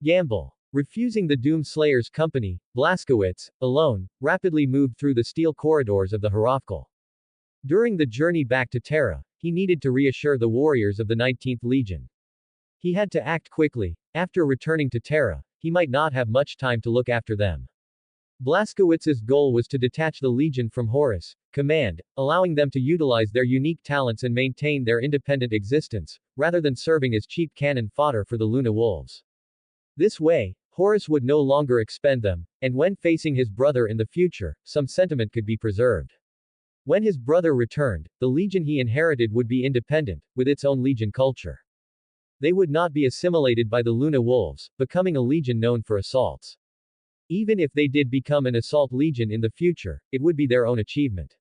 Gamble. Refusing the Doom Slayer's company, Blazkowicz, alone, rapidly moved through the steel corridors of the Hierarchical. During the journey back to Terra, he needed to reassure the warriors of the 19th Legion. He had to act quickly. After returning to Terra, he might not have much time to look after them. Blazkowicz's goal was to detach the Legion from Horus' command, allowing them to utilize their unique talents and maintain their independent existence, rather than serving as cheap cannon fodder for the Luna Wolves. This way, Horus would no longer expend them, and when facing his brother in the future, some sentiment could be preserved. When his brother returned, the Legion he inherited would be independent, with its own Legion culture. They would not be assimilated by the Luna Wolves, becoming a Legion known for assaults. Even if they did become an assault Legion in the future, it would be their own achievement.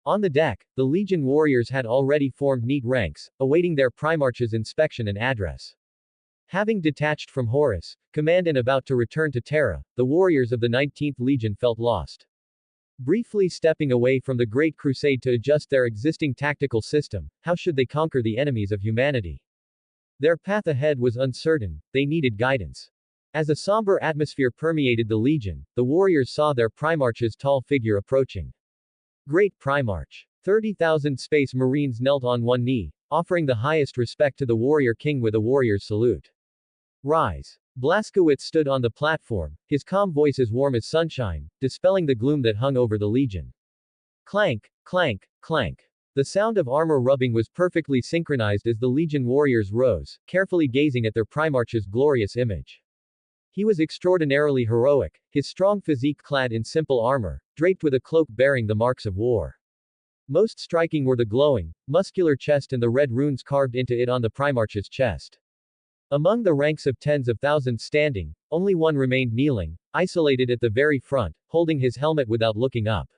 On the deck, the Legion warriors had already formed neat ranks, awaiting their Primarch's inspection and address. Having detached from Horus' command and about to return to Terra, the warriors of the 19th Legion felt lost. Briefly stepping away from the Great Crusade to adjust their existing tactical system, how should they conquer the enemies of humanity? Their path ahead was uncertain, they needed guidance. As a somber atmosphere permeated the Legion, the warriors saw their Primarch's tall figure approaching. Great Primarch. 30,000 Space Marines knelt on one knee, offering the highest respect to the Warrior King with a warrior's salute. Rise. Blazkowicz stood on the platform, his calm voice as warm as sunshine, dispelling the gloom that hung over the Legion. Clank, clank, clank. The sound of armor rubbing was perfectly synchronized as the Legion warriors rose, carefully gazing at their Primarch's glorious image. He was extraordinarily heroic, his strong physique clad in simple armor, draped with a cloak bearing the marks of war. Most striking were the glowing, muscular chest and the red runes carved into it on the Primarch's chest. Among the ranks of tens of thousands standing, only one remained kneeling, isolated at the very front, holding his helmet without looking up.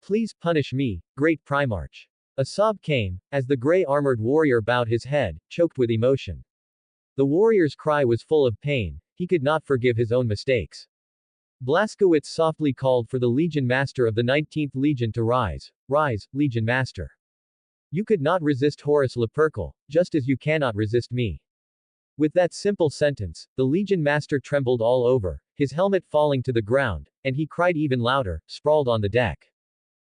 Please punish me, Great Primarch. A sob came, as the gray-armored warrior bowed his head, choked with emotion. The warrior's cry was full of pain. He could not forgive his own mistakes. Blazkowicz softly called for the Legion Master of the 19th Legion to rise. Rise, Legion Master. You could not resist Horus Lupercal, just as you cannot resist me. With that simple sentence, the Legion Master trembled all over, his helmet falling to the ground, and he cried even louder, sprawled on the deck.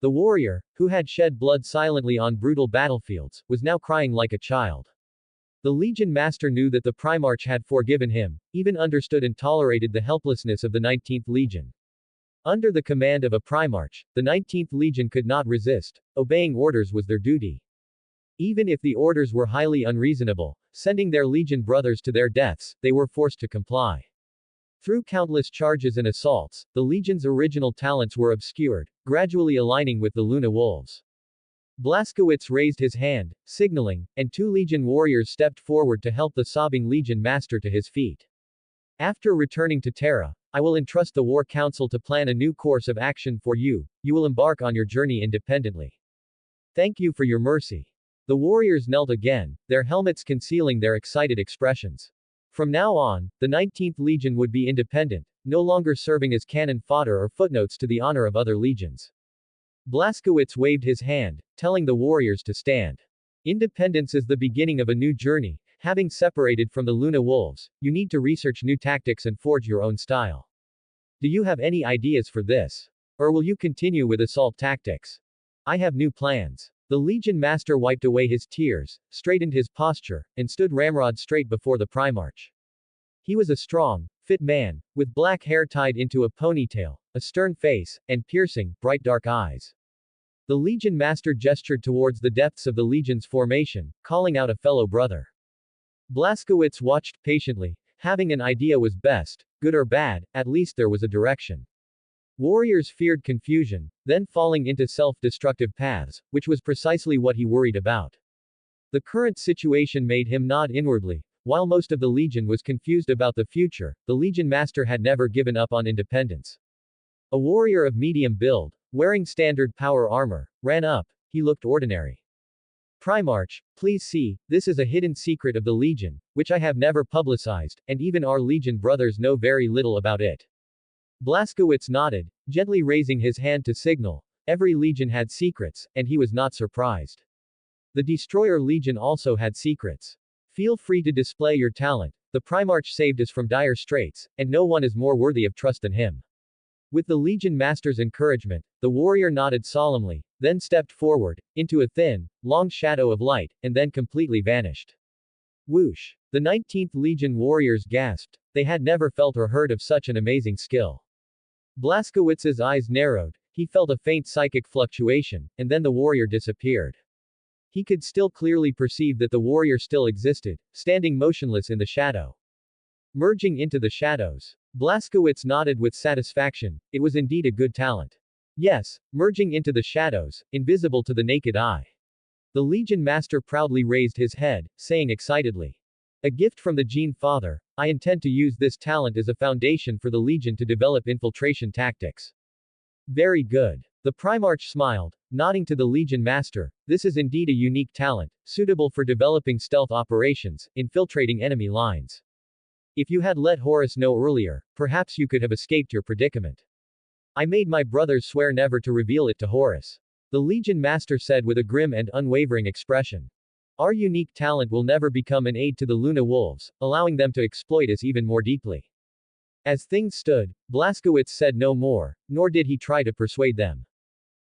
The warrior, who had shed blood silently on brutal battlefields, was now crying like a child. The Legion Master knew that the Primarch had forgiven him, even understood and tolerated the helplessness of the 19th Legion. Under the command of a Primarch, the 19th Legion could not resist, obeying orders was their duty. Even if the orders were highly unreasonable, sending their Legion brothers to their deaths, they were forced to comply. Through countless charges and assaults, the Legion's original talents were obscured, gradually aligning with the Luna Wolves. Blazkowicz raised his hand, signaling, and two Legion warriors stepped forward to help the sobbing Legion Master to his feet. After returning to Terra, I will entrust the War Council to plan a new course of action for you. You will embark on your journey independently. Thank you for your mercy. The warriors knelt again, their helmets concealing their excited expressions. From now on, the 19th Legion would be independent, no longer serving as cannon fodder or footnotes to the honor of other legions. Blazkowicz waved his hand, telling the warriors to stand. Independence is the beginning of a new journey. Having separated from the Luna Wolves, you need to research new tactics and forge your own style. Do you have any ideas for this? Or will you continue with assault tactics? I have new plans. The Legion Master wiped away his tears, straightened his posture, and stood ramrod straight before the Primarch. He was a strong, fit man, with black hair tied into a ponytail, a stern face, and piercing, bright dark eyes. The Legion Master gestured towards the depths of the Legion's formation, calling out a fellow brother. Blazkowicz watched patiently. Having an idea was best, good or bad, at least there was a direction. Warriors feared confusion, then falling into self-destructive paths, which was precisely what he worried about. The current situation made him nod inwardly. While most of the Legion was confused about the future, the Legion Master had never given up on independence. A warrior of medium build, wearing standard power armor, ran up. He looked ordinary. Primarch, please see, this is a hidden secret of the Legion, which I have never publicized, and even our Legion brothers know very little about it. Blazkowicz nodded, gently raising his hand to signal. Every Legion had secrets, and he was not surprised. The Destroyer Legion also had secrets. Feel free to display your talent. the Primarch saved us from dire straits, and no one is more worthy of trust than him. With the Legion Master's encouragement, the warrior nodded solemnly, then stepped forward, into a thin, long shadow of light, and then completely vanished. Whoosh! The 19th Legion warriors gasped. They had never felt or heard of such an amazing skill. Blaskowitz's eyes narrowed, he felt a faint psychic fluctuation, and then the warrior disappeared. He could still clearly perceive that the warrior still existed, standing motionless in the shadow. Merging into the shadows. Blaskowitz nodded with satisfaction, it was indeed a good talent. Yes, merging into the shadows, invisible to the naked eye. The Legion Master proudly raised his head, saying excitedly, "A gift from the Gene Father, I intend to use this talent as a foundation for the Legion to develop infiltration tactics." Very good. The Primarch smiled, nodding to the Legion Master, this is indeed a unique talent, suitable for developing stealth operations, infiltrating enemy lines. If you had let Horus know earlier, perhaps you could have escaped your predicament. I made my brothers swear never to reveal it to Horus. The Legion Master said with a grim and unwavering expression. Our unique talent will never become an aid to the Luna Wolves, allowing them to exploit us even more deeply. As things stood, Blaskowitz said no more, nor did he try to persuade them.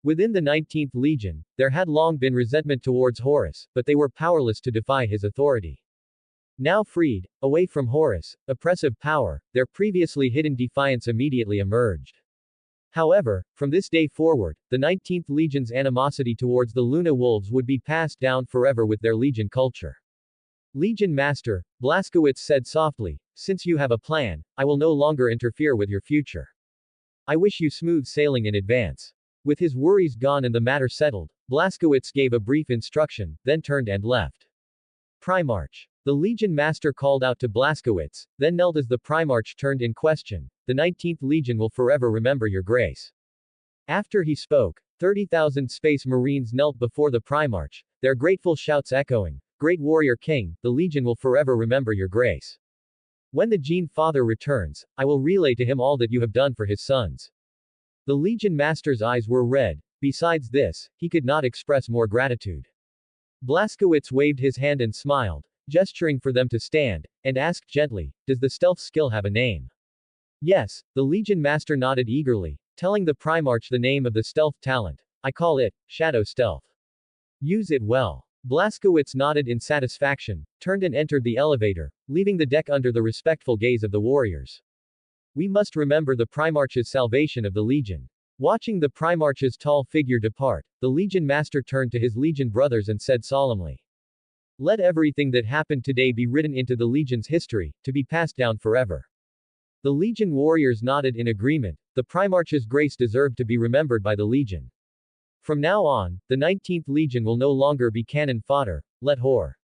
Within the 19th Legion, there had long been resentment towards Horus, but they were powerless to defy his authority. Now freed, away from Horus' oppressive power, their previously hidden defiance immediately emerged. However, from this day forward, the 19th Legion's animosity towards the Luna Wolves would be passed down forever with their Legion culture. Legion Master, Blaskowitz said softly, since you have a plan, I will no longer interfere with your future. I wish you smooth sailing in advance. With his worries gone and the matter settled, Blaskowitz gave a brief instruction, then turned and left. Primarch. The Legion Master called out to Blaskowitz, then knelt as the Primarch turned in question, the 19th Legion will forever remember your grace. After he spoke, 30,000 Space Marines knelt before the Primarch, their grateful shouts echoing, Great Warrior King, the Legion will forever remember your grace. When the Gene Father returns, I will relay to him all that you have done for his sons. The Legion Master's eyes were red, besides this, he could not express more gratitude. Blaskowitz waved his hand and smiled, gesturing for them to stand, and asked gently, does the stealth skill have a name? Yes, the Legion Master nodded eagerly, telling the Primarch the name of the stealth talent. I call it, Shadow Stealth. Use it well. Blaskowitz nodded in satisfaction, turned and entered the elevator, leaving the deck under the respectful gaze of the warriors. We must remember the Primarch's salvation of the Legion. Watching the Primarch's tall figure depart, the Legion Master turned to his Legion brothers and said solemnly, let everything that happened today be written into the Legion's history, to be passed down forever. The Legion warriors nodded in agreement, the Primarch's grace deserved to be remembered by the Legion. From now on, the 19th Legion will no longer be cannon fodder, let Hor.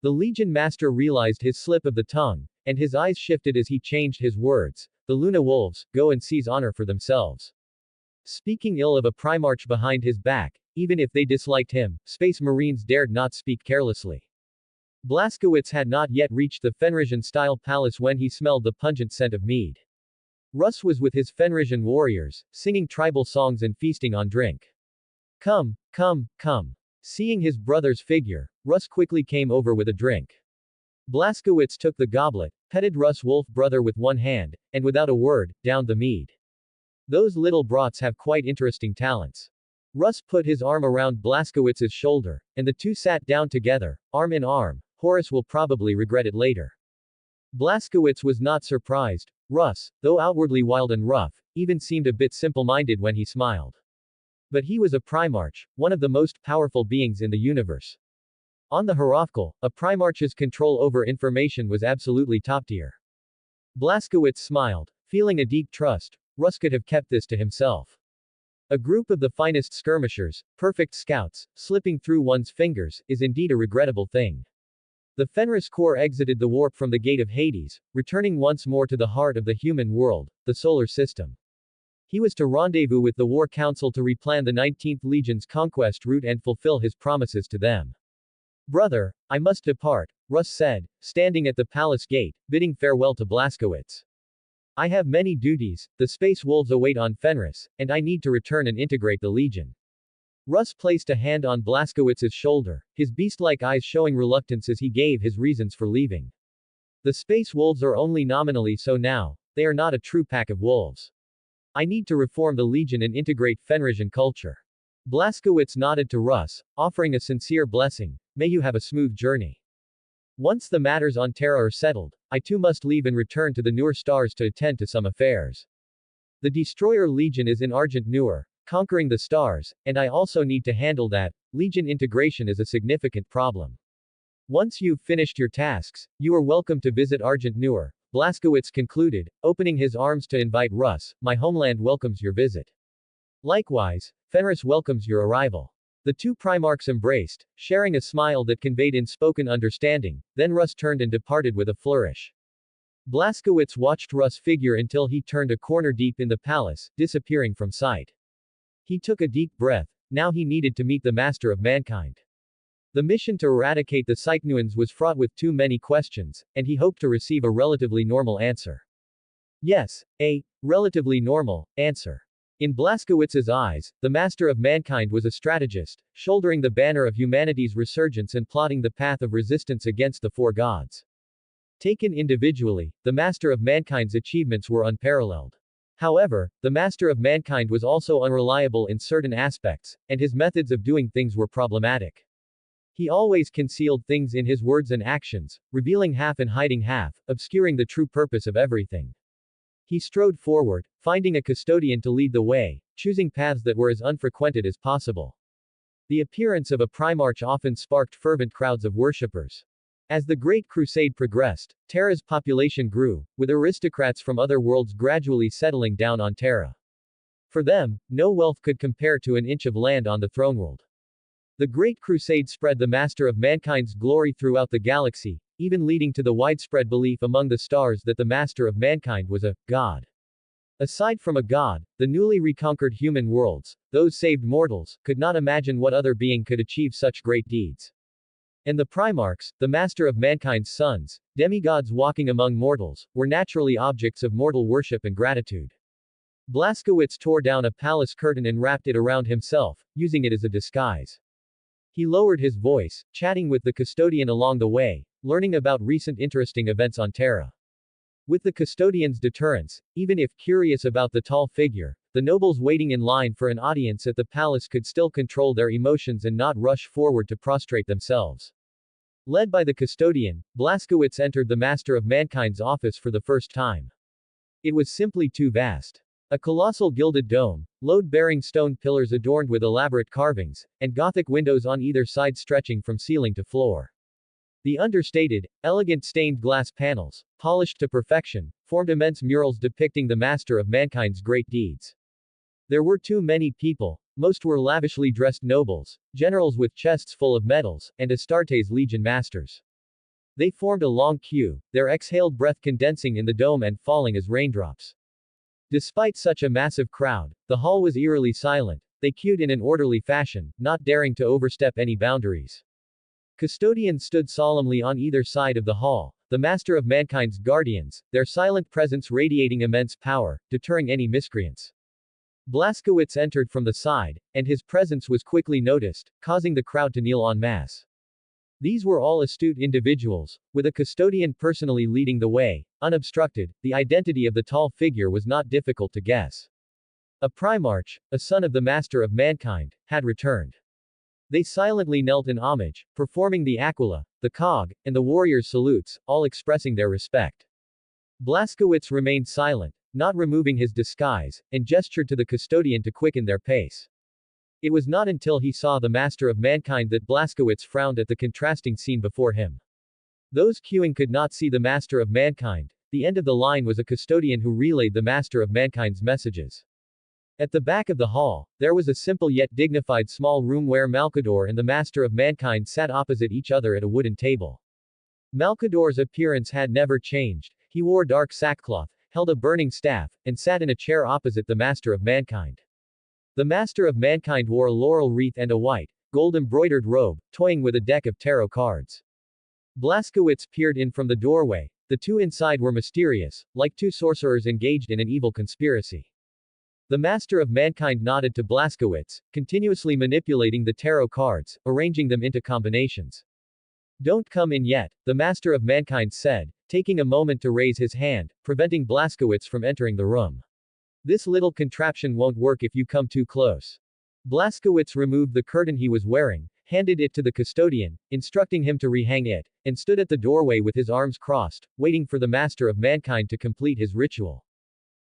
The Legion Master realized his slip of the tongue, and his eyes shifted as he changed his words, the Luna Wolves, go and seize honor for themselves. Speaking ill of a Primarch behind his back, even if they disliked him, Space Marines dared not speak carelessly. Blaskowitz had not yet reached the Fenrisian-style palace when he smelled the pungent scent of mead. Russ was with his Fenrisian warriors, singing tribal songs and feasting on drink. Come, come, come. Seeing his brother's figure, Russ quickly came over with a drink. Blaskowitz took the goblet, petted Russ' wolf brother with one hand, and without a word, downed the mead. Those little brats have quite interesting talents. Russ put his arm around Blaskowitz's shoulder, and the two sat down together, arm in arm. Horus will probably regret it later. Blaskowitz was not surprised. Russ, though outwardly wild and rough, even seemed a bit simple-minded when he smiled. But he was a Primarch, one of the most powerful beings in the universe. On the Hierarchal, a Primarch's control over information was absolutely top-tier. Blaskowitz smiled, feeling a deep trust. Russ could have kept this to himself. A group of the finest skirmishers, perfect scouts, slipping through one's fingers, is indeed a regrettable thing. The Fenris Corps exited the warp from the Gate of Hades, returning once more to the heart of the human world, the solar system. He was to rendezvous with the War Council to replan the 19th Legion's conquest route and fulfill his promises to them. Brother, I must depart, Russ said, standing at the palace gate, bidding farewell to Blaskowitz. I have many duties, the Space Wolves await on Fenris, and I need to return and integrate the Legion. Russ placed a hand on Blaskowitz's shoulder, his beast-like eyes showing reluctance as he gave his reasons for leaving. The space wolves are only nominally so now, they are not a true pack of wolves. I need to reform the Legion and integrate Fenrisian culture. Blazkowicz nodded to Russ, offering a sincere blessing. May you have a smooth journey. Once the matters on Terra are settled, I too must leave and return to the Nur stars to attend to some affairs. The Destroyer Legion is in Argent Nur, conquering the stars, and I also need to handle that. Legion integration is a significant problem. Once you've finished your tasks, you are welcome to visit Argent Nur, Blazkowicz concluded, opening his arms to invite Russ. My homeland welcomes your visit. Likewise, Fenris welcomes your arrival. The two Primarchs embraced, sharing a smile that conveyed unspoken understanding, then Russ turned and departed with a flourish. Blazkowicz watched Russ figure until he turned a corner deep in the palace, disappearing from sight. He took a deep breath. Now he needed to meet the Master of Mankind. The mission to eradicate the Psychnuans was fraught with too many questions, and he hoped to receive a relatively normal answer. Yes, a relatively normal answer. In Blazkowicz's eyes, the Master of Mankind was a strategist, shouldering the banner of humanity's resurgence and plotting the path of resistance against the four gods. Taken individually, the Master of Mankind's achievements were unparalleled. However, the Master of Mankind was also unreliable in certain aspects, and his methods of doing things were problematic. He always concealed things in his words and actions, revealing half and hiding half, obscuring the true purpose of everything. He strode forward, finding a custodian to lead the way, choosing paths that were as unfrequented as possible. The appearance of a Primarch often sparked fervent crowds of worshippers. As the Great Crusade progressed, Terra's population grew, with aristocrats from other worlds gradually settling down on Terra. For them, no wealth could compare to an inch of land on the throneworld. The Great Crusade spread the Master of Mankind's glory throughout the galaxy, even leading to the widespread belief among the stars that the Master of Mankind was a god. Aside from a god, the newly reconquered human worlds, those saved mortals, could not imagine what other being could achieve such great deeds. And the Primarchs, the Master of Mankind's sons, demigods walking among mortals, were naturally objects of mortal worship and gratitude. Blazkowicz tore down a palace curtain and wrapped it around himself, using it as a disguise. He lowered his voice, chatting with the custodian along the way, learning about recent interesting events on Terra. With the custodian's deterrence, even if curious about the tall figure, the nobles waiting in line for an audience at the palace could still control their emotions and not rush forward to prostrate themselves. Led by the custodian, Blazkowicz entered the Master of Mankind's office for the first time. It was simply too vast. A colossal gilded dome, load-bearing stone pillars adorned with elaborate carvings, and Gothic windows on either side stretching from ceiling to floor. The understated, elegant stained glass panels, polished to perfection, formed immense murals depicting the Master of Mankind's great deeds. There were too many people. Most were lavishly dressed nobles, generals with chests full of medals, and Astarte's legion masters. They formed a long queue, their exhaled breath condensing in the dome and falling as raindrops. Despite such a massive crowd, the hall was eerily silent. They queued in an orderly fashion, not daring to overstep any boundaries. Custodians stood solemnly on either side of the hall, the Master of Mankind's guardians, their silent presence radiating immense power, deterring any miscreants. Blazkowicz entered from the side, and his presence was quickly noticed, causing the crowd to kneel en masse. These were all astute individuals, with a custodian personally leading the way. Unobstructed, the identity of the tall figure was not difficult to guess. A Primarch, a son of the Master of Mankind, had returned. They silently knelt in homage, performing the Aquila, the Cog, and the warrior's salutes, all expressing their respect. Blazkowicz remained silent, not removing his disguise, and gestured to the custodian to quicken their pace. It was not until he saw the Master of Mankind that Blazkowicz frowned at the contrasting scene before him. Those queuing could not see the Master of Mankind. The end of the line was a custodian who relayed the Master of Mankind's messages. At the back of the hall, there was a simple yet dignified small room where Malkador and the Master of Mankind sat opposite each other at a wooden table. Malkador's appearance had never changed. He wore dark sackcloth, held a burning staff, and sat in a chair opposite the Master of Mankind. The Master of Mankind wore a laurel wreath and a white, gold-embroidered robe, toying with a deck of tarot cards. Blazkowicz peered in from the doorway. The two inside were mysterious, like two sorcerers engaged in an evil conspiracy. The Master of Mankind nodded to Blazkowicz, continuously manipulating the tarot cards, arranging them into combinations. Don't come in yet, the master of mankind said, taking a moment to raise his hand, preventing Blaskowitz from entering the room. This little contraption won't work if you come too close. Blaskowitz removed the curtain he was wearing, handed it to the custodian, instructing him to rehang it, and stood at the doorway with his arms crossed, waiting for the master of mankind to complete his ritual.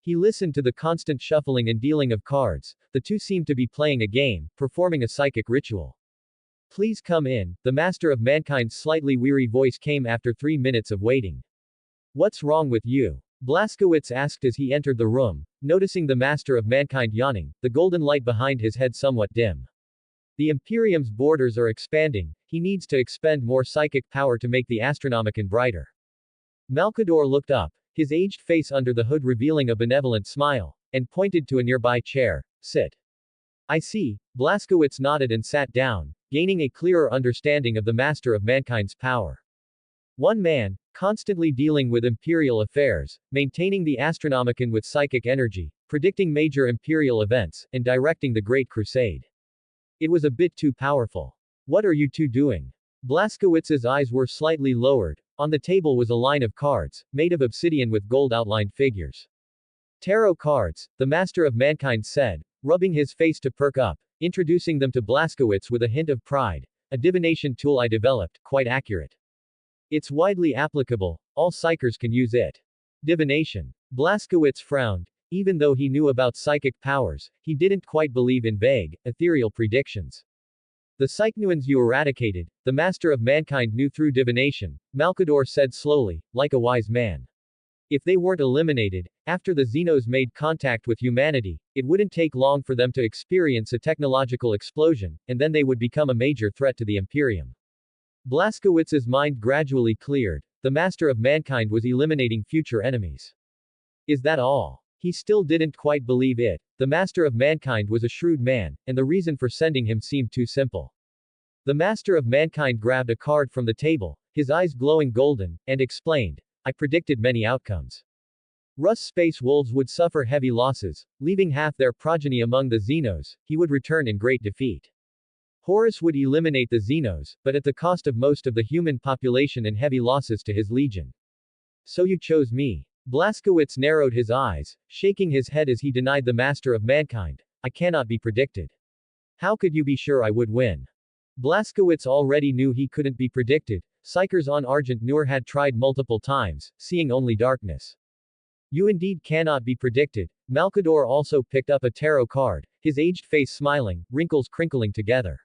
He listened to the constant shuffling and dealing of cards. The two seemed to be playing a game, performing a psychic ritual. Please come in, the master of mankind's slightly weary voice came after 3 minutes of waiting. What's wrong with you? Blaskowitz asked as he entered the room, noticing the master of mankind yawning, the golden light behind his head somewhat dim. The Imperium's borders are expanding, he needs to expend more psychic power to make the Astronomicon brighter. Malkador looked up, his aged face under the hood revealing a benevolent smile, and pointed to a nearby chair. Sit. I see. Blaskowitz nodded and sat down, gaining a clearer understanding of the master of mankind's power. One man, constantly dealing with imperial affairs, maintaining the Astronomicon with psychic energy, predicting major imperial events, and directing the Great Crusade. It was a bit too powerful. What are you two doing? Blaskowitz's eyes were slightly lowered. On the table was a line of cards, made of obsidian with gold-outlined figures. Tarot cards, the master of mankind said, rubbing his face to perk up, introducing them to Blaskowitz with a hint of pride. A divination tool I developed, quite accurate. It's widely applicable, all psychers can use it. Divination. Blaskowitz frowned. Even though he knew about psychic powers, he didn't quite believe in vague, ethereal predictions. The Psychnuans you eradicated, the master of mankind knew through divination, Malkador said slowly, like a wise man. If they weren't eliminated, after the Xenos made contact with humanity, it wouldn't take long for them to experience a technological explosion, and then they would become a major threat to the Imperium. Blaskowitz's mind gradually cleared. The master of mankind was eliminating future enemies. Is that all? He still didn't quite believe it. The master of mankind was a shrewd man, and the reason for sending him seemed too simple. The master of mankind grabbed a card from the table, his eyes glowing golden, and explained, I predicted many outcomes. Russ space wolves would suffer heavy losses, leaving half their progeny among the Xenos. He would return in great defeat. Horus would eliminate the Xenos, but at the cost of most of the human population and heavy losses to his legion. So you chose me. Blaskowitz narrowed his eyes, shaking his head as he denied the master of mankind. I cannot be predicted. How could you be sure I would win? Blaskowitz already knew he couldn't be predicted. Psychers on Argent Nur had tried multiple times, seeing only darkness. You indeed cannot be predicted. Malkador also picked up a tarot card, his aged face smiling, wrinkles crinkling together.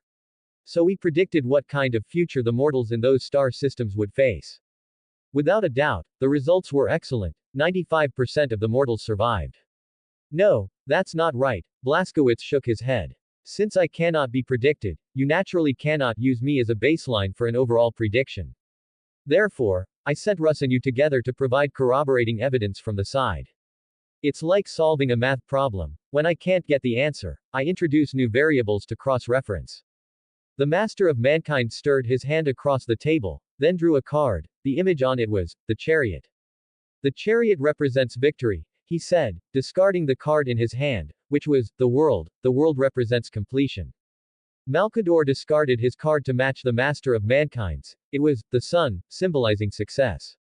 So we predicted what kind of future the mortals in those star systems would face. Without a doubt, the results were excellent. 95% of the mortals survived. No, that's not right. Blaskowitz shook his head. Since I cannot be predicted, you naturally cannot use me as a baseline for an overall prediction. Therefore, I sent Russ and you together to provide corroborating evidence from the side. It's like solving a math problem. When I can't get the answer, I introduce new variables to cross-reference. The master of mankind stirred his hand across the table, then drew a card. The image on it was the chariot. The chariot represents victory, he said, discarding the card in his hand, which was the world. The world represents completion. Malkador discarded his card to match the master of mankind's. It was the sun, symbolizing success.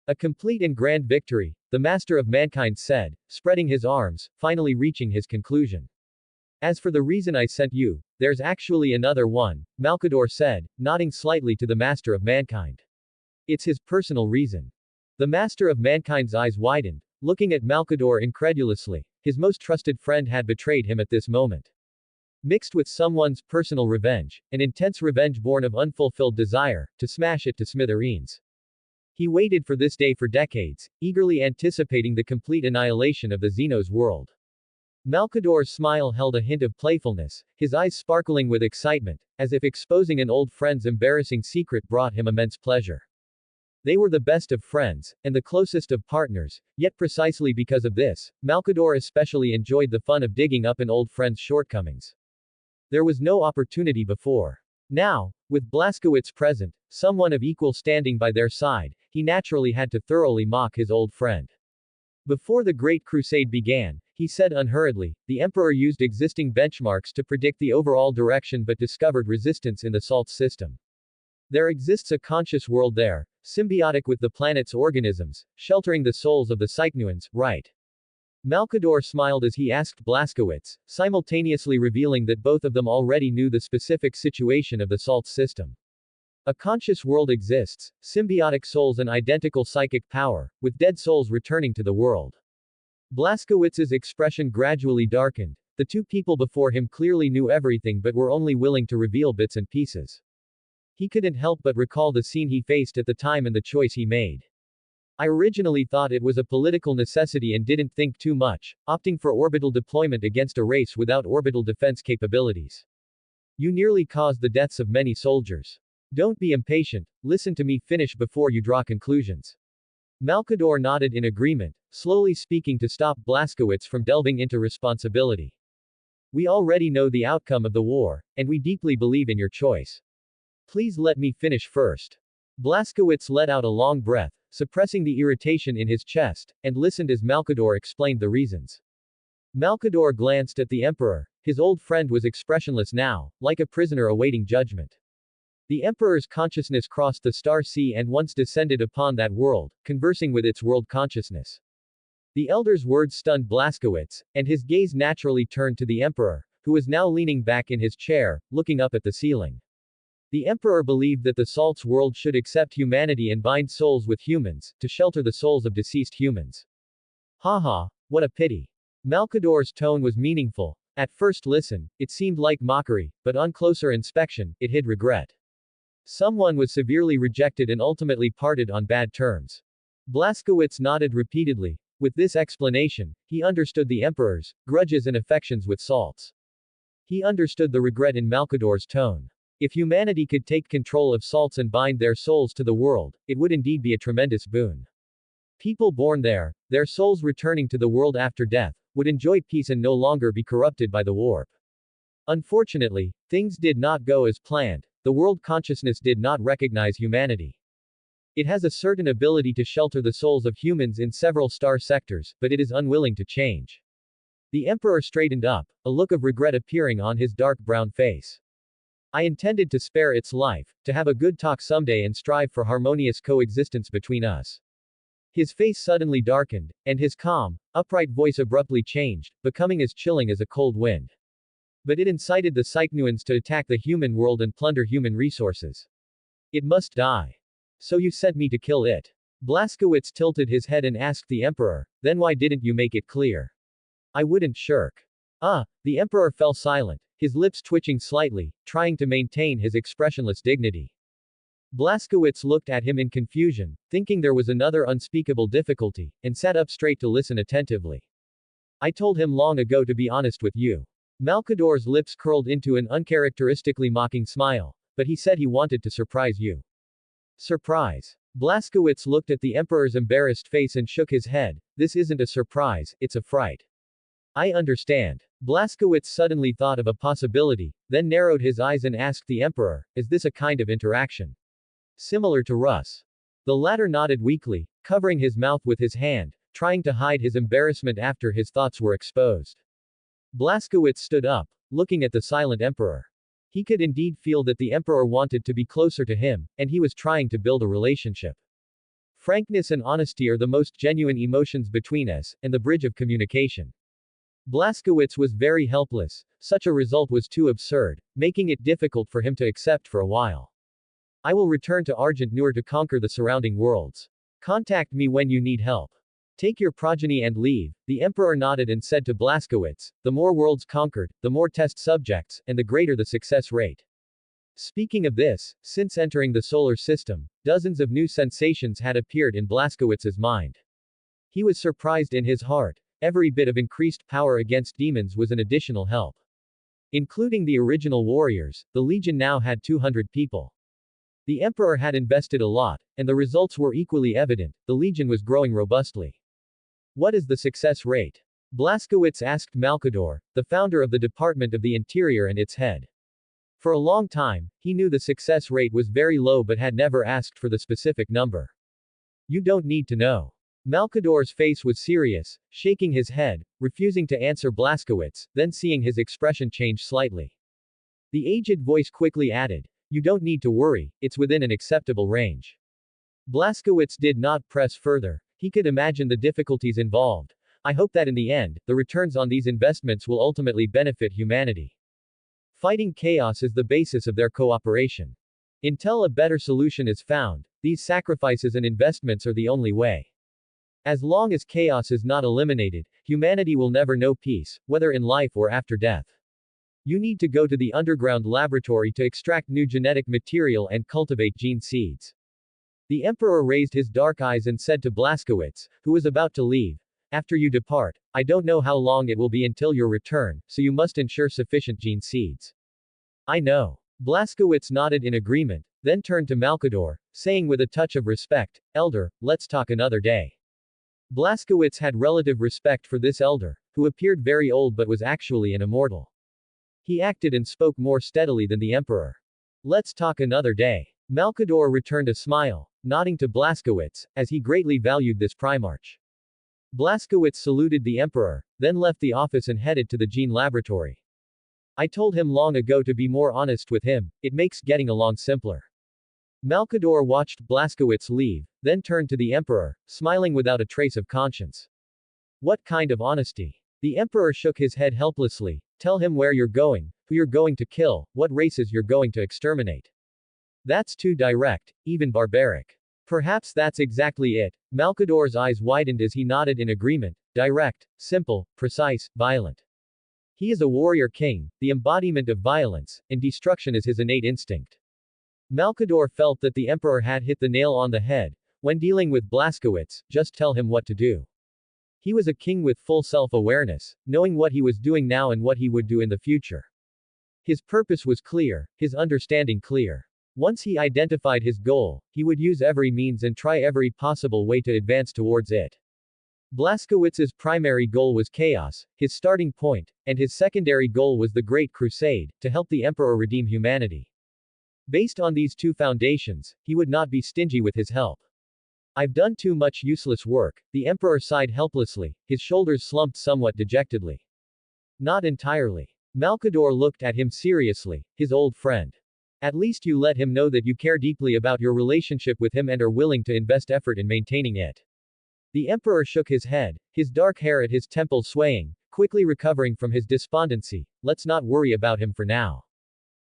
A complete and grand victory, the master of mankind said, spreading his arms, finally reaching his conclusion. As for the reason I sent you, there's actually another one, Malkador said, nodding slightly to the master of mankind. It's his personal reason. The master of mankind's eyes widened, looking at Malkador incredulously. His most trusted friend had betrayed him at this moment. Mixed with someone's personal revenge, an intense revenge born of unfulfilled desire, to smash it to smithereens. He waited for this day for decades, eagerly anticipating the complete annihilation of the Xenos world. Malkador's smile held a hint of playfulness, his eyes sparkling with excitement, as if exposing an old friend's embarrassing secret brought him immense pleasure. They were the best of friends, and the closest of partners, yet precisely because of this, Malkador especially enjoyed the fun of digging up an old friend's shortcomings. There was no opportunity before. Now, with Blaskowitz present, someone of equal standing by their side, he naturally had to thoroughly mock his old friend. Before the Great Crusade began, he said unhurriedly, the Emperor used existing benchmarks to predict the overall direction but discovered resistance in the salt system. There exists a conscious world there, symbiotic with the planet's organisms, sheltering the souls of the Psychnuans, right? Malkador smiled as he asked Blaskowitz, simultaneously revealing that both of them already knew the specific situation of the SALT system. A conscious world exists, symbiotic souls and identical psychic power, with dead souls returning to the world. Blaskowitz's expression gradually darkened. The two people before him clearly knew everything but were only willing to reveal bits and pieces. He couldn't help but recall the scene he faced at the time and the choice he made. I originally thought it was a political necessity and didn't think too much, opting for orbital deployment against a race without orbital defense capabilities. You nearly caused the deaths of many soldiers. Don't be impatient, listen to me finish before you draw conclusions. Malkador nodded in agreement, slowly speaking to stop Blaskowitz from delving into responsibility. We already know the outcome of the war, and we deeply believe in your choice. Please let me finish first. Blaskowitz let out a long breath, suppressing the irritation in his chest, and listened as Malkador explained the reasons. Malkador glanced at the Emperor. His old friend was expressionless now, like a prisoner awaiting judgment. The Emperor's consciousness crossed the star sea and once descended upon that world, conversing with its world consciousness. The Elder's words stunned Blaskowitz, and his gaze naturally turned to the Emperor, who was now leaning back in his chair, looking up at the ceiling. The Emperor believed that the Salt's world should accept humanity and bind souls with humans, to shelter the souls of deceased humans. Haha, what a pity. Malkador's tone was meaningful. At first listen, it seemed like mockery, but on closer inspection, it hid regret. Someone was severely rejected and ultimately parted on bad terms. Blaskowitz nodded repeatedly. With this explanation, he understood the Emperor's grudges and affections with Salts. He understood the regret in Malkador's tone. If humanity could take control of Salts and bind their souls to the world, it would indeed be a tremendous boon. People born there, their souls returning to the world after death, would enjoy peace and no longer be corrupted by the warp. Unfortunately, things did not go as planned. The world consciousness did not recognize humanity. It has a certain ability to shelter the souls of humans in several star sectors, but it is unwilling to change. The Emperor straightened up, a look of regret appearing on his dark brown face. I intended to spare its life, to have a good talk someday and strive for harmonious coexistence between us. His face suddenly darkened, and his calm, upright voice abruptly changed, becoming as chilling as a cold wind. But it incited the Psychnuans to attack the human world and plunder human resources. It must die. So you sent me to kill it. Blaskowitz tilted his head and asked the Emperor, then why didn't you make it clear? I wouldn't shirk. The Emperor fell silent, his lips twitching slightly, trying to maintain his expressionless dignity. Blaskowitz looked at him in confusion, thinking there was another unspeakable difficulty, and sat up straight to listen attentively. I told him long ago to be honest with you. Malkador's lips curled into an uncharacteristically mocking smile, but he said he wanted to surprise you. Surprise. Blaskowitz looked at the Emperor's embarrassed face and shook his head. This isn't a surprise, it's a fright. I understand. Blaskowitz suddenly thought of a possibility, then narrowed his eyes and asked the Emperor, is this a kind of interaction similar to Russ? The latter nodded weakly, covering his mouth with his hand, trying to hide his embarrassment after his thoughts were exposed. Blaskowitz stood up, looking at the silent Emperor. He could indeed feel that the Emperor wanted to be closer to him, and he was trying to build a relationship. Frankness and honesty are the most genuine emotions between us, and the bridge of communication. Blaskowitz was very helpless. Such a result was too absurd, making it difficult for him to accept for a while. I will return to Argent Nur to conquer the surrounding worlds. Contact me when you need help. Take your progeny and leave. The Emperor nodded and said to Blaskowitz, the more worlds conquered, the more test subjects, and the greater the success rate. Speaking of this, since entering the solar system, dozens of new sensations had appeared in Blaskowitz's mind. He was surprised in his heart. Every bit of increased power against demons was an additional help. Including the original warriors, the Legion now had 200 people. The Emperor had invested a lot, and the results were equally evident. The Legion was growing robustly. What is the success rate? Blaskowitz asked Malkador, the founder of the Department of the Interior and its head. For a long time, he knew the success rate was very low but had never asked for the specific number. You don't need to know. Malkador's face was serious, shaking his head, refusing to answer Blaskowitz, then seeing his expression change slightly. The aged voice quickly added, You don't need to worry, it's within an acceptable range. Blaskowitz did not press further. He could imagine the difficulties involved. I hope that in the end, the returns on these investments will ultimately benefit humanity. Fighting chaos is the basis of their cooperation. Until a better solution is found, these sacrifices and investments are the only way. As long as chaos is not eliminated, humanity will never know peace, whether in life or after death. You need to go to the underground laboratory to extract new genetic material and cultivate gene seeds. The Emperor raised his dark eyes and said to Blaskowitz, who was about to leave, after you depart, I don't know how long it will be until your return, so you must ensure sufficient gene seeds. I know. Blaskowitz nodded in agreement, then turned to Malkador, saying with a touch of respect, Elder, let's talk another day. Blaskowitz had relative respect for this elder, who appeared very old but was actually an immortal. He acted and spoke more steadily than the Emperor. Let's talk another day. Malkador returned a smile, nodding to Blaskowitz, as he greatly valued this Primarch. Blaskowitz saluted the Emperor, then left the office and headed to the gene laboratory. I told him long ago to be more honest with him, it makes getting along simpler. Malkador watched Blaskowitz leave, then turned to the Emperor, smiling without a trace of conscience. What kind of honesty? The Emperor shook his head helplessly. Tell him where you're going, who you're going to kill, what races you're going to exterminate. That's too direct, even barbaric. Perhaps that's exactly it. Malkador's eyes widened as he nodded in agreement. Direct, simple, precise, violent. He is a warrior king, the embodiment of violence, and destruction is his innate instinct. Malkador felt that the Emperor had hit the nail on the head. When dealing with Blaskowitz, just tell him what to do. He was a king with full self-awareness, knowing what he was doing now and what he would do in the future. His purpose was clear, his understanding clear. Once he identified his goal, he would use every means and try every possible way to advance towards it. Blaskowitz's primary goal was chaos, his starting point, and his secondary goal was the Great Crusade, to help the Emperor redeem humanity. Based on these two foundations, he would not be stingy with his help. I've done too much useless work, the Emperor sighed helplessly, his shoulders slumped somewhat dejectedly. Not entirely. Malkador looked at him seriously, his old friend. At least you let him know that you care deeply about your relationship with him and are willing to invest effort in maintaining it. The Emperor shook his head, his dark hair at his temples swaying, quickly recovering from his despondency. Let's not worry about him for now.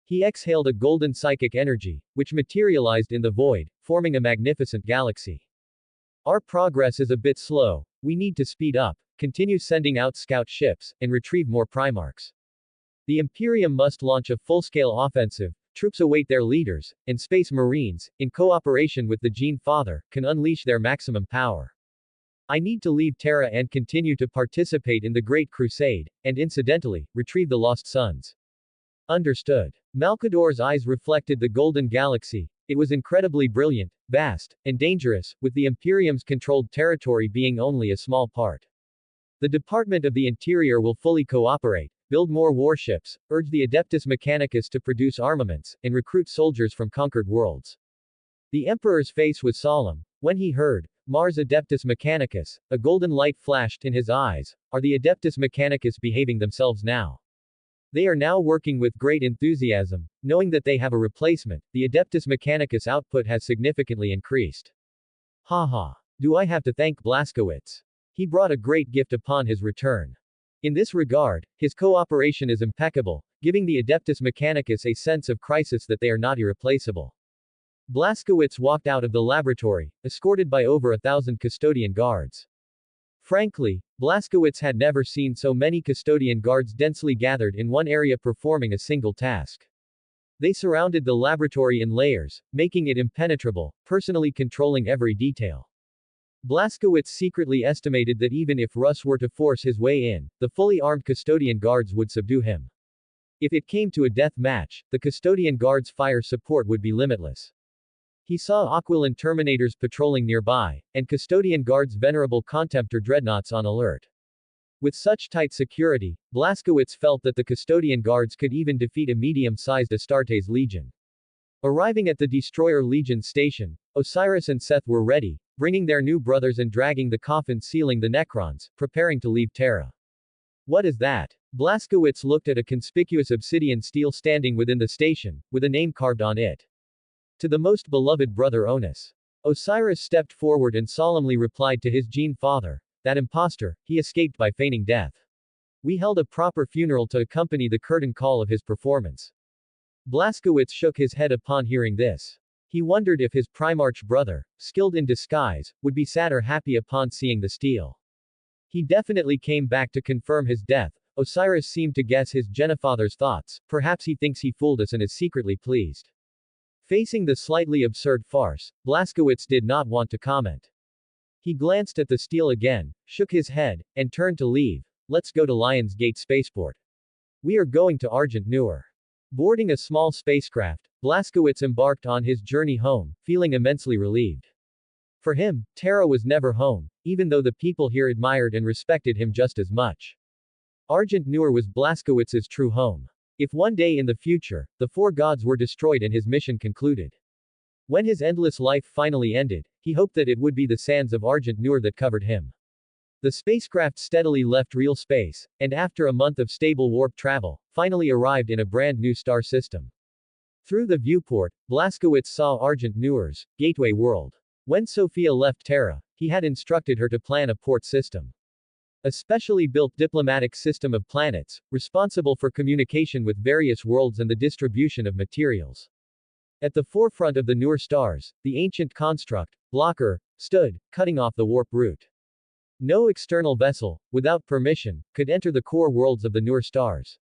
He exhaled a golden psychic energy, which materialized in the void, forming a magnificent galaxy. Our progress is a bit slow, we need to speed up, continue sending out scout ships, and retrieve more Primarchs. The Imperium must launch a full-scale offensive. Troops await their leaders, and Space Marines, in cooperation with the Gene Father, can unleash their maximum power. I need to leave Terra and continue to participate in the Great Crusade, and incidentally, retrieve the Lost Sons. Understood. Malkador's eyes reflected the Golden Galaxy. It was incredibly brilliant, vast, and dangerous, with the Imperium's controlled territory being only a small part. The Department of the Interior will fully cooperate, build more warships, urge the Adeptus Mechanicus to produce armaments, and recruit soldiers from conquered worlds. The Emperor's face was solemn. When he heard, Mars Adeptus Mechanicus, a golden light flashed in his eyes. Are the Adeptus Mechanicus behaving themselves now? They are now working with great enthusiasm, knowing that they have a replacement. The Adeptus Mechanicus output has significantly increased. Haha. Do I have to thank Blaskowitz? He brought a great gift upon his return. In this regard, his cooperation is impeccable, giving the Adeptus Mechanicus a sense of crisis that they are not irreplaceable. Blaskowitz walked out of the laboratory, escorted by over 1,000 custodian guards. Frankly, Blaskowitz had never seen so many custodian guards densely gathered in one area performing a single task. They surrounded the laboratory in layers, making it impenetrable, personally controlling every detail. Blaskowitz secretly estimated that even if Russ were to force his way in, the fully armed custodian guards would subdue him. If it came to a death match, the custodian guards' fire support would be limitless. He saw Aquilan Terminators patrolling nearby, and custodian guards' venerable Contemptor dreadnoughts on alert. With such tight security, Blaskowitz felt that the custodian guards could even defeat a medium-sized Astartes Legion. Arriving at the Destroyer Legion station, Osiris and Seth were ready, bringing their new brothers and dragging the coffin sealing the Necrons, preparing to leave Terra. What is that? Blaskowitz looked at a conspicuous obsidian stele standing within the station, with a name carved on it. To the most beloved brother Onus. Osiris stepped forward and solemnly replied to his gene father, that impostor, he escaped by feigning death. We held a proper funeral to accompany the curtain call of his performance. Blaskowitz shook his head upon hearing this. He wondered if his Primarch brother, skilled in disguise, would be sad or happy upon seeing the stele. He definitely came back to confirm his death. Osiris seemed to guess his genefather's thoughts, perhaps he thinks he fooled us and is secretly pleased. Facing the slightly absurd farce, Blaskowitz did not want to comment. He glanced at the stele again, shook his head, and turned to leave. Let's go to Lion's Gate Spaceport. We are going to Argent Noor. Boarding a small spacecraft, Blaskowitz embarked on his journey home, feeling immensely relieved. For him, Terra was never home, even though the people here admired and respected him just as much. Argent Noor was Blaskowitz's true home. If one day in the future, the four gods were destroyed and his mission concluded. When his endless life finally ended, he hoped that it would be the sands of Argent Noor that covered him. The spacecraft steadily left real space, and after a month of stable warp travel, finally arrived in a brand new star system. Through the viewport, Blaskowitz saw Argent Noor's gateway world. When Sophia left Terra, he had instructed her to plan a port system. A specially built diplomatic system of planets, responsible for communication with various worlds and the distribution of materials. At the forefront of the Noor stars, the ancient construct, Blocker, stood, cutting off the warp route. No external vessel, without permission, could enter the core worlds of the Noor stars.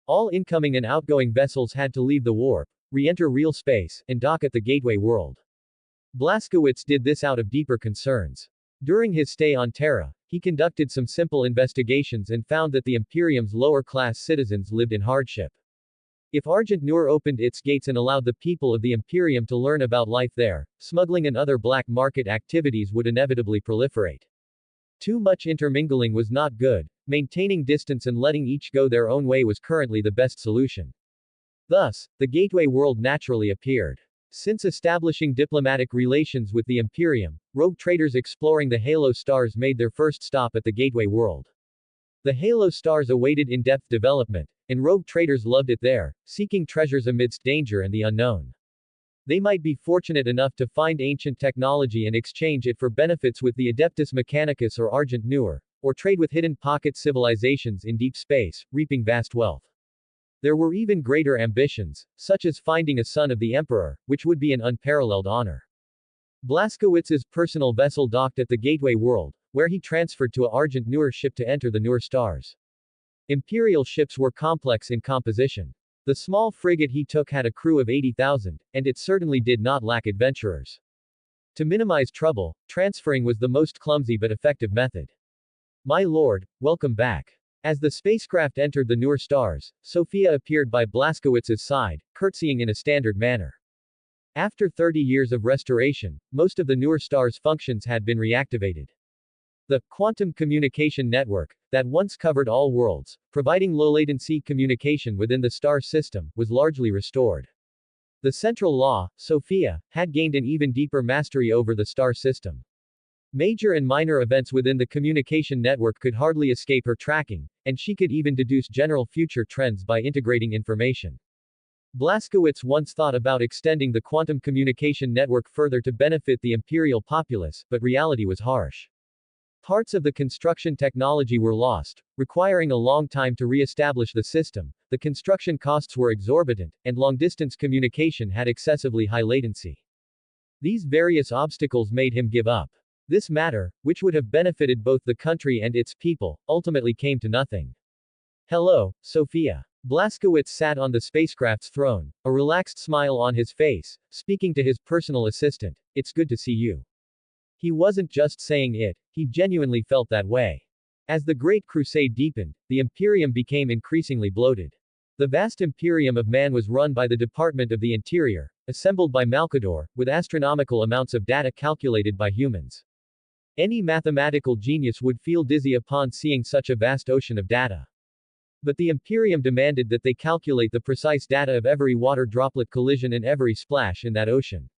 All incoming and outgoing vessels had to leave the warp, re-enter real space, and dock at the gateway world. Blaskowitz did this out of deeper concerns. During his stay on Terra, he conducted some simple investigations and found that the Imperium's lower-class citizens lived in hardship. If Argent Noor opened its gates and allowed the people of the Imperium to learn about life there, smuggling and other black market activities would inevitably proliferate. Too much intermingling was not good, maintaining distance and letting each go their own way was currently the best solution. Thus, the gateway world naturally appeared. Since establishing diplomatic relations with the Imperium, rogue traders exploring the Halo stars made their first stop at the gateway world. The Halo stars awaited in-depth development, and rogue traders loved it there, seeking treasures amidst danger and the unknown. They might be fortunate enough to find ancient technology and exchange it for benefits with the Adeptus Mechanicus or Argent Noor, or trade with hidden pocket civilizations in deep space, reaping vast wealth. There were even greater ambitions, such as finding a son of the Emperor, which would be an unparalleled honor. Blaskowitz's personal vessel docked at the Gateway World, where he transferred to a Argent Noor ship to enter the Noor stars. Imperial ships were complex in composition. The small frigate he took had a crew of 80,000, and it certainly did not lack adventurers. To minimize trouble, transferring was the most clumsy but effective method. My lord, welcome back. As the spacecraft entered the Noor stars, Sophia appeared by Blaskowitz's side, curtsying in a standard manner. After 30 years of restoration, most of the Noor stars' functions had been reactivated. The quantum communication network, that once covered all worlds, providing low-latency communication within the star system, was largely restored. The central law, Sophia, had gained an even deeper mastery over the star system. Major and minor events within the communication network could hardly escape her tracking, and she could even deduce general future trends by integrating information. Blaskowitz once thought about extending the quantum communication network further to benefit the imperial populace, but reality was harsh. Parts of the construction technology were lost, requiring a long time to re-establish the system, the construction costs were exorbitant, and long-distance communication had excessively high latency. These various obstacles made him give up. This matter, which would have benefited both the country and its people, ultimately came to nothing. Hello, Sophia. Blaskowitz sat on the spacecraft's throne, a relaxed smile on his face, speaking to his personal assistant. It's good to see you. He wasn't just saying it, he genuinely felt that way. As the Great Crusade deepened, the Imperium became increasingly bloated. The vast Imperium of Man was run by the Department of the Interior, assembled by Malkador, with astronomical amounts of data calculated by humans. Any mathematical genius would feel dizzy upon seeing such a vast ocean of data. But the Imperium demanded that they calculate the precise data of every water droplet collision and every splash in that ocean.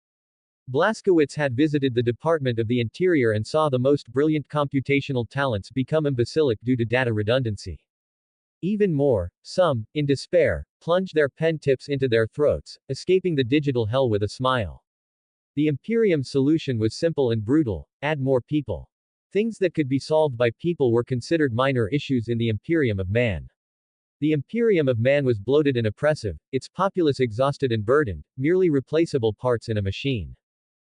Blaskowitz had visited the Department of the Interior and saw the most brilliant computational talents become imbecilic due to data redundancy. Even more, some, in despair, plunged their pen tips into their throats, escaping the digital hell with a smile. The Imperium's solution was simple and brutal: add more people. Things that could be solved by people were considered minor issues in the Imperium of Man. The Imperium of Man was bloated and oppressive, its populace exhausted and burdened, merely replaceable parts in a machine.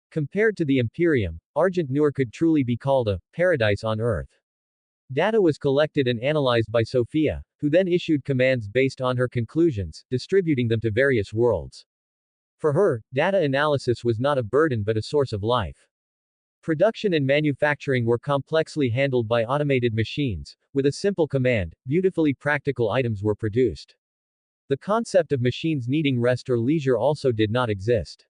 Compared to the Imperium, Argent Noor could truly be called a paradise on Earth. Data was collected and analyzed by Sophia, who then issued commands based on her conclusions, distributing them to various worlds. For her, data analysis was not a burden but a source of life. Production and manufacturing were complexly handled by automated machines. With a simple command, beautifully practical items were produced. The concept of machines needing rest or leisure also did not exist.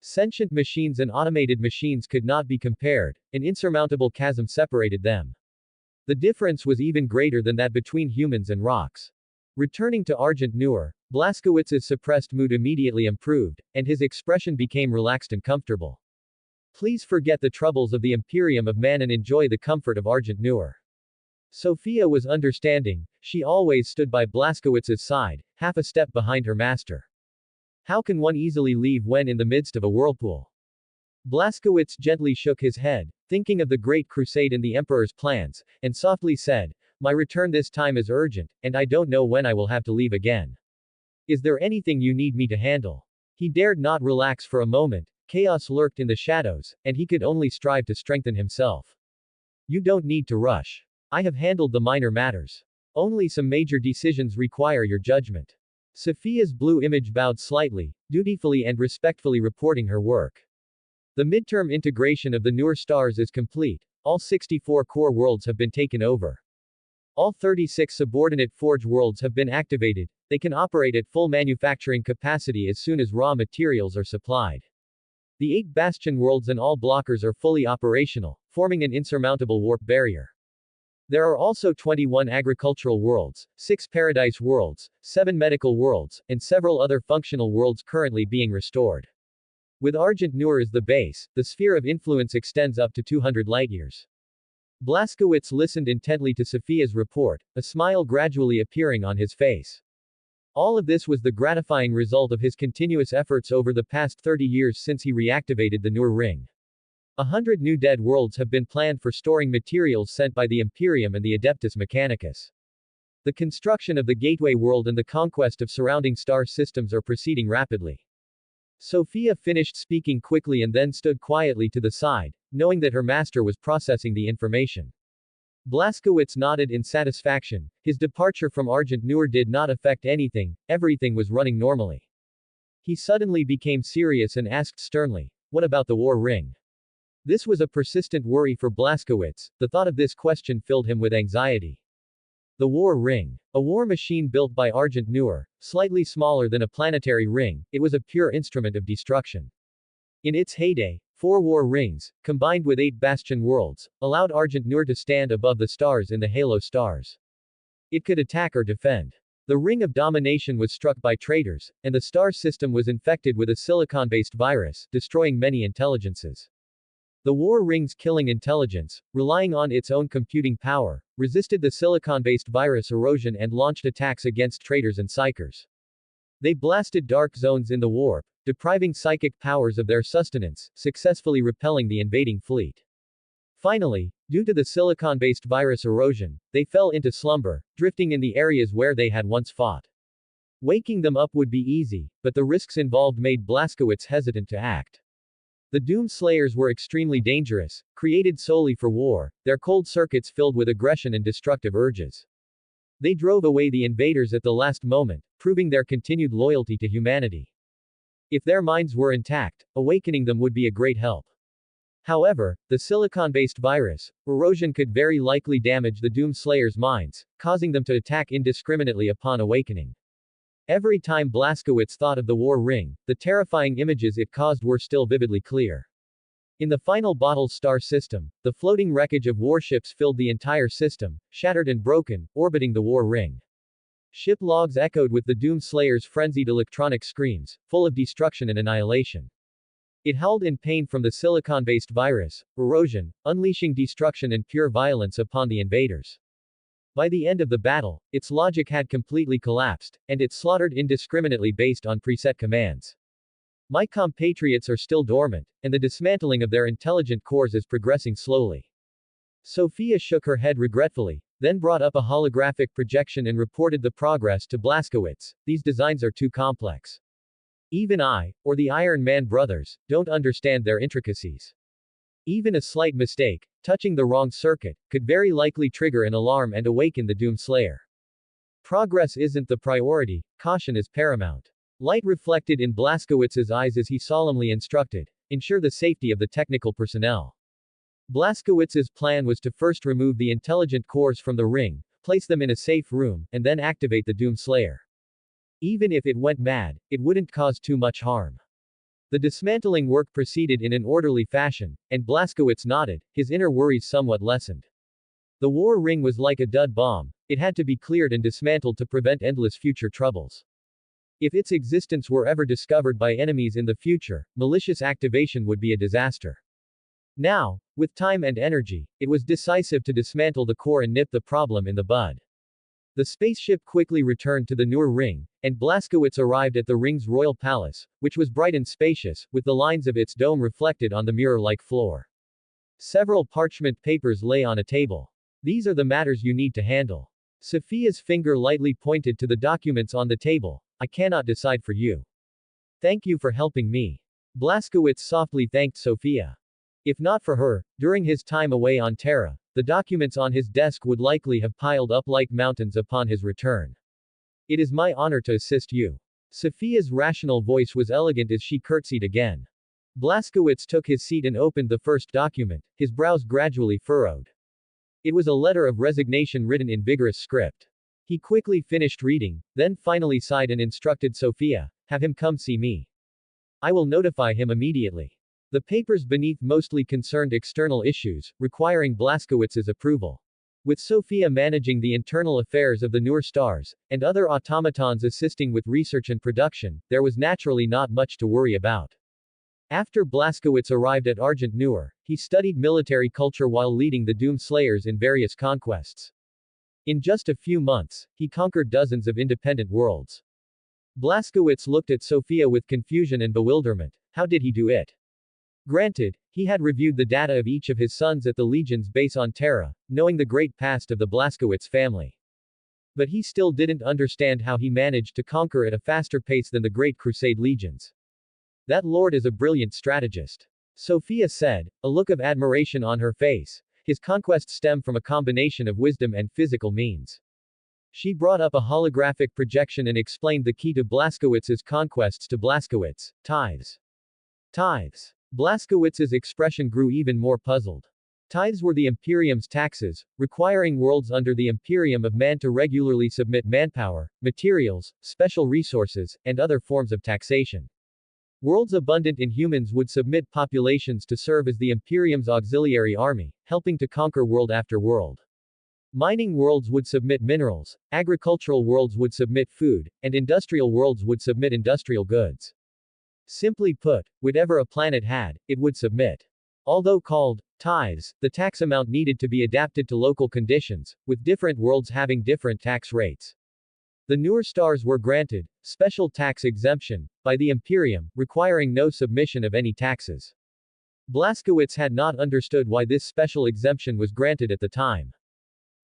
Sentient machines and automated machines could not be compared, an insurmountable chasm separated them. The difference was even greater than that between humans and rocks. Returning to Argent Noor, Blaskowitz's suppressed mood immediately improved, and his expression became relaxed and comfortable. Please forget the troubles of the Imperium of Man and enjoy the comfort of Argent Noor. Sophia was understanding, she always stood by Blaskowitz's side, half a step behind her master. How can one easily leave when in the midst of a whirlpool? Blaskowitz gently shook his head, thinking of the Great Crusade and the Emperor's plans, and softly said, "My return this time is urgent, and I don't know when I will have to leave again. Is there anything you need me to handle?" He dared not relax for a moment. Chaos lurked in the shadows, and he could only strive to strengthen himself. "You don't need to rush. I have handled the minor matters. Only some major decisions require your judgment." Sophia's blue image bowed slightly, dutifully and respectfully reporting her work. The midterm integration of the Noor stars is complete. All 64 core worlds have been taken over. All 36 subordinate forge worlds have been activated. They can operate at full manufacturing capacity as soon as raw materials are supplied. The 8 bastion worlds and all blockers are fully operational, forming an insurmountable warp barrier. There are also 21 agricultural worlds, 6 paradise worlds, 7 medical worlds, and several other functional worlds currently being restored. With Argent Noor as the base, the sphere of influence extends up to 200 light-years. Blaskowitz listened intently to Sophia's report, a smile gradually appearing on his face. All of this was the gratifying result of his continuous efforts over the past 30 years since he reactivated the Noor ring. 100 new dead worlds have been planned for storing materials sent by the Imperium and the Adeptus Mechanicus. The construction of the Gateway world and the conquest of surrounding star systems are proceeding rapidly. Sophia finished speaking quickly and then stood quietly to the side, knowing that her master was processing the information. Blaskowitz nodded in satisfaction. His departure from Argent Noor did not affect anything, everything was running normally. He suddenly became serious and asked sternly, "What about the war ring?" This was a persistent worry for Blaskowitz. The thought of this question filled him with anxiety. The war ring. A war machine built by Argent Noor, slightly smaller than a planetary ring, it was a pure instrument of destruction. In its heyday, 4 war rings, combined with 8 bastion worlds, allowed Argent Noor to stand above the stars in the halo stars. It could attack or defend. The ring of domination was struck by traitors, and the star system was infected with a silicon-based virus, destroying many intelligences. The war ring's killing intelligence, relying on its own computing power, resisted the silicon-based virus erosion and launched attacks against traitors and psychers. They blasted dark zones in the warp, depriving psychic powers of their sustenance, successfully repelling the invading fleet. Finally, due to the silicon-based virus erosion, they fell into slumber, drifting in the areas where they had once fought. Waking them up would be easy, but the risks involved made Blaskowitz hesitant to act. The Doom Slayers were extremely dangerous, created solely for war, their cold circuits filled with aggression and destructive urges. They drove away the invaders at the last moment, proving their continued loyalty to humanity. If their minds were intact, awakening them would be a great help. However, the silicon-based virus erosion could very likely damage the Doom Slayers' minds, causing them to attack indiscriminately upon awakening. Every time Blaskowitz thought of the war ring, the terrifying images it caused were still vividly clear. In the final Bottle star system, the floating wreckage of warships filled the entire system, shattered and broken, orbiting the war ring. Ship logs echoed with the Doom Slayers' frenzied electronic screams, full of destruction and annihilation. It howled in pain from the silicon-based virus erosion, unleashing destruction and pure violence upon the invaders. By the end of the battle, its logic had completely collapsed, and it slaughtered indiscriminately based on preset commands. My compatriots are still dormant, and the dismantling of their intelligent cores is progressing slowly. Sophia shook her head regretfully, then brought up a holographic projection and reported the progress to Blaskowitz. These designs are too complex. Even I, or the Iron Man brothers, don't understand their intricacies. Even a slight mistake, touching the wrong circuit, could very likely trigger an alarm and awaken the Doomslayer. Progress isn't the priority, caution is paramount. Light reflected in Blaskowitz's eyes as he solemnly instructed, ensure the safety of the technical personnel. Blaskowitz's plan was to first remove the intelligent cores from the ring, place them in a safe room, and then activate the Doomslayer. Even if it went mad, it wouldn't cause too much harm. The dismantling work proceeded in an orderly fashion, and Blaskowitz nodded, his inner worries somewhat lessened. The war ring was like a dud bomb, it had to be cleared and dismantled to prevent endless future troubles. If its existence were ever discovered by enemies in the future, malicious activation would be a disaster. Now, with time and energy, it was decisive to dismantle the core and nip the problem in the bud. The spaceship quickly returned to the Nur ring, and Blaskowitz arrived at the ring's royal palace, which was bright and spacious, with the lines of its dome reflected on the mirror-like floor. Several parchment papers lay on a table. These are the matters you need to handle. Sophia's finger lightly pointed to the documents on the table. I cannot decide for you. Thank you for helping me. Blaskowitz softly thanked Sophia. If not for her, during his time away on Terra, the documents on his desk would likely have piled up like mountains upon his return. It is my honor to assist you. Sophia's rational voice was elegant as she curtsied again. Blaskowitz took his seat and opened the first document, his brows gradually furrowed. It was a letter of resignation written in vigorous script. He quickly finished reading, then finally sighed and instructed Sophia, have him come see me. I will notify him immediately. The papers beneath mostly concerned external issues, requiring Blaskowitz's approval. With Sophia managing the internal affairs of the Nur stars, and other automatons assisting with research and production, there was naturally not much to worry about. After Blaskowitz arrived at Argent Nur, he studied military culture while leading the Doom Slayers in various conquests. In just a few months, he conquered dozens of independent worlds. Blaskowitz looked at Sophia with confusion and bewilderment. How did he do it? Granted, he had reviewed the data of each of his sons at the Legion's base on Terra, knowing the great past of the Blaskowitz family. But he still didn't understand how he managed to conquer at a faster pace than the Great Crusade legions. That lord is a brilliant strategist. Sophia said, a look of admiration on her face. His conquests stem from a combination of wisdom and physical means. She brought up a holographic projection and explained the key to Blaskowitz's conquests to Blaskowitz, tithes. Tithes. Blaskowitz's expression grew even more puzzled. Tithes were the Imperium's taxes, requiring worlds under the Imperium of Man to regularly submit manpower, materials, special resources, and other forms of taxation. Worlds abundant in humans would submit populations to serve as the Imperium's auxiliary army, helping to conquer world after world. Mining worlds would submit minerals, agricultural worlds would submit food, and industrial worlds would submit industrial goods. Simply put, whatever a planet had, it would submit. Although called tithes, the tax amount needed to be adapted to local conditions, with different worlds having different tax rates. The Nur stars were granted special tax exemption by the Imperium, requiring no submission of any taxes. Blaskowitz had not understood why this special exemption was granted at the time.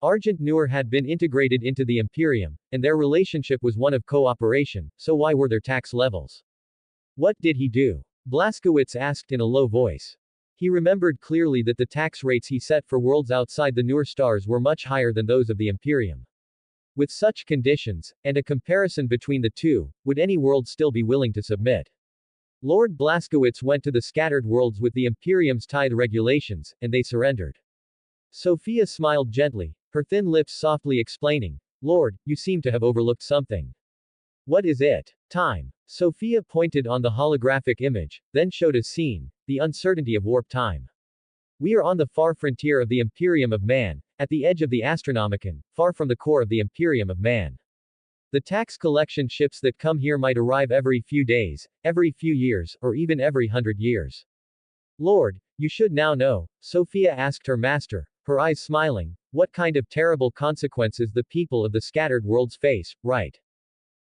Argent Nur had been integrated into the Imperium, and their relationship was one of cooperation, so why were there tax levels? What did he do? Blaskowitz asked in a low voice. He remembered clearly that the tax rates he set for worlds outside the Nur stars were much higher than those of the Imperium. With such conditions, and a comparison between the two, would any world still be willing to submit? Lord Blaskowitz went to the scattered worlds with the Imperium's tithe regulations, and they surrendered. Sophia smiled gently, her thin lips softly explaining, Lord, you seem to have overlooked something. What is it? Time. Sophia pointed on the holographic image, then showed a scene, the uncertainty of warp time. We are on the far frontier of the Imperium of Man, at the edge of the Astronomicon, far from the core of the Imperium of Man. The tax collection ships that come here might arrive every few days, every few years, or even every 100 years. Lord, you should now know, Sophia asked her master, her eyes smiling, What kind of terrible consequences the people of the scattered worlds face, right?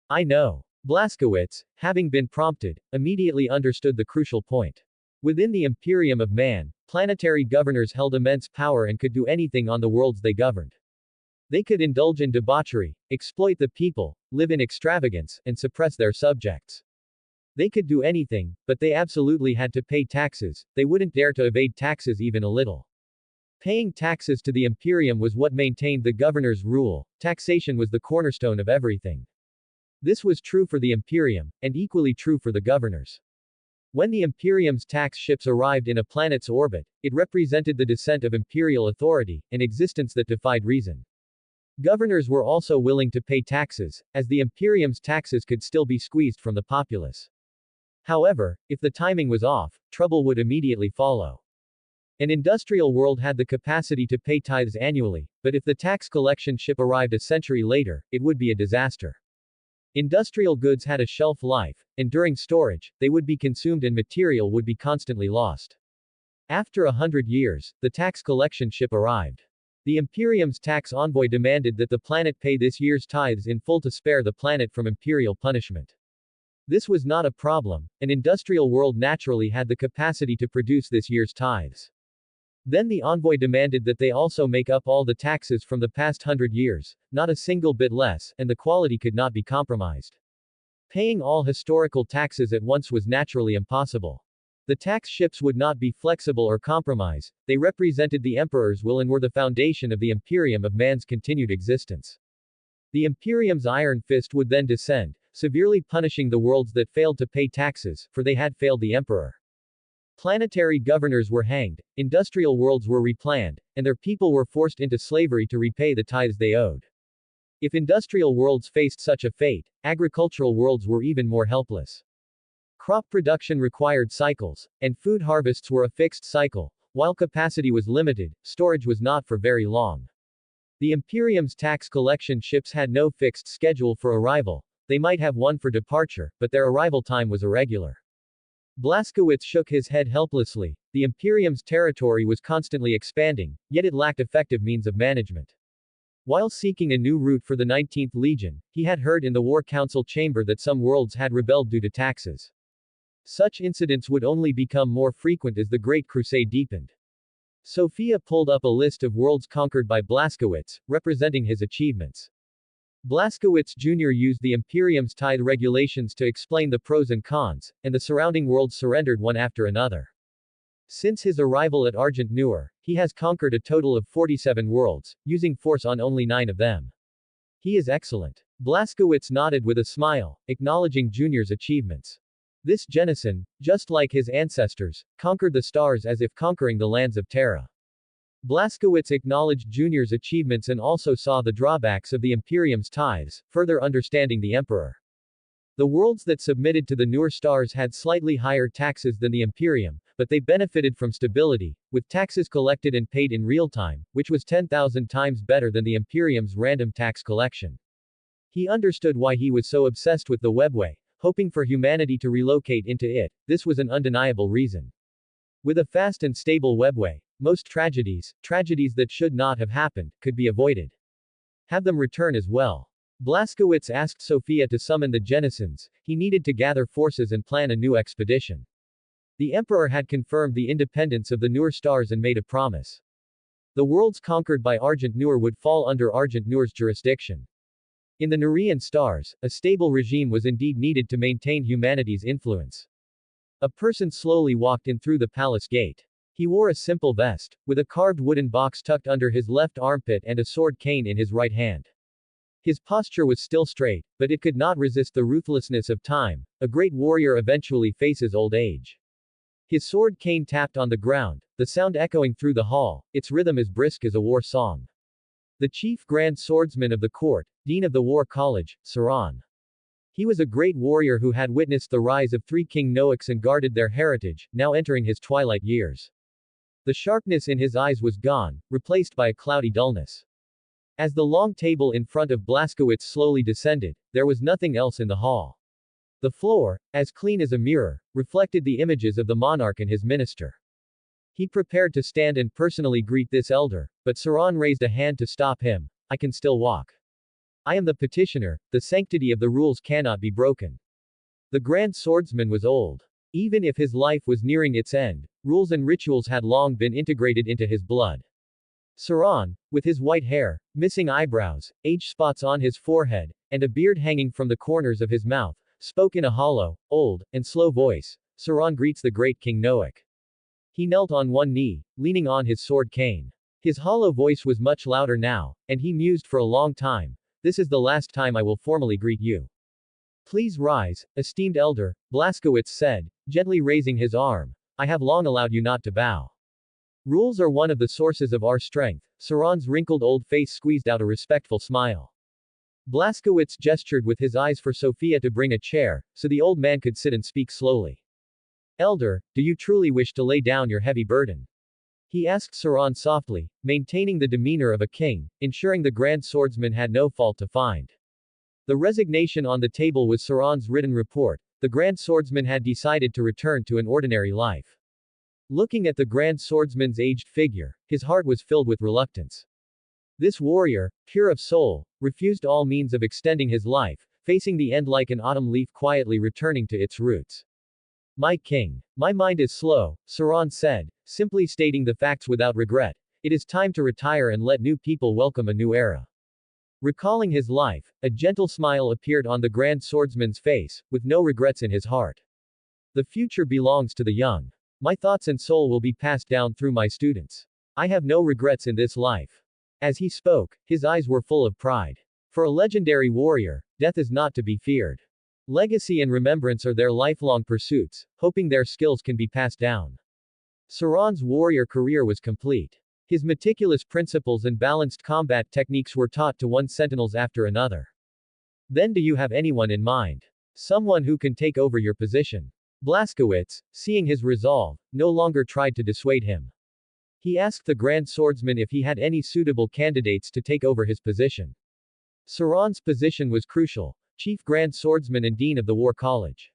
I know. Blaskowitz, having been prompted, immediately understood the crucial point. Within the Imperium of Man, planetary governors held immense power and could do anything on the worlds they governed. They could indulge in debauchery, exploit the people, live in extravagance, and suppress their subjects. They could do anything, but they absolutely had to pay taxes. They wouldn't dare to evade taxes even a little. Paying taxes to the Imperium was what maintained the governor's rule. Taxation was the cornerstone of everything. This was true for the Imperium, and equally true for the governors. When the Imperium's tax ships arrived in a planet's orbit, it represented the descent of imperial authority, an existence that defied reason. Governors were also willing to pay taxes, as the Imperium's taxes could still be squeezed from the populace. However, if the timing was off, trouble would immediately follow. An industrial world had the capacity to pay tithes annually, but if the tax collection ship arrived a century later, it would be a disaster. Industrial goods had a shelf life, and during storage, they would be consumed and material would be constantly lost. After 100 years, the tax collection ship arrived. The Imperium's tax envoy demanded that the planet pay this year's tithes in full to spare the planet from imperial punishment. This was not a problem. An industrial world naturally had the capacity to produce this year's tithes. Then the envoy demanded that they also make up all the taxes from the past 100 years, not a single bit less, and the quality could not be compromised. Paying all historical taxes at once was naturally impossible. The tax ships would not be flexible or compromise. They represented the emperor's will and were the foundation of the Imperium of Man's continued existence. The Imperium's iron fist would then descend, severely punishing the worlds that failed to pay taxes, for they had failed the emperor. Planetary governors were hanged, industrial worlds were replanned, and their people were forced into slavery to repay the tithes they owed. If industrial worlds faced such a fate, agricultural worlds were even more helpless. Crop production required cycles, and food harvests were a fixed cycle. While capacity was limited, storage was not for very long. The Imperium's tax collection ships had no fixed schedule for arrival. They might have one for departure, but their arrival time was irregular. Blaskowitz shook his head helplessly. The Imperium's territory was constantly expanding, yet it lacked effective means of management. While seeking a new route for the 19th Legion, he had heard in the War Council chamber that some worlds had rebelled due to taxes. Such incidents would only become more frequent as the Great Crusade deepened. Sophia pulled up a list of worlds conquered by Blaskowitz, representing his achievements. Blaskowitz Jr. used the Imperium's tithe regulations to explain the pros and cons, and the surrounding worlds surrendered one after another. Since his arrival at Argent Noor, he has conquered a total of 47 worlds, using force on only 9 of them. He is excellent. Blaskowitz nodded with a smile, acknowledging Jr.'s achievements. This Jennison, just like his ancestors, conquered the stars as if conquering the lands of Terra. Blaskowitz acknowledged Jr.'s achievements and also saw the drawbacks of the Imperium's tithes, further understanding the Emperor. The worlds that submitted to the Noor stars had slightly higher taxes than the Imperium, but they benefited from stability, with taxes collected and paid in real time, which was 10,000 times better than the Imperium's random tax collection. He understood why he was so obsessed with the webway, hoping for humanity to relocate into it. This was an undeniable reason. With a fast and stable webway, most tragedies that should not have happened, could be avoided. Have them return as well. Blaskowitz asked Sophia to summon the Jennisons. He needed to gather forces and plan a new expedition. The Emperor had confirmed the independence of the Noor stars and made a promise. The worlds conquered by Argent Noor would fall under Argent Noor's jurisdiction. In the Noorian stars, a stable regime was indeed needed to maintain humanity's influence. A person slowly walked in through the palace gate. He wore a simple vest, with a carved wooden box tucked under his left armpit and a sword cane in his right hand. His posture was still straight, but it could not resist the ruthlessness of time. A great warrior eventually faces old age. His sword cane tapped on the ground, the sound echoing through the hall, its rhythm as brisk as a war song. The chief grand swordsman of the court, dean of the war college, Saran. He was a great warrior who had witnessed the rise of 3 King Noaks and guarded their heritage, now entering his twilight years. The sharpness in his eyes was gone, replaced by a cloudy dullness. As the long table in front of Blaskowitz slowly descended, there was nothing else in the hall. The floor, as clean as a mirror, reflected the images of the monarch and his minister. He prepared to stand and personally greet this elder, but Saran raised a hand to stop him. I can still walk. I am the petitioner, the sanctity of the rules cannot be broken. The grand swordsman was old. Even if his life was nearing its end, rules and rituals had long been integrated into his blood. Saran, with his white hair, missing eyebrows, age spots on his forehead, and a beard hanging from the corners of his mouth, spoke in a hollow, old, and slow voice. Saran greets the great King Noak. He knelt on one knee, leaning on his sword cane. His hollow voice was much louder now, and he mused for a long time. This is the last time I will formally greet you. Please rise, esteemed elder, Blaskowitz said, gently raising his arm. I have long allowed you not to bow. Rules are one of the sources of our strength. Saran's wrinkled old face squeezed out a respectful smile. Blaskowitz gestured with his eyes for Sophia to bring a chair, so the old man could sit and speak slowly. Elder, do you truly wish to lay down your heavy burden? He asked Saran softly, maintaining the demeanor of a king, ensuring the grand swordsman had no fault to find. The resignation on the table was Saran's written report. The grand swordsman had decided to return to an ordinary life. Looking at the grand swordsman's aged figure, his heart was filled with reluctance. This warrior, pure of soul, refused all means of extending his life, facing the end like an autumn leaf quietly returning to its roots. My king. My mind is slow, Saran said, simply stating the facts without regret. It is time to retire and let new people welcome a new era. Recalling his life, a gentle smile appeared on the grand swordsman's face, with no regrets in his heart. The future belongs to the young. My thoughts and soul will be passed down through my students. I have no regrets in this life. As he spoke, his eyes were full of pride. For a legendary warrior, death is not to be feared. Legacy and remembrance are their lifelong pursuits, hoping their skills can be passed down. Saran's warrior career was complete. His meticulous principles and balanced combat techniques were taught to one sentinels after another. Then do you have anyone in mind? Someone who can take over your position? Blaskowitz, seeing his resolve, no longer tried to dissuade him. He asked the grand swordsman if he had any suitable candidates to take over his position. Saran's position was crucial, chief grand swordsman and dean of the War College.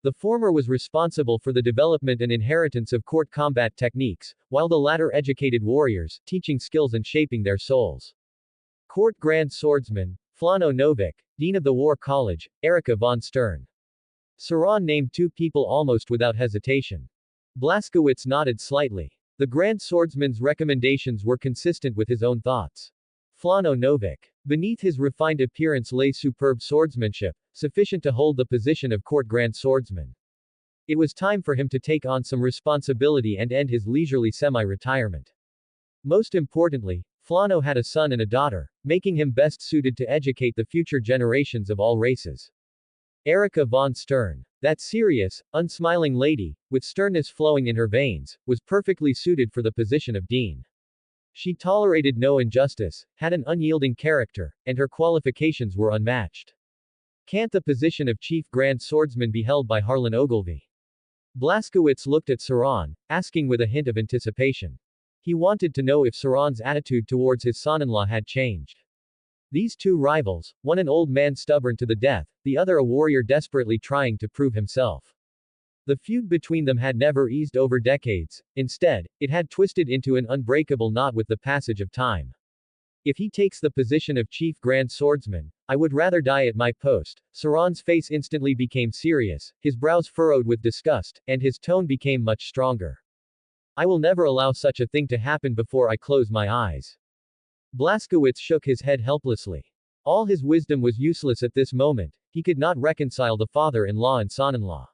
The former was responsible for the development and inheritance of court combat techniques, while the latter educated warriors, teaching skills and shaping their souls. Court Grand Swordsman, Flano Novik, Dean of the War College, Erika von Stern. Saran named two people almost without hesitation. Blaskowitz nodded slightly. The Grand Swordsman's recommendations were consistent with his own thoughts. Flano Novik. Beneath his refined appearance lay superb swordsmanship, sufficient to hold the position of court grand swordsman. It was time for him to take on some responsibility and end his leisurely semi-retirement. Most importantly, Flano had a son and a daughter, making him best suited to educate the future generations of all races. Erika von Stern, that serious, unsmiling lady, with sternness flowing in her veins, was perfectly suited for the position of dean. She tolerated no injustice, had an unyielding character, and her qualifications were unmatched. Can't the position of chief grand swordsman be held by Harlan Ogilvy? Blaskowitz looked at Saran, asking with a hint of anticipation. He wanted to know if Saran's attitude towards his son-in-law had changed. These two rivals, one an old man stubborn to the death, the other a warrior desperately trying to prove himself. The feud between them had never eased over decades, instead, it had twisted into an unbreakable knot with the passage of time. If he takes the position of chief grand swordsman, I would rather die at my post. Saran's face instantly became serious, his brows furrowed with disgust, and his tone became much stronger. I will never allow such a thing to happen before I close my eyes. Blaskowitz shook his head helplessly. All his wisdom was useless at this moment, he could not reconcile the father-in-law and son-in-law.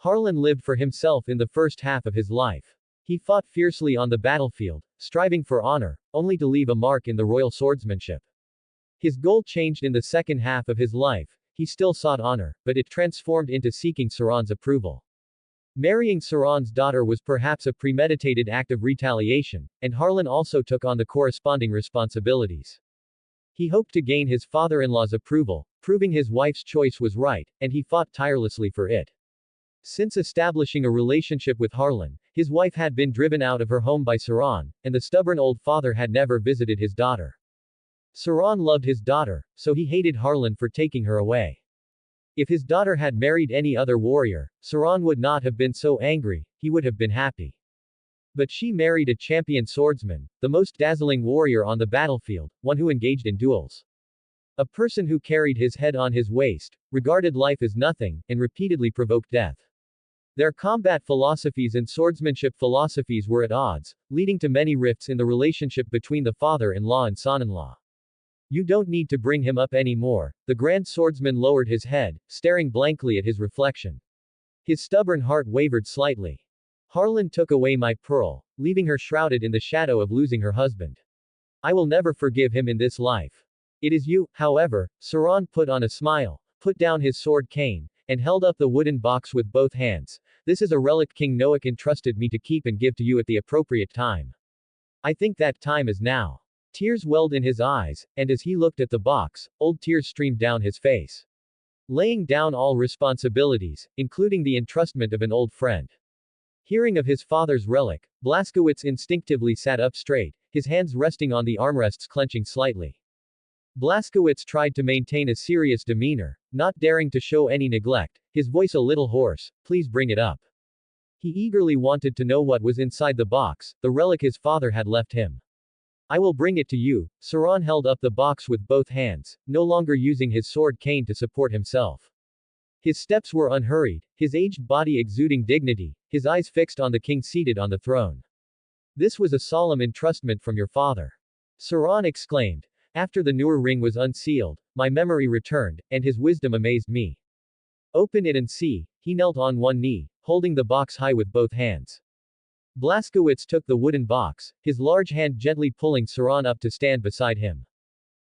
Harlan lived for himself in the first half of his life. He fought fiercely on the battlefield, striving for honor, only to leave a mark in the royal swordsmanship. His goal changed in the second half of his life, he still sought honor, but it transformed into seeking Saran's approval. Marrying Saran's daughter was perhaps a premeditated act of retaliation, and Harlan also took on the corresponding responsibilities. He hoped to gain his father-in-law's approval, proving his wife's choice was right, and he fought tirelessly for it. Since establishing a relationship with Harlan, his wife had been driven out of her home by Saran, and the stubborn old father had never visited his daughter. Saran loved his daughter, so he hated Harlan for taking her away. If his daughter had married any other warrior, Saran would not have been so angry, he would have been happy. But she married a champion swordsman, the most dazzling warrior on the battlefield, one who engaged in duels. A person who carried his head on his waist, regarded life as nothing, and repeatedly provoked death. Their combat philosophies and swordsmanship philosophies were at odds, leading to many rifts in the relationship between the father-in-law and son-in-law. You don't need to bring him up anymore. The grand swordsman lowered his head, staring blankly at his reflection. His stubborn heart wavered slightly. Harlan took away my pearl, leaving her shrouded in the shadow of losing her husband. I will never forgive him in this life. It is you, however. Sauron put on a smile, put down his sword cane, and held up the wooden box with both hands. This is a relic King Noak entrusted me to keep and give to you at the appropriate time. I think that time is now. Tears welled in his eyes, and as he looked at the box, old tears streamed down his face. Laying down all responsibilities, including the entrustment of an old friend. Hearing of his father's relic, Blazkowicz instinctively sat up straight, his hands resting on the armrests clenching slightly. Blazkowicz tried to maintain a serious demeanor, not daring to show any neglect, his voice a little hoarse. Please bring it up. He eagerly wanted to know what was inside the box, the relic his father had left him. I will bring it to you. Sauron held up the box with both hands, no longer using his sword cane to support himself. His steps were unhurried, his aged body exuding dignity, his eyes fixed on the king seated on the throne. This was a solemn entrustment from your father. Sauron exclaimed. After the Nur ring was unsealed, my memory returned, and his wisdom amazed me. Open it and see. He knelt on one knee, holding the box high with both hands. Blazkowicz took the wooden box, his large hand gently pulling Sauron up to stand beside him.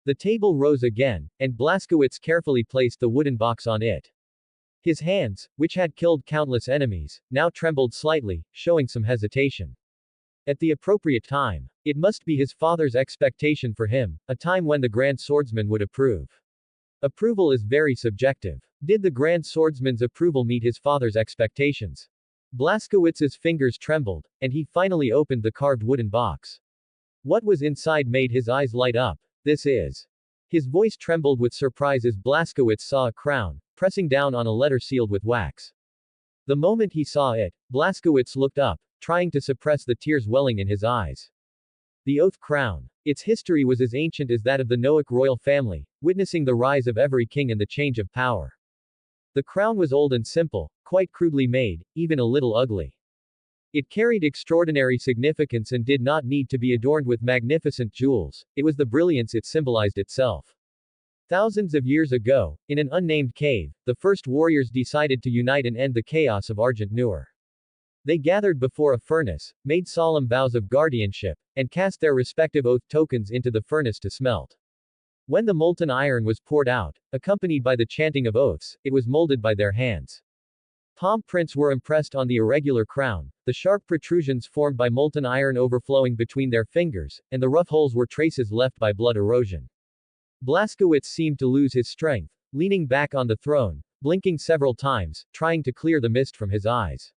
The table rose again, and Blazkowicz carefully placed the wooden box on it. His hands, which had killed countless enemies, now trembled slightly, showing some hesitation. At the appropriate time. It must be his father's expectation for him, a time when the grand swordsman would approve. Approval is very subjective. Did the grand swordsman's approval meet his father's expectations? Blazkowicz's fingers trembled, and he finally opened the carved wooden box. What was inside made his eyes light up. This is. His voice trembled with surprise as Blazkowicz saw a crown, pressing down on a letter sealed with wax. The moment he saw it, Blazkowicz looked up, trying to suppress the tears welling in his eyes. The Oath Crown. Its history was as ancient as that of the Noak royal family, witnessing the rise of every king and the change of power. The crown was old and simple, quite crudely made, even a little ugly. It carried extraordinary significance and did not need to be adorned with magnificent jewels, it was the brilliance it symbolized itself. Thousands of years ago, in an unnamed cave, the first warriors decided to unite and end the chaos of Argent Nur. They gathered before a furnace, made solemn vows of guardianship, and cast their respective oath tokens into the furnace to smelt. When the molten iron was poured out, accompanied by the chanting of oaths, it was molded by their hands. Palm prints were impressed on the irregular crown, the sharp protrusions formed by molten iron overflowing between their fingers, and the rough holes were traces left by blood erosion. Blazkowicz seemed to lose his strength, leaning back on the throne, blinking several times, trying to clear the mist from his eyes.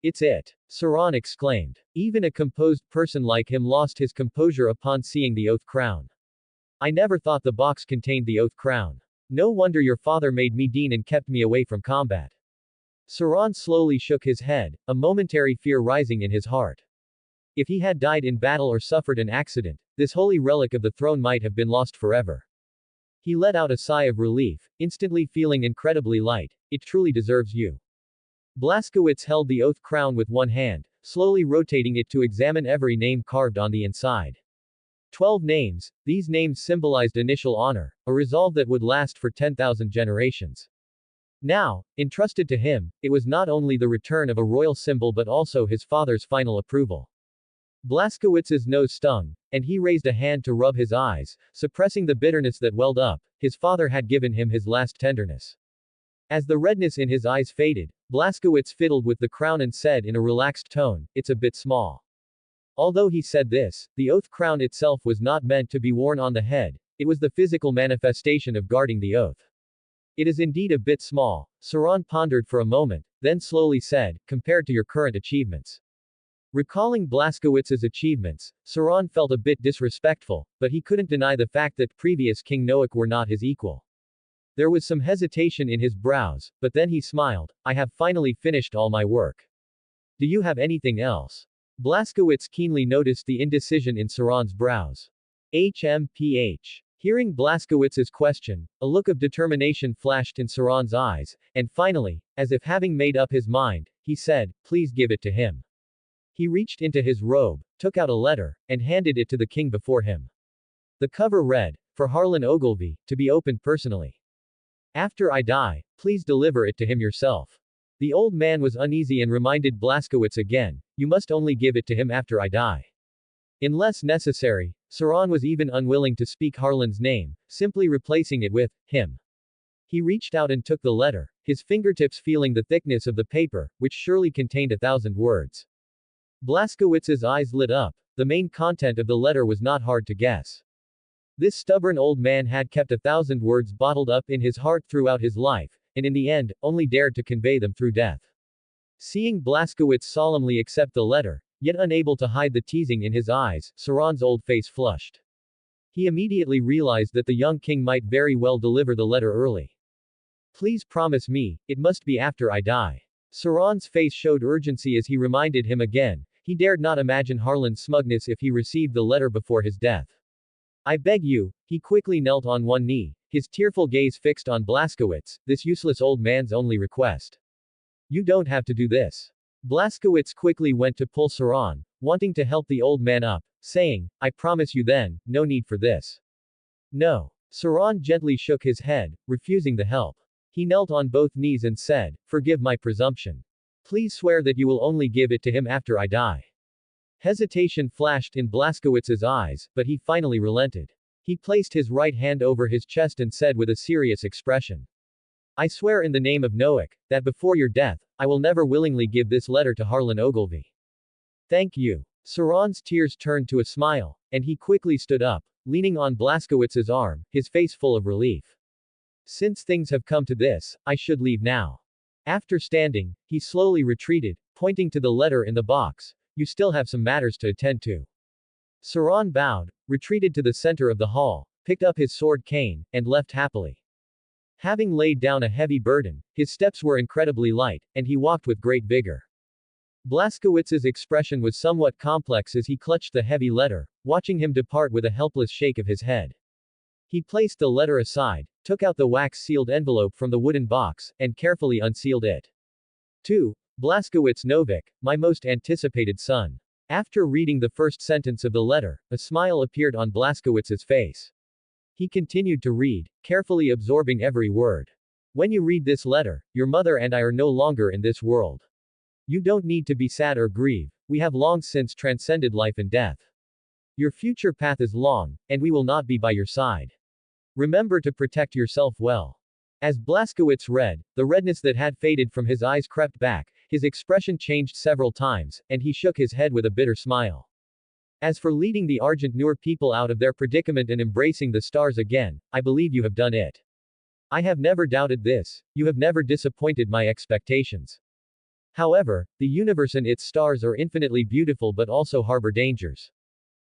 It's it! Sauron exclaimed. Even a composed person like him lost his composure upon seeing the Oath Crown. I never thought the box contained the Oath Crown. No wonder your father made me Dean and kept me away from combat. Sauron slowly shook his head, a momentary fear rising in his heart. If he had died in battle or suffered an accident, this holy relic of the throne might have been lost forever. He let out a sigh of relief, instantly feeling incredibly light. It truly deserves you. Blazkowicz held the Oath Crown with one hand, slowly rotating it to examine every name carved on the inside. 12 names, these names symbolized initial honor, a resolve that would last for 10,000 generations. Now, entrusted to him, it was not only the return of a royal symbol but also his father's final approval. Blazkowicz's nose stung, and he raised a hand to rub his eyes, suppressing the bitterness that welled up. His father had given him his last tenderness. As the redness in his eyes faded, Blazkowicz fiddled with the crown and said in a relaxed tone, "It's a bit small." Although he said this, the oath crown itself was not meant to be worn on the head, it was the physical manifestation of guarding the oath. It is indeed a bit small. Sauron pondered for a moment, then slowly said, compared to your current achievements. Recalling Blazkowicz's achievements, Sauron felt a bit disrespectful, but he couldn't deny the fact that previous King Noak were not his equal. There was some hesitation in his brows, but then he smiled. I have finally finished all my work. Do you have anything else? Blaskowitz keenly noticed the indecision in Sauron's brows. HMPH. Hearing Blaskowitz's question, a look of determination flashed in Sauron's eyes, and finally, as if having made up his mind, he said, "Please give it to him." He reached into his robe, took out a letter, and handed it to the king before him. The cover read, "For Harlan Ogilvy, to be opened personally. After I die, please deliver it to him yourself." The old man was uneasy and reminded Blaskowitz again, "You must only give it to him after I die." Unless necessary, Sauron was even unwilling to speak Harlan's name, simply replacing it with him. He reached out and took the letter, his fingertips feeling the thickness of the paper, which surely contained 1,000 words. Blaskowitz's eyes lit up. The main content of the letter was not hard to guess. This stubborn old man had kept 1,000 words bottled up in his heart throughout his life, and in the end, only dared to convey them through death. Seeing Blaskowitz solemnly accept the letter, yet unable to hide the teasing in his eyes, Sauron's old face flushed. He immediately realized that the young king might very well deliver the letter early. "Please promise me, it must be after I die." Sauron's face showed urgency as he reminded him again, he dared not imagine Harlan's smugness if he received the letter before his death. "I beg you." He quickly knelt on one knee, his tearful gaze fixed on Blaskowitz, this useless old man's only request. "You don't have to do this." Blaskowitz quickly went to pull Sauron, wanting to help the old man up, saying, "I promise you then, no need for this." "No." Sauron gently shook his head, refusing the help. He knelt on both knees and said, "Forgive my presumption. Please swear that you will only give it to him after I die." Hesitation flashed in Blaskowitz's eyes, but he finally relented. He placed his right hand over his chest and said with a serious expression, "I swear in the name of Noak, that before your death, I will never willingly give this letter to Harlan Ogilvy." "Thank you." Sauron's tears turned to a smile, and he quickly stood up, leaning on Blaskowitz's arm, his face full of relief. "Since things have come to this, I should leave now." After standing, he slowly retreated, pointing to the letter in the box. "You still have some matters to attend to." Sauron bowed, retreated to the center of the hall, picked up his sword cane, and left happily. Having laid down a heavy burden, his steps were incredibly light, and he walked with great vigor. Blaskowitz's expression was somewhat complex as he clutched the heavy letter, watching him depart with a helpless shake of his head. He placed the letter aside, took out the wax-sealed envelope from the wooden box, and carefully unsealed it. 2. Blaskowitz Novik, my most anticipated son. After reading the first sentence of the letter, a smile appeared on Blaskowitz's face. He continued to read, carefully absorbing every word. "When you read this letter, your mother and I are no longer in this world. You don't need to be sad or grieve, we have long since transcended life and death. Your future path is long, and we will not be by your side. Remember to protect yourself well." As Blaskowitz read, the redness that had faded from his eyes crept back, his expression changed several times, and he shook his head with a bitter smile. "As for leading the Argent Nur people out of their predicament and embracing the stars again, I believe you have done it. I have never doubted this, you have never disappointed my expectations. However, the universe and its stars are infinitely beautiful but also harbor dangers.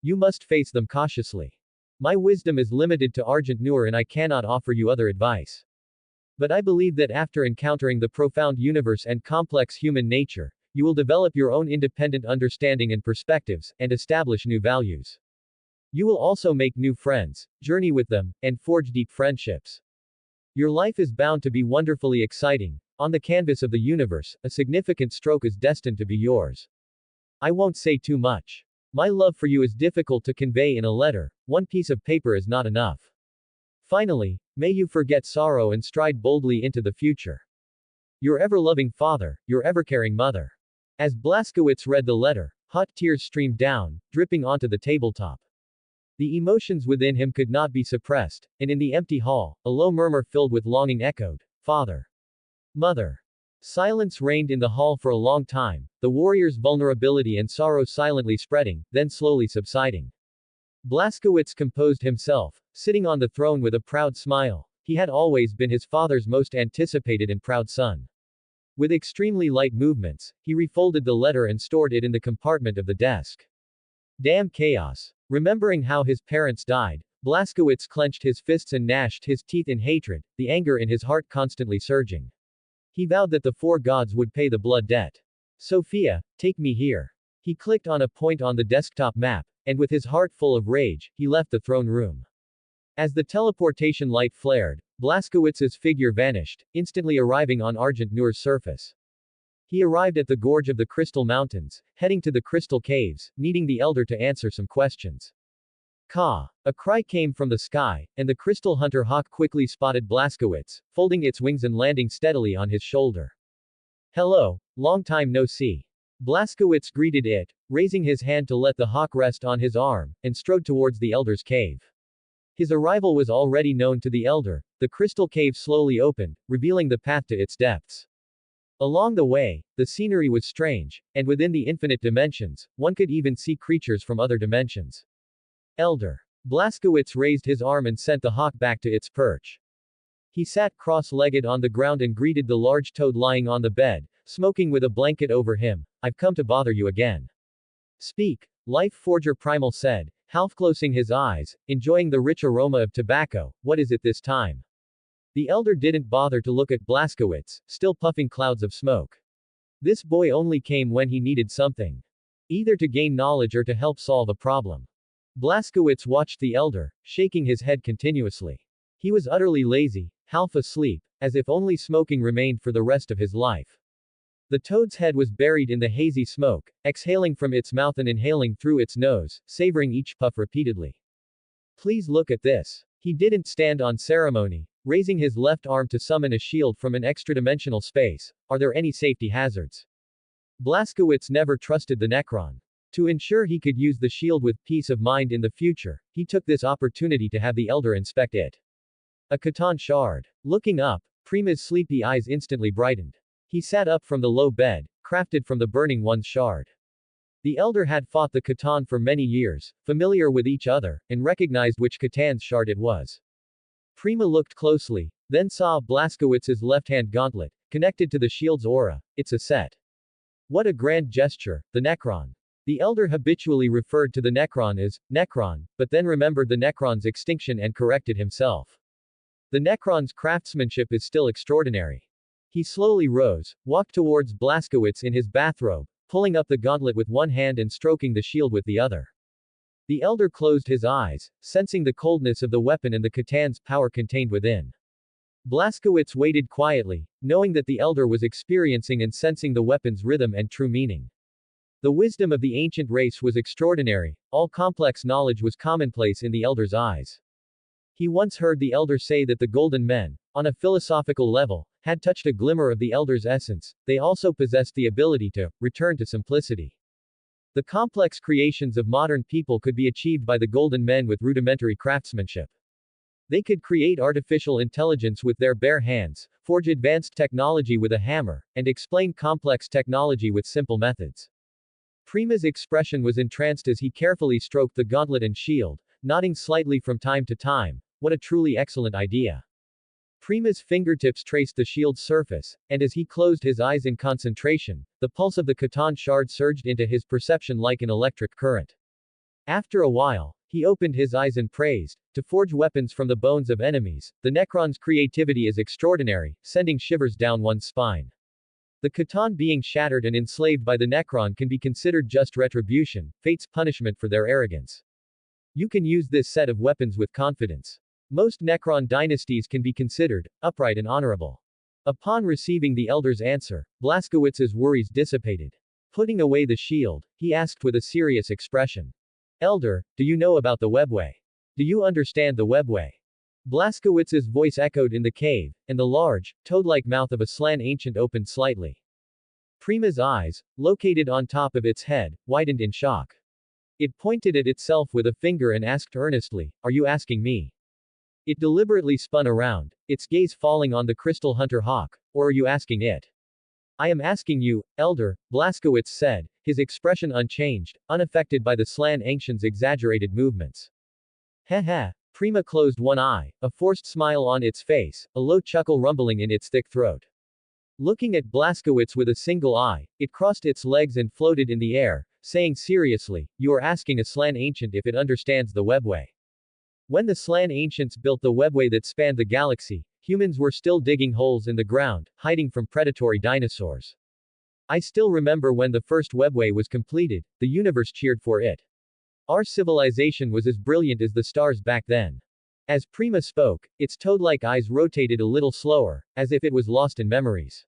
You must face them cautiously. My wisdom is limited to Argent Nur and I cannot offer you other advice. But I believe that after encountering the profound universe and complex human nature, you will develop your own independent understanding and perspectives, and establish new values. You will also make new friends, journey with them, and forge deep friendships. Your life is bound to be wonderfully exciting. On the canvas of the universe, a significant stroke is destined to be yours. I won't say too much. My love for you is difficult to convey in a letter, one piece of paper is not enough. Finally, may you forget sorrow and stride boldly into the future. Your ever-loving father, your ever-caring mother." As Blaskowitz read the letter, hot tears streamed down, dripping onto the tabletop. The emotions within him could not be suppressed, and in the empty hall, a low murmur filled with longing echoed, "Father. Mother." Silence reigned in the hall for a long time, the warrior's vulnerability and sorrow silently spreading, then slowly subsiding. Blaskowitz composed himself, sitting on the throne with a proud smile. He had always been his father's most anticipated and proud son. With extremely light movements, he refolded the letter and stored it in the compartment of the desk. Damn chaos. Remembering how his parents died, Blaskowitz clenched his fists and gnashed his teeth in hatred, the anger in his heart constantly surging. He vowed that the four gods would pay the blood debt. "Sophia, take me here." He clicked on a point on the desktop map, and with his heart full of rage, he left the throne room. As the teleportation light flared, Blazkowicz's figure vanished, instantly arriving on Argent Noor's surface. He arrived at the gorge of the Crystal Mountains, heading to the Crystal Caves, needing the Elder to answer some questions. Caw! A cry came from the sky, and the Crystal Hunter Hawk quickly spotted Blazkowicz, folding its wings and landing steadily on his shoulder. Hello, long time no see. Blazkowicz greeted it, raising his hand to let the hawk rest on his arm, and strode towards the Elder's cave. His arrival was already known to the Elder. The crystal cave slowly opened, revealing the path to its depths. Along the way, the scenery was strange, and within the infinite dimensions, one could even see creatures from other dimensions. Elder. Blazkowicz raised his arm and sent the hawk back to its perch. He sat cross-legged on the ground and greeted the large toad lying on the bed, smoking with a blanket over him. I've come to bother you again. Speak, Life Forger Primal said, half closing his eyes, enjoying the rich aroma of tobacco. What is it this time? The Elder didn't bother to look at Blazkowicz, still puffing clouds of smoke. This boy only came when he needed something. Either to gain knowledge or to help solve a problem. Blazkowicz watched the Elder, shaking his head continuously. He was utterly lazy, half asleep, as if only smoking remained for the rest of his life. The toad's head was buried in the hazy smoke, exhaling from its mouth and inhaling through its nose, savoring each puff repeatedly. Please look at this. He didn't stand on ceremony, raising his left arm to summon a shield from an extra-dimensional space. Are there any safety hazards? Blazkowicz never trusted the Necron. To ensure he could use the shield with peace of mind in the future, he took this opportunity to have the Elder inspect it. A Catan shard. Looking up, Prima's sleepy eyes instantly brightened. He sat up from the low bed, crafted from the Burning One's shard. The Elder had fought the Catan for many years, familiar with each other, and recognized which Catan's shard it was. Prima looked closely, then saw Blazkowicz's left-hand gauntlet, connected to the shield's aura. It's a set. What a grand gesture, the Necron. The Elder habitually referred to the Necron as Necron, but then remembered the Necron's extinction and corrected himself. The Necron's craftsmanship is still extraordinary. He slowly rose, walked towards Blazkowicz in his bathrobe, pulling up the gauntlet with one hand and stroking the shield with the other. The Elder closed his eyes, sensing the coldness of the weapon and the Catan's power contained within. Blazkowicz waited quietly, knowing that the Elder was experiencing and sensing the weapon's rhythm and true meaning. The wisdom of the ancient race was extraordinary, all complex knowledge was commonplace in the Elder's eyes. He once heard the Elder say that the Golden Men, on a philosophical level, had touched a glimmer of the Elder's essence. They also possessed the ability to return to simplicity. The complex creations of modern people could be achieved by the Golden Men with rudimentary craftsmanship. They could create artificial intelligence with their bare hands, forge advanced technology with a hammer, and explain complex technology with simple methods. Prima's expression was entranced as he carefully stroked the gauntlet and shield, nodding slightly from time to time. What a truly excellent idea. Prima's fingertips traced the shield's surface, and as he closed his eyes in concentration, the pulse of the Catan shard surged into his perception like an electric current. After a while, he opened his eyes and praised, to forge weapons from the bones of enemies, the Necron's creativity is extraordinary, sending shivers down one's spine. The Catan being shattered and enslaved by the Necron can be considered just retribution, fate's punishment for their arrogance. You can use this set of weapons with confidence. Most Necron dynasties can be considered upright and honorable. Upon receiving the Elder's answer, Blazkowicz's worries dissipated. Putting away the shield, he asked with a serious expression. Elder, do you know about the webway? Do you understand the webway? Blazkowicz's voice echoed in the cave, and the large, toad-like mouth of a slan ancient opened slightly. Prima's eyes, located on top of its head, widened in shock. It pointed at itself with a finger and asked earnestly, Are you asking me? It deliberately spun around, its gaze falling on the Crystal Hunter Hawk. Or are you asking it? I am asking you, Elder, Blazkowicz said, his expression unchanged, unaffected by the slan ancient's exaggerated movements. Heh. Prima closed one eye, a forced smile on its face, a low chuckle rumbling in its thick throat. Looking at Blazkowicz with a single eye, it crossed its legs and floated in the air, saying seriously, You are asking a slan ancient if it understands the webway. When the slan ancients built the webway that spanned the galaxy, humans were still digging holes in the ground, hiding from predatory dinosaurs. I still remember when the first webway was completed, the universe cheered for it. Our civilization was as brilliant as the stars back then. As Prima spoke, its toad-like eyes rotated a little slower, as if it was lost in memories.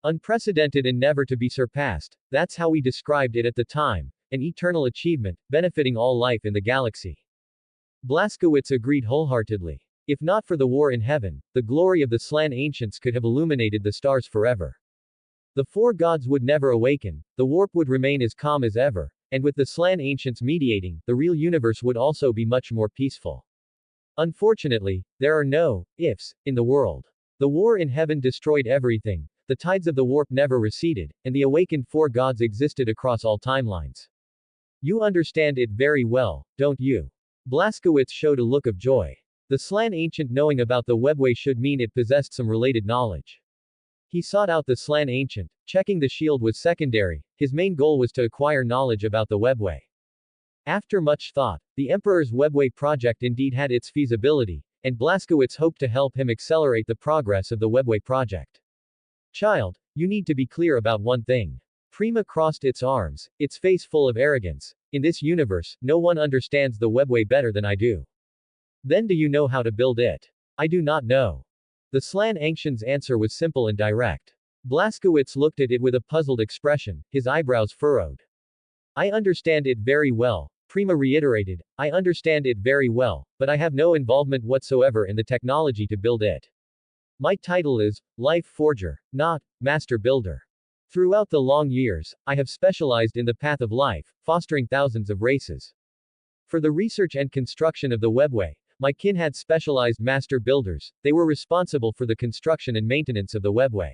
Unprecedented and never to be surpassed, that's how we described it at the time, an eternal achievement, benefiting all life in the galaxy. Blaskowitz agreed wholeheartedly. If not for the war in heaven, the glory of the Slan ancients could have illuminated the stars forever. The four gods would never awaken, the warp would remain as calm as ever, and with the Slan ancients mediating, the real universe would also be much more peaceful. Unfortunately, there are no ifs in the world. The war in heaven destroyed everything, the tides of the warp never receded, and the awakened four gods existed across all timelines. You understand it very well, don't you? Blaskowitz showed a look of joy. The Slan ancient knowing about the webway should mean it possessed some related knowledge. He sought out the Slan ancient, checking the shield was secondary, his main goal was to acquire knowledge about the webway. After much thought, the Emperor's webway project indeed had its feasibility, and Blaskowitz hoped to help him accelerate the progress of the webway project. Child, you need to be clear about one thing. Prima crossed its arms, its face full of arrogance. In this universe, no one understands the webway better than I do. Then do you know how to build it? I do not know. The Slan ancient's answer was simple and direct. Blaskowitz looked at it with a puzzled expression, his eyebrows furrowed. I understand it very well, Prima reiterated, I understand it very well, but I have no involvement whatsoever in the technology to build it. My title is Life Forger, not Master Builder. Throughout the long years, I have specialized in the path of life, fostering thousands of races. For the research and construction of the webway, my kin had specialized master builders, they were responsible for the construction and maintenance of the webway.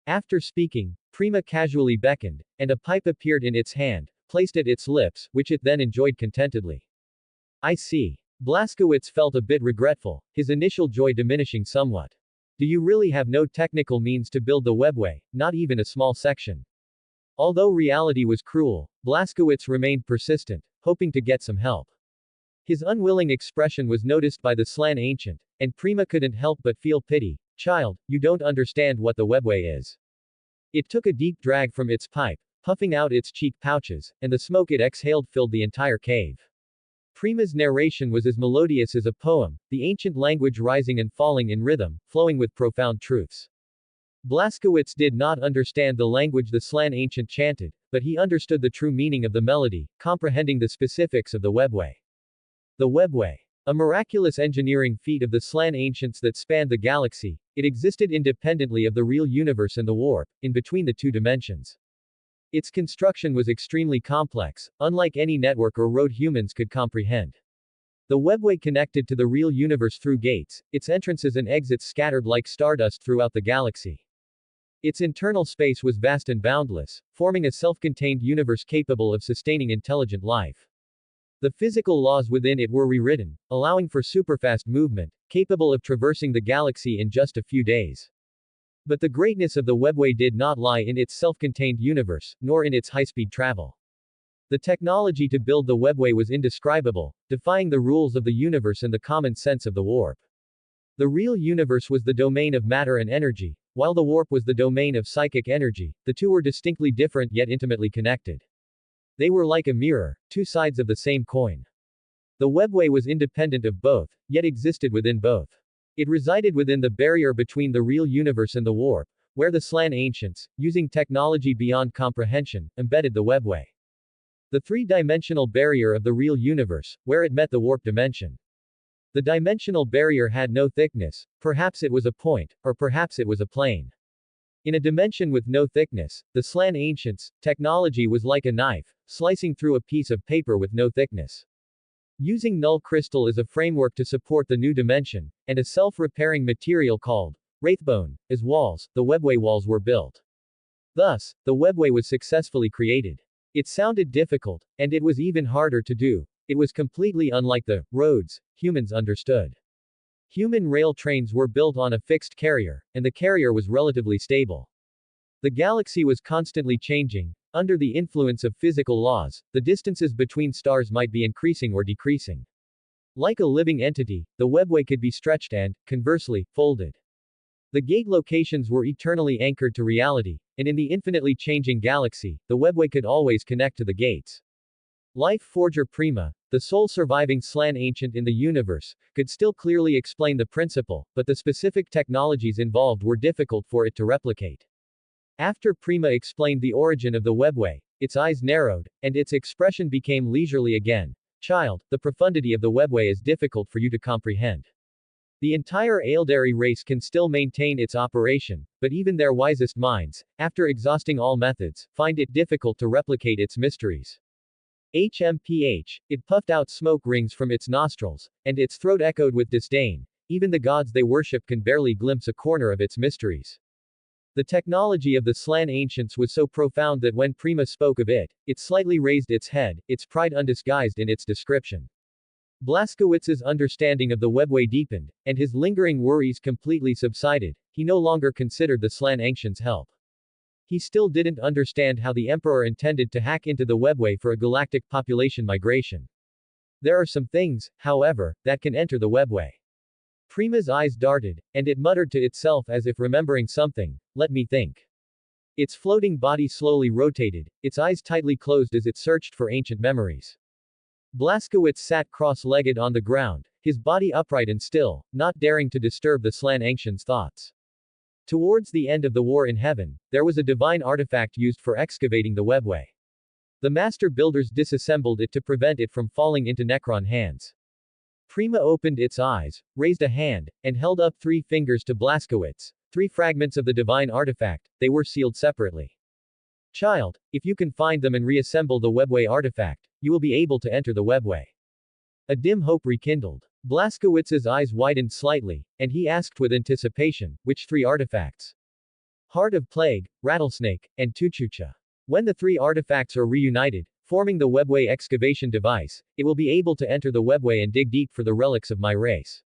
After speaking, Prima casually beckoned, and a pipe appeared in its hand, placed at its lips, which it then enjoyed contentedly. I see. Blaskowitz felt a bit regretful, his initial joy diminishing somewhat. Do you really have no technical means to build the webway, not even a small section? Although reality was cruel, Blaskowitz remained persistent, hoping to get some help. His unwilling expression was noticed by the Slan ancient, and Prima couldn't help but feel pity. Child, you don't understand what the webway is. It took a deep drag from its pipe, puffing out its cheek pouches, and the smoke it exhaled filled the entire cave. Prima's narration was as melodious as a poem, the ancient language rising and falling in rhythm, flowing with profound truths. Blaskowitz did not understand the language the Slan ancient chanted, but he understood the true meaning of the melody, comprehending the specifics of the webway. The webway. A miraculous engineering feat of the Slan ancients that spanned the galaxy, it existed independently of the real universe and the warp, in between the two dimensions. Its construction was extremely complex, unlike any network or road humans could comprehend. The webway connected to the real universe through gates, its entrances and exits scattered like stardust throughout the galaxy. Its internal space was vast and boundless, forming a self-contained universe capable of sustaining intelligent life. The physical laws within it were rewritten, allowing for superfast movement, capable of traversing the galaxy in just a few days. But the greatness of the webway did not lie in its self-contained universe, nor in its high-speed travel. The technology to build the webway was indescribable, defying the rules of the universe and the common sense of the warp. The real universe was the domain of matter and energy, while the warp was the domain of psychic energy. The two were distinctly different yet intimately connected. They were like a mirror, two sides of the same coin. The webway was independent of both, yet existed within both. It resided within the barrier between the real universe and the warp, where the Slan ancients, using technology beyond comprehension, embedded the webway. The three-dimensional barrier of the real universe, where it met the warp dimension. The dimensional barrier had no thickness, perhaps it was a point, or perhaps it was a plane. In a dimension with no thickness, the Slan ancients' technology was like a knife, slicing through a piece of paper with no thickness. Using null crystal as a framework to support the new dimension, and a self-repairing material called wraithbone as walls, the webway walls were built. Thus, the webway was successfully created. It sounded difficult, and it was even harder to do. It was completely unlike the roads humans understood. Human rail trains were built on a fixed carrier, and the carrier was relatively stable. The galaxy was constantly changing. Under the influence of physical laws, the distances between stars might be increasing or decreasing. Like a living entity, the webway could be stretched and, conversely, folded. The gate locations were eternally anchored to reality, and in the infinitely changing galaxy, the webway could always connect to the gates. Life Forger Prima, the sole surviving slan ancient in the universe, could still clearly explain the principle, but the specific technologies involved were difficult for it to replicate. After Prima explained the origin of the webway, its eyes narrowed, and its expression became leisurely again. Child, the profundity of the webway is difficult for you to comprehend. The entire Aeldari race can still maintain its operation, but even their wisest minds, after exhausting all methods, find it difficult to replicate its mysteries. HMPH, it puffed out smoke rings from its nostrils, and its throat echoed with disdain. Even the gods they worship can barely glimpse a corner of its mysteries. The technology of the Slan ancients was so profound that when Prima spoke of it, it slightly raised its head, its pride undisguised in its description. Blaskowitz's understanding of the webway deepened, and his lingering worries completely subsided. He no longer considered the Slan ancients' help. He still didn't understand how the Emperor intended to hack into the webway for a galactic population migration. There are some things, however, that can enter the webway. Prima's eyes darted, and it muttered to itself as if remembering something, "Let me think." Its floating body slowly rotated, its eyes tightly closed as it searched for ancient memories. Blaskowitz sat cross-legged on the ground, his body upright and still, not daring to disturb the Slan ancient's thoughts. Towards the end of the war in heaven, there was a divine artifact used for excavating the webway. The master builders disassembled it to prevent it from falling into Necron hands. Prima opened its eyes, raised a hand, and held up 3 fingers to Blaskowitz, 3 fragments of the divine artifact. They were sealed separately. Child, if you can find them and reassemble the webway artifact, you will be able to enter the webway. A dim hope rekindled. Blaskowitz's eyes widened slightly, and he asked with anticipation, which 3 artifacts? Heart of Plague, Rattlesnake, and Tuchucha. When the 3 artifacts are reunited, forming the webway excavation device, it will be able to enter the webway and dig deep for the relics of my race.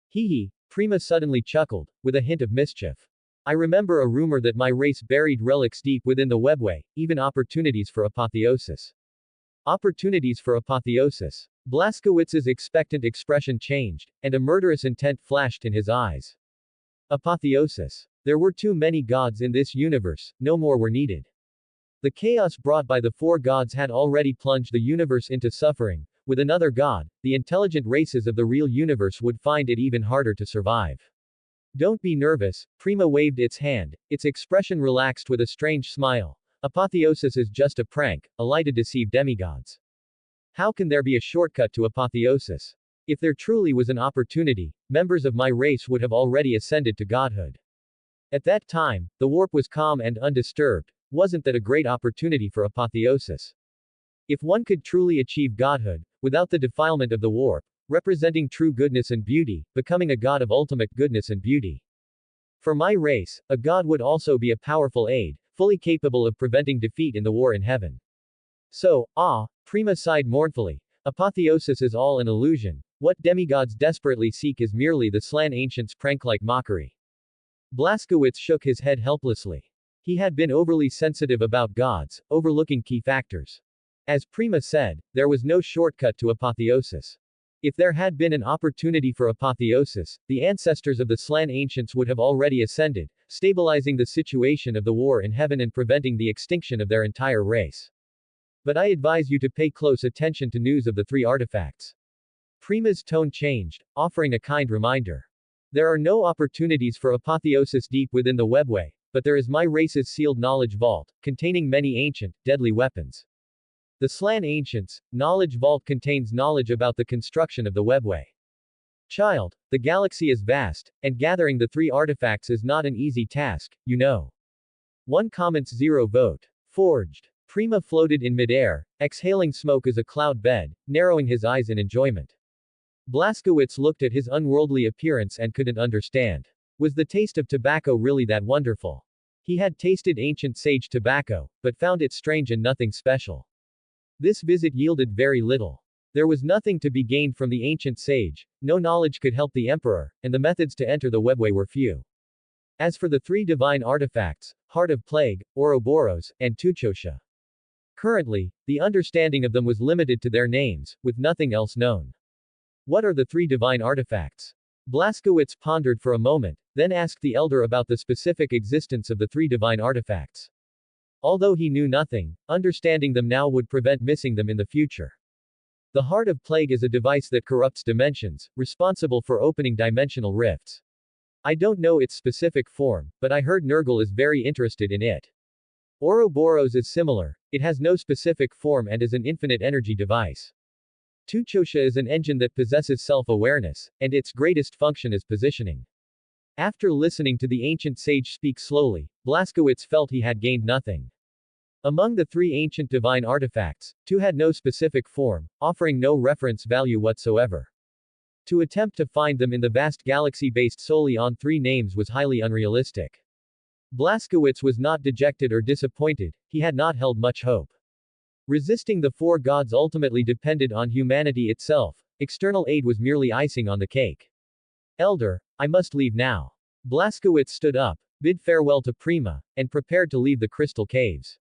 Hee, Prima suddenly chuckled, with a hint of mischief. I remember a rumor that my race buried relics deep within the webway, even opportunities for apotheosis. Opportunities for apotheosis. Blaskowitz's expectant expression changed, and a murderous intent flashed in his eyes. Apotheosis. There were too many gods in this universe, no more were needed. The chaos brought by the 4 gods had already plunged the universe into suffering. With another god, the intelligent races of the real universe would find it even harder to survive. Don't be nervous, Prima waved its hand, its expression relaxed with a strange smile. Apotheosis is just a prank, a lie to deceive demigods. How can there be a shortcut to apotheosis? If there truly was an opportunity, members of my race would have already ascended to godhood. At that time, the warp was calm and undisturbed. Wasn't that a great opportunity for apotheosis? If one could truly achieve godhood, without the defilement of the warp, representing true goodness and beauty, becoming a god of ultimate goodness and beauty. For my race, a god would also be a powerful aid, fully capable of preventing defeat in the war in heaven. So, Prima sighed mournfully. Apotheosis is all an illusion. What demigods desperately seek is merely the Slan ancients' prank-like mockery. Blaskowitz shook his head helplessly. He had been overly sensitive about gods, overlooking key factors. As Prima said, there was no shortcut to apotheosis. If there had been an opportunity for apotheosis, the ancestors of the Slan ancients would have already ascended, stabilizing the situation of the war in heaven and preventing the extinction of their entire race. But I advise you to pay close attention to news of the 3 artifacts. Prima's tone changed, offering a kind reminder. There are no opportunities for apotheosis deep within the webway, but there is my race's sealed knowledge vault, containing many ancient, deadly weapons. The Slan ancients' knowledge vault contains knowledge about the construction of the webway. Child, the galaxy is vast, and gathering the 3 artifacts is not an easy task, you know. 1 comments 0 vote. Forged. Prima floated in midair, exhaling smoke as a cloud bed, narrowing his eyes in enjoyment. Blaskowitz looked at his unworldly appearance and couldn't understand. Was the taste of tobacco really that wonderful? He had tasted ancient sage tobacco, but found it strange and nothing special. This visit yielded very little. There was nothing to be gained from the ancient sage, no knowledge could help the emperor, and the methods to enter the webway were few. As for the 3 divine artifacts, Heart of Plague, Ouroboros, and Tuchosha. Currently, the understanding of them was limited to their names, with nothing else known. What are the 3 divine artifacts? Blaskowitz pondered for a moment, then asked the elder about the specific existence of the three divine artifacts. Although he knew nothing, understanding them now would prevent missing them in the future. The Heart of Plague is a device that corrupts dimensions, responsible for opening dimensional rifts. I don't know its specific form, but I heard Nurgle is very interested in it. Ouroboros is similar. It has no specific form and is an infinite energy device. Tuchosha is an engine that possesses self-awareness, and its greatest function is positioning. After listening to the ancient sage speak slowly, Blaskowitz felt he had gained nothing. Among the three ancient divine artifacts, two had no specific form, offering no reference value whatsoever. To attempt to find them in the vast galaxy based solely on three names was highly unrealistic. Blaskowitz was not dejected or disappointed, he had not held much hope. Resisting the four gods ultimately depended on humanity itself, external aid was merely icing on the cake. Elder, I must leave now. Blaskowitz stood up, bid farewell to Prima, and prepared to leave the crystal caves.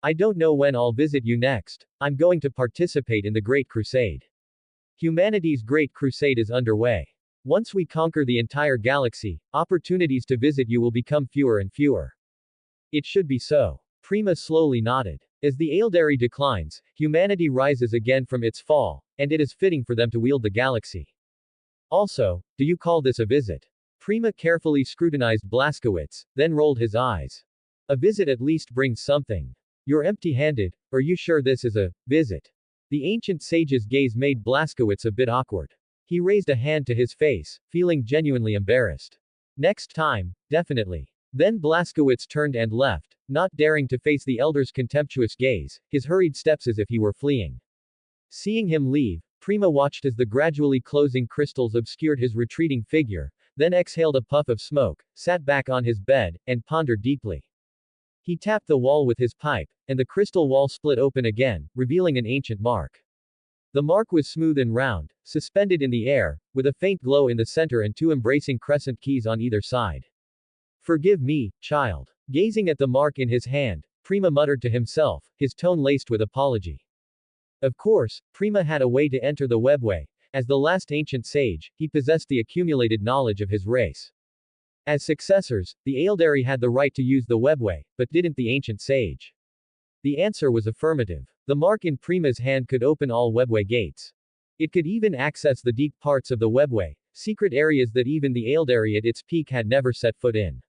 I don't know when I'll visit you next, I'm going to participate in the Great Crusade. Humanity's Great Crusade is underway. Once we conquer the entire galaxy, opportunities to visit you will become fewer and fewer. It should be so. Prima slowly nodded. As the Aeldari declines, humanity rises again from its fall, and it is fitting for them to wield the galaxy. Also, do you call this a visit? Prima carefully scrutinized Blaskowitz, then rolled his eyes. A visit at least brings something. You're empty-handed, are you sure this is a visit? The ancient sage's gaze made Blaskowitz a bit awkward. He raised a hand to his face, feeling genuinely embarrassed. Next time, definitely. Then Blaskowitz turned and left, not daring to face the elder's contemptuous gaze, his hurried steps as if he were fleeing. Seeing him leave, Prima watched as the gradually closing crystals obscured his retreating figure, then exhaled a puff of smoke, sat back on his bed, and pondered deeply. He tapped the wall with his pipe, and the crystal wall split open again, revealing an ancient mark. The mark was smooth and round, suspended in the air, with a faint glow in the center and two embracing crescent keys on either side. Forgive me, child. Gazing at the mark in his hand, Prima muttered to himself, his tone laced with apology. Of course, Prima had a way to enter the webway. As the last ancient sage, he possessed the accumulated knowledge of his race. As successors, the Aeldari had the right to use the webway, but didn't the ancient sage? The answer was affirmative. The mark in Prima's hand could open all webway gates. It could even access the deep parts of the webway, secret areas that even the Aeldari at its peak had never set foot in.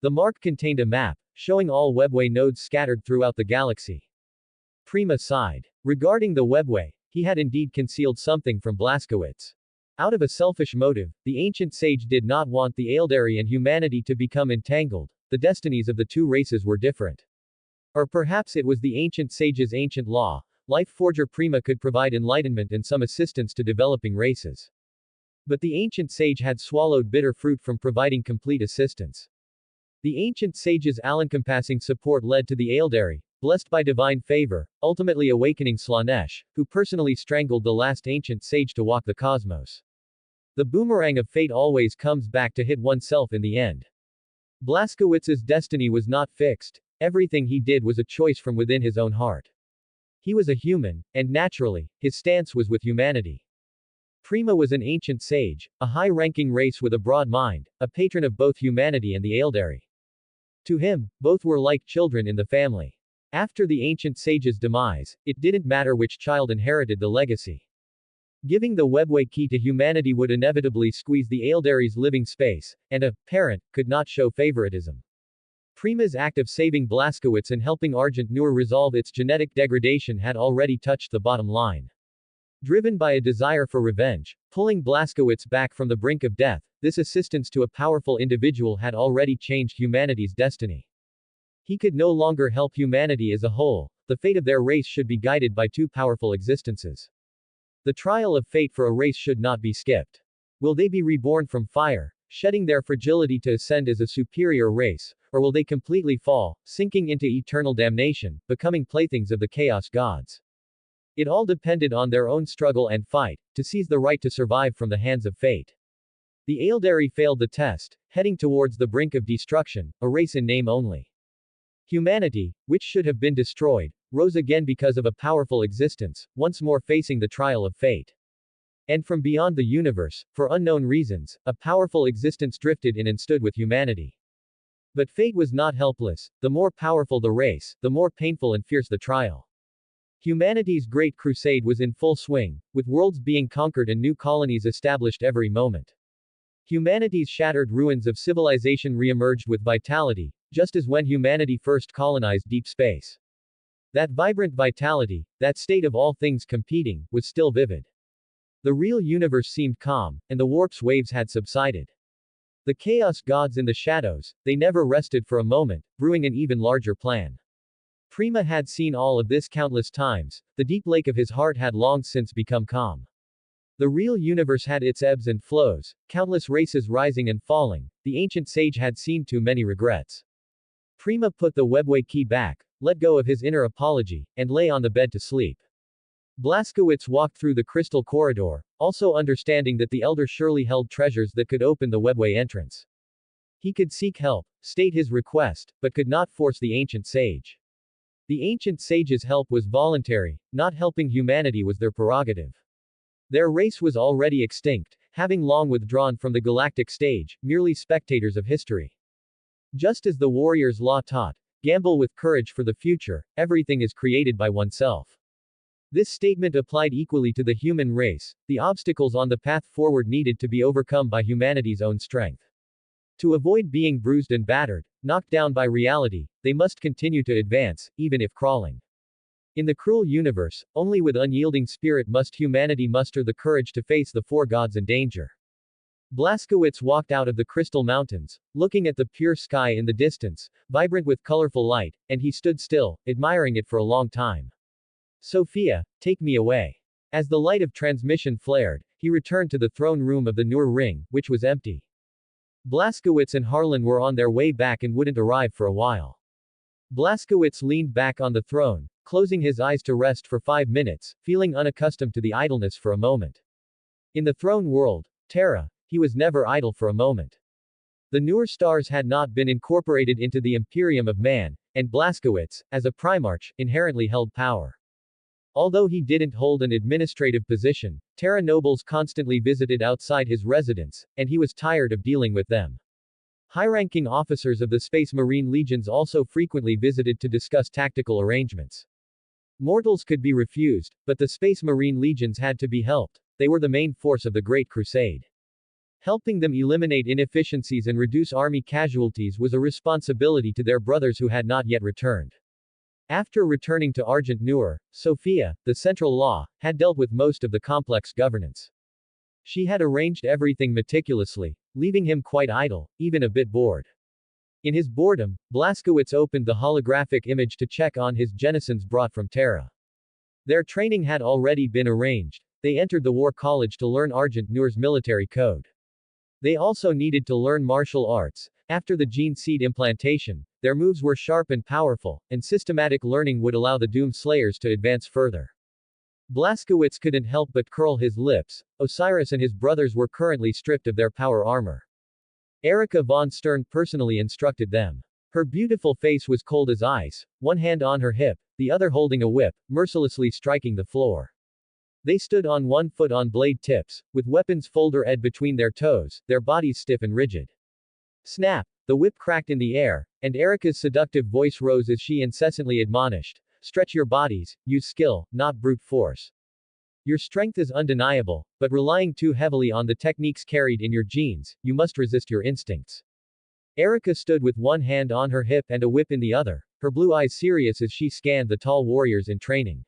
The mark contained a map, showing all webway nodes scattered throughout the galaxy. Prima sighed. Regarding the webway, he had indeed concealed something from Blaskowitz. Out of a selfish motive, the ancient sage did not want the Aeldari and humanity to become entangled. The destinies of the two races were different. Or perhaps it was the ancient sage's ancient law. Life Forger Prima could provide enlightenment and some assistance to developing races. But the ancient sage had swallowed bitter fruit from providing complete assistance. The ancient sage's all-encompassing support led to the Aeldari, blessed by divine favor, ultimately awakening Slaanesh, who personally strangled the last ancient sage to walk the cosmos. The boomerang of fate always comes back to hit oneself in the end. Blaskowitz's destiny was not fixed. Everything he did was a choice from within his own heart. He was a human, and naturally, his stance was with humanity. Prima was an ancient sage, a high-ranking race with a broad mind, a patron of both humanity and the Aeldari. To him, both were like children in the family. After the ancient sage's demise, it didn't matter which child inherited the legacy. Giving the webway key to humanity would inevitably squeeze the Aeldari's living space, and a parent could not show favoritism. Prima's act of saving Blaskowitz and helping Argent Noor resolve its genetic degradation had already touched the bottom line. Driven by a desire for revenge, pulling Blaskowitz back from the brink of death, this assistance to a powerful individual had already changed humanity's destiny. He could no longer help humanity as a whole, the fate of their race should be guided by two powerful existences. The trial of fate for a race should not be skipped. Will they be reborn from fire, shedding their fragility to ascend as a superior race, or will they completely fall, sinking into eternal damnation, becoming playthings of the chaos gods? It all depended on their own struggle and fight, to seize the right to survive from the hands of fate. The Aeldari failed the test, heading towards the brink of destruction, a race in name only. Humanity, which should have been destroyed, rose again because of a powerful existence, once more facing the trial of fate. And from beyond the universe, for unknown reasons, a powerful existence drifted in and stood with humanity. But fate was not helpless. The more powerful the race, the more painful and fierce the trial. Humanity's great crusade was in full swing, with worlds being conquered and new colonies established every moment. Humanity's shattered ruins of civilization re-emerged with vitality, just as when humanity first colonized deep space. That vibrant vitality, that state of all things competing, was still vivid. The real universe seemed calm, and the warp's waves had subsided. The chaos gods in the shadows, they never rested for a moment, brewing an even larger plan. Prima had seen all of this countless times, the deep lake of his heart had long since become calm. The real universe had its ebbs and flows, countless races rising and falling, the ancient sage had seen too many regrets. Prima put the webway key back, let go of his inner apology, and lay on the bed to sleep. Blaskowitz walked through the crystal corridor, also understanding that the elder surely held treasures that could open the webway entrance. He could seek help, state his request, but could not force the ancient sage. The ancient sage's help was voluntary, not helping humanity was their prerogative. Their race was already extinct, having long withdrawn from the galactic stage, merely spectators of history. Just as the warrior's law taught, gamble with courage for the future, everything is created by oneself. This statement applied equally to the human race, the obstacles on the path forward needed to be overcome by humanity's own strength. To avoid being bruised and battered, knocked down by reality, they must continue to advance, even if crawling. In the cruel universe, only with unyielding spirit must humanity muster the courage to face the four gods and danger. Blaskowitz walked out of the crystal mountains, looking at the pure sky in the distance, vibrant with colorful light, and he stood still, admiring it for a long time. Sophia, take me away. As the light of transmission flared, he returned to the throne room of the Nur ring, which was empty. Blaskowitz and Harlan were on their way back and wouldn't arrive for a while. Blaskowitz leaned back on the throne, closing his eyes to rest for 5 minutes, feeling unaccustomed to the idleness for a moment. In the throne world, Terra, he was never idle for a moment. The Nur stars had not been incorporated into the Imperium of Man, and Blaskowitz, as a Primarch, inherently held power. Although he didn't hold an administrative position, Terra nobles constantly visited outside his residence, and he was tired of dealing with them. High-ranking officers of the Space Marine Legions also frequently visited to discuss tactical arrangements. Mortals could be refused, but the Space Marine Legions had to be helped. They were the main force of the Great Crusade. Helping them eliminate inefficiencies and reduce army casualties was a responsibility to their brothers who had not yet returned. After returning to Argent Nur, Sophia, the central law, had dealt with most of the complex governance. She had arranged everything meticulously, leaving him quite idle, even a bit bored. In his boredom, Blaskowitz opened the holographic image to check on his Genisons brought from Terra. Their training had already been arranged. They entered the War College to learn Argent Nur's military code. They also needed to learn martial arts. After the gene seed implantation, their moves were sharp and powerful, and systematic learning would allow the Doom Slayers to advance further. Blaskowitz couldn't help but curl his lips. Osiris and his brothers were currently stripped of their power armor. Erika von Stern personally instructed them. Her beautiful face was cold as ice, one hand on her hip, the other holding a whip, mercilessly striking the floor. They stood on one foot on blade tips, with weapons folder-ed between their toes, their bodies stiff and rigid. Snap! The whip cracked in the air, and Erika's seductive voice rose as she incessantly admonished, "Stretch your bodies, use skill, not brute force. Your strength is undeniable, but relying too heavily on the techniques carried in your genes, you must resist your instincts." Erika stood with one hand on her hip and a whip in the other, her blue eyes serious as she scanned the tall warriors in training.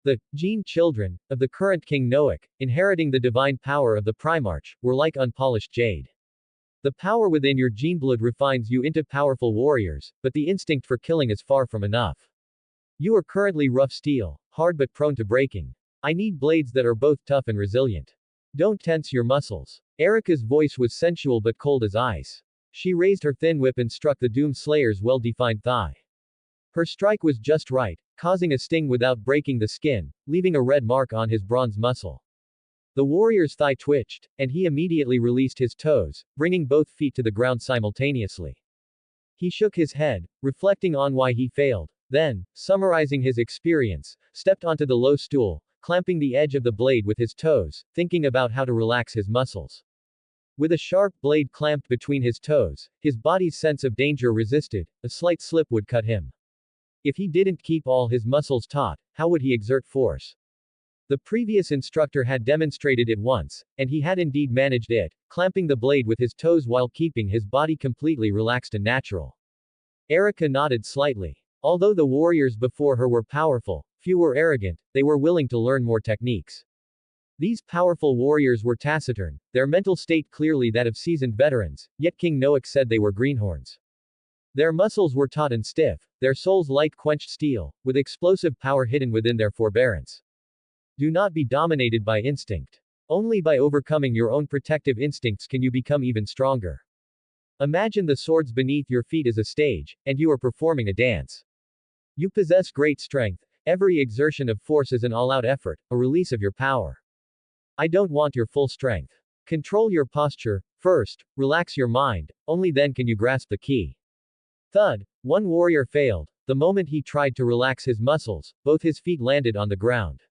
The gene children of the current King Noak, inheriting the divine power of the Primarch, were like unpolished jade. The power within your gene blood refines you into powerful warriors, but the instinct for killing is far from enough. You are currently rough steel, hard but prone to breaking. I need blades that are both tough and resilient. Don't tense your muscles. Erika's voice was sensual but cold as ice. She raised her thin whip and struck the Doom Slayer's well-defined thigh. Her strike was just right, causing a sting without breaking the skin, leaving a red mark on his bronze muscle. The warrior's thigh twitched, and he immediately released his toes, bringing both feet to the ground simultaneously. He shook his head, reflecting on why he failed, then, summarizing his experience, stepped onto the low stool, clamping the edge of the blade with his toes, thinking about how to relax his muscles. With a sharp blade clamped between his toes, his body's sense of danger resisted, a slight slip would cut him. If he didn't keep all his muscles taut, how would he exert force? The previous instructor had demonstrated it once, and he had indeed managed it, clamping the blade with his toes while keeping his body completely relaxed and natural. Erica nodded slightly. Although the warriors before her were powerful, few were arrogant, they were willing to learn more techniques. These powerful warriors were taciturn, their mental state clearly that of seasoned veterans, yet King Noak said they were greenhorns. Their muscles were taut and stiff, their souls like quenched steel, with explosive power hidden within their forbearance. Do not be dominated by instinct. Only by overcoming your own protective instincts can you become even stronger. Imagine the swords beneath your feet as a stage, and you are performing a dance. You possess great strength, every exertion of force is an all-out effort, a release of your power. I don't want your full strength. Control your posture, first, relax your mind, only then can you grasp the key. Thud, one warrior failed. The moment he tried to relax his muscles, both his feet landed on the ground.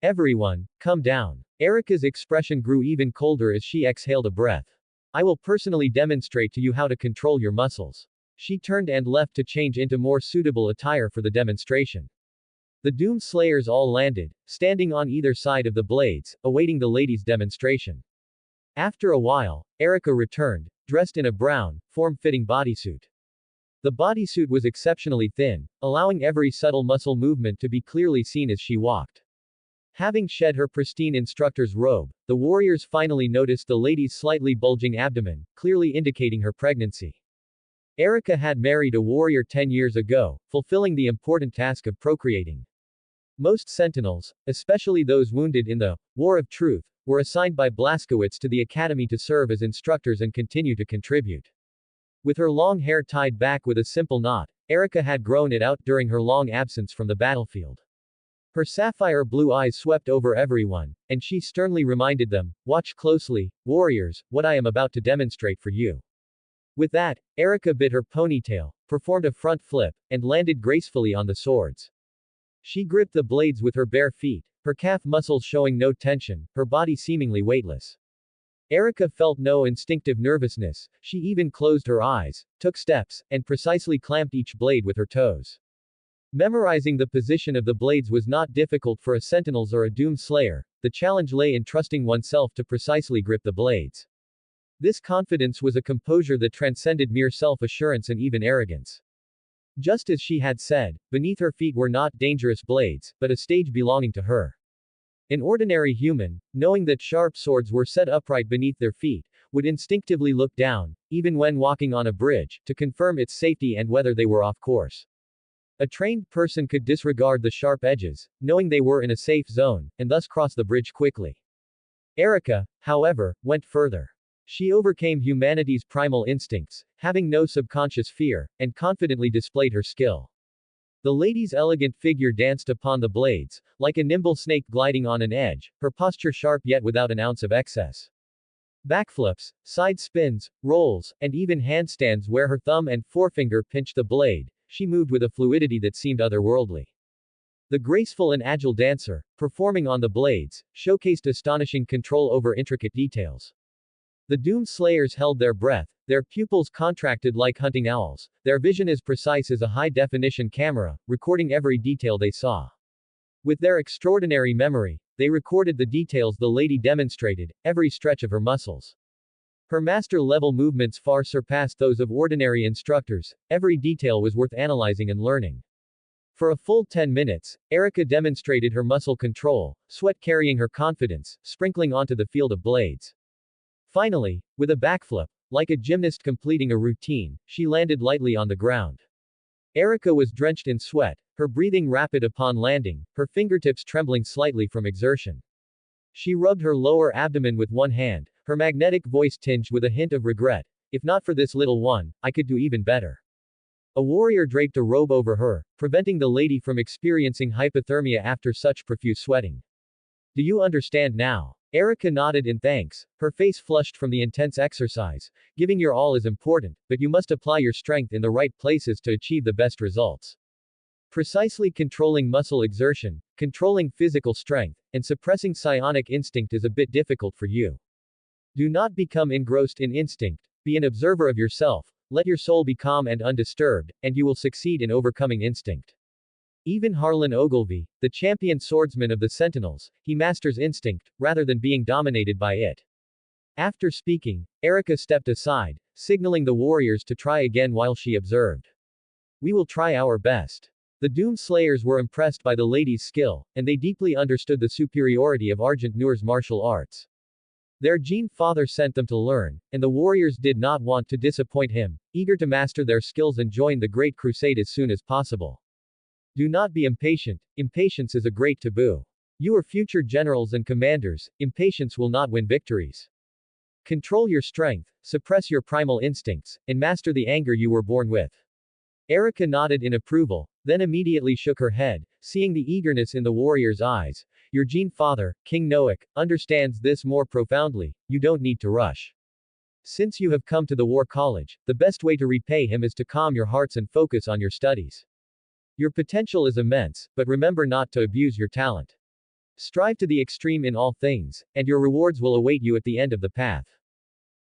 Everyone, come down. Erica's expression grew even colder as she exhaled a breath. I will personally demonstrate to you how to control your muscles. She turned and left to change into more suitable attire for the demonstration. The Doom Slayers all landed, standing on either side of the blades, awaiting the lady's demonstration. After a while, Erica returned, dressed in a brown, form-fitting bodysuit. The bodysuit was exceptionally thin, allowing every subtle muscle movement to be clearly seen as she walked. Having shed her pristine instructor's robe, the warriors finally noticed the lady's slightly bulging abdomen, clearly indicating her pregnancy. Erica had married a warrior 10 years ago, fulfilling the important task of procreating. Most sentinels, especially those wounded in the War of Truth, were assigned by Blaskowitz to the academy to serve as instructors and continue to contribute. With her long hair tied back with a simple knot, Erica had grown it out during her long absence from the battlefield. Her sapphire blue eyes swept over everyone, and she sternly reminded them, watch closely, warriors, what I am about to demonstrate for you. With that, Erica bit her ponytail, performed a front flip, and landed gracefully on the swords. She gripped the blades with her bare feet, her calf muscles showing no tension, her body seemingly weightless. Erica felt no instinctive nervousness, she even closed her eyes, took steps, and precisely clamped each blade with her toes. Memorizing the position of the blades was not difficult for a sentinels or a doom slayer, the challenge lay in trusting oneself to precisely grip the blades. This confidence was a composure that transcended mere self-assurance and even arrogance. Just as she had said, beneath her feet were not dangerous blades, but a stage belonging to her. An ordinary human, knowing that sharp swords were set upright beneath their feet, would instinctively look down, even when walking on a bridge, to confirm its safety and whether they were off course. A trained person could disregard the sharp edges, knowing they were in a safe zone, and thus cross the bridge quickly. Erica, however, went further. She overcame humanity's primal instincts, having no subconscious fear, and confidently displayed her skill. The lady's elegant figure danced upon the blades, like a nimble snake gliding on an edge, her posture sharp yet without an ounce of excess. Backflips, side spins, rolls, and even handstands where her thumb and forefinger pinched the blade, she moved with a fluidity that seemed otherworldly. The graceful and agile dancer, performing on the blades, showcased astonishing control over intricate details. The Doom Slayers held their breath, their pupils contracted like hunting owls, their vision as precise as a high-definition camera, recording every detail they saw. With their extraordinary memory, they recorded the details the lady demonstrated, every stretch of her muscles. Her master-level movements far surpassed those of ordinary instructors, every detail was worth analyzing and learning. For a full 10 minutes, Erica demonstrated her muscle control, sweat carrying her confidence, sprinkling onto the field of blades. Finally, with a backflip, like a gymnast completing a routine, she landed lightly on the ground. Erica was drenched in sweat, her breathing rapid upon landing, her fingertips trembling slightly from exertion. She rubbed her lower abdomen with one hand, her magnetic voice tinged with a hint of regret. If not for this little one, I could do even better. A warrior draped a robe over her, preventing the lady from experiencing hypothermia after such profuse sweating. Do you understand now? Erica nodded in thanks, her face flushed from the intense exercise. Giving your all is important, but you must apply your strength in the right places to achieve the best results. Precisely controlling muscle exertion, controlling physical strength, and suppressing psionic instinct is a bit difficult for you. Do not become engrossed in instinct, be an observer of yourself, let your soul be calm and undisturbed, and you will succeed in overcoming instinct. Even Harlan Ogilvy, the champion swordsman of the Sentinels, he masters instinct, rather than being dominated by it. After speaking, Erica stepped aside, signaling the warriors to try again while she observed. We will try our best. The Doom Slayers were impressed by the lady's skill, and they deeply understood the superiority of Argent Noor's martial arts. Their Gene Father sent them to learn, and the warriors did not want to disappoint him, eager to master their skills and join the Great Crusade as soon as possible. Do not be impatient, impatience is a great taboo. You are future generals and commanders, impatience will not win victories. Control your strength, suppress your primal instincts, and master the anger you were born with. Erica nodded in approval, then immediately shook her head, seeing the eagerness in the warrior's eyes. Your Gene Father, King Noak, understands this more profoundly, you don't need to rush. Since you have come to the War College, the best way to repay him is to calm your hearts and focus on your studies. Your potential is immense, but remember not to abuse your talent. Strive to the extreme in all things, and your rewards will await you at the end of the path.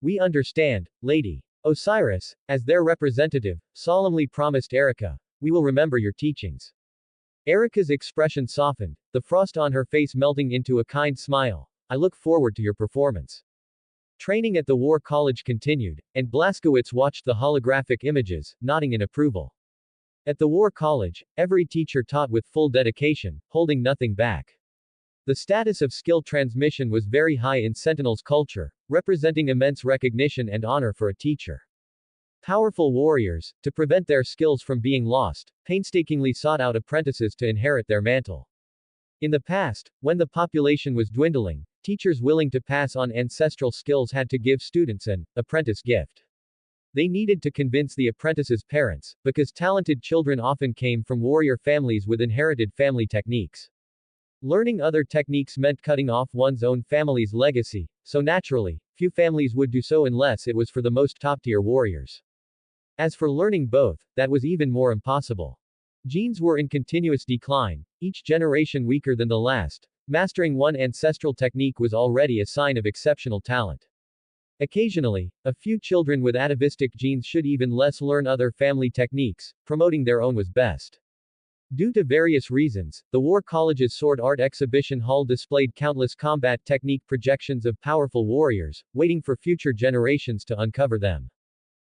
We understand, Lady. Osiris, as their representative, solemnly promised Erica, we will remember your teachings. Erica's expression softened, the frost on her face melting into a kind smile. I look forward to your performance. Training at the War College continued, and Blaskowitz watched the holographic images, nodding in approval. At the War College, every teacher taught with full dedication, holding nothing back. The status of skill transmission was very high in Sentinels culture, representing immense recognition and honor for a teacher. Powerful warriors, to prevent their skills from being lost, painstakingly sought out apprentices to inherit their mantle. In the past, when the population was dwindling, teachers willing to pass on ancestral skills had to give students an apprentice gift. They needed to convince the apprentice's parents, because talented children often came from warrior families with inherited family techniques. Learning other techniques meant cutting off one's own family's legacy, so naturally, few families would do so unless it was for the most top-tier warriors. As for learning both, that was even more impossible. Genes were in continuous decline, each generation weaker than the last. Mastering one ancestral technique was already a sign of exceptional talent. Occasionally, a few children with atavistic genes should even less learn other family techniques, promoting their own was best. Due to various reasons, the War College's Sword Art Exhibition Hall displayed countless combat technique projections of powerful warriors, waiting for future generations to uncover them.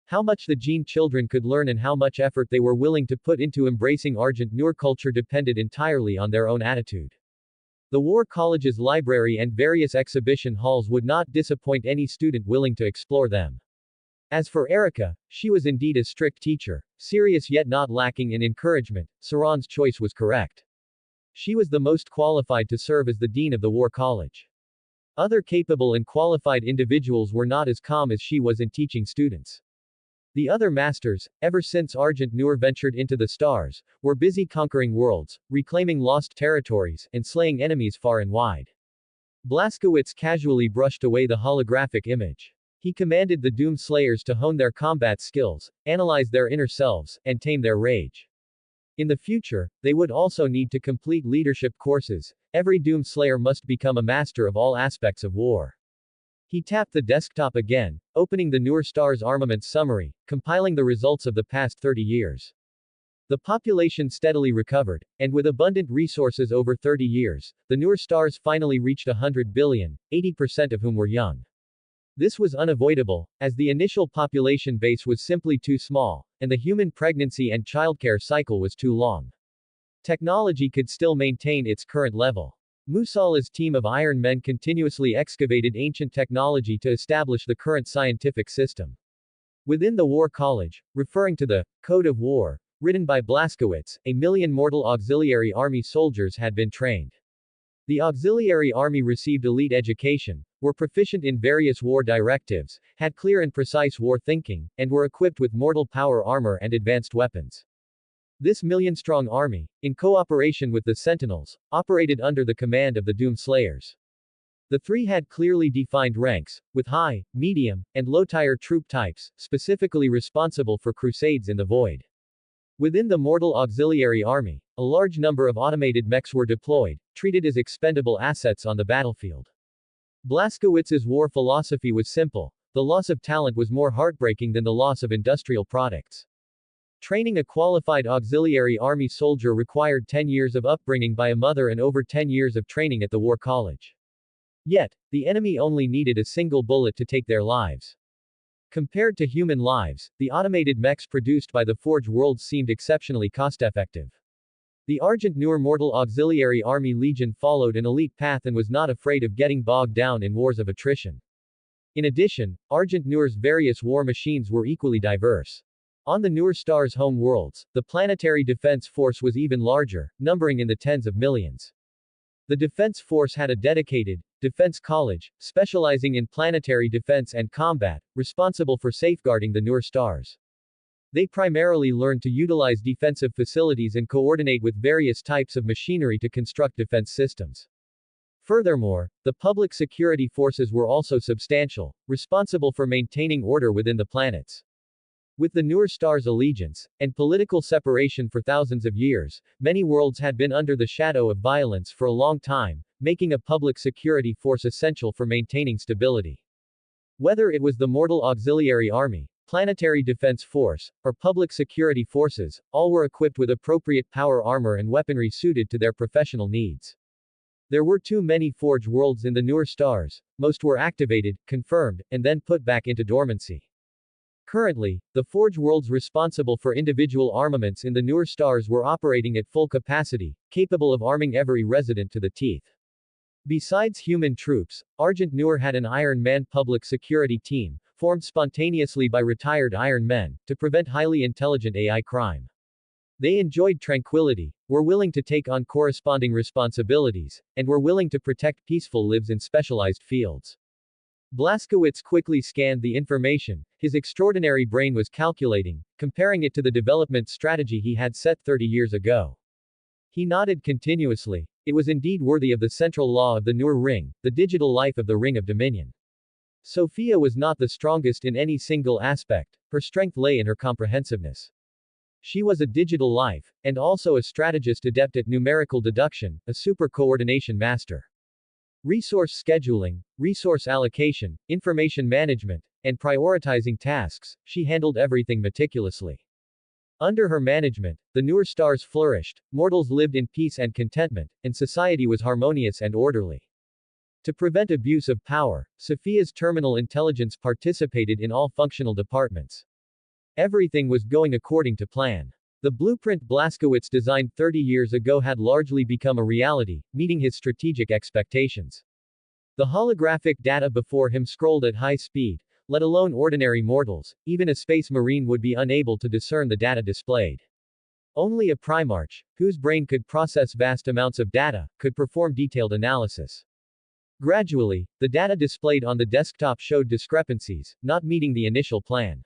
How much the Gene children could learn and how much effort they were willing to put into embracing Argent Noor culture depended entirely on their own attitude. The War College's library and various exhibition halls would not disappoint any student willing to explore them. As for Erica, she was indeed a strict teacher, serious yet not lacking in encouragement. Saran's choice was correct. She was the most qualified to serve as the dean of the War College. Other capable and qualified individuals were not as calm as she was in teaching students. The other masters, ever since Argent Noor ventured into the stars, were busy conquering worlds, reclaiming lost territories, and slaying enemies far and wide. Blaskowitz casually brushed away the holographic image. He commanded the Doom Slayers to hone their combat skills, analyze their inner selves, and tame their rage. In the future, they would also need to complete leadership courses. Every Doom Slayer must become a master of all aspects of war. He tapped the desktop again, opening the Noor Stars armament summary, compiling the results of the past 30 years. The population steadily recovered, and with abundant resources over 30 years, the Noor Stars finally reached 100 billion, 80% of whom were young. This was unavoidable, as the initial population base was simply too small, and the human pregnancy and childcare cycle was too long. Technology could still maintain its current level. Musal's team of Iron Men continuously excavated ancient technology to establish the current scientific system. Within the War College, referring to the Code of War, written by Blaskowitz, 1 million mortal auxiliary army soldiers had been trained. The auxiliary army received elite education, were proficient in various war directives, had clear and precise war thinking, and were equipped with mortal power armor and advanced weapons. This million-strong army, in cooperation with the Sentinels, operated under the command of the Doom Slayers. The three had clearly defined ranks, with high, medium, and low-tier troop types, specifically responsible for crusades in the void. Within the Mortal Auxiliary Army, a large number of automated mechs were deployed, treated as expendable assets on the battlefield. Blaskowitz's war philosophy was simple: the loss of talent was more heartbreaking than the loss of industrial products. Training a qualified auxiliary army soldier required 10 years of upbringing by a mother and over 10 years of training at the war college. Yet, the enemy only needed a single bullet to take their lives. Compared to human lives, the automated mechs produced by the Forge Worlds seemed exceptionally cost-effective. The Argent Noor Mortal Auxiliary Army Legion followed an elite path and was not afraid of getting bogged down in wars of attrition. In addition, Argent Noor's various war machines were equally diverse. On the Noor Star's home worlds, the planetary defense force was even larger, numbering in the tens of millions. The defense force had a dedicated defense college, specializing in planetary defense and combat, responsible for safeguarding the Noor Stars. They primarily learned to utilize defensive facilities and coordinate with various types of machinery to construct defense systems. Furthermore, the public security forces were also substantial, responsible for maintaining order within the planets. With the Noor Star's allegiance and political separation for thousands of years, many worlds had been under the shadow of violence for a long time, making a public security force essential for maintaining stability. Whether it was the Mortal Auxiliary Army, Planetary Defense Force, or Public Security Forces, all were equipped with appropriate power armor and weaponry suited to their professional needs. There were too many Forge worlds in the Noor Stars. Most were activated, confirmed, and then put back into dormancy. Currently, the Forge worlds responsible for individual armaments in the Noor Stars were operating at full capacity, capable of arming every resident to the teeth. Besides human troops, Argent Noor had an Iron Man public security team, formed spontaneously by retired Iron Men, to prevent highly intelligent AI crime. They enjoyed tranquility, were willing to take on corresponding responsibilities, and were willing to protect peaceful lives in specialized fields. Blaskowitz quickly scanned the information. His extraordinary brain was calculating, comparing it to the development strategy he had set 30 years ago. He nodded continuously. It was indeed worthy of the central law of the Noor Ring, the digital life of the Ring of Dominion. Sophia was not the strongest in any single aspect. Her strength lay in her comprehensiveness. She was a digital life, and also a strategist adept at numerical deduction, a super coordination master. Resource scheduling, resource allocation, information management, and prioritizing tasks, she handled everything meticulously. Under her management, the Noor Stars flourished, mortals lived in peace and contentment, and society was harmonious and orderly. To prevent abuse of power, Sophia's terminal intelligence participated in all functional departments. Everything was going according to plan. The blueprint Blaskowitz designed 30 years ago had largely become a reality, meeting his strategic expectations. The holographic data before him scrolled at high speed, let alone ordinary mortals. Even a space marine would be unable to discern the data displayed. Only a Primarch, whose brain could process vast amounts of data, could perform detailed analysis. Gradually, the data displayed on the desktop showed discrepancies, not meeting the initial plan.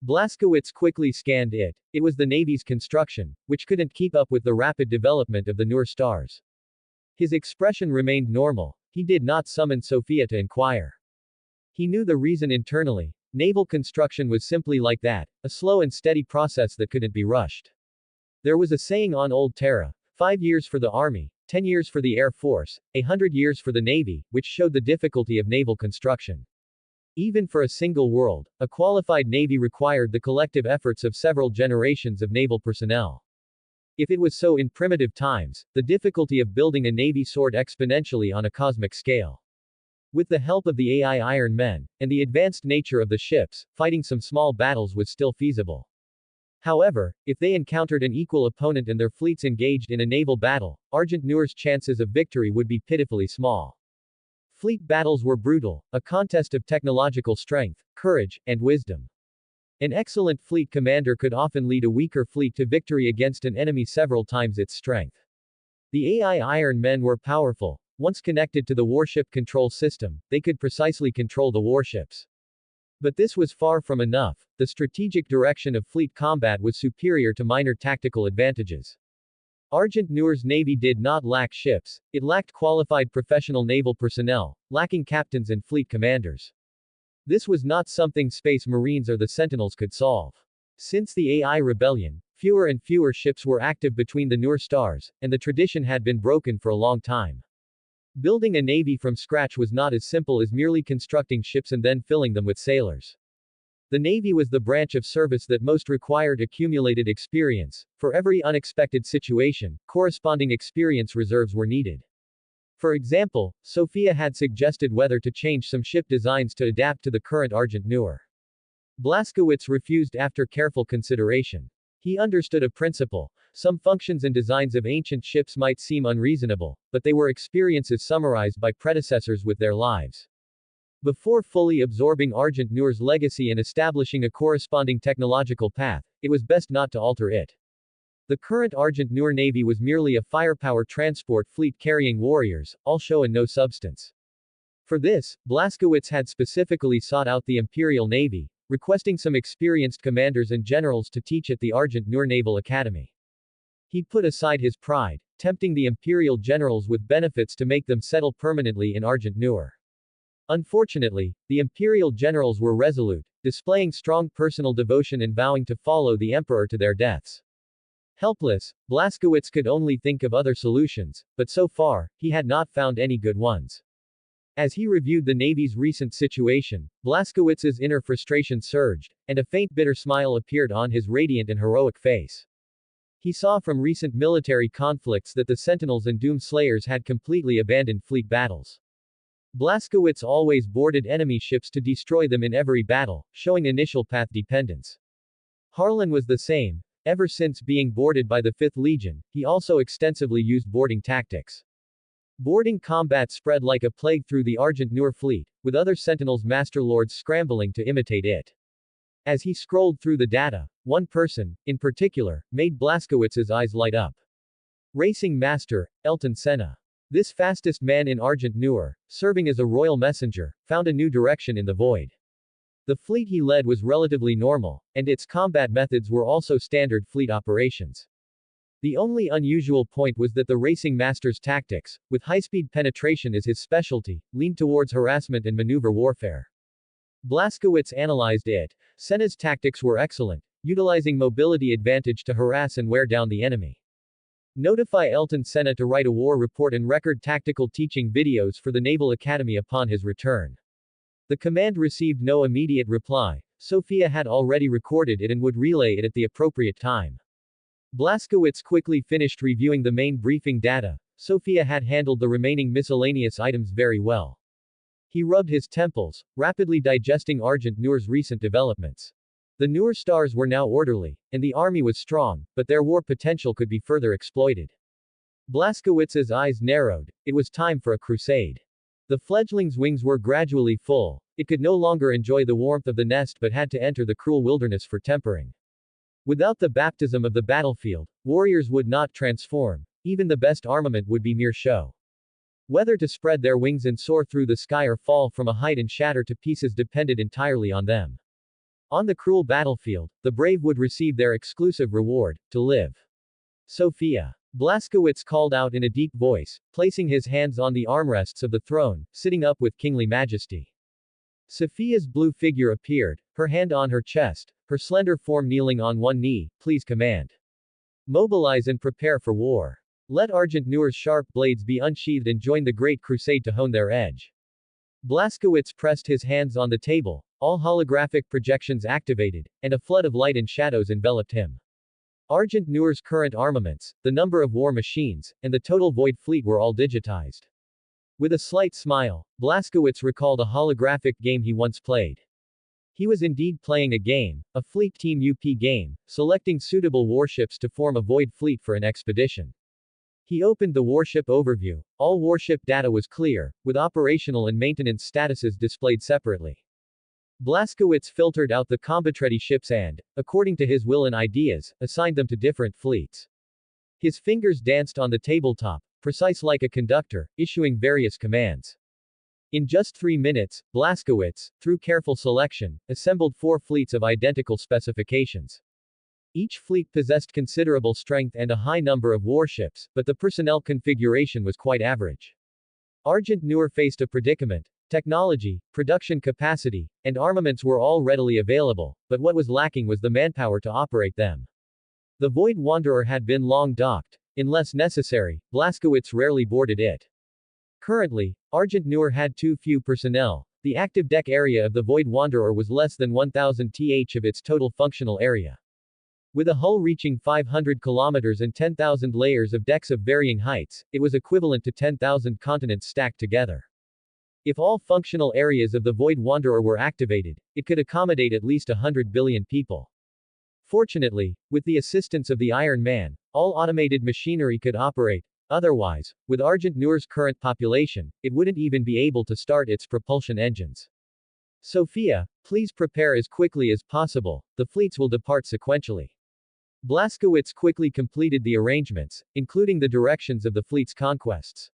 Blaskowitz quickly scanned it. It was the Navy's construction, which couldn't keep up with the rapid development of the Noor Stars. His expression remained normal. He did not summon Sophia to inquire. He knew the reason internally. Naval construction was simply like that, a slow and steady process that couldn't be rushed. There was a saying on Old Terra: 5 years for the Army, 10 years for the Air Force, 100 years for the Navy, which showed the difficulty of naval construction. Even for a single world, a qualified navy required the collective efforts of several generations of naval personnel. If it was so in primitive times, the difficulty of building a navy soared exponentially on a cosmic scale. With the help of the AI Iron Men, and the advanced nature of the ships, fighting some small battles was still feasible. However, if they encountered an equal opponent and their fleets engaged in a naval battle, Argent Noor's chances of victory would be pitifully small. Fleet battles were brutal, a contest of technological strength, courage, and wisdom. An excellent fleet commander could often lead a weaker fleet to victory against an enemy several times its strength. The AI Iron Men were powerful. Once connected to the warship control system, they could precisely control the warships. But this was far from enough. The strategic direction of fleet combat was superior to minor tactical advantages. Argent Noor's navy did not lack ships, it lacked qualified professional naval personnel, lacking captains and fleet commanders. This was not something Space Marines or the Sentinels could solve. Since the AI rebellion, Fewer and fewer ships were active between the newer stars, and the tradition had been broken for a long time. Building a navy from scratch was not as simple as merely constructing ships and then filling them with sailors. The navy was the branch of service that most required accumulated experience. For every unexpected situation, corresponding experience reserves were needed. For example, Sophia had suggested whether to change some ship designs to adapt to the current Argent Noor. Blaskowitz refused after careful consideration. He understood a principle. Some functions and designs of ancient ships might seem unreasonable, but they were experiences summarized by predecessors with their lives. Before fully absorbing Argent Noor's legacy and establishing a corresponding technological path, it was best not to alter it. The current Argent Noor Navy was merely a firepower transport fleet carrying warriors, all show and no substance. For this, Blaskowitz had specifically sought out the Imperial Navy, requesting some experienced commanders and generals to teach at the Argent Noor Naval Academy. He put aside his pride, tempting the Imperial generals with benefits to make them settle permanently in Argent Noor. Unfortunately, the Imperial generals were resolute, displaying strong personal devotion and vowing to follow the Emperor to their deaths. Helpless, Blaskowitz could only think of other solutions, but so far, he had not found any good ones. As he reviewed the Navy's recent situation, Blaskowitz's inner frustration surged, and a faint bitter smile appeared on his radiant and heroic face. He saw from recent military conflicts that the Sentinels and Doom Slayers had completely abandoned fleet battles. Blaskowitz always boarded enemy ships to destroy them in every battle, showing initial path dependence. Harlan was the same. Ever since being boarded by the 5th Legion, he also extensively used boarding tactics. Boarding combat spread like a plague through the Argent Noor fleet, with other Sentinels masterlords scrambling to imitate it. As he scrolled through the data, one person, in particular, made Blaskowitz's eyes light up. Racing Master, Ayrton Senna. This fastest man in Argent Noor, serving as a royal messenger, found a new direction in the void. The fleet he led was relatively normal, and its combat methods were also standard fleet operations. The only unusual point was that the Racing Master's tactics, with high-speed penetration as his specialty, leaned towards harassment and maneuver warfare. Blaskowitz analyzed it. Senna's tactics were excellent, utilizing mobility advantage to harass and wear down the enemy. Notify Ayrton Senna to write a war report and record tactical teaching videos for the Naval Academy upon his return. The command received no immediate reply. Sophia had already recorded it and would relay it at the appropriate time. Blaskowitz quickly finished reviewing the main briefing data. Sophia had handled the remaining miscellaneous items very well. He rubbed his temples, rapidly digesting Argent Noor's recent developments. The Noor stars were now orderly, and the army was strong, but their war potential could be further exploited. Blaskowitz's eyes narrowed. It was time for a crusade. The fledgling's wings were gradually full. It could no longer enjoy the warmth of the nest but had to enter the cruel wilderness for tempering. Without the baptism of the battlefield, warriors would not transform. Even the best armament would be mere show. Whether to spread their wings and soar through the sky or fall from a height and shatter to pieces depended entirely on them. On the cruel battlefield, the brave would receive their exclusive reward, to live. Sophia. Blaskowitz called out in a deep voice, placing his hands on the armrests of the throne, sitting up with kingly majesty. Sophia's blue figure appeared, her hand on her chest, her slender form kneeling on one knee. Please command. Mobilize and prepare for war. Let Argent Noor's sharp blades be unsheathed and join the great crusade to hone their edge. Blaskowitz pressed his hands on the table, all holographic projections activated, and a flood of light and shadows enveloped him. Argent Noor's current armaments, the number of war machines, and the total void fleet were all digitized. With a slight smile, Blaskowitz recalled a holographic game he once played. He was indeed playing a game, a fleet team UP game, selecting suitable warships to form a void fleet for an expedition. He opened the warship overview. All warship data was clear, with operational and maintenance statuses displayed separately. Blaskowitz filtered out the combat-ready ships and, according to his will and ideas, assigned them to different fleets. His fingers danced on the tabletop, precise like a conductor, issuing various commands. In just 3 minutes, Blaskowitz, through careful selection, assembled 4 fleets of identical specifications. Each fleet possessed considerable strength and a high number of warships, but the personnel configuration was quite average. Argent Noor faced a predicament. Technology, production capacity, and armaments were all readily available, but what was lacking was the manpower to operate them. The Void Wanderer had been long docked. Unless necessary, Blaskowitz rarely boarded it. Currently, Argent Noor had too few personnel. The active deck area of the Void Wanderer was less than 1,000 th of its total functional area. With a hull reaching 500 kilometers and 10,000 layers of decks of varying heights, it was equivalent to 10,000 continents stacked together. If all functional areas of the Void Wanderer were activated, it could accommodate at least 100 billion people. Fortunately, with the assistance of the Iron Man, all automated machinery could operate. Otherwise, with Argent Noor's current population, it wouldn't even be able to start its propulsion engines. Sophia, please prepare as quickly as possible, the fleets will depart sequentially. Blaskowitz quickly completed the arrangements, including the directions of the fleet's conquests.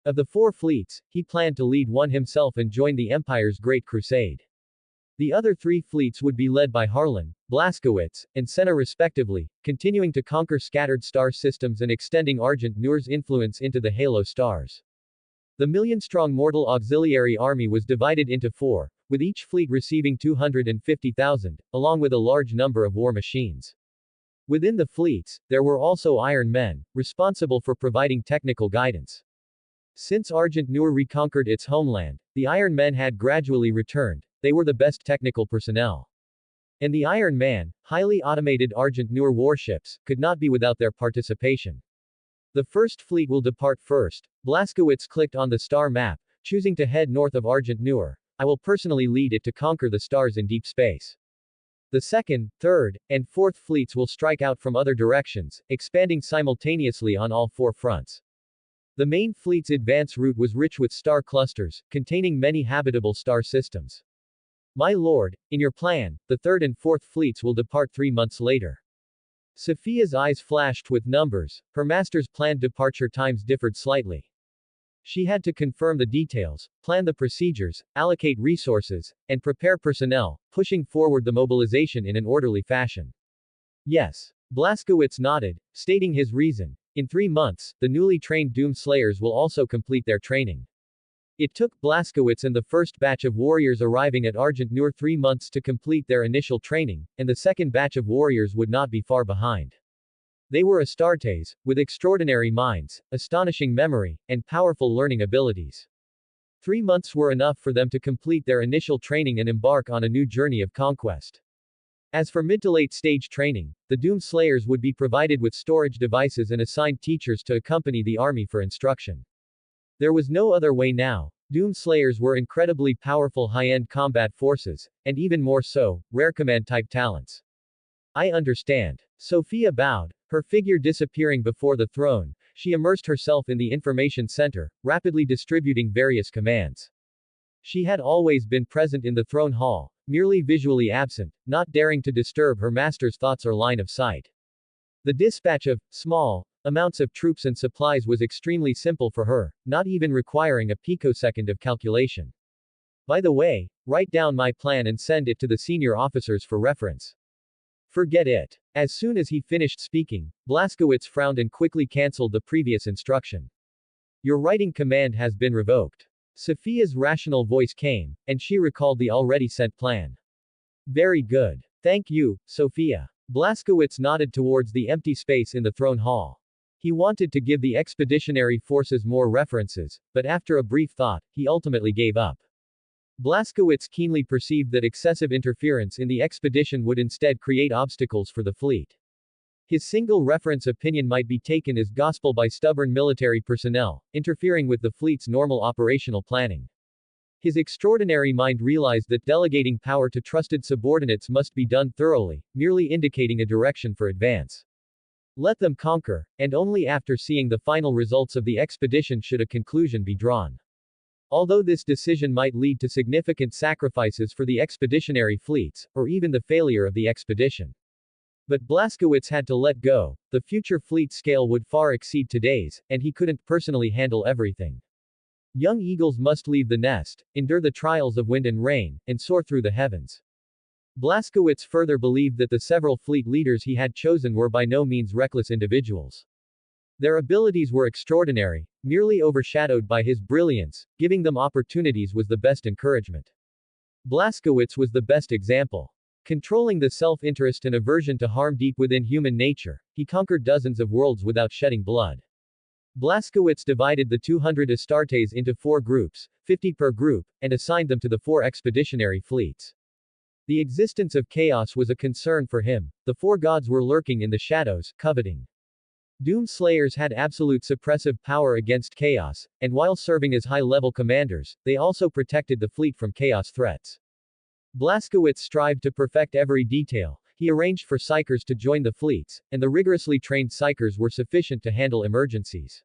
Of the 4 fleets, he planned to lead one himself and join the Empire's Great Crusade. The other 3 fleets would be led by Harlan, Blaskowitz, and Senna respectively, continuing to conquer scattered star systems and extending Argent Noor's influence into the Halo stars. The million-strong mortal auxiliary army was divided into 4, with each fleet receiving 250,000, along with a large number of war machines. Within the fleets, there were also Iron Men, responsible for providing technical guidance. Since Argent Noor reconquered its homeland, the Iron Men had gradually returned. They were the best technical personnel. And the Iron Man, highly automated Argent Noor warships, could not be without their participation. The first fleet will depart first. Blaskowitz clicked on the star map, choosing to head north of Argent Noor. I will personally lead it to conquer the stars in deep space. The second, third, and fourth fleets will strike out from other directions, expanding simultaneously on all 4 fronts. The main fleet's advance route was rich with star clusters, containing many habitable star systems. My lord, in your plan, the third and fourth fleets will depart 3 months later. Sophia's eyes flashed with numbers. Her master's planned departure times differed slightly. She had to confirm the details, plan the procedures, allocate resources, and prepare personnel, pushing forward the mobilization in an orderly fashion. Yes. Blaskowitz nodded, stating his reason. In 3 months, the newly trained Doom Slayers will also complete their training. It took Blaskowitz and the first batch of warriors arriving at Argent Noor 3 months to complete their initial training, and the second batch of warriors would not be far behind. They were Astartes, with extraordinary minds, astonishing memory, and powerful learning abilities. 3 months were enough for them to complete their initial training and embark on a new journey of conquest. As for mid to late stage training, the Doom Slayers would be provided with storage devices and assigned teachers to accompany the army for instruction. There was no other way now. Doom Slayers were incredibly powerful high-end combat forces, and even more so, rare command-type talents. I understand. Sophia bowed, her figure disappearing before the throne. She immersed herself in the information center, rapidly distributing various commands. She had always been present in the throne hall, merely visually absent, not daring to disturb her master's thoughts or line of sight. The dispatch of small amounts of troops and supplies was extremely simple for her, not even requiring a picosecond of calculation. By the way, write down my plan and send it to the senior officers for reference. Forget it. As soon as he finished speaking, Blaskowitz frowned and quickly cancelled the previous instruction. Your writing command has been revoked. Sophia's rational voice came, and she recalled the already sent plan. Very good. Thank you, Sophia. Blaskowitz nodded towards the empty space in the throne hall. He wanted to give the expeditionary forces more references, but after a brief thought, he ultimately gave up. Blaskowitz keenly perceived that excessive interference in the expedition would instead create obstacles for the fleet. His single reference opinion might be taken as gospel by stubborn military personnel, interfering with the fleet's normal operational planning. His extraordinary mind realized that delegating power to trusted subordinates must be done thoroughly, merely indicating a direction for advance. Let them conquer, and only after seeing the final results of the expedition should a conclusion be drawn. Although this decision might lead to significant sacrifices for the expeditionary fleets, or even the failure of the expedition. But Blaskowitz had to let go. The future fleet scale would far exceed today's, and he couldn't personally handle everything. Young eagles must leave the nest, endure the trials of wind and rain, and soar through the heavens. Blaskowitz further believed that the several fleet leaders he had chosen were by no means reckless individuals. Their abilities were extraordinary, merely overshadowed by his brilliance. Giving them opportunities was the best encouragement. Blaskowitz was the best example. Controlling the self-interest and aversion to harm deep within human nature, he conquered dozens of worlds without shedding blood. Blaskowitz divided the 200 Astartes into 4 groups, 50 per group, and assigned them to the 4 expeditionary fleets. The existence of chaos was a concern for him. The 4 gods were lurking in the shadows, coveting. Doom Slayers had absolute suppressive power against chaos, and while serving as high-level commanders, they also protected the fleet from chaos threats. Blaskowitz strived to perfect every detail. He arranged for psychers to join the fleets, and the rigorously trained psychers were sufficient to handle emergencies.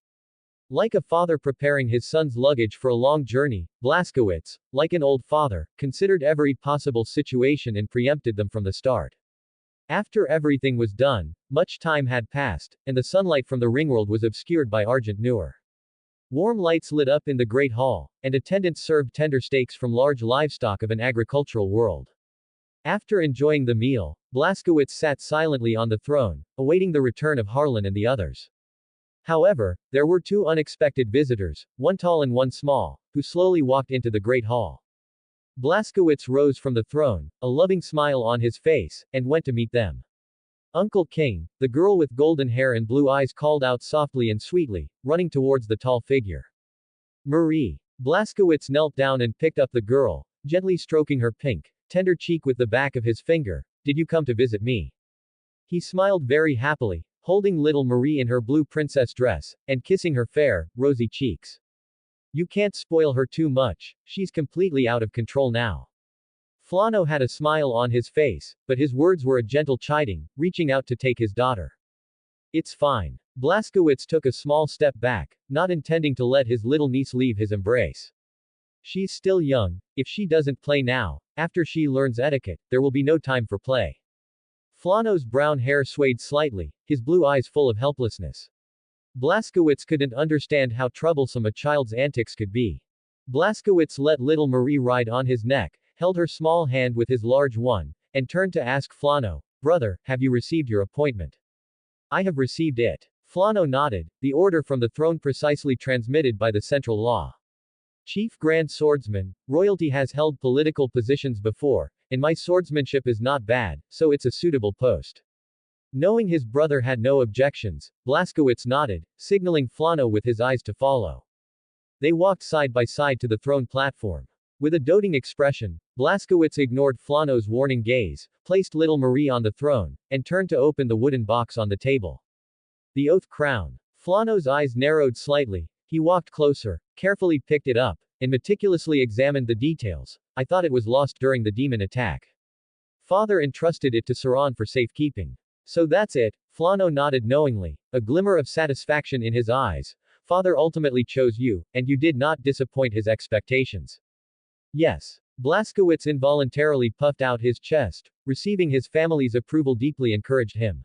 Like a father preparing his son's luggage for a long journey, Blaskowitz, like an old father, considered every possible situation and preempted them from the start. After everything was done, much time had passed, and the sunlight from the ringworld was obscured by argent noor. Warm lights lit up in the great hall, and attendants served tender steaks from large livestock of an agricultural world. After enjoying the meal, Blaskowitz sat silently on the throne, awaiting the return of Harlan and the others. However, there were 2 unexpected visitors, one tall and one small, who slowly walked into the great hall. Blaskowitz rose from the throne, a loving smile on his face, and went to meet them. Uncle King, the girl with golden hair and blue eyes called out softly and sweetly, running towards the tall figure. Marie. Blaskowitz knelt down and picked up the girl, gently stroking her pink, tender cheek with the back of his finger. Did you come to visit me? He smiled very happily, holding little Marie in her blue princess dress, and kissing her fair, rosy cheeks. You can't spoil her too much, she's completely out of control now. Flano had a smile on his face, but his words were a gentle chiding, reaching out to take his daughter. It's fine. Blaskowitz took a small step back, not intending to let his little niece leave his embrace. She's still young. If she doesn't play now, after she learns etiquette, there will be no time for play. Flano's brown hair swayed slightly, his blue eyes full of helplessness. Blaskowitz couldn't understand how troublesome a child's antics could be. Blaskowitz let little Marie ride on his neck, held her small hand with his large one, and turned to ask Flano, Brother, have you received your appointment? I have received it. Flano nodded, the order from the throne precisely transmitted by the central law. Chief Grand Swordsman, royalty has held political positions before, and my swordsmanship is not bad, so it's a suitable post. Knowing his brother had no objections, Blaskowitz nodded, signaling Flano with his eyes to follow. They walked side by side to the throne platform. With a doting expression, Blaskowitz ignored Flano's warning gaze, placed little Marie on the throne, and turned to open the wooden box on the table. The oath crown. Flano's eyes narrowed slightly. He walked closer, carefully picked it up, and meticulously examined the details. I thought it was lost during the demon attack. Father entrusted it to Saran for safekeeping. So that's it. Flano nodded knowingly, a glimmer of satisfaction in his eyes. Father ultimately chose you, and you did not disappoint his expectations. Yes. Blaskowitz involuntarily puffed out his chest. Receiving his family's approval deeply encouraged him.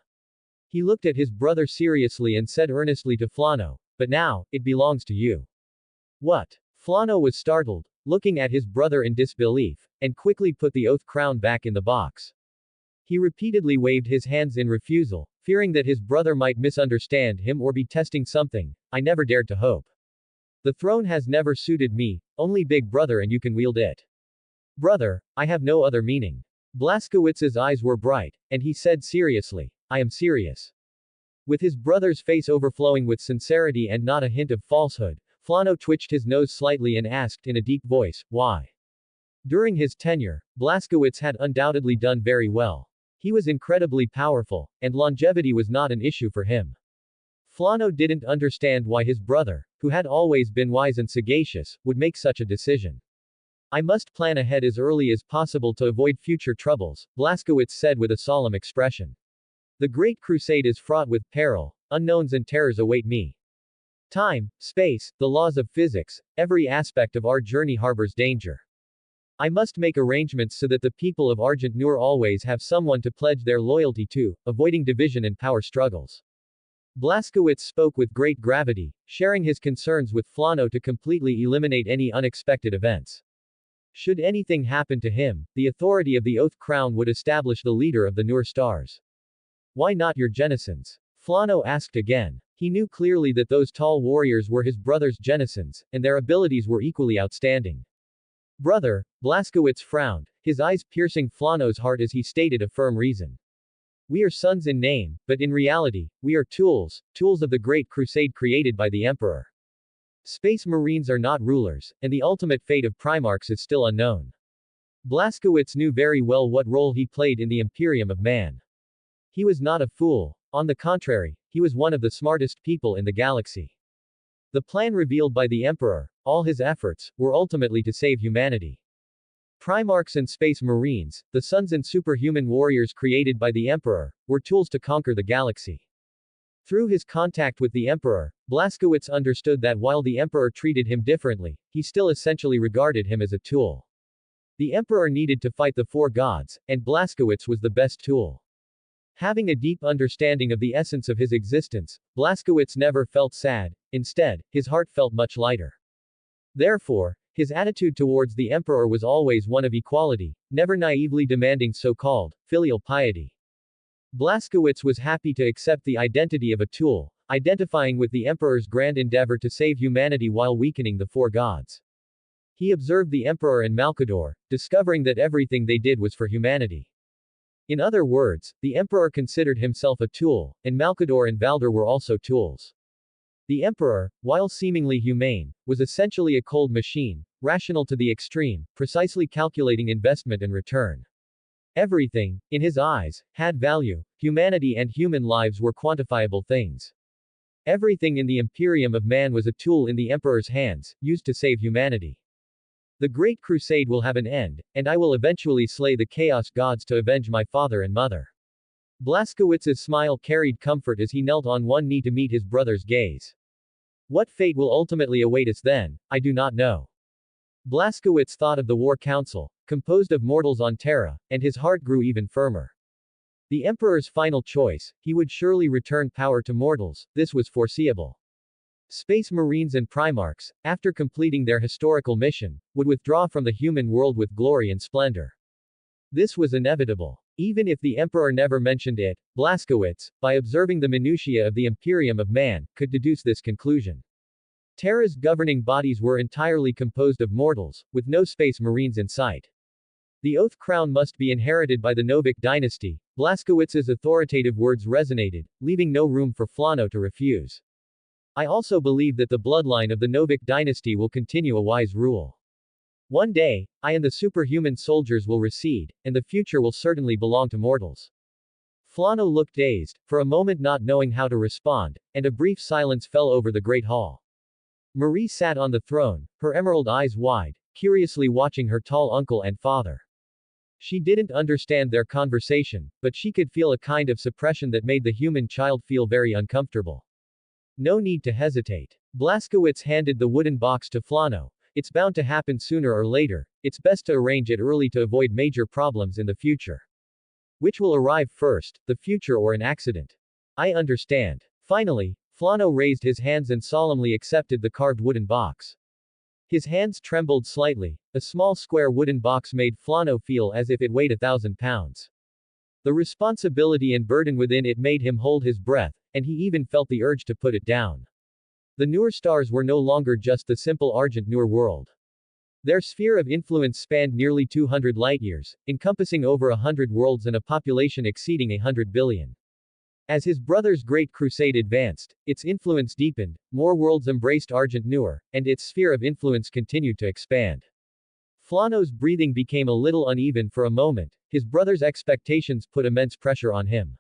He looked at his brother seriously and said earnestly to Flano, but now, it belongs to you. What? Flano was startled, looking at his brother in disbelief, and quickly put the oath crown back in the box. He repeatedly waved his hands in refusal, fearing that his brother might misunderstand him or be testing something. I never dared to hope. The throne has never suited me, only big brother and you can wield it. Brother, I have no other meaning. Blaskowitz's eyes were bright, and he said seriously, I am serious. With his brother's face overflowing with sincerity and not a hint of falsehood, Flano twitched his nose slightly and asked in a deep voice, why? During his tenure, Blaskowitz had undoubtedly done very well. He was incredibly powerful, and longevity was not an issue for him. Flano didn't understand why his brother, who had always been wise and sagacious, would make such a decision. I must plan ahead as early as possible to avoid future troubles, Blaskowitz said with a solemn expression. The Great Crusade is fraught with peril, unknowns and terrors await me. Time, space, the laws of physics, every aspect of our journey harbors danger. I must make arrangements so that the people of Argent Nur always have someone to pledge their loyalty to, avoiding division and power struggles. Blaskowitz spoke with great gravity, sharing his concerns with Flano to completely eliminate any unexpected events. Should anything happen to him, the authority of the Oath Crown would establish the leader of the Nur Stars. Why not your Genisons? Flano asked again. He knew clearly that those tall warriors were his brother's Genisons, and their abilities were equally outstanding. Brother, Blaskowitz frowned, his eyes piercing Flano's heart as he stated a firm reason. We are sons in name, but in reality, we are tools, tools of the great crusade created by the Emperor. Space Marines are not rulers, and the ultimate fate of Primarchs is still unknown. Blazkowicz knew very well what role he played in the Imperium of Man. He was not a fool. On the contrary, he was one of the smartest people in the galaxy. The plan revealed by the Emperor, all his efforts, were ultimately to save humanity. Primarchs and Space Marines, the sons and superhuman warriors created by the Emperor, were tools to conquer the galaxy. Through his contact with the Emperor, Blazkowicz understood that while the Emperor treated him differently, he still essentially regarded him as a tool. The Emperor needed to fight the four gods, and Blazkowicz was the best tool. Having a deep understanding of the essence of his existence, Blazkowicz never felt sad, instead, his heart felt much lighter. Therefore, his attitude towards the Emperor was always one of equality, never naively demanding so-called filial piety. Blazkowicz was happy to accept the identity of a tool, identifying with the Emperor's grand endeavor to save humanity while weakening the four gods. He observed the Emperor and Malkador, discovering that everything they did was for humanity. In other words, the Emperor considered himself a tool, and Malkador and Valdor were also tools. The Emperor, while seemingly humane, was essentially a cold machine, rational to the extreme, precisely calculating investment and return. Everything, in his eyes, had value. Humanity and human lives were quantifiable things. Everything in the Imperium of Man was a tool in the Emperor's hands, used to save humanity. The Great Crusade will have an end, and I will eventually slay the Chaos Gods to avenge my father and mother. Blazkowicz's smile carried comfort as he knelt on one knee to meet his brother's gaze. What fate will ultimately await us then, I do not know. Blazkowicz thought of the War Council, composed of mortals on Terra, and his heart grew even firmer. The Emperor's final choice, he would surely return power to mortals, this was foreseeable. Space Marines and Primarchs, after completing their historical mission, would withdraw from the human world with glory and splendor. This was inevitable. Even if the Emperor never mentioned it, Blazkowicz, by observing the minutiae of the Imperium of Man, could deduce this conclusion. Terra's governing bodies were entirely composed of mortals, with no Space Marines in sight. The Oath Crown must be inherited by the Novik dynasty. Blazkowicz's authoritative words resonated, leaving no room for Flano to refuse. I also believe that the bloodline of the Novik dynasty will continue a wise rule. One day, I and the superhuman soldiers will recede, and the future will certainly belong to mortals. Flano looked dazed, for a moment not knowing how to respond, and a brief silence fell over the great hall. Marie sat on the throne, her emerald eyes wide, curiously watching her tall uncle and father. She didn't understand their conversation, but she could feel a kind of suppression that made the human child feel very uncomfortable. No need to hesitate. Blazkowicz handed the wooden box to Flano. It's bound to happen sooner or later. It's best to arrange it early to avoid major problems in the future. Which will arrive first, the future or an accident? I understand. Finally, Flano raised his hands and solemnly accepted the carved wooden box. His hands trembled slightly. A small square wooden box made Flano feel as if it weighed 1,000 pounds. The responsibility and burden within it made him hold his breath, and he even felt the urge to put it down. The Nur stars were no longer just the simple Argent Nur world. Their sphere of influence spanned nearly 200 light-years, encompassing over 100 worlds and a population exceeding 100 billion. As his brother's Great Crusade advanced, its influence deepened, more worlds embraced Argent Nur, and its sphere of influence continued to expand. Flano's breathing became a little uneven for a moment. His brother's expectations put immense pressure on him.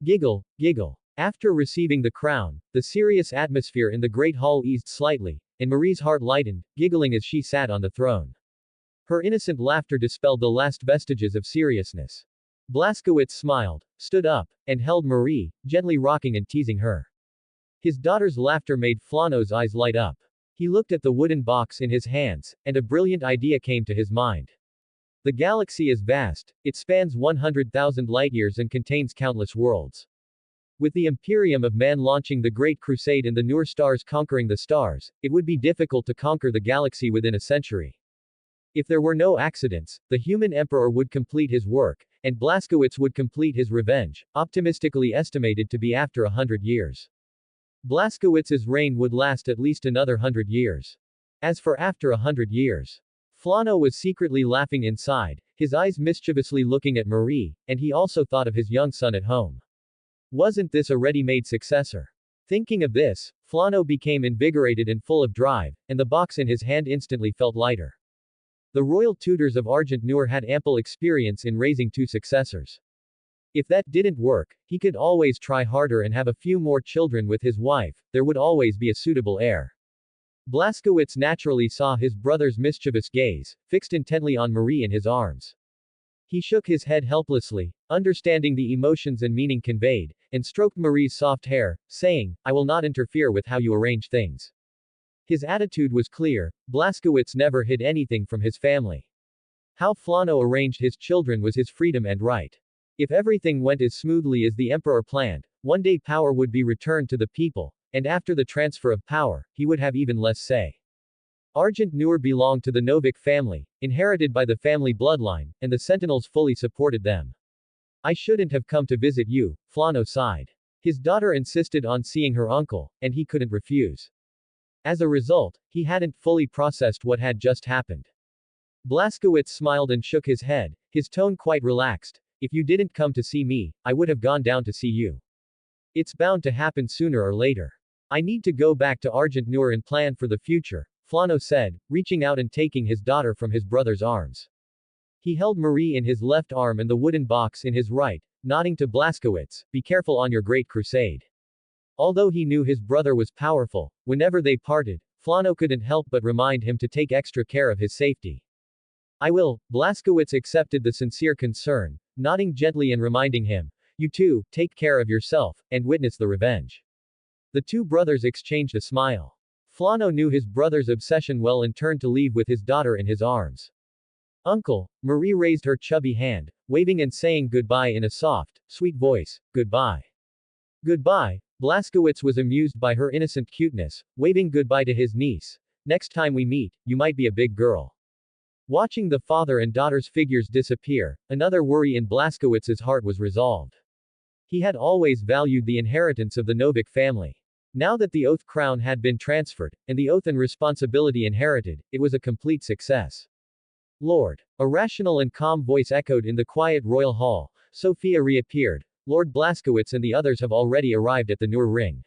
Giggle, giggle. After receiving the crown, the serious atmosphere in the great hall eased slightly, and Marie's heart lightened, giggling as she sat on the throne. Her innocent laughter dispelled the last vestiges of seriousness. Blazkowicz smiled, stood up, and held Marie, gently rocking and teasing her. His daughter's laughter made Flano's eyes light up. He looked at the wooden box in his hands, and a brilliant idea came to his mind. The galaxy is vast, it spans 100,000 light-years and contains countless worlds. With the Imperium of Man launching the Great Crusade and the Nur stars conquering the stars, it would be difficult to conquer the galaxy within a century. If there were no accidents, the human emperor would complete his work, and Blazkowicz would complete his revenge, optimistically estimated to be after 100 years. Blazkowicz's reign would last at least another 100 years. As for after 100 years, Flano was secretly laughing inside, his eyes mischievously looking at Marie, and he also thought of his young son at home. Wasn't this a ready-made successor? Thinking of this, Flano became invigorated and full of drive, and the box in his hand instantly felt lighter. The royal tutors of Argent Noor had ample experience in raising two successors. If that didn't work, he could always try harder and have a few more children with his wife, there would always be a suitable heir. Blaskowitz naturally saw his brother's mischievous gaze, fixed intently on Marie in his arms. He shook his head helplessly, understanding the emotions and meaning conveyed, and stroked Marie's soft hair, saying, "I will not interfere with how you arrange things." His attitude was clear, Blaskowitz never hid anything from his family. How Flano arranged his children was his freedom and right. If everything went as smoothly as the emperor planned, one day power would be returned to the people, and after the transfer of power, he would have even less say. Argent Noor belonged to the Novik family, inherited by the family bloodline, and the Sentinels fully supported them. "I shouldn't have come to visit you," Flano sighed. His daughter insisted on seeing her uncle, and he couldn't refuse. As a result, he hadn't fully processed what had just happened. Blaskowitz smiled and shook his head, his tone quite relaxed. "If you didn't come to see me, I would have gone down to see you. It's bound to happen sooner or later. I need to go back to Argent Noor and plan for the future," Flano said, reaching out and taking his daughter from his brother's arms. He held Marie in his left arm and the wooden box in his right, nodding to Blaskowitz, "Be careful on your great crusade." Although he knew his brother was powerful, whenever they parted, Flano couldn't help but remind him to take extra care of his safety. "I will," Blaskowitz accepted the sincere concern, nodding gently and reminding him, "You too, take care of yourself, and witness the revenge." The two brothers exchanged a smile. Flano knew his brother's obsession well and turned to leave with his daughter in his arms. "Uncle," Marie raised her chubby hand, waving and saying goodbye in a soft, sweet voice, "Goodbye." "Goodbye." Blaskowitz was amused by her innocent cuteness, waving goodbye to his niece. "Next time we meet, you might be a big girl." Watching the father and daughter's figures disappear, another worry in Blaskowitz's heart was resolved. He had always valued the inheritance of the Novik family. Now that the oath crown had been transferred, and the oath and responsibility inherited, it was a complete success. "Lord." A rational and calm voice echoed in the quiet royal hall. Sophia reappeared. "Lord Blaskowitz and the others have already arrived at the Noor Ring.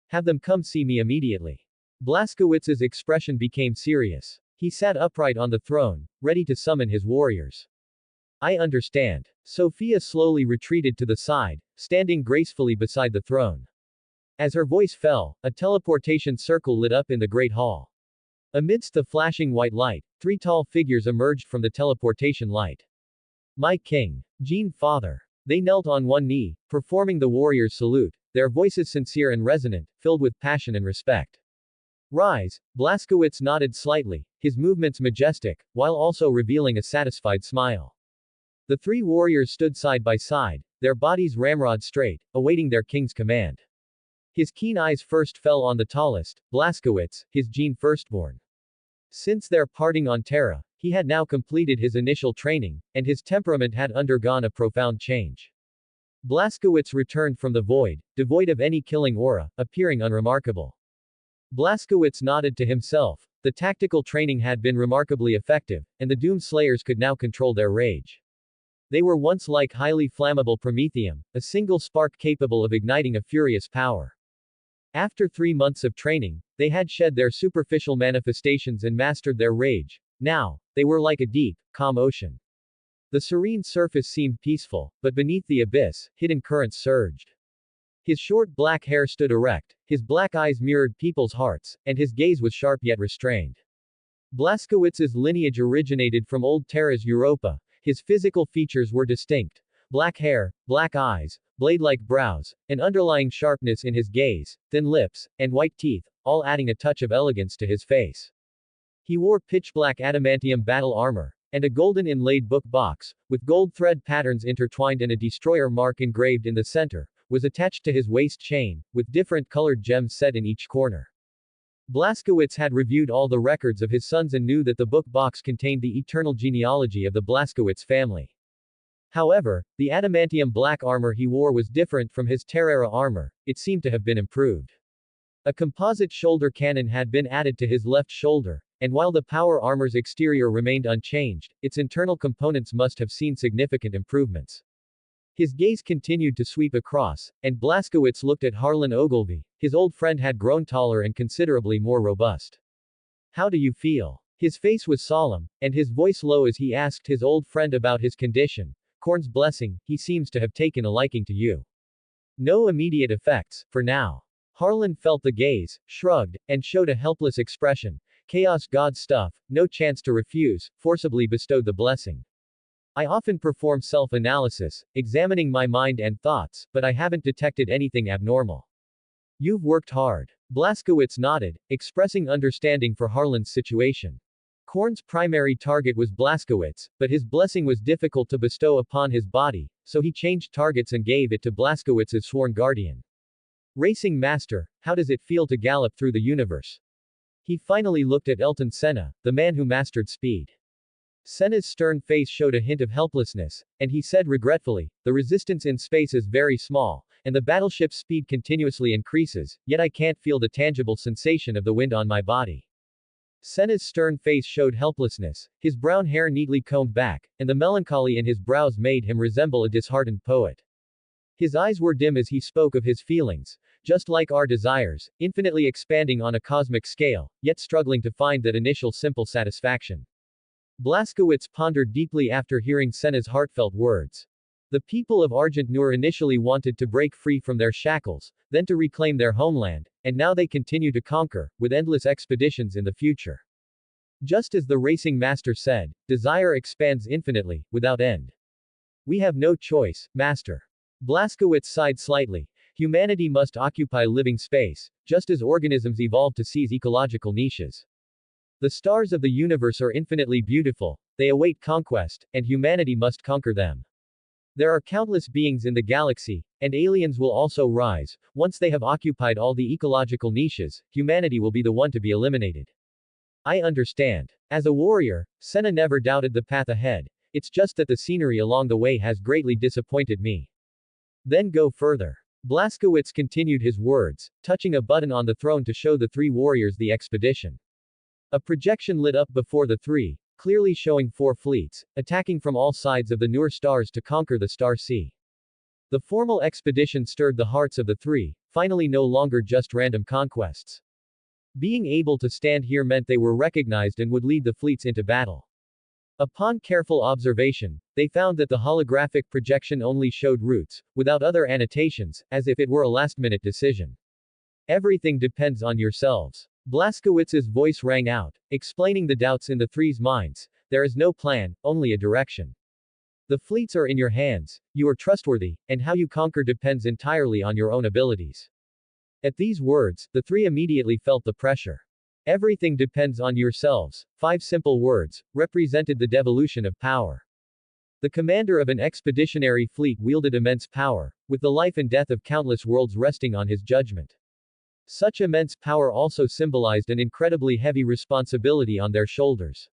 Have them come see me immediately." Blaskowitz's expression became serious. He sat upright on the throne, ready to summon his warriors. "I understand." Sophia slowly retreated to the side, standing gracefully beside the throne. As her voice fell, a teleportation circle lit up in the great hall. Amidst the flashing white light, three tall figures emerged from the teleportation light. "My king. Jean Father." They knelt on one knee, performing the warrior's salute, their voices sincere and resonant, filled with passion and respect. "Rise." Blaskowitz nodded slightly, his movements majestic, while also revealing a satisfied smile. The three warriors stood side by side, their bodies ramrod straight, awaiting their king's command. His keen eyes first fell on the tallest, Blaskowitz, his Jean firstborn. Since their parting on Terra, he had now completed his initial training, and his temperament had undergone a profound change. Blaskowitz returned from the void, devoid of any killing aura, appearing unremarkable. Blaskowitz nodded to himself. The tactical training had been remarkably effective, and the Doom Slayers could now control their rage. They were once like highly flammable promethium, a single spark capable of igniting a furious power. After 3 months of training, they had shed their superficial manifestations and mastered their rage. Now, they were like a deep, calm ocean. The serene surface seemed peaceful, but beneath the abyss, hidden currents surged. His short black hair stood erect, his black eyes mirrored people's hearts, and his gaze was sharp yet restrained. Blaskowitz's lineage originated from old Terra's Europa. His physical features were distinct. Black hair, black eyes, blade-like brows, an underlying sharpness in his gaze, thin lips, and white teeth, all adding a touch of elegance to his face. He wore pitch-black adamantium battle armor, and a golden inlaid book box, with gold thread patterns intertwined and a destroyer mark engraved in the center, was attached to his waist chain, with different colored gems set in each corner. Blaskowitz had reviewed all the records of his sons and knew that the book box contained the eternal genealogy of the Blaskowitz family. However, the adamantium black armor he wore was different from his Terra armor, it seemed to have been improved. A composite shoulder cannon had been added to his left shoulder, and while the power armor's exterior remained unchanged, its internal components must have seen significant improvements. His gaze continued to sweep across, and Blazkowicz looked at Harlan Ogilvy. His old friend had grown taller and considerably more robust. How do you feel? His face was solemn, and his voice low as he asked his old friend about his condition. Korn's blessing, he seems to have taken a liking to you. No immediate effects, for now. Harlan felt the gaze, shrugged, and showed a helpless expression. Chaos God stuff, no chance to refuse, forcibly bestowed the blessing. I often perform self-analysis, examining my mind and thoughts, but I haven't detected anything abnormal. You've worked hard. Blazkowicz nodded, expressing understanding for Harlan's situation. Korn's primary target was Blazkowicz, but his blessing was difficult to bestow upon his body, so he changed targets and gave it to Blazkowicz's sworn guardian. Racing Master, how does it feel to gallop through the universe? He finally looked at Ayrton Senna, the man who mastered speed. Senna's stern face showed a hint of helplessness, and he said regretfully, the resistance in space is very small, and the battleship's speed continuously increases, yet I can't feel the tangible sensation of the wind on my body. Senna's stern face showed helplessness, his brown hair neatly combed back, and the melancholy in his brows made him resemble a disheartened poet. His eyes were dim as he spoke of his feelings, just like our desires, infinitely expanding on a cosmic scale, yet struggling to find that initial simple satisfaction. Blazkowicz pondered deeply after hearing Senna's heartfelt words. The people of Argent Nur initially wanted to break free from their shackles, then to reclaim their homeland, and now they continue to conquer, with endless expeditions in the future. Just as the racing master said, desire expands infinitely, without end. We have no choice, master. Blazkowicz sighed slightly. Humanity must occupy living space, just as organisms evolve to seize ecological niches. The stars of the universe are infinitely beautiful, they await conquest, and humanity must conquer them. There are countless beings in the galaxy, and aliens will also rise. Once they have occupied all the ecological niches, humanity will be the one to be eliminated. I understand. As a warrior, Senna never doubted the path ahead, it's just that the scenery along the way has greatly disappointed me. Then go further. Blazkowicz continued his words, touching a button on the throne to show the three warriors the expedition. A projection lit up before the three, clearly showing 4 fleets, attacking from all sides of the Nur stars to conquer the Star Sea. The formal expedition stirred the hearts of the three, finally no longer just random conquests. Being able to stand here meant they were recognized and would lead the fleets into battle. Upon careful observation, they found that the holographic projection only showed routes, without other annotations, as if it were a last-minute decision. Everything depends on yourselves. Blazkowicz's voice rang out, explaining the doubts in the three's minds. There is no plan, only a direction. The fleets are in your hands, you are trustworthy, and how you conquer depends entirely on your own abilities. At these words, the three immediately felt the pressure. Everything depends on yourselves, 5 simple words, represented the devolution of power. The commander of an expeditionary fleet wielded immense power, with the life and death of countless worlds resting on his judgment. Such immense power also symbolized an incredibly heavy responsibility on their shoulders.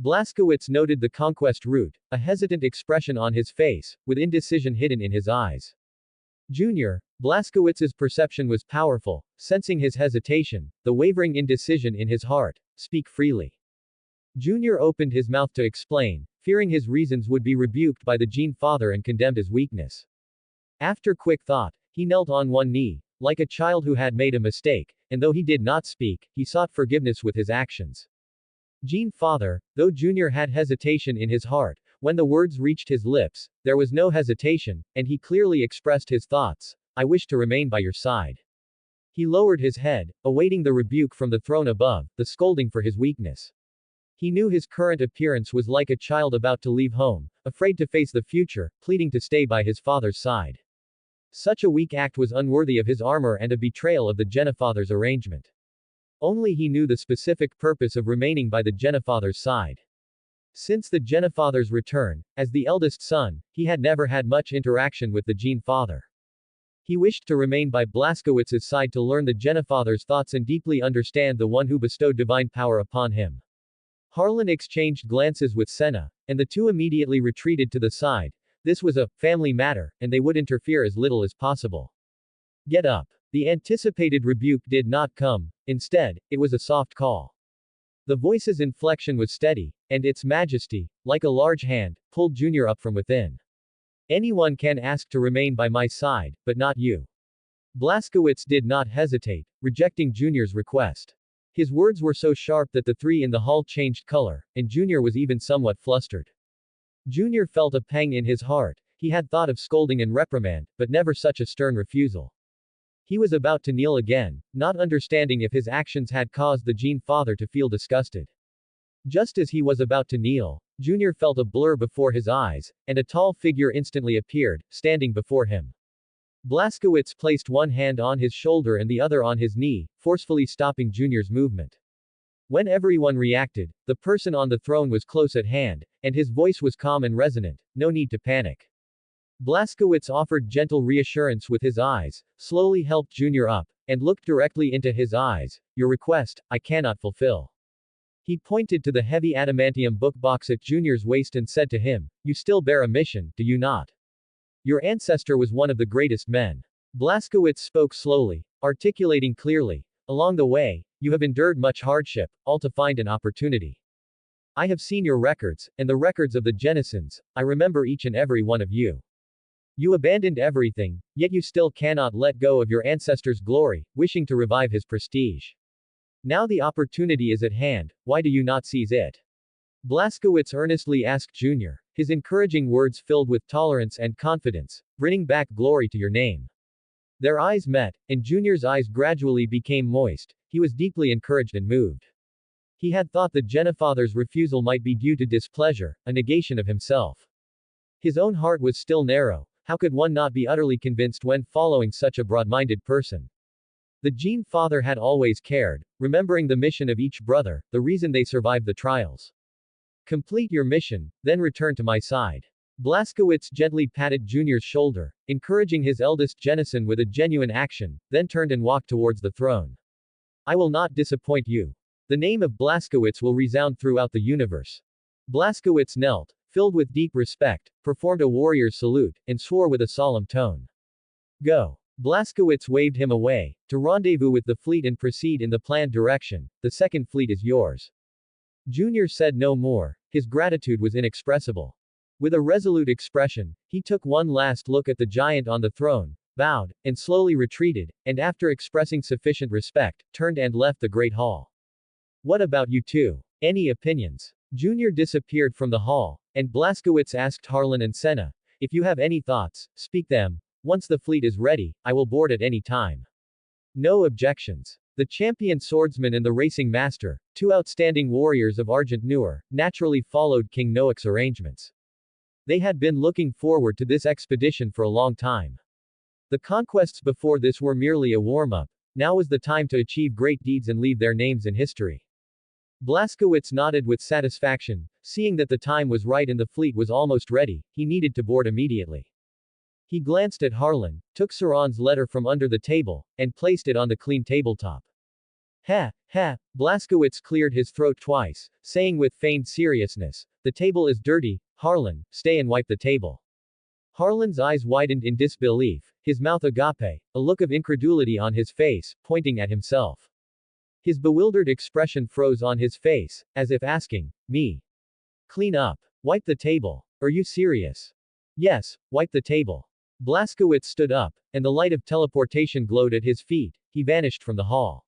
Blazkowicz noted the conquest route, a hesitant expression on his face, with indecision hidden in his eyes. Junior, Blazkowicz's perception was powerful, sensing his hesitation, the wavering indecision in his heart. Speak freely. Junior opened his mouth to explain, fearing his reasons would be rebuked by the Gene Father and condemned as weakness. After quick thought, he knelt on one knee, like a child who had made a mistake, and though he did not speak, he sought forgiveness with his actions. Gene Father, though Junior had hesitation in his heart, when the words reached his lips, there was no hesitation, and he clearly expressed his thoughts. I wish to remain by your side. He lowered his head, awaiting the rebuke from the throne above, the scolding for his weakness. He knew his current appearance was like a child about to leave home, afraid to face the future, pleading to stay by his father's side. Such a weak act was unworthy of his armor and a betrayal of the Genefather's arrangement. Only he knew the specific purpose of remaining by the Genefather's side. Since the Genefather's return, as the eldest son, he had never had much interaction with the Gene Father. He wished to remain by Blazkowicz's side to learn the Genefather's thoughts and deeply understand the one who bestowed divine power upon him. Harlan exchanged glances with Senna, and the two immediately retreated to the side. This was a family matter, and they would interfere as little as possible. Get up. The anticipated rebuke did not come. Instead, it was a soft call. The voice's inflection was steady, and its majesty, like a large hand, pulled Junior up from within. Anyone can ask to remain by my side, but not you. Blaskowitz did not hesitate, rejecting Junior's request. His words were so sharp that the three in the hall changed color, and Junior was even somewhat flustered. Junior felt a pang in his heart. He had thought of scolding and reprimand, but never such a stern refusal. He was about to kneel again, not understanding if his actions had caused the Gene Father to feel disgusted. Just as he was about to kneel, Junior felt a blur before his eyes, and a tall figure instantly appeared, standing before him. Blaskowitz placed one hand on his shoulder and the other on his knee, forcefully stopping Junior's movement. When everyone reacted, the person on the throne was close at hand, and his voice was calm and resonant. No need to panic. Blaskowitz offered gentle reassurance with his eyes, slowly helped Junior up, and looked directly into his eyes. Your request, I cannot fulfill. He pointed to the heavy adamantium book box at Junior's waist and said to him, You still bear a mission, do you not? Your ancestor was one of the greatest men. Blaskowitz spoke slowly, articulating clearly. Along the way, you have endured much hardship, all to find an opportunity. I have seen your records, and the records of the Genisons. I remember each and every one of you. You abandoned everything, yet you still cannot let go of your ancestor's glory, wishing to revive his prestige. Now the opportunity is at hand, why do you not seize it? Blaskowitz earnestly asked Junior, his encouraging words filled with tolerance and confidence, bringing back glory to your name. Their eyes met, and Junior's eyes gradually became moist. He was deeply encouraged and moved. He had thought the Genefather's refusal might be due to displeasure, a negation of himself. His own heart was still narrow. How could one not be utterly convinced when following such a broad-minded person? The Gene Father had always cared, remembering the mission of each brother, the reason they survived the trials. Complete your mission, then return to my side. Blaskowitz gently patted Junior's shoulder, encouraging his eldest Genison with a genuine action, then turned and walked towards the throne. I will not disappoint you. The name of Blaskowitz will resound throughout the universe. Blaskowitz knelt, filled with deep respect, performed a warrior's salute, and swore with a solemn tone. Go. Blaskowitz waved him away, to rendezvous with the fleet and proceed in the planned direction. The second fleet is yours. Junior said no more, his gratitude was inexpressible. With a resolute expression, he took one last look at the giant on the throne, bowed, and slowly retreated, and after expressing sufficient respect, turned and left the great hall. What about you two? Any opinions? Junior disappeared from the hall, and Blaskowitz asked Harlan and Senna, if you have any thoughts, speak them. Once the fleet is ready, I will board at any time. No objections. The champion swordsman and the racing master, two outstanding warriors of Argent Noor, naturally followed King Noak's arrangements. They had been looking forward to this expedition for a long time. The conquests before this were merely a warm-up. Now was the time to achieve great deeds and leave their names in history. Blaskowitz nodded with satisfaction, seeing that the time was right and the fleet was almost ready. He needed to board immediately. He glanced at Harlan, took Saran's letter from under the table, and placed it on the clean tabletop. Ha, ha, Blaskowitz cleared his throat twice, saying with feigned seriousness, the table is dirty. Harlan, stay and wipe the table. Harlan's eyes widened in disbelief, his mouth agape, a look of incredulity on his face, pointing at himself. His bewildered expression froze on his face, as if asking, me? Clean up. Wipe the table. Are you serious? Yes, wipe the table. Blaskowitz stood up, and the light of teleportation glowed at his feet. He vanished from the hall.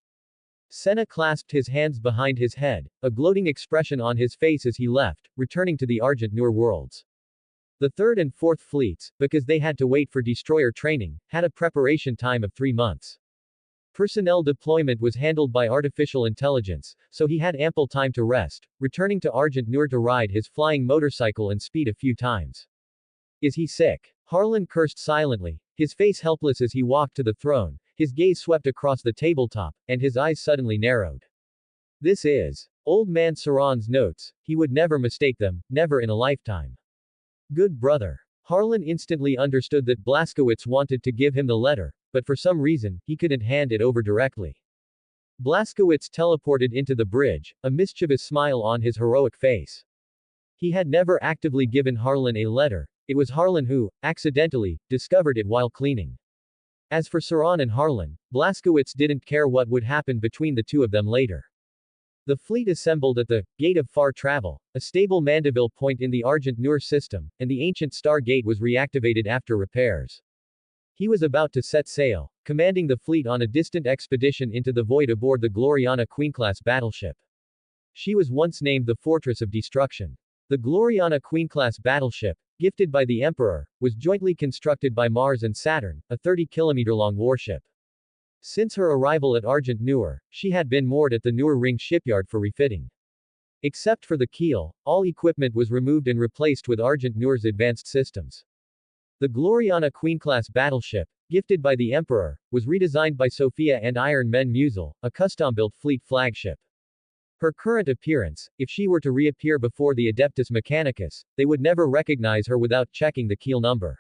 Senna clasped his hands behind his head, a gloating expression on his face as he left, returning to the Argent Noor worlds. The third and fourth fleets, because they had to wait for destroyer training, had a preparation time of 3 months. Personnel deployment was handled by artificial intelligence, so he had ample time to rest, returning to Argent Noor to ride his flying motorcycle and speed a few times. Is he sick? Harlan cursed silently, his face helpless as he walked to the throne, his gaze swept across the tabletop, and his eyes suddenly narrowed. This is Old Man Saran's notes, he would never mistake them, never in a lifetime. Good brother. Harlan instantly understood that Blaskowitz wanted to give him the letter, but for some reason, he couldn't hand it over directly. Blaskowitz teleported into the bridge, a mischievous smile on his heroic face. He had never actively given Harlan a letter, it was Harlan who, accidentally, discovered it while cleaning. As for Saran and Harlan, Blaskowitz didn't care what would happen between the two of them later. The fleet assembled at the Gate of Far Travel, a stable Mandeville point in the Argent Noor system, and the ancient Star Gate was reactivated after repairs. He was about to set sail, commanding the fleet on a distant expedition into the void aboard the Gloriana Queen-class battleship. She was once named the Fortress of Destruction. The Gloriana Queen-class battleship, gifted by the Emperor, was jointly constructed by Mars and Saturn, a 30-kilometer-long warship. Since her arrival at Argent Noor, she had been moored at the Noor Ring shipyard for refitting. Except for the keel, all equipment was removed and replaced with Argent Noor's advanced systems. The Gloriana Queen-class battleship, gifted by the Emperor, was redesigned by Sophia and Iron Men Musil, a custom-built fleet flagship. Her current appearance, if she were to reappear before the Adeptus Mechanicus, they would never recognize her without checking the keel number.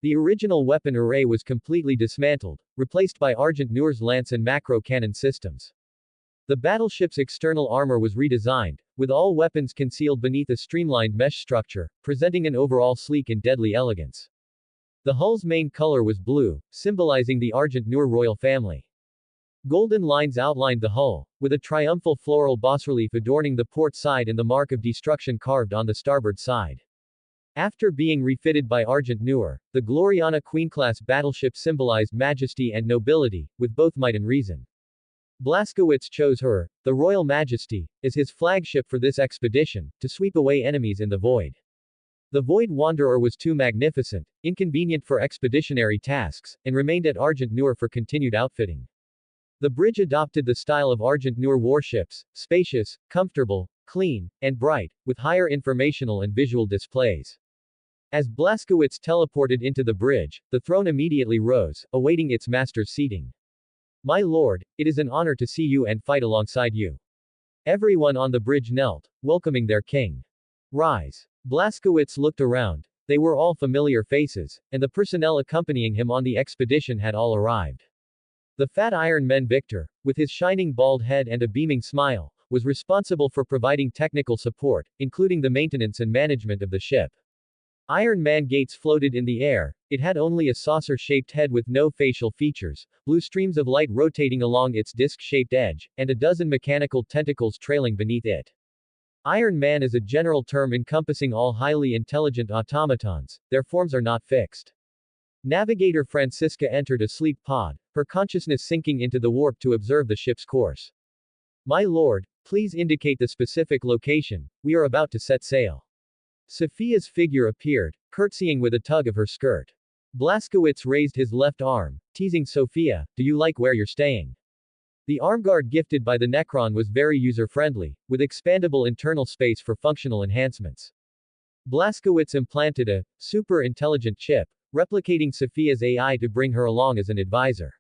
The original weapon array was completely dismantled, replaced by Argent Noor's lance and macro cannon systems. The battleship's external armor was redesigned, with all weapons concealed beneath a streamlined mesh structure, presenting an overall sleek and deadly elegance. The hull's main color was blue, symbolizing the Argent Noor royal family. Golden lines outlined the hull, with a triumphal floral bas-relief adorning the port side and the mark of destruction carved on the starboard side. After being refitted by Argent Noor, the Gloriana Queen-class battleship symbolized majesty and nobility, with both might and reason. Blaskowitz chose her, the Royal Majesty, as his flagship for this expedition, to sweep away enemies in the void. The Void Wanderer was too magnificent, inconvenient for expeditionary tasks, and remained at Argent Noor for continued outfitting. The bridge adopted the style of Argent Noor warships, spacious, comfortable, clean, and bright, with higher informational and visual displays. As Blaskowitz teleported into the bridge, the throne immediately rose, awaiting its master's seating. My lord, it is an honor to see you and fight alongside you. Everyone on the bridge knelt, welcoming their king. Rise. Blaskowitz looked around. They were all familiar faces, and the personnel accompanying him on the expedition had all arrived. The fat Iron Man Victor, with his shining bald head and a beaming smile, was responsible for providing technical support, including the maintenance and management of the ship. Iron Man gates floated in the air. It had only a saucer-shaped head with no facial features, blue streams of light rotating along its disc-shaped edge, and a dozen mechanical tentacles trailing beneath it. Iron Man is a general term encompassing all highly intelligent automatons. Their forms are not fixed. Navigator Francisca entered a sleep pod, her consciousness sinking into the warp to observe the ship's course. My lord, please indicate the specific location. We are about to set sail. Sophia's figure appeared, curtsying with a tug of her skirt. Blaskowitz raised his left arm, teasing Sophia, do you like where you're staying? The armguard gifted by the Necron was very user-friendly, with expandable internal space for functional enhancements. Blaskowitz implanted a super-intelligent chip, replicating Sophia's AI to bring her along as an advisor.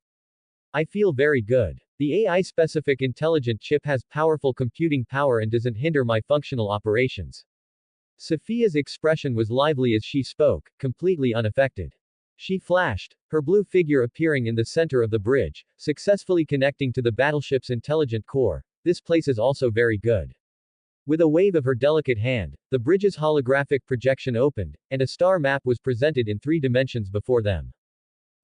I feel very good. The AI-specific intelligent chip has powerful computing power and doesn't hinder my functional operations. Sophia's expression was lively as she spoke, completely unaffected. She flashed, her blue figure appearing in the center of the bridge, successfully connecting to the battleship's intelligent core. This place is also very good. With a wave of her delicate hand, the bridge's holographic projection opened, and a star map was presented in 3 dimensions before them.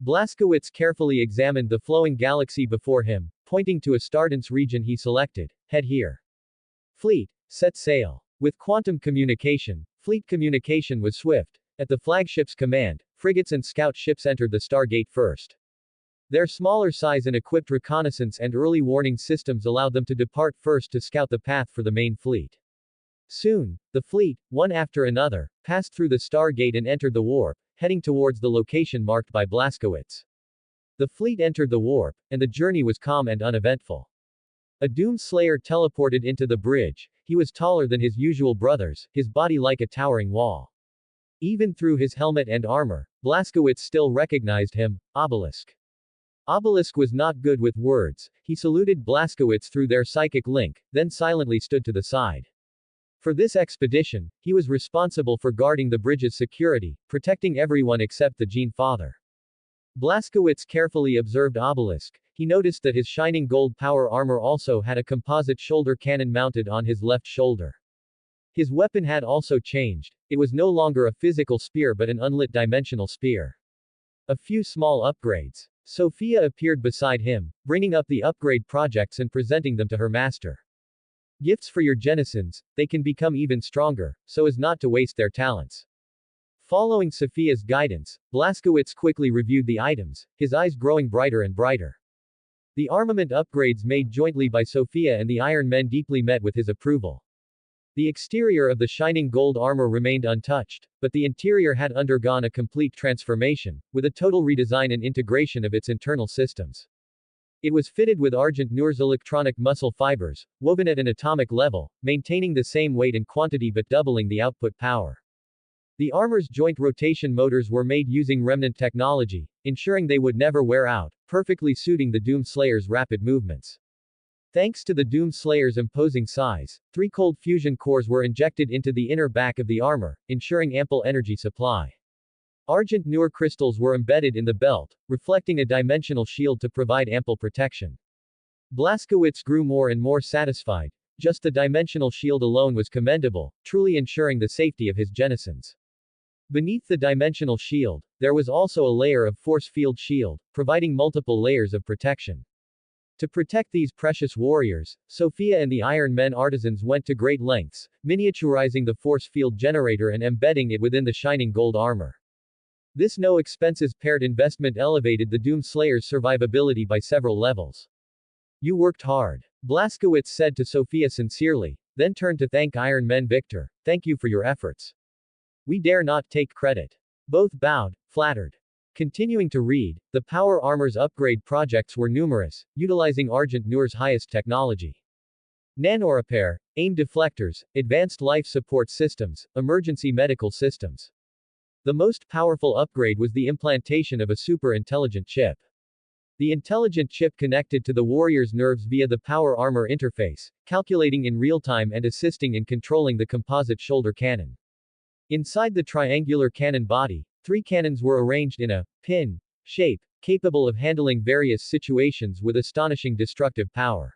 Blaskowitz carefully examined the flowing galaxy before him, pointing to a stardense region he selected. Head here. Fleet, set sail. With quantum communication, fleet communication was swift. At the flagship's command, frigates and scout ships entered the Stargate first. Their smaller size and equipped reconnaissance and early warning systems allowed them to depart first to scout the path for the main fleet. Soon, the fleet, one after another, passed through the Stargate and entered the warp, heading towards the location marked by Blaskowitz. The fleet entered the warp, and the journey was calm and uneventful. A Doom Slayer teleported into the bridge. He was taller than his usual brothers, his body like a towering wall. Even through his helmet and armor, Blaskowitz still recognized him, Obelisk. Obelisk was not good with words. He saluted Blaskowitz through their psychic link, then silently stood to the side. For this expedition, he was responsible for guarding the bridge's security, protecting everyone except the Gene Father. Blaskowitz carefully observed Obelisk. He noticed that his shining gold power armor also had a composite shoulder cannon mounted on his left shoulder. His weapon had also changed. It was no longer a physical spear but an unlit dimensional spear. A few small upgrades. Sophia appeared beside him, bringing up the upgrade projects and presenting them to her master. Gifts for your denizens, they can become even stronger, so as not to waste their talents. Following Sophia's guidance, Blazkowicz quickly reviewed the items, his eyes growing brighter and brighter. The armament upgrades made jointly by Sophia and the Iron Men deeply met with his approval. The exterior of the shining gold armor remained untouched, but the interior had undergone a complete transformation, with a total redesign and integration of its internal systems. It was fitted with Argent Noor's electronic muscle fibers, woven at an atomic level, maintaining the same weight and quantity but doubling the output power. The armor's joint rotation motors were made using remnant technology, ensuring they would never wear out, perfectly suiting the Doom Slayer's rapid movements. Thanks to the Doom Slayer's imposing size, 3 cold fusion cores were injected into the inner back of the armor, ensuring ample energy supply. Argent Noor crystals were embedded in the belt, reflecting a dimensional shield to provide ample protection. Blazkowicz grew more and more satisfied. Just the dimensional shield alone was commendable, truly ensuring the safety of his denizens. Beneath the dimensional shield, there was also a layer of force field shield, providing multiple layers of protection. To protect these precious warriors, Sophia and the Iron Men artisans went to great lengths, miniaturizing the force field generator and embedding it within the shining gold armor. This no-expenses-paired investment elevated the Doom Slayer's survivability by several levels. You worked hard. Blazkowicz said to Sophia sincerely, then turned to thank Iron Men Victor. Thank you for your efforts. We dare not take credit. Both bowed, flattered. Continuing to read, the power armor's upgrade projects were numerous, utilizing Argent Noor's highest technology. Nanorepair, aim deflectors, advanced life support systems, emergency medical systems. The most powerful upgrade was the implantation of a super-intelligent chip. The intelligent chip connected to the warrior's nerves via the power armor interface, calculating in real time and assisting in controlling the composite shoulder cannon. Inside the triangular cannon body, 3 cannons were arranged in a pin shape, capable of handling various situations with astonishing destructive power.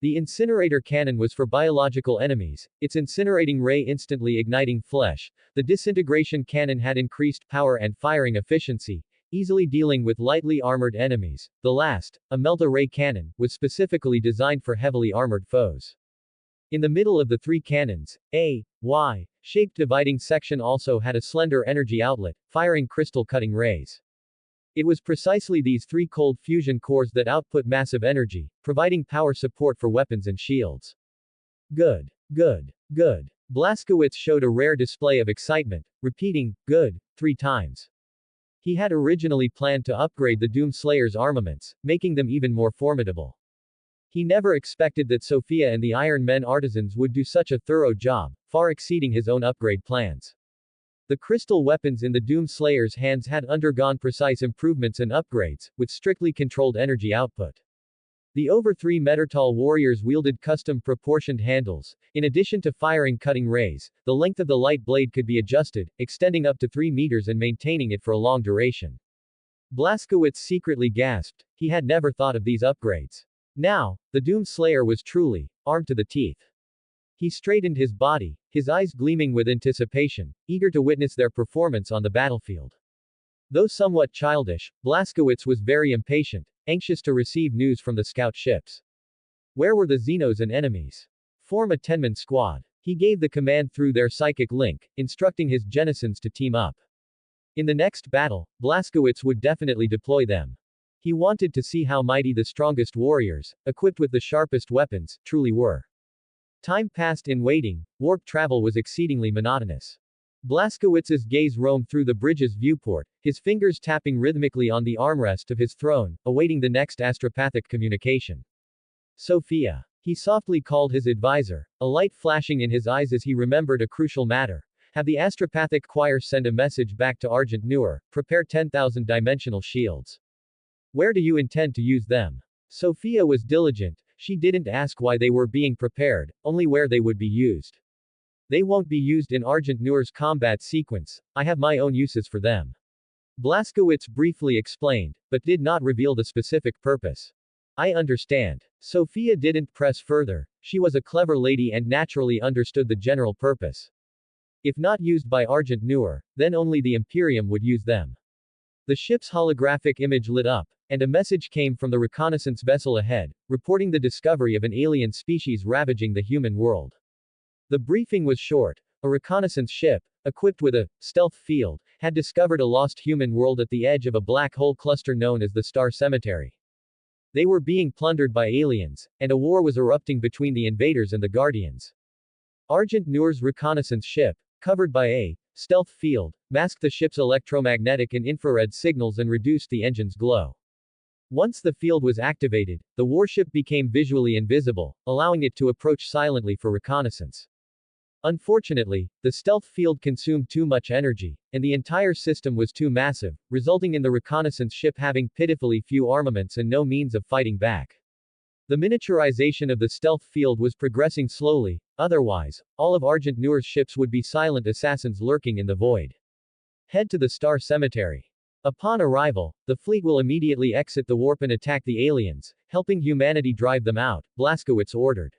The incinerator cannon was for biological enemies, its incinerating ray instantly igniting flesh. The disintegration cannon had increased power and firing efficiency, easily dealing with lightly armored enemies. The last, a melt-ray cannon, was specifically designed for heavily armored foes. In the middle of the 3 cannons, a Y-shaped dividing section also had a slender energy outlet, firing crystal-cutting rays. It was precisely these 3 cold fusion cores that output massive energy, providing power support for weapons and shields. Good. Good. Good. Blazkowicz showed a rare display of excitement, repeating, good, 3 times. He had originally planned to upgrade the Doom Slayer's armaments, making them even more formidable. He never expected that Sophia and the Iron Men artisans would do such a thorough job, far exceeding his own upgrade plans. The crystal weapons in the Doom Slayer's hands had undergone precise improvements and upgrades, with strictly controlled energy output. The over 3 Metatol warriors wielded custom proportioned handles. In addition to firing cutting rays, the length of the light blade could be adjusted, extending up to 3 meters and maintaining it for a long duration. Blazkowicz secretly gasped. He had never thought of these upgrades. Now, the Doom Slayer was truly armed to the teeth. He straightened his body, his eyes gleaming with anticipation, eager to witness their performance on the battlefield. Though somewhat childish, Blazkowicz was very impatient, anxious to receive news from the scout ships. Where were the Xenos and enemies? Form a 10-man squad. He gave the command through their psychic link, instructing his denizens to team up. In the next battle, Blazkowicz would definitely deploy them. He wanted to see how mighty the strongest warriors, equipped with the sharpest weapons, truly were. Time passed in waiting. Warp travel was exceedingly monotonous. Blazkowicz's gaze roamed through the bridge's viewport, his fingers tapping rhythmically on the armrest of his throne, awaiting the next astropathic communication. Sophia. He softly called his advisor, a light flashing in his eyes as he remembered a crucial matter. Have the astropathic choir send a message back to Argent Noor, prepare 10,000 dimensional shields. Where do you intend to use them? Sophia was diligent. She didn't ask why they were being prepared, only where they would be used. They won't be used in Argent Noor's combat sequence. I have my own uses for them. Blazkowicz briefly explained, but did not reveal the specific purpose. I understand. Sophia didn't press further. She was a clever lady and naturally understood the general purpose. If not used by Argent Noor, then only the Imperium would use them. The ship's holographic image lit up, and a message came from the reconnaissance vessel ahead, reporting the discovery of an alien species ravaging the human world. The briefing was short. A reconnaissance ship, equipped with a stealth field, had discovered a lost human world at the edge of a black hole cluster known as the Star Cemetery. They were being plundered by aliens, and a war was erupting between the invaders and the Guardians. Argent Noor's reconnaissance ship, covered by a stealth field, masked the ship's electromagnetic and infrared signals and reduced the engine's glow. Once the field was activated, the warship became visually invisible, allowing it to approach silently for reconnaissance. Unfortunately, the stealth field consumed too much energy, and the entire system was too massive, resulting in the reconnaissance ship having pitifully few armaments and no means of fighting back. The miniaturization of the stealth field was progressing slowly, otherwise, all of Argent Noor's ships would be silent assassins lurking in the void. Head to the Star Cemetery. Upon arrival, the fleet will immediately exit the warp and attack the aliens, helping humanity drive them out, Blaskowitz ordered.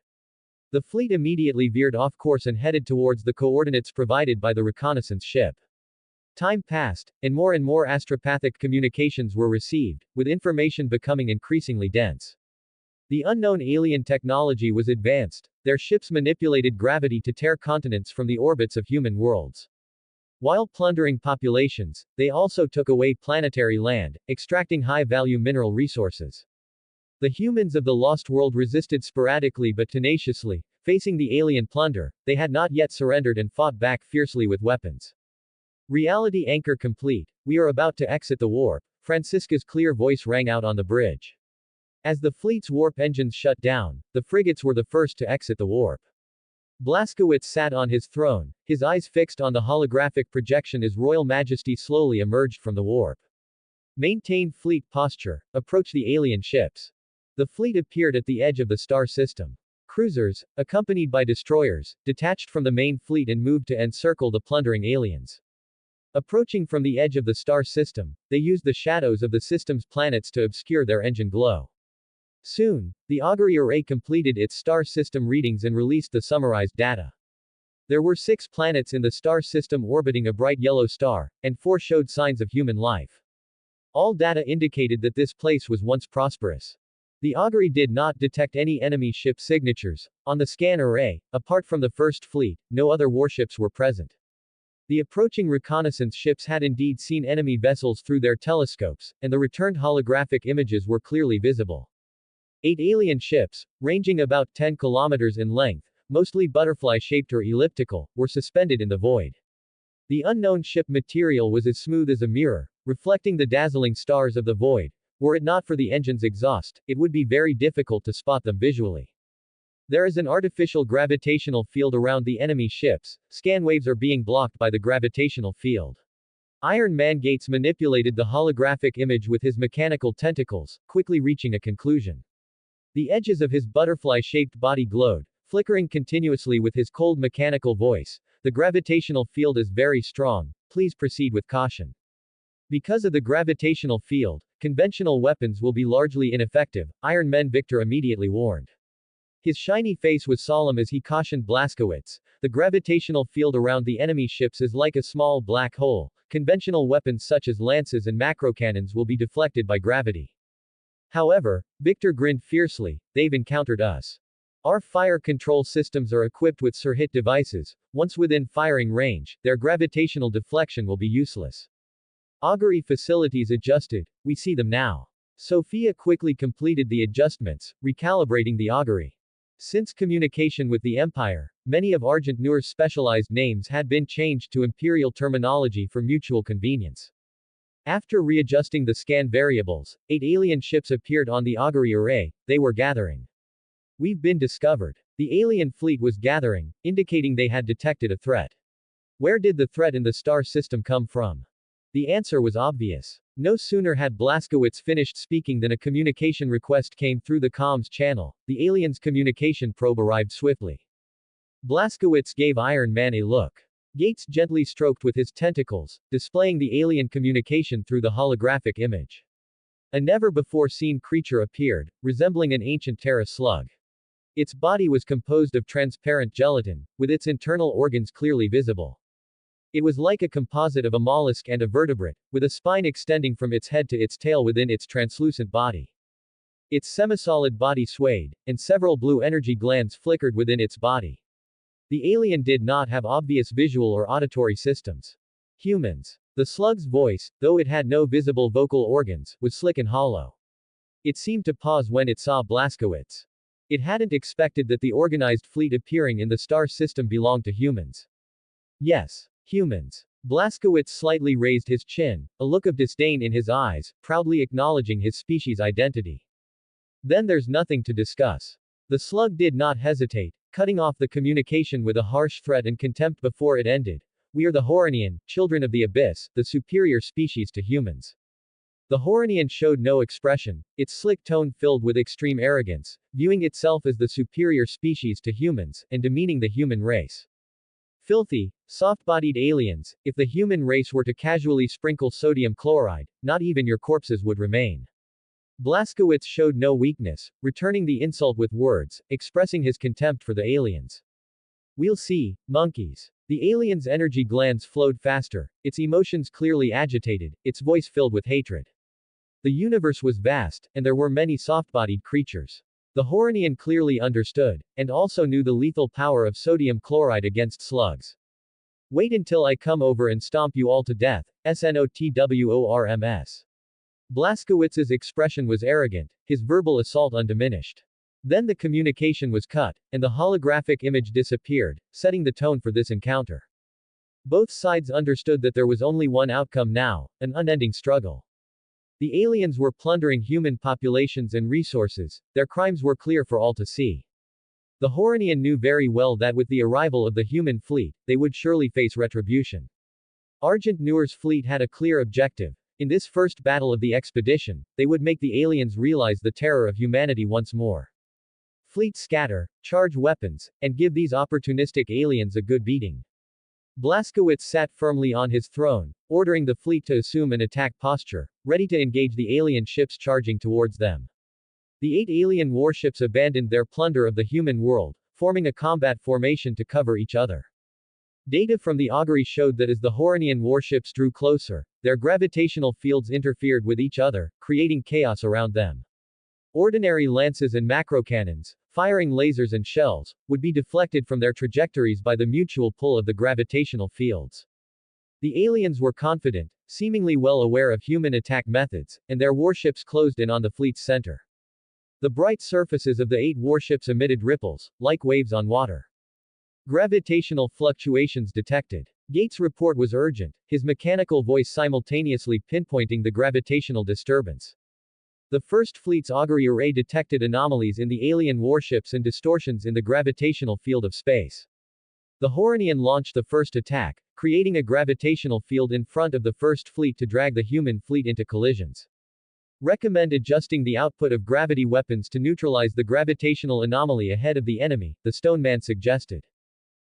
The fleet immediately veered off course and headed towards the coordinates provided by the reconnaissance ship. Time passed, and more astropathic communications were received, with information becoming increasingly dense. The unknown alien technology was advanced. Their ships manipulated gravity to tear continents from the orbits of human worlds. While plundering populations, they also took away planetary land, extracting high-value mineral resources. The humans of the Lost World resisted sporadically but tenaciously. Facing the alien plunder, they had not yet surrendered and fought back fiercely with weapons. Reality anchor complete. We are about to exit the warp. Francisca's clear voice rang out on the bridge. As the fleet's warp engines shut down, the frigates were the first to exit the warp. Blaskowitz sat on his throne, his eyes fixed on the holographic projection as Royal Majesty slowly emerged from the warp. Maintain fleet posture. Approach the alien ships. The fleet appeared at the edge of the star system. Cruisers, accompanied by destroyers, detached from the main fleet and moved to encircle the plundering aliens. Approaching from the edge of the star system, they used the shadows of the system's planets to obscure their engine glow. Soon, the augury array completed its star system readings and released the summarized data. There were 6 planets in the star system orbiting a bright yellow star, and 4 showed signs of human life. All data indicated that this place was once prosperous. The augury did not detect any enemy ship signatures. On the scan array, apart from the First Fleet, no other warships were present. The approaching reconnaissance ships had indeed seen enemy vessels through their telescopes, and the returned holographic images were clearly visible. 8 alien ships, ranging about 10 kilometers in length, mostly butterfly-shaped or elliptical, were suspended in the void. The unknown ship material was as smooth as a mirror, reflecting the dazzling stars of the void. Were it not for the engine's exhaust, it would be very difficult to spot them visually. There is an artificial gravitational field around the enemy ships. Scan waves are being blocked by the gravitational field. Iron Man Gates manipulated the holographic image with his mechanical tentacles, quickly reaching a conclusion. The edges of his butterfly-shaped body glowed, flickering continuously with his cold mechanical voice. The gravitational field is very strong. Please proceed with caution. Because of the gravitational field, conventional weapons will be largely ineffective, Iron Man Victor immediately warned. His shiny face was solemn as he cautioned Blaskowitz. The gravitational field around the enemy ships is like a small black hole. Conventional weapons such as lances and macrocannons will be deflected by gravity. However, Victor grinned fiercely, they've encountered us. Our fire control systems are equipped with surhit devices. Once within firing range, their gravitational deflection will be useless. Augury facilities adjusted. We see them now. Sophia quickly completed the adjustments, recalibrating the augury. Since communication with the Empire, many of Argent Noor's specialized names had been changed to Imperial terminology for mutual convenience. After readjusting the scan variables, 8 alien ships appeared on the augury array. They were gathering. We've been discovered. The alien fleet was gathering, indicating they had detected a threat. Where did the threat in the star system come from? The answer was obvious. No sooner had Blaskowitz finished speaking than a communication request came through the comms channel. The alien's communication probe arrived swiftly. Blaskowitz gave Iron Man a look. Gates gently stroked with his tentacles, displaying the alien communication through the holographic image. A never-before-seen creature appeared, resembling an ancient Terra slug. Its body was composed of transparent gelatin, with its internal organs clearly visible. It was like a composite of a mollusk and a vertebrate, with a spine extending from its head to its tail within its translucent body. Its semisolid body swayed, and several blue energy glands flickered within its body. The alien did not have obvious visual or auditory systems. Humans. The slug's voice, though it had no visible vocal organs, was slick and hollow. It seemed to pause when it saw Blaskowitz. It hadn't expected that the organized fleet appearing in the star system belonged to humans. Yes, humans. Blaskowitz slightly raised his chin, a look of disdain in his eyes, proudly acknowledging his species' identity. Then there's nothing to discuss. The slug did not hesitate, cutting off the communication with a harsh threat and contempt before it ended. We are the Horanian, children of the abyss, the superior species to humans. The Horanian showed no expression, its slick tone filled with extreme arrogance, viewing itself as the superior species to humans, and demeaning the human race. Filthy, soft-bodied aliens, if the human race were to casually sprinkle sodium chloride, not even your corpses would remain. Blaskowitz showed no weakness, returning the insult with words, expressing his contempt for the aliens. We'll see, monkeys. The alien's energy glands flowed faster, its emotions clearly agitated, its voice filled with hatred. The universe was vast, and there were many soft-bodied creatures. The Horanian clearly understood, and also knew the lethal power of sodium chloride against slugs. Wait until I come over and stomp you all to death, SNOTWORMS. Blaskowitz's expression was arrogant, his verbal assault undiminished. Then the communication was cut, and the holographic image disappeared, setting the tone for this encounter. Both sides understood that there was only one outcome now, an unending struggle. The aliens were plundering human populations and resources, their crimes were clear for all to see. The Horanian knew very well that with the arrival of the human fleet, they would surely face retribution. Argent Noor's fleet had a clear objective. In this first battle of the expedition, they would make the aliens realize the terror of humanity once more. Fleet scatter, charge weapons, and give these opportunistic aliens a good beating. Blaskowitz sat firmly on his throne, ordering the fleet to assume an attack posture, ready to engage the alien ships charging towards them. The 8 alien warships abandoned their plunder of the human world, forming a combat formation to cover each other. Data from the augury showed that as the Horanian warships drew closer, their gravitational fields interfered with each other, creating chaos around them. Ordinary lances and macrocannons, firing lasers and shells, would be deflected from their trajectories by the mutual pull of the gravitational fields. The aliens were confident, seemingly well aware of human attack methods, and their warships closed in on the fleet's center. The bright surfaces of the 8 warships emitted ripples, like waves on water. Gravitational fluctuations detected. Gates' report was urgent, his mechanical voice simultaneously pinpointing the gravitational disturbance. The First Fleet's augury array detected anomalies in the alien warships and distortions in the gravitational field of space. The Horanian launched the first attack, creating a gravitational field in front of the First Fleet to drag the human fleet into collisions. Recommend adjusting the output of gravity weapons to neutralize the gravitational anomaly ahead of the enemy, the Stone Man suggested.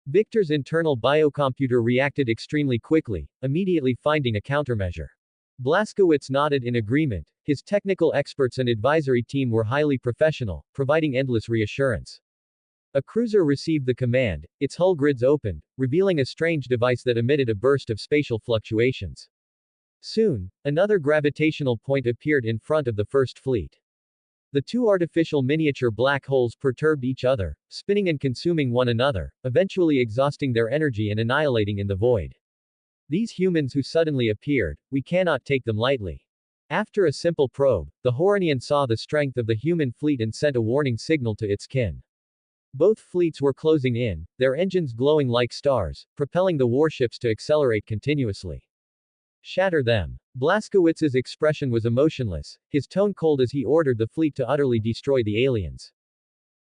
Victor's internal biocomputer reacted extremely quickly, immediately finding a countermeasure. Blaskowitz nodded in agreement, his technical experts and advisory team were highly professional, providing endless reassurance. A cruiser received the command, its hull grids opened, revealing a strange device that emitted a burst of spatial fluctuations. Soon, another gravitational point appeared in front of the First Fleet. The 2 artificial miniature black holes perturbed each other, spinning and consuming one another, eventually exhausting their energy and annihilating in the void. These humans who suddenly appeared, we cannot take them lightly. After a simple probe, the Horanian saw the strength of the human fleet and sent a warning signal to its kin. Both fleets were closing in, their engines glowing like stars, propelling the warships to accelerate continuously. Shatter them. Blaskowitz's expression was emotionless, his tone cold as he ordered the fleet to utterly destroy the aliens.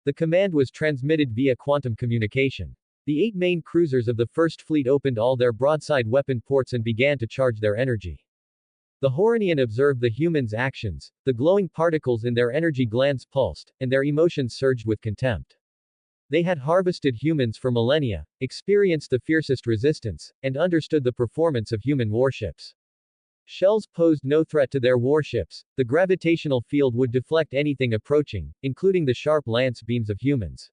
The command was transmitted via quantum communication. The 8 main cruisers of the First Fleet opened all their broadside weapon ports and began to charge their energy. The Horanian observed the humans' actions, the glowing particles in their energy glands pulsed, and their emotions surged with contempt. They had harvested humans for millennia, experienced the fiercest resistance, and understood the performance of human warships. Shells posed no threat to their warships, the gravitational field would deflect anything approaching, including the sharp lance beams of humans.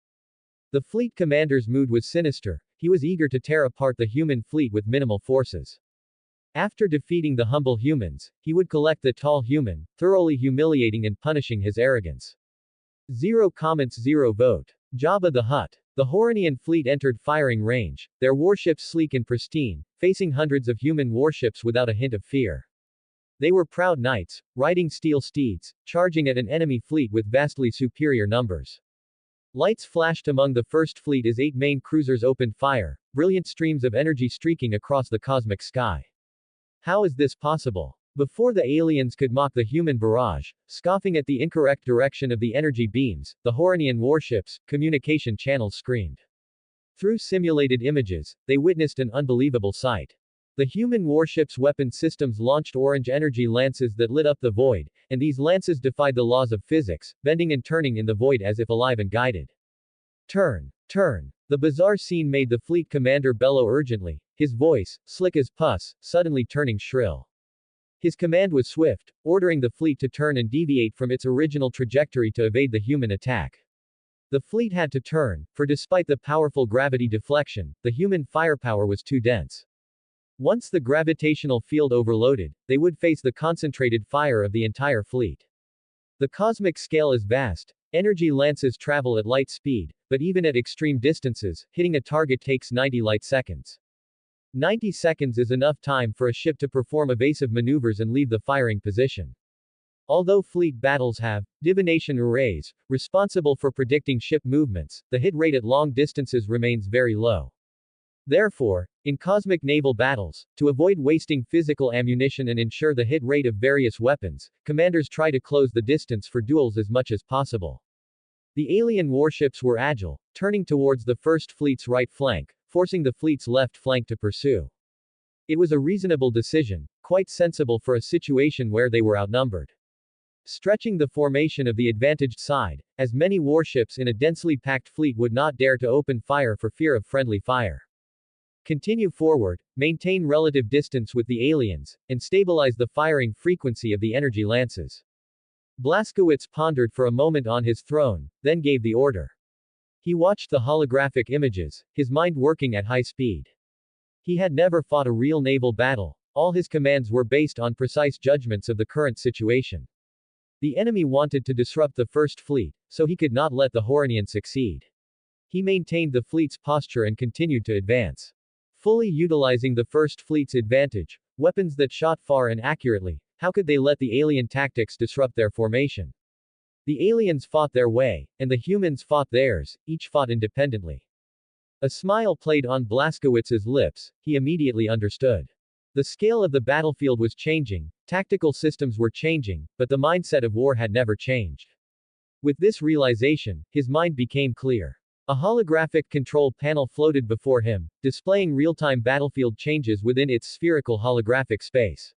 The fleet commander's mood was sinister, he was eager to tear apart the human fleet with minimal forces. After defeating the humble humans, he would collect the tall human, thoroughly humiliating and punishing his arrogance. 0 comments 0 vote. Jabba the Hutt. The Horonian fleet entered firing range, their warships sleek and pristine, facing hundreds of human warships without a hint of fear. They were proud knights, riding steel steeds, charging at an enemy fleet with vastly superior numbers. Lights flashed among the first fleet as 8 main cruisers opened fire, brilliant streams of energy streaking across the cosmic sky. How is this possible? Before the aliens could mock the human barrage, scoffing at the incorrect direction of the energy beams, the Horonian warships' communication channels screamed. Through simulated images, they witnessed an unbelievable sight. The human warships' weapon systems launched orange energy lances that lit up the void, and these lances defied the laws of physics, bending and turning in the void as if alive and guided. Turn! Turn! The bizarre scene made the fleet commander bellow urgently, his voice, slick as pus, suddenly turning shrill. His command was swift, ordering the fleet to turn and deviate from its original trajectory to evade the human attack. The fleet had to turn, for despite the powerful gravity deflection, the human firepower was too dense. Once the gravitational field overloaded, they would face the concentrated fire of the entire fleet. The cosmic scale is vast. Energy lances travel at light speed, but even at extreme distances, hitting a target takes 90 light seconds. 90 seconds is enough time for a ship to perform evasive maneuvers and leave the firing position. Although fleet battles have divination arrays responsible for predicting ship movements, the hit rate at long distances remains very low. Therefore, in cosmic naval battles, to avoid wasting physical ammunition and ensure the hit rate of various weapons, commanders try to close the distance for duels as much as possible. The alien warships were agile, turning towards the First Fleet's right flank, forcing the fleet's left flank to pursue. It was a reasonable decision, quite sensible for a situation where they were outnumbered. Stretching the formation of the advantaged side, as many warships in a densely packed fleet would not dare to open fire for fear of friendly fire. Continue forward, maintain relative distance with the aliens, and stabilize the firing frequency of the energy lances. Blaskowitz pondered for a moment on his throne, then gave the order. He watched the holographic images, his mind working at high speed. He had never fought a real naval battle, all his commands were based on precise judgments of the current situation. The enemy wanted to disrupt the First Fleet, so he could not let the Horonian succeed. He maintained the fleet's posture and continued to advance. Fully utilizing the First Fleet's advantage, weapons that shot far and accurately, how could they let the alien tactics disrupt their formation? The aliens fought their way, and the humans fought theirs, each fought independently. A smile played on Blaskowitz's lips, he immediately understood. The scale of the battlefield was changing, tactical systems were changing, but the mindset of war had never changed. With this realization, his mind became clear. A holographic control panel floated before him, displaying real-time battlefield changes within its spherical holographic space.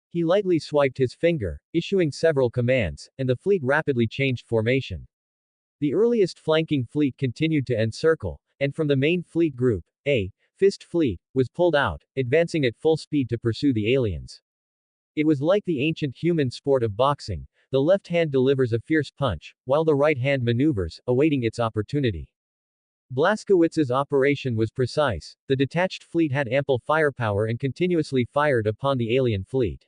He lightly swiped his finger, issuing several commands, and the fleet rapidly changed formation. The earliest flanking fleet continued to encircle, and from the main fleet group, a Fist Fleet was pulled out, advancing at full speed to pursue the aliens. It was like the ancient human sport of boxing. The left hand delivers a fierce punch, while the right hand maneuvers, awaiting its opportunity. Blaskowitz's operation was precise. The detached fleet had ample firepower and continuously fired upon the alien fleet.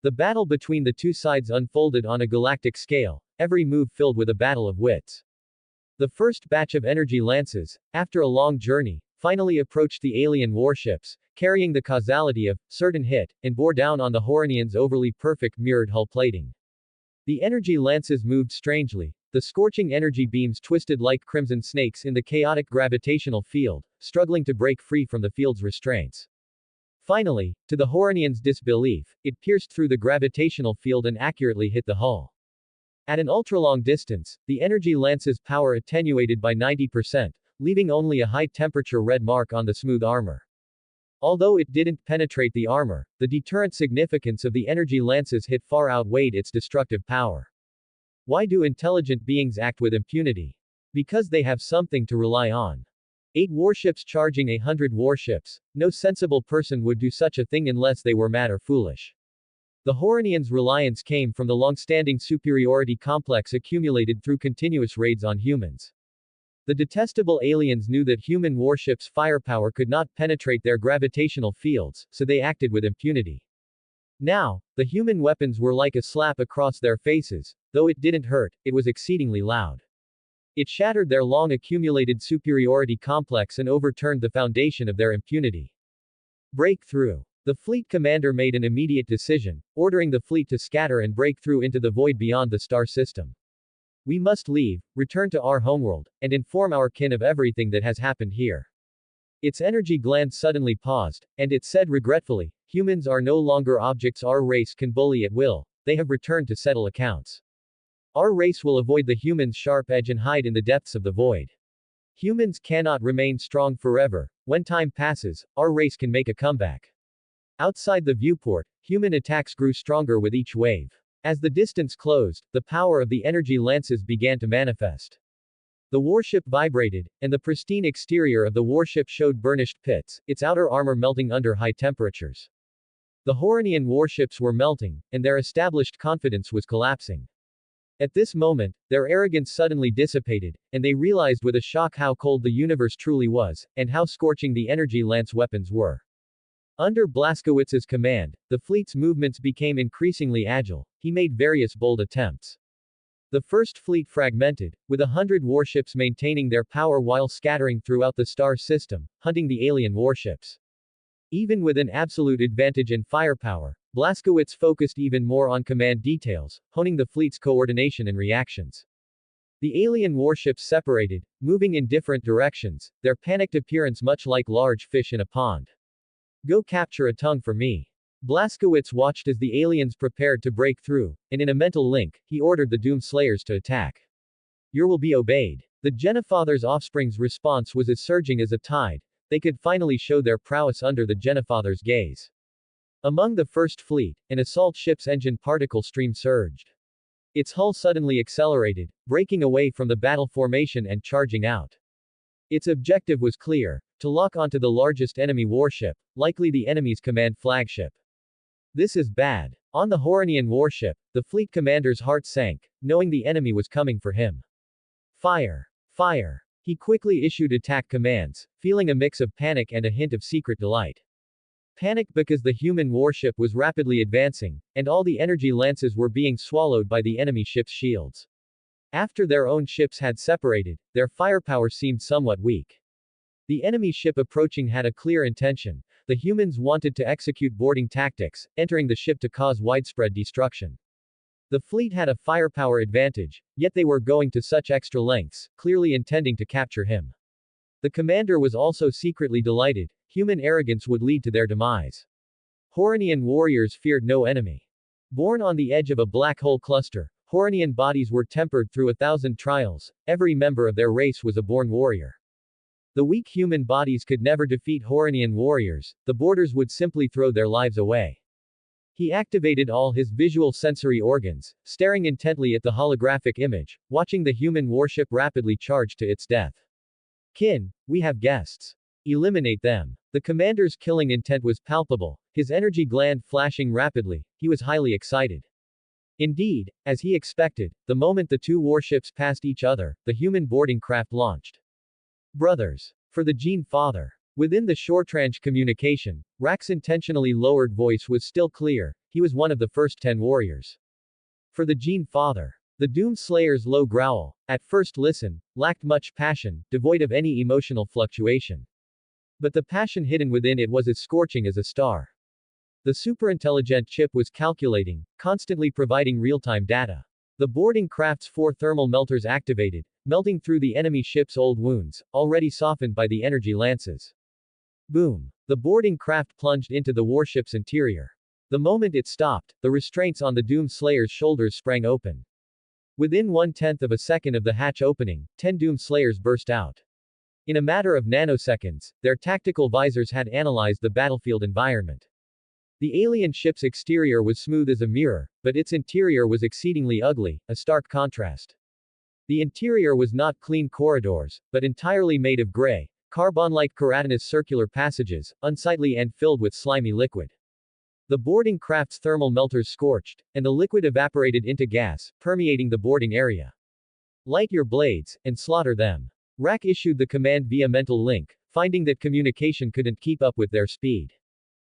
The battle between the two sides unfolded on a galactic scale, every move filled with a battle of wits. The first batch of energy lances, after a long journey, finally approached the alien warships, carrying the causality of certain hit, and bore down on the Horonians' overly perfect mirrored hull plating. The energy lances moved strangely. The scorching energy beams twisted like crimson snakes in the chaotic gravitational field, struggling to break free from the field's restraints. Finally, to the Horonians' disbelief, it pierced through the gravitational field and accurately hit the hull. At an ultra-long distance, the energy lance's power attenuated by 90%, leaving only a high-temperature red mark on the smooth armor. Although it didn't penetrate the armor, the deterrent significance of the energy lance's hit far outweighed its destructive power. Why do intelligent beings act with impunity? Because they have something to rely on. 8 warships charging 100 warships. No sensible person would do such a thing unless they were mad or foolish. The Horonians' reliance came from the long-standing superiority complex accumulated through continuous raids on humans. The detestable aliens knew that human warships' firepower could not penetrate their gravitational fields, so they acted with impunity. Now, the human weapons were like a slap across their faces. Though it didn't hurt, it was exceedingly loud. It shattered their long accumulated superiority complex and overturned the foundation of their impunity. Breakthrough. The fleet commander made an immediate decision, ordering the fleet to scatter and break through into the void beyond the star system. We must leave, return to our homeworld, and inform our kin of everything that has happened here. Its energy gland suddenly paused, and it said regretfully, humans are no longer objects our race can bully at will, they have returned to settle accounts. Our race will avoid the humans' sharp edge and hide in the depths of the void. Humans cannot remain strong forever. When time passes, our race can make a comeback. Outside the viewport, human attacks grew stronger with each wave. As the distance closed, the power of the energy lances began to manifest. The warship vibrated, and the pristine exterior of the warship showed burnished pits, its outer armor melting under high temperatures. The Horonian warships were melting, and their established confidence was collapsing. At this moment, their arrogance suddenly dissipated, and they realized with a shock how cold the universe truly was, and how scorching the energy lance weapons were. Under Blaskowitz's command, the fleet's movements became increasingly agile. He made various bold attempts. The first fleet fragmented, with 100 warships maintaining their power while scattering throughout the star system, hunting the alien warships. Even with an absolute advantage in firepower, Blaskowitz focused even more on command details, honing the fleet's coordination and reactions. The alien warships separated, moving in different directions, their panicked appearance much like large fish in a pond. Go capture a tongue for me. Blaskowitz watched as the aliens prepared to break through, and in a mental link, he ordered the Doom Slayers to attack. You will be obeyed. The Genofather's offspring's response was as surging as a tide. They could finally show their prowess under the Genofather's gaze. Among the first fleet, an assault ship's engine particle stream surged. Its hull suddenly accelerated, breaking away from the battle formation and charging out. Its objective was clear, to lock onto the largest enemy warship, likely the enemy's command flagship. This is bad. On the Horonian warship, the fleet commander's heart sank, knowing the enemy was coming for him. Fire! Fire! He quickly issued attack commands, feeling a mix of panic and a hint of secret delight. Panic because the human warship was rapidly advancing, and all the energy lances were being swallowed by the enemy ship's shields. After their own ships had separated, their firepower seemed somewhat weak. The enemy ship approaching had a clear intention. The humans wanted to execute boarding tactics, entering the ship to cause widespread destruction. The fleet had a firepower advantage, yet they were going to such extra lengths, clearly intending to capture him. The commander was also secretly delighted. Human arrogance would lead to their demise. Horonian warriors feared no enemy. Born on the edge of a black hole cluster, Horonian bodies were tempered through 1,000 trials. Every member of their race was a born warrior. The weak human bodies could never defeat Horonian warriors, the boarders would simply throw their lives away. He activated all his visual sensory organs, staring intently at the holographic image, watching the human warship rapidly charge to its death. Kin, we have guests. Eliminate them. The commander's killing intent was palpable, his energy gland flashing rapidly. He was highly excited. Indeed, as he expected, the moment the two warships passed each other, the human boarding craft launched. Brothers. For the Gene Father. Within the short-range communication, Rack's intentionally lowered voice was still clear. He was one of the first 10 warriors. For the Gene Father. The Doom Slayer's low growl, at first listen, lacked much passion, devoid of any emotional fluctuation. But the passion hidden within it was as scorching as a star. The superintelligent chip was calculating, constantly providing real-time data. The boarding craft's 4 thermal melters activated, melting through the enemy ship's old wounds, already softened by the energy lances. Boom! The boarding craft plunged into the warship's interior. The moment it stopped, the restraints on the Doom Slayer's shoulders sprang open. Within 1/10 of a second of the hatch opening, 10 Doom Slayers burst out. In a matter of nanoseconds, their tactical visors had analyzed the battlefield environment. The alien ship's exterior was smooth as a mirror, but its interior was exceedingly ugly, a stark contrast. The interior was not clean corridors, but entirely made of gray, carbon-like keratinous circular passages, unsightly and filled with slimy liquid. The boarding craft's thermal melters scorched, and the liquid evaporated into gas, permeating the boarding area. Light your blades, and slaughter them. Rak issued the command via mental link, finding that communication couldn't keep up with their speed.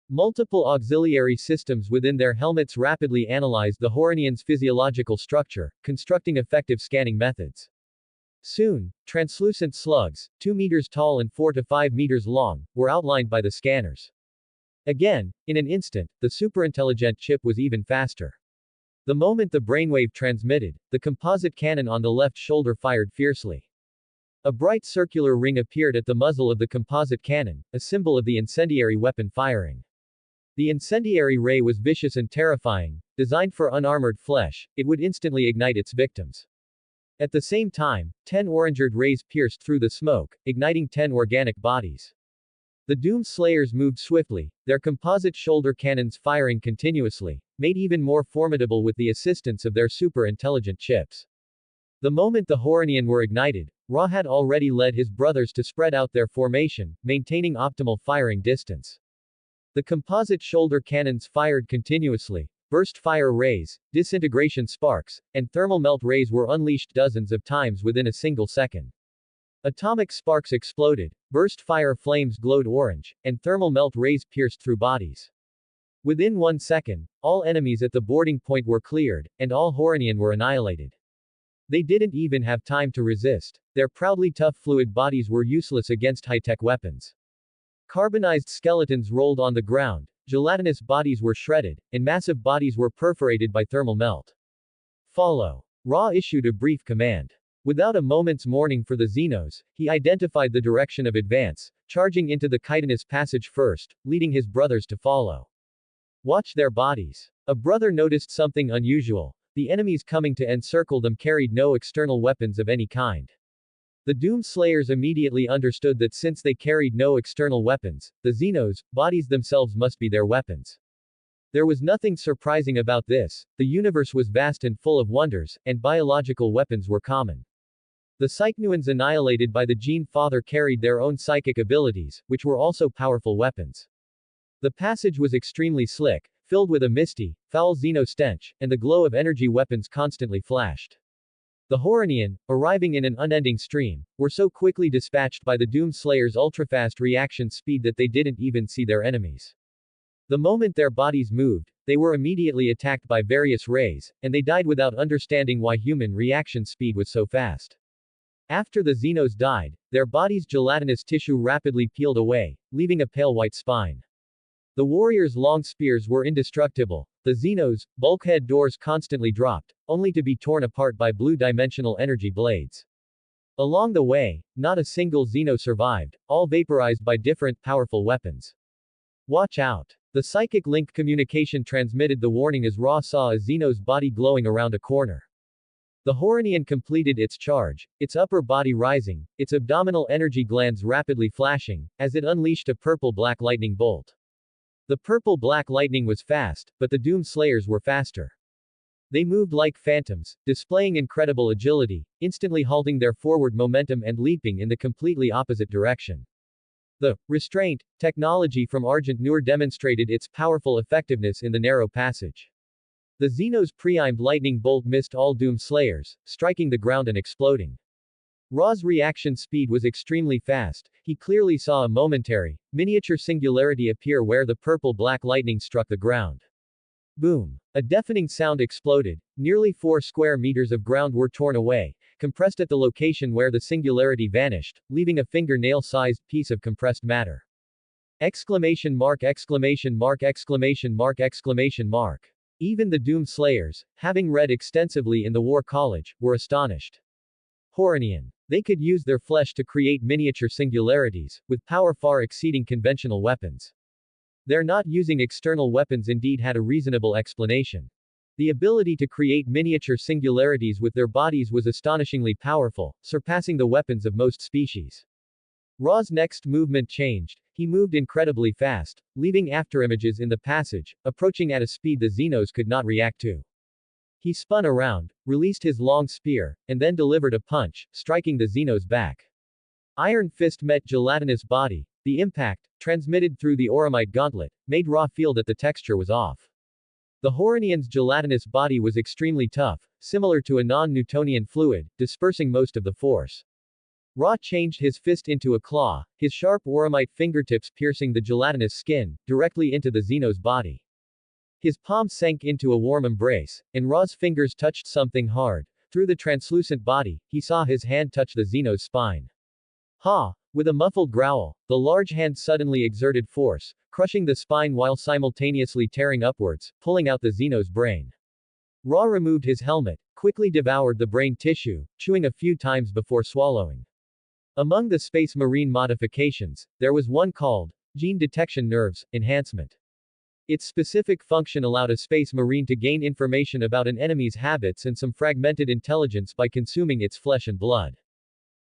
Multiple auxiliary systems within their helmets rapidly analyzed the Horonians' physiological structure, constructing effective scanning methods. Soon, translucent slugs, 2 meters tall and 4 to 5 meters long, were outlined by the scanners. Again, in an instant, the superintelligent chip was even faster. The moment the brainwave transmitted, the composite cannon on the left shoulder fired fiercely. A bright circular ring appeared at the muzzle of the composite cannon, a symbol of the incendiary weapon firing. The incendiary ray was vicious and terrifying. Designed for unarmored flesh, it would instantly ignite its victims. At the same time, 10 orangered rays pierced through the smoke, igniting 10 organic bodies. The Doom Slayers moved swiftly, their composite shoulder cannons firing continuously, made even more formidable with the assistance of their super-intelligent chips. The moment the Horonian were ignited, Ra had already led his brothers to spread out their formation, maintaining optimal firing distance. The composite shoulder cannons fired continuously. Burst fire rays, disintegration sparks, and thermal melt rays were unleashed dozens of times within a single second. Atomic sparks exploded, burst fire flames glowed orange, and thermal melt rays pierced through bodies. Within 1 second, all enemies at the boarding point were cleared, and all Horonian were annihilated. They didn't even have time to resist. Their proudly tough fluid bodies were useless against high-tech weapons. Carbonized skeletons rolled on the ground, gelatinous bodies were shredded, and massive bodies were perforated by thermal melt. Follow. Ra issued a brief command. Without a moment's mourning for the Xenos, he identified the direction of advance, charging into the chitinous passage first, leading his brothers to follow. Watch their bodies. A brother noticed something unusual. The enemies coming to encircle them carried no external weapons of any kind. The Doom Slayers immediately understood that since they carried no external weapons, the Xenos' bodies themselves must be their weapons. There was nothing surprising about this. The universe was vast and full of wonders, and biological weapons were common. The Psychnuans annihilated by the Gene Father carried their own psychic abilities, which were also powerful weapons. The passage was extremely slick, filled with a misty, foul Xeno stench, and the glow of energy weapons constantly flashed. The Horonian, arriving in an unending stream, were so quickly dispatched by the Doom Slayers' ultrafast reaction speed that they didn't even see their enemies. The moment their bodies moved, they were immediately attacked by various rays, and they died without understanding why human reaction speed was so fast. After the Xenos died, their bodies' gelatinous tissue rapidly peeled away, leaving a pale white spine. The warriors' long spears were indestructible. The Xenos' bulkhead doors constantly dropped, only to be torn apart by blue-dimensional energy blades. Along the way, not a single Xeno survived, all vaporized by different powerful weapons. Watch out! The psychic link communication transmitted the warning as Ra saw a Xeno's body glowing around a corner. The Horonian completed its charge, its upper body rising, its abdominal energy glands rapidly flashing, as it unleashed a purple-black lightning bolt. The purple-black lightning was fast, but the Doom Slayers were faster. They moved like phantoms, displaying incredible agility, instantly halting their forward momentum and leaping in the completely opposite direction. The restraint technology from Argent Noor demonstrated its powerful effectiveness in the narrow passage. The Xenos' pre-aimed lightning bolt missed all Doom Slayers, striking the ground and exploding. Ra's reaction speed was extremely fast. He clearly saw a momentary, miniature singularity appear where the purple-black lightning struck the ground. Boom! A deafening sound exploded. Nearly 4 square meters of ground were torn away, compressed at the location where the singularity vanished, leaving a fingernail-sized piece of compressed matter. Exclamation mark! Exclamation mark! Exclamation mark! Exclamation mark! Even the Doom Slayers, having read extensively in the War College, were astonished. Horonian. They could use their flesh to create miniature singularities, with power far exceeding conventional weapons. Their not using external weapons indeed had a reasonable explanation. The ability to create miniature singularities with their bodies was astonishingly powerful, surpassing the weapons of most species. Ra's next movement changed. He moved incredibly fast, leaving afterimages in the passage, approaching at a speed the Xenos could not react to. He spun around, released his long spear, and then delivered a punch, striking the Xenos' back. Iron fist met gelatinous body. The impact, transmitted through the Auramite gauntlet, made Ra feel that the texture was off. The Horonian's gelatinous body was extremely tough, similar to a non-Newtonian fluid, dispersing most of the force. Ra changed his fist into a claw, his sharp Warhammite fingertips piercing the gelatinous skin, directly into the Xeno's body. His palm sank into a warm embrace, and Ra's fingers touched something hard. Through the translucent body, he saw his hand touch the Xeno's spine. Ha! With a muffled growl, the large hand suddenly exerted force, crushing the spine while simultaneously tearing upwards, pulling out the Xeno's brain. Ra removed his helmet, quickly devoured the brain tissue, chewing a few times before swallowing. Among the Space Marine modifications, there was one called Gene Detection Nerves Enhancement. Its specific function allowed a Space Marine to gain information about an enemy's habits and some fragmented intelligence by consuming its flesh and blood.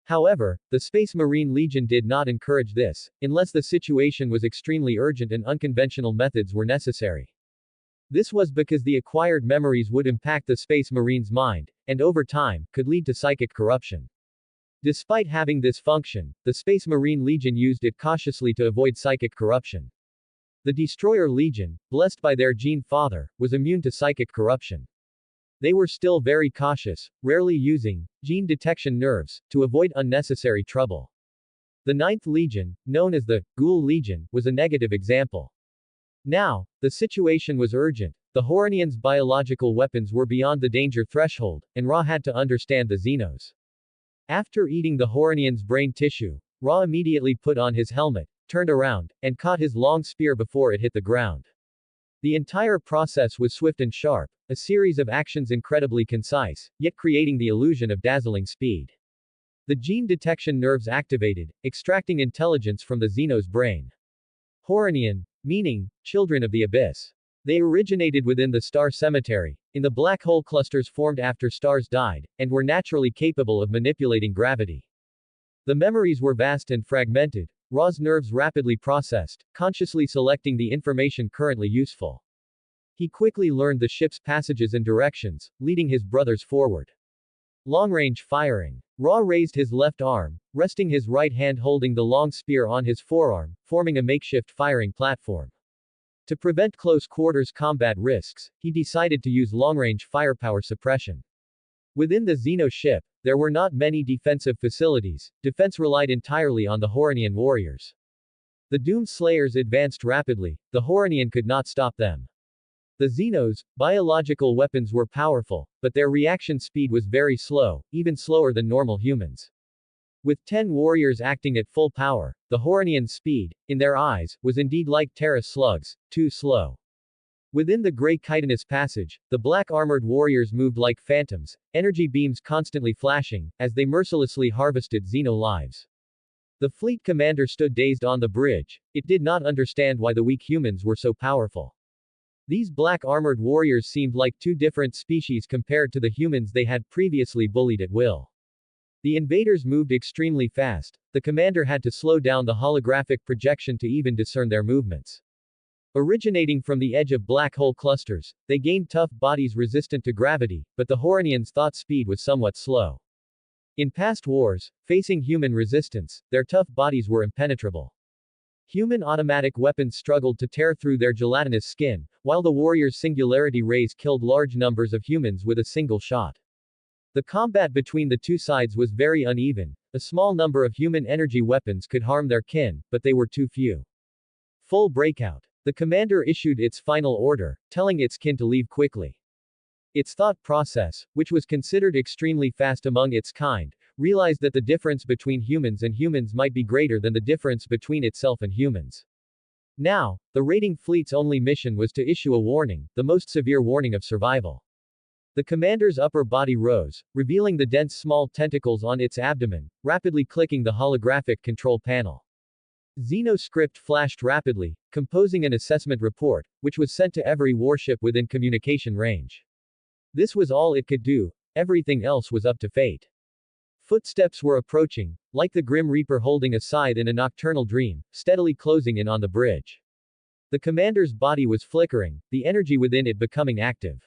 However, the Space Marine Legion did not encourage this, unless the situation was extremely urgent and unconventional methods were necessary. This was because the acquired memories would impact the Space Marine's mind, and over time, could lead to psychic corruption. Despite having this function, the Space Marine Legion used it cautiously to avoid psychic corruption. The Destroyer Legion, blessed by their Gene Father, was immune to psychic corruption. They were still very cautious, rarely using gene detection nerves to avoid unnecessary trouble. The Ninth Legion, known as the Ghoul Legion, was a negative example. Now, the situation was urgent. The Horonians' biological weapons were beyond the danger threshold, and Ra had to understand the Xenos. After eating the Horonian's brain tissue, Ra immediately put on his helmet, turned around, and caught his long spear before it hit the ground. The entire process was swift and sharp, a series of actions incredibly concise, yet creating the illusion of dazzling speed. The gene detection nerves activated, extracting intelligence from the Xeno's brain. Horonian, meaning, children of the abyss. They originated within the star cemetery, in the black hole clusters formed after stars died, and were naturally capable of manipulating gravity. The memories were vast and fragmented. Ra's nerves rapidly processed, consciously selecting the information currently useful. He quickly learned the ship's passages and directions, leading his brothers forward. Long-range firing. Ra raised his left arm, resting his right hand holding the long spear on his forearm, forming a makeshift firing platform. To prevent close-quarters combat risks, he decided to use long-range firepower suppression. Within the Xeno ship, there were not many defensive facilities. Defense relied entirely on the Horonian warriors. The Doom Slayers advanced rapidly, the Horonian could not stop them. The Xenos' biological weapons were powerful, but their reaction speed was very slow, even slower than normal humans. With 10 warriors acting at full power, the Horonian's speed, in their eyes, was indeed like Terra slugs, too slow. Within the Grey Chitinous Passage, the black-armored warriors moved like phantoms, energy beams constantly flashing, as they mercilessly harvested Xeno lives. The fleet commander stood dazed on the bridge. It did not understand why the weak humans were so powerful. These black-armored warriors seemed like two different species compared to the humans they had previously bullied at will. The invaders moved extremely fast. The commander had to slow down the holographic projection to even discern their movements. Originating from the edge of black hole clusters, they gained tough bodies resistant to gravity, but the Horonians' thought speed was somewhat slow. In past wars, facing human resistance, their tough bodies were impenetrable. Human automatic weapons struggled to tear through their gelatinous skin, while the warriors' singularity rays killed large numbers of humans with a single shot. The combat between the two sides was very uneven. A small number of human energy weapons could harm their kin, but they were too few. Full breakout. The commander issued its final order, telling its kin to leave quickly. Its thought process, which was considered extremely fast among its kind, realized that the difference between humans and humans might be greater than the difference between itself and humans. Now, the raiding fleet's only mission was to issue a warning, the most severe warning of survival. The commander's upper body rose, revealing the dense small tentacles on its abdomen, rapidly clicking the holographic control panel. Xeno script flashed rapidly, composing an assessment report, which was sent to every warship within communication range. This was all it could do, everything else was up to fate. Footsteps were approaching, like the Grim Reaper holding a scythe in a nocturnal dream, steadily closing in on the bridge. The commander's body was flickering, the energy within it becoming active.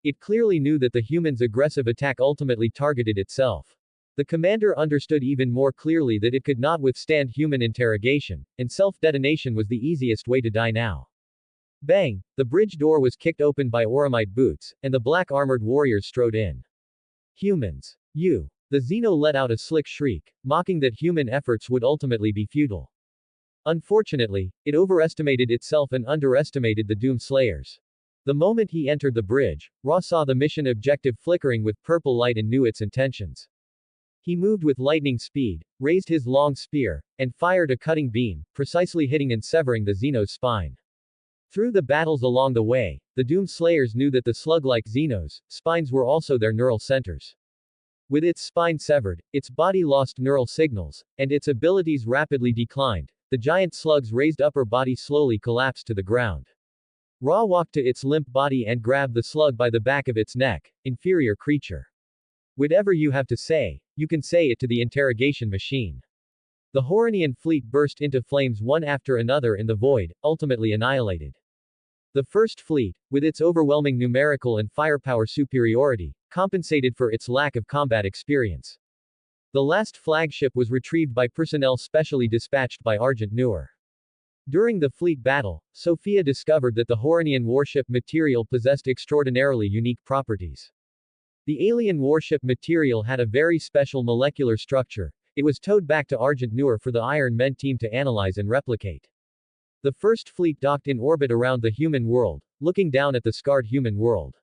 It clearly knew that the human's aggressive attack ultimately targeted itself. The commander understood even more clearly that it could not withstand human interrogation, and self-detonation was the easiest way to die now. Bang! The bridge door was kicked open by Warhammite boots, and the black-armored warriors strode in. Humans. You. The Xeno let out a slick shriek, mocking that human efforts would ultimately be futile. Unfortunately, it overestimated itself and underestimated the Doom Slayers. The moment he entered the bridge, Ra saw the mission objective flickering with purple light and knew its intentions. He moved with lightning speed, raised his long spear, and fired a cutting beam, precisely hitting and severing the Xeno's spine. Through the battles along the way, the Doom Slayers knew that the slug-like Xenos' spines were also their neural centers. With its spine severed, its body lost neural signals, and its abilities rapidly declined. The giant slug's raised upper body slowly collapsed to the ground. Ra walked to its limp body and grabbed the slug by the back of its neck. Inferior creature. Whatever you have to say, you can say it to the interrogation machine. The Horonian fleet burst into flames one after another in the void, ultimately annihilated. The First Fleet, with its overwhelming numerical and firepower superiority, compensated for its lack of combat experience. The last flagship was retrieved by personnel specially dispatched by Argent Noor. During the fleet battle, Sophia discovered that the Horonian warship material possessed extraordinarily unique properties. The alien warship material had a very special molecular structure. It was towed back to Argent Noor for the Iron Men team to analyze and replicate. The First Fleet docked in orbit around the human world, looking down at the scarred human world.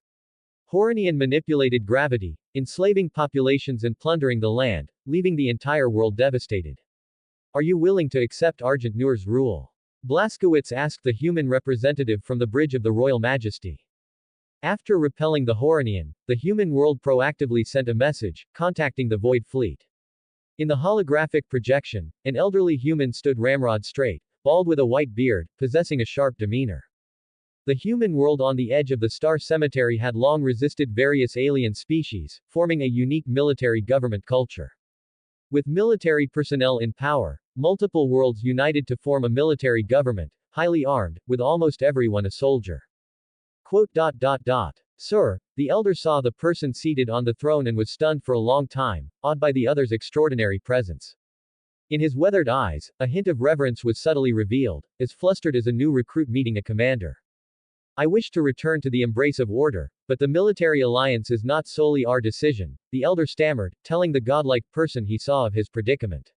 Horonian manipulated gravity, enslaving populations and plundering the land, leaving the entire world devastated. Are you willing to accept Argent Noor's rule? Blaskowitz asked the human representative from the bridge of the Royal Majesty. After repelling the Horonian, the human world proactively sent a message, contacting the Void Fleet. In the holographic projection, an elderly human stood ramrod straight, bald with a white beard, possessing a sharp demeanor. The human world on the edge of the star cemetery had long resisted various alien species, forming a unique military government culture. With military personnel in power, multiple worlds united to form a military government, highly armed, with almost everyone a soldier. Quote. Sir, the elder saw the person seated on the throne and was stunned for a long time, awed by the other's extraordinary presence. In his weathered eyes, a hint of reverence was subtly revealed, as flustered as a new recruit meeting a commander. I wish to return to the embrace of order, but the military alliance is not solely our decision, the elder stammered, telling the godlike person he saw of his predicament.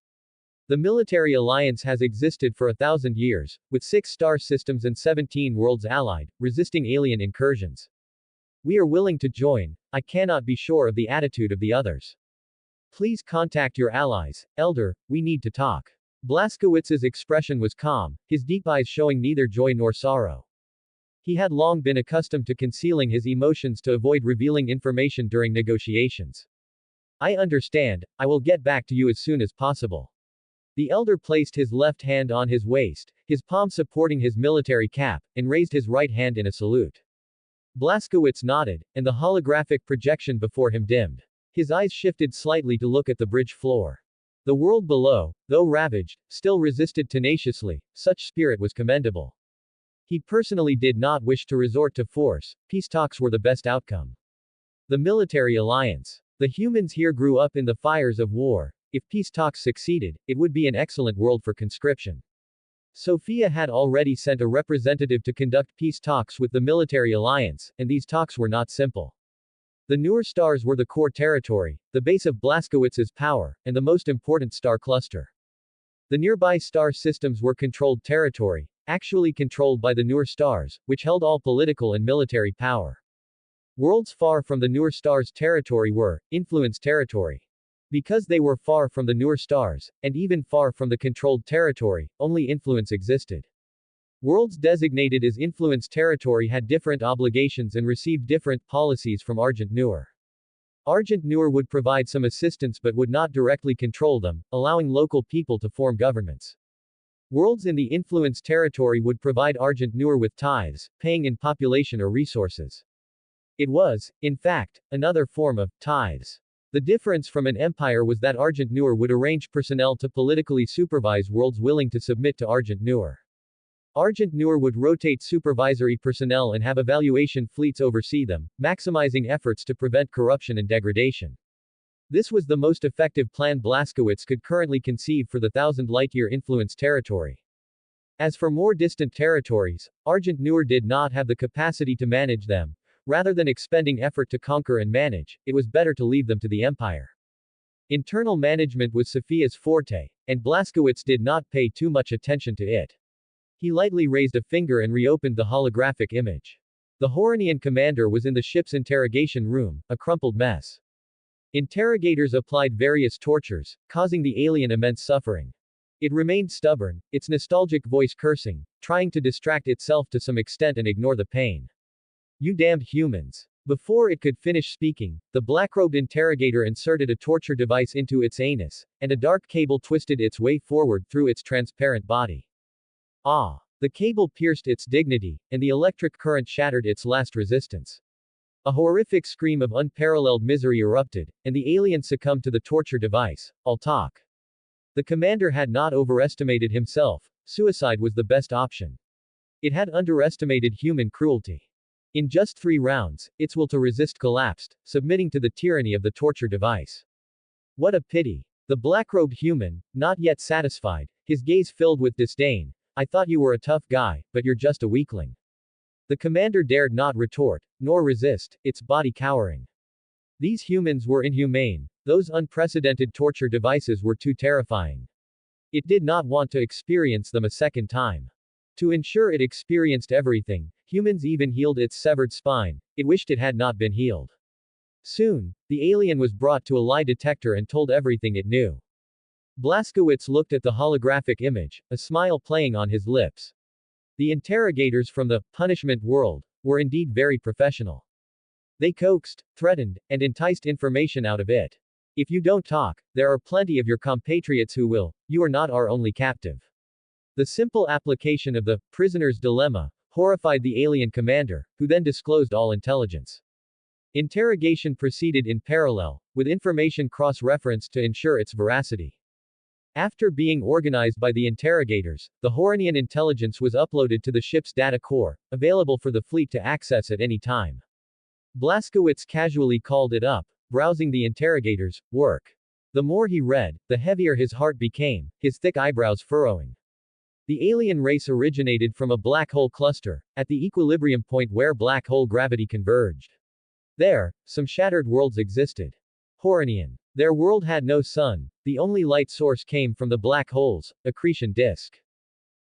The military alliance has existed for 1,000 years, with 6 star systems and 17 worlds allied, resisting alien incursions. We are willing to join. I cannot be sure of the attitude of the others. Please contact your allies, Elder, we need to talk. Blaskowitz's expression was calm, his deep eyes showing neither joy nor sorrow. He had long been accustomed to concealing his emotions to avoid revealing information during negotiations. I understand, I will get back to you as soon as possible. The elder placed his left hand on his waist, his palm supporting his military cap, and raised his right hand in a salute. Blaskowitz nodded, and the holographic projection before him dimmed. His eyes shifted slightly to look at the bridge floor. The world below, though ravaged, still resisted tenaciously. Such spirit was commendable. He personally did not wish to resort to force. Peace talks were the best outcome. The military alliance. The humans here grew up in the fires of war. If peace talks succeeded, it would be an excellent world for conscription. Sophia had already sent a representative to conduct peace talks with the military alliance, and these talks were not simple. The Noor stars were the core territory, the base of Blaskowitz's power, and the most important star cluster. The nearby star systems were controlled territory, actually controlled by the Noor stars, which held all political and military power. Worlds far from the Noor stars' territory were influence territory. Because they were far from the Noor stars, and even far from the controlled territory, only influence existed. Worlds designated as influence territory had different obligations and received different policies from Argent Noor. Argent Noor would provide some assistance but would not directly control them, allowing local people to form governments. Worlds in the influence territory would provide Argent Noor with tithes, paying in population or resources. It was, in fact, another form of tithes. The difference from an empire was that Argent Noor would arrange personnel to politically supervise worlds willing to submit to Argent Noor. Argent Noor would rotate supervisory personnel and have evaluation fleets oversee them, maximizing efforts to prevent corruption and degradation. This was the most effective plan Blaskowitz could currently conceive for the 1,000 light-year influence territory. As for more distant territories, Argent Noor did not have the capacity to manage them. Rather than expending effort to conquer and manage, it was better to leave them to the Empire. Internal management was Sophia's forte, and Blaskowitz did not pay too much attention to it. He lightly raised a finger and reopened the holographic image. The Horanian commander was in the ship's interrogation room, a crumpled mess. Interrogators applied various tortures, causing the alien immense suffering. It remained stubborn, its nostalgic voice cursing, trying to distract itself to some extent and ignore the pain. "You damned humans." Before it could finish speaking, the black-robed interrogator inserted a torture device into its anus, and a dark cable twisted its way forward through its transparent body. Ah! The cable pierced its dignity, and the electric current shattered its last resistance. A horrific scream of unparalleled misery erupted, and the alien succumbed to the torture device. Talk. The commander had not overestimated himself. Suicide was the best option. It had underestimated human cruelty. In just 3 rounds, its will to resist collapsed, submitting to the tyranny of the torture device. What a pity. The black-robed human, not yet satisfied, his gaze filled with disdain. "I thought you were a tough guy, but you're just a weakling." The commander dared not retort, nor resist, its body cowering. These humans were inhumane. Those unprecedented torture devices were too terrifying. It did not want to experience them a second time. To ensure it experienced everything, humans even healed its severed spine. It wished it had not been healed. Soon, the alien was brought to a lie detector and told everything it knew. Blaskowitz looked at the holographic image, a smile playing on his lips. The interrogators from the punishment world were indeed very professional. They coaxed, threatened, and enticed information out of it. "If you don't talk, there are plenty of your compatriots who will. You are not our only captive." The simple application of the prisoner's dilemma horrified the alien commander, who then disclosed all intelligence. Interrogation proceeded in parallel, with information cross-referenced to ensure its veracity. After being organized by the interrogators, the Horanian intelligence was uploaded to the ship's data core, available for the fleet to access at any time. Blaskowitz casually called it up, browsing the interrogators' work. The more he read, the heavier his heart became, his thick eyebrows furrowing. The alien race originated from a black hole cluster, at the equilibrium point where black hole gravity converged. There, some shattered worlds existed. Horanian. Their world had no sun, the only light source came from the black hole's accretion disk.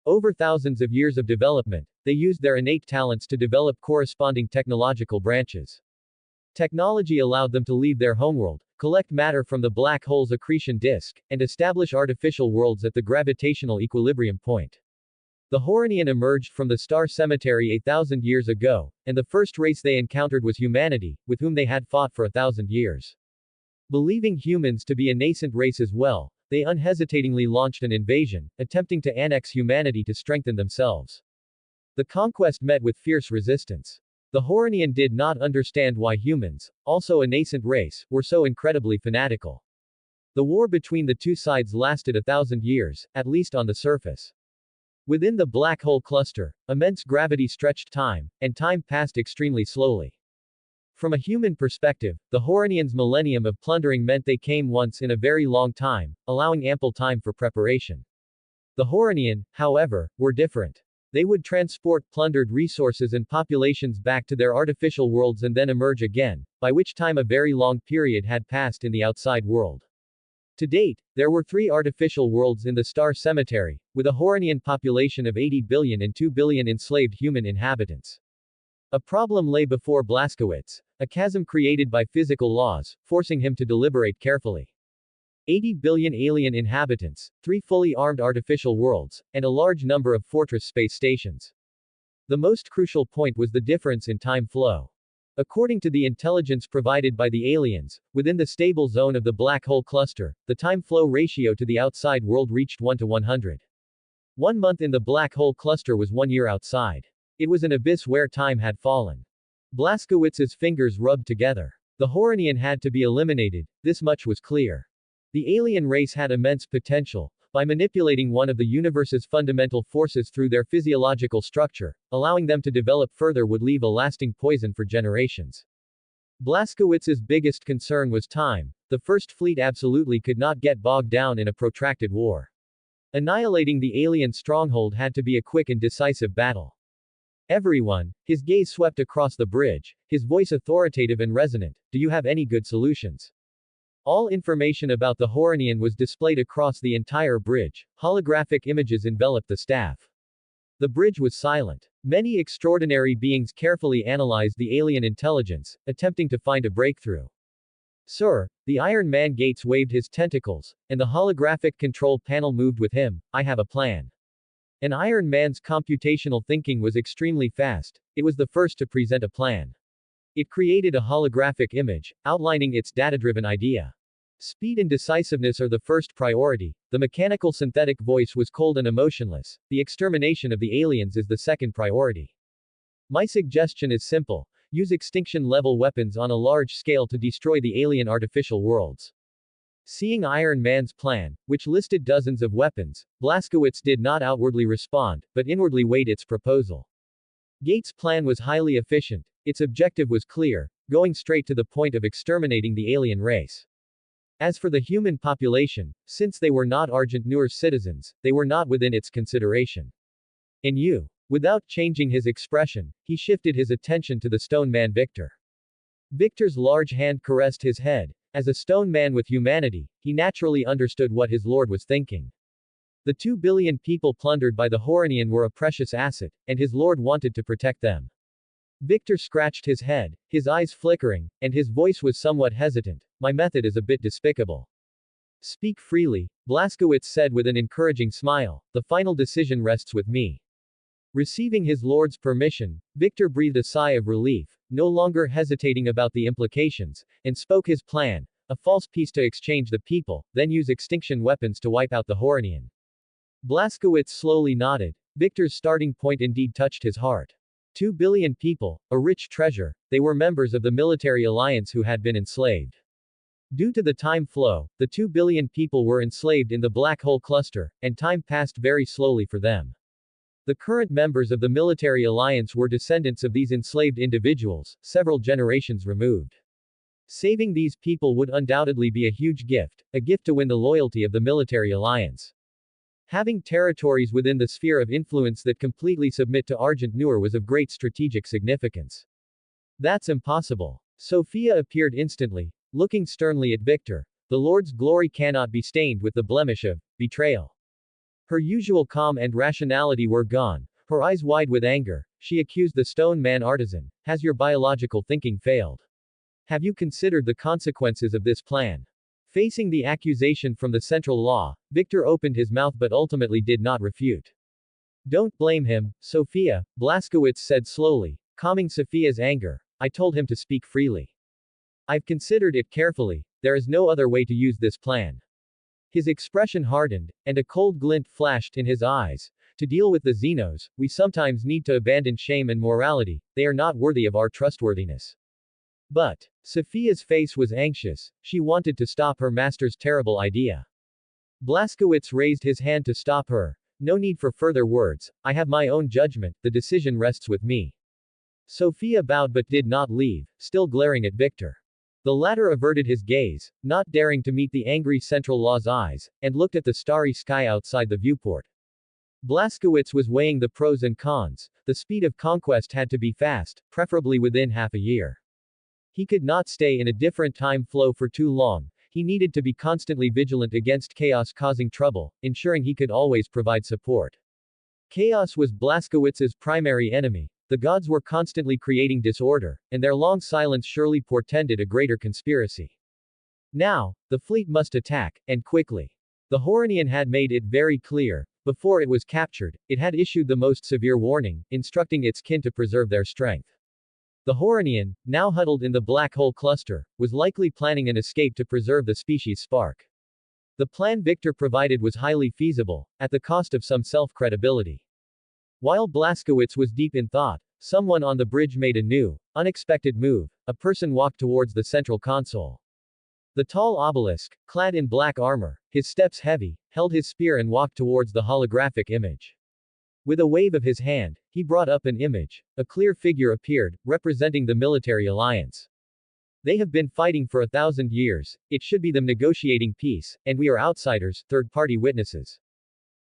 Over thousands of years of development, they used their innate talents to develop corresponding technological branches. Technology allowed them to leave their homeworld, collect matter from the black hole's accretion disk, and establish artificial worlds at the gravitational equilibrium point. The Horanian emerged from the star cemetery 8,000 years ago, and the first race they encountered was humanity, with whom they had fought for 1,000 years. Believing humans to be a nascent race as well, they unhesitatingly launched an invasion, attempting to annex humanity to strengthen themselves. The conquest met with fierce resistance. The Horanian did not understand why humans, also a nascent race, were so incredibly fanatical. The war between the two sides lasted 1,000 years, at least on the surface. Within the black hole cluster, immense gravity stretched time, and time passed extremely slowly. From a human perspective, the Horanians' millennium of plundering meant they came once in a very long time, allowing ample time for preparation. The Horanian, however, were different. They would transport plundered resources and populations back to their artificial worlds and then emerge again, by which time a very long period had passed in the outside world. To date, there were 3 artificial worlds in the star cemetery, with a Horanian population of 80 billion and 2 billion enslaved human inhabitants. A problem lay before Blaskowitz, a chasm created by physical laws, forcing him to deliberate carefully. 80 billion alien inhabitants, 3 fully armed artificial worlds, and a large number of fortress space stations. The most crucial point was the difference in time flow. According to the intelligence provided by the aliens, within the stable zone of the black hole cluster, the time flow ratio to the outside world reached 1 to 100. 1 month in the black hole cluster was 1 year outside. It was an abyss where time had fallen. Blaskowitz's fingers rubbed together. The Horanian had to be eliminated, this much was clear. The alien race had immense potential. By manipulating one of the universe's fundamental forces through their physiological structure, allowing them to develop further would leave a lasting poison for generations. Blaskowitz's biggest concern was time. The First Fleet absolutely could not get bogged down in a protracted war. Annihilating the alien stronghold had to be a quick and decisive battle. Everyone, his gaze swept across the bridge, his voice authoritative and resonant, do you have any good solutions? All information about the Horanian was displayed across the entire bridge. Holographic images enveloped the staff. The bridge was silent. Many extraordinary beings carefully analyzed the alien intelligence, attempting to find a breakthrough. Sir, the Iron Man Gates waved his tentacles, and the holographic control panel moved with him. I have a plan. An Iron Man's computational thinking was extremely fast. It was the first to present a plan. It created a holographic image, outlining its data-driven idea. Speed and decisiveness are the first priority. The mechanical synthetic voice was cold and emotionless. The extermination of the aliens is the second priority. My suggestion is simple. Use extinction-level weapons on a large scale to destroy the alien artificial worlds. Seeing Iron Man's plan, which listed dozens of weapons, Blazkowicz did not outwardly respond, but inwardly weighed its proposal. Gates' plan was highly efficient. Its objective was clear, going straight to the point of exterminating the alien race. As for the human population, since they were not Argent Noor's citizens, they were not within its consideration. And you. Without changing his expression, he shifted his attention to the stone man Victor. Victor's large hand caressed his head. As a stone man with humanity, he naturally understood what his lord was thinking. The 2 billion people plundered by the Horanian were a precious asset, and his lord wanted to protect them. Victor scratched his head, his eyes flickering, and his voice was somewhat hesitant. My method is a bit despicable. Speak freely, Blazkowicz said with an encouraging smile. The final decision rests with me. Receiving his lord's permission, Victor breathed a sigh of relief, no longer hesitating about the implications, and spoke his plan, a false peace to exchange the people, then use extinction weapons to wipe out the Horanian. Blazkowicz slowly nodded. Victor's starting point indeed touched his heart. 2 billion people, a rich treasure, they were members of the military alliance who had been enslaved. Due to the time flow, the 2 billion people were enslaved in the black hole cluster, and time passed very slowly for them. The current members of the military alliance were descendants of these enslaved individuals, several generations removed. Saving these people would undoubtedly be a huge gift, a gift to win the loyalty of the military alliance. Having territories within the sphere of influence that completely submit to Argent Noor was of great strategic significance. That's impossible. Sophia appeared instantly, looking sternly at Victor. The Lord's glory cannot be stained with the blemish of betrayal. Her usual calm and rationality were gone, her eyes wide with anger. She accused the stone man artisan. Has your biological thinking failed? Have you considered the consequences of this plan? Facing the accusation from the central law, Victor opened his mouth but ultimately did not refute. Don't blame him, Sophia, Blazkowicz said slowly, calming Sophia's anger. I told him to speak freely. I've considered it carefully. There is no other way to use this plan. His expression hardened, and a cold glint flashed in his eyes. To deal with the Xenos, we sometimes need to abandon shame and morality. They are not worthy of our trustworthiness. But, Sophia's face was anxious. She wanted to stop her master's terrible idea. Blazkowicz raised his hand to stop her. No need for further words. I have my own judgment. The decision rests with me. Sophia bowed but did not leave, still glaring at Victor. The latter averted his gaze, not daring to meet the angry central law's eyes, and looked at the starry sky outside the viewport. Blazkowicz was weighing the pros and cons. The speed of conquest had to be fast, preferably within half a year. He could not stay in a different time flow for too long. He needed to be constantly vigilant against chaos causing trouble, ensuring he could always provide support. Chaos was Blazkowicz's primary enemy. The gods were constantly creating disorder, and their long silence surely portended a greater conspiracy. Now, the fleet must attack, and quickly. The Horanian had made it very clear. Before it was captured, it had issued the most severe warning, instructing its kin to preserve their strength. The Horanian, now huddled in the black hole cluster, was likely planning an escape to preserve the species' spark. The plan Victor provided was highly feasible, at the cost of some self-credibility. While Blazkowicz was deep in thought, someone on the bridge made a new, unexpected move. A person walked towards the central console. The tall obelisk, clad in black armor, his steps heavy, held his spear and walked towards the holographic image. With a wave of his hand, he brought up an image. A clear figure appeared, representing the military alliance. They have been fighting for 1,000 years, it should be them negotiating peace, and we are outsiders, third-party witnesses.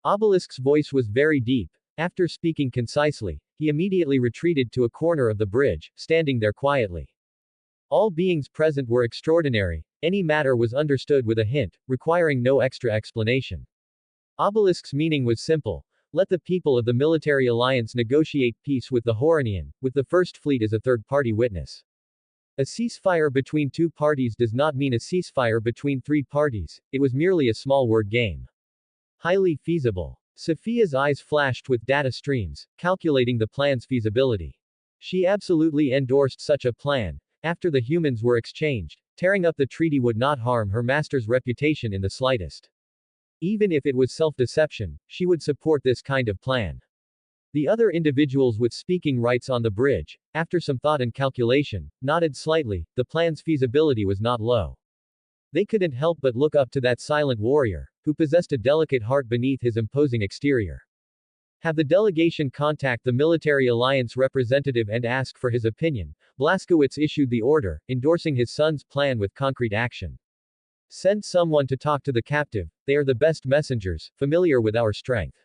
Obelisk's voice was very deep. After speaking concisely, he immediately retreated to a corner of the bridge, standing there quietly. All beings present were extraordinary, Any matter was understood with a hint, requiring no extra explanation. Obelisk's meaning was simple. Let the people of the military alliance negotiate peace with the Horonian, with the First Fleet as a third-party witness. A ceasefire between two parties does not mean a ceasefire between three parties, it was merely a small word game. Highly feasible. Sophia's eyes flashed with data streams, calculating the plan's feasibility. She absolutely endorsed such a plan. After the humans were exchanged, tearing up the treaty would not harm her master's reputation in the slightest. Even if it was self-deception, she would support this kind of plan. The other individuals with speaking rights on the bridge, after some thought and calculation, nodded slightly. The plan's feasibility was not low. They couldn't help but look up to that silent warrior, who possessed a delicate heart beneath his imposing exterior. Have the delegation contact the military alliance representative and ask for his opinion. Blaskowitz issued the order, endorsing his son's plan with concrete action. Send someone to talk to the captive, they are the best messengers, familiar with our strength.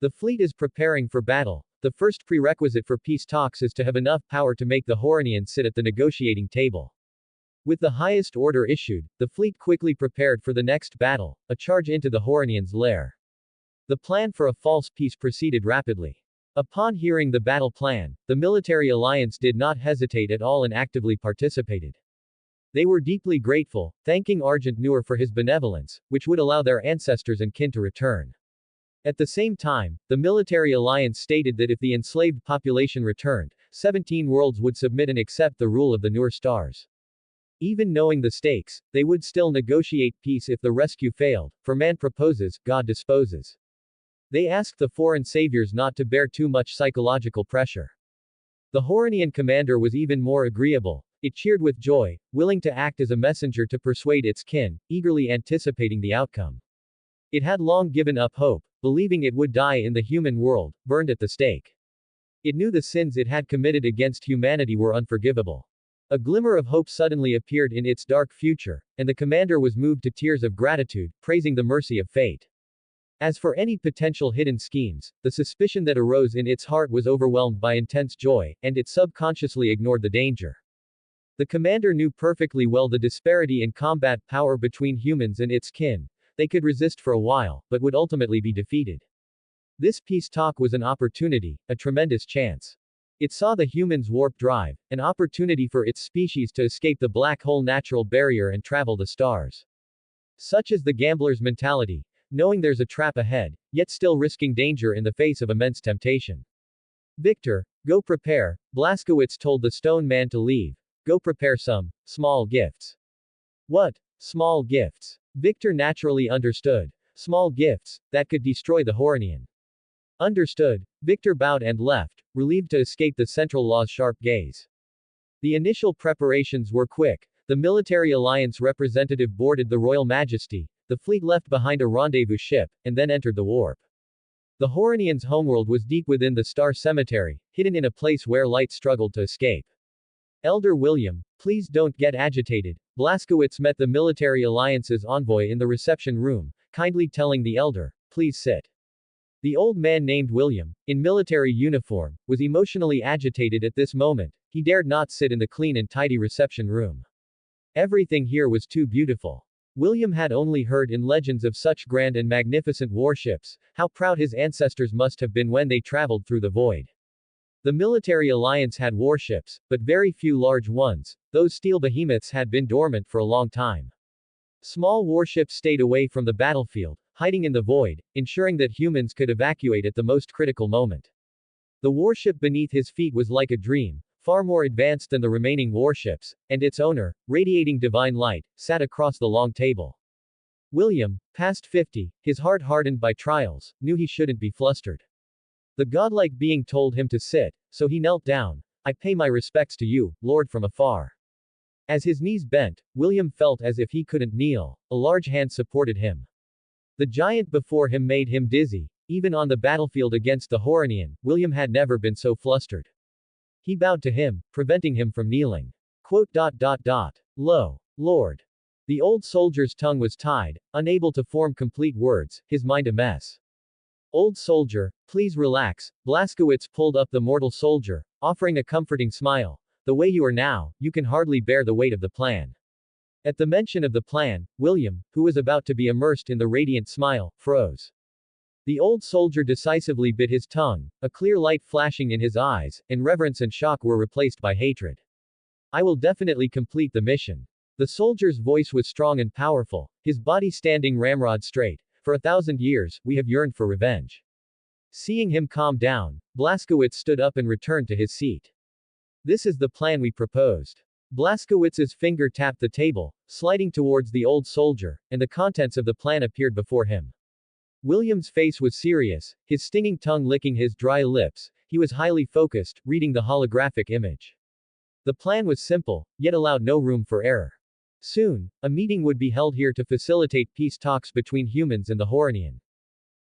The fleet is preparing for battle. The first prerequisite for peace talks is to have enough power to make the Horonians sit at the negotiating table. With the highest order issued, the fleet quickly prepared for the next battle, a charge into the Horonians' lair. The plan for a false peace proceeded rapidly. Upon hearing the battle plan, the military alliance did not hesitate at all and actively participated. They were deeply grateful, thanking Argent Noor for his benevolence, which would allow their ancestors and kin to return. At the same time, the military alliance stated that if the enslaved population returned, 17 worlds would submit and accept the rule of the Noor stars. Even knowing the stakes, they would still negotiate peace if the rescue failed, for man proposes, God disposes. They asked the foreign saviors not to bear too much psychological pressure. The Horonian commander was even more agreeable. It cheered with joy, willing to act as a messenger to persuade its kin, eagerly anticipating the outcome. It had long given up hope, believing it would die in the human world, burned at the stake. It knew the sins it had committed against humanity were unforgivable. A glimmer of hope suddenly appeared in its dark future, and the commander was moved to tears of gratitude, praising the mercy of fate. As for any potential hidden schemes, the suspicion that arose in its heart was overwhelmed by intense joy, and it subconsciously ignored the danger. The commander knew perfectly well the disparity in combat power between humans and its kin. They could resist for a while, but would ultimately be defeated. This peace talk was an opportunity, a tremendous chance. It saw the humans' warp drive, an opportunity for its species to escape the black hole natural barrier and travel the stars. Such is the gambler's mentality, knowing there's a trap ahead, yet still risking danger in the face of immense temptation. Victor, go prepare, Blaskowitz told the stone man to leave. Go prepare some small gifts. What? Small gifts? Victor naturally understood. Small gifts that could destroy the Horonian. Understood. Victor bowed and left, relieved to escape the Central Law's sharp gaze. The initial preparations were quick. The military alliance representative boarded the Royal Majesty. The fleet left behind a rendezvous ship, and then entered the warp. The Horonians' homeworld was deep within the star cemetery, hidden in a place where light struggled to escape. Elder William, please don't get agitated. Blaskowitz met the military alliance's envoy in the reception room, kindly telling the elder, please sit. The old man named William, in military uniform, was emotionally agitated at this moment. He dared not sit in the clean and tidy reception room. Everything here was too beautiful. William had only heard in legends of such grand and magnificent warships, how proud his ancestors must have been when they traveled through the void. The military alliance had warships, but very few large ones. Those steel behemoths had been dormant for a long time. Small warships stayed away from the battlefield, hiding in the void, ensuring that humans could evacuate at the most critical moment. The warship beneath his feet was like a dream, far more advanced than the remaining warships, and its owner, radiating divine light, sat across the long table. William, past 50, his heart hardened by trials, knew he shouldn't be flustered. The godlike being told him to sit, so he knelt down. I pay my respects to you, Lord, from afar. As his knees bent, William felt as if he couldn't kneel. A large hand supported him. The giant before him made him dizzy. Even on the battlefield against the Horonian, William had never been so flustered. He bowed to him, preventing him from kneeling. Lo, Lord. The old soldier's tongue was tied, unable to form complete words, his mind a mess. Old soldier, please relax. Blaskowitz pulled up the mortal soldier, offering a comforting smile. The way you are now, you can hardly bear the weight of the plan. At the mention of the plan, William, who was about to be immersed in the radiant smile, froze. The old soldier decisively bit his tongue, a clear light flashing in his eyes, and reverence and shock were replaced by hatred. I will definitely complete the mission. The soldier's voice was strong and powerful, his body standing ramrod straight. For 1,000 years, we have yearned for revenge. Seeing him calm down, Blaskowitz stood up and returned to his seat. This is the plan we proposed. Blaskowitz's finger tapped the table, sliding towards the old soldier, and the contents of the plan appeared before him. William's face was serious, his stinging tongue licking his dry lips. He was highly focused, reading the holographic image. The plan was simple, yet allowed no room for error. Soon, a meeting would be held here to facilitate peace talks between humans and the Horanian.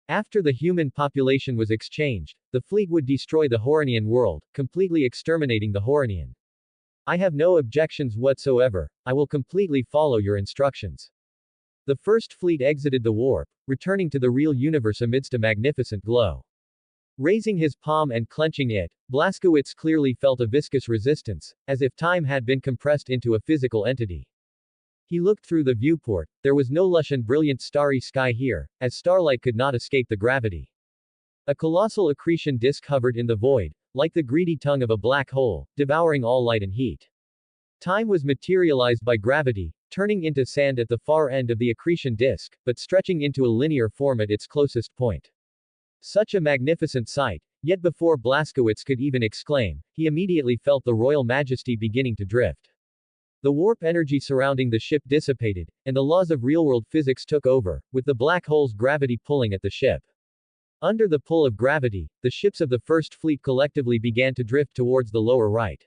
After the human population was exchanged, the fleet would destroy the Horanian world, completely exterminating the Horanian. I have no objections whatsoever, I will completely follow your instructions. The first fleet exited the warp, returning to the real universe amidst a magnificent glow. Raising his palm and clenching it, Blaskowitz clearly felt a viscous resistance, as if time had been compressed into a physical entity. He looked through the viewport. There was no lush and brilliant starry sky here, as starlight could not escape the gravity. A colossal accretion disk hovered in the void, like the greedy tongue of a black hole, devouring all light and heat. Time was materialized by gravity, turning into sand at the far end of the accretion disk, but stretching into a linear form at its closest point. Such a magnificent sight, yet before Blaskowitz could even exclaim, he immediately felt the royal majesty beginning to drift. The warp energy surrounding the ship dissipated, and the laws of real-world physics took over, with the black hole's gravity pulling at the ship. Under the pull of gravity, the ships of the First Fleet collectively began to drift towards the lower right.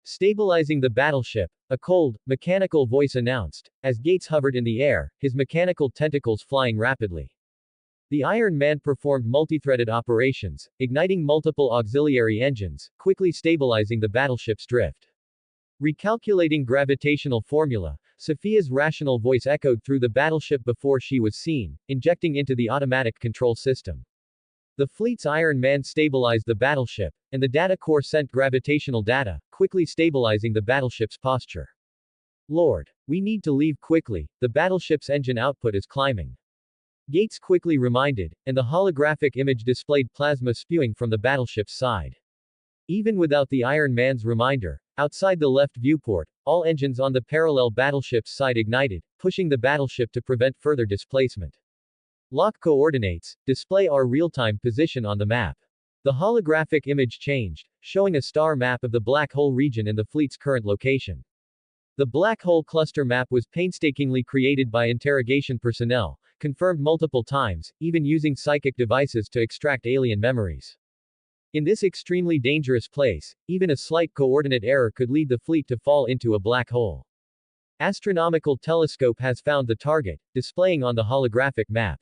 Stabilizing the battleship, a cold, mechanical voice announced, as Gates hovered in the air, his mechanical tentacles flying rapidly. The Iron Man performed multi-threaded operations, igniting multiple auxiliary engines, quickly stabilizing the battleship's drift. Recalculating gravitational formula, Sophia's rational voice echoed through the battleship before she was seen, injecting into the automatic control system. The fleet's Iron Man stabilized the battleship, and the data core sent gravitational data, quickly stabilizing the battleship's posture. Lord, we need to leave quickly, the battleship's engine output is climbing. Gates quickly reminded, and the holographic image displayed plasma spewing from the battleship's side. Even without the Iron Man's reminder, outside the left viewport, all engines on the parallel battleship's side ignited, pushing the battleship to prevent further displacement. Lock coordinates, display our real-time position on the map. The holographic image changed, showing a star map of the black hole region and the fleet's current location. The black hole cluster map was painstakingly created by interrogation personnel, confirmed multiple times, even using psychic devices to extract alien memories. In this extremely dangerous place, even a slight coordinate error could lead the fleet to fall into a black hole. Astronomical telescope has found the target, displaying on the holographic map.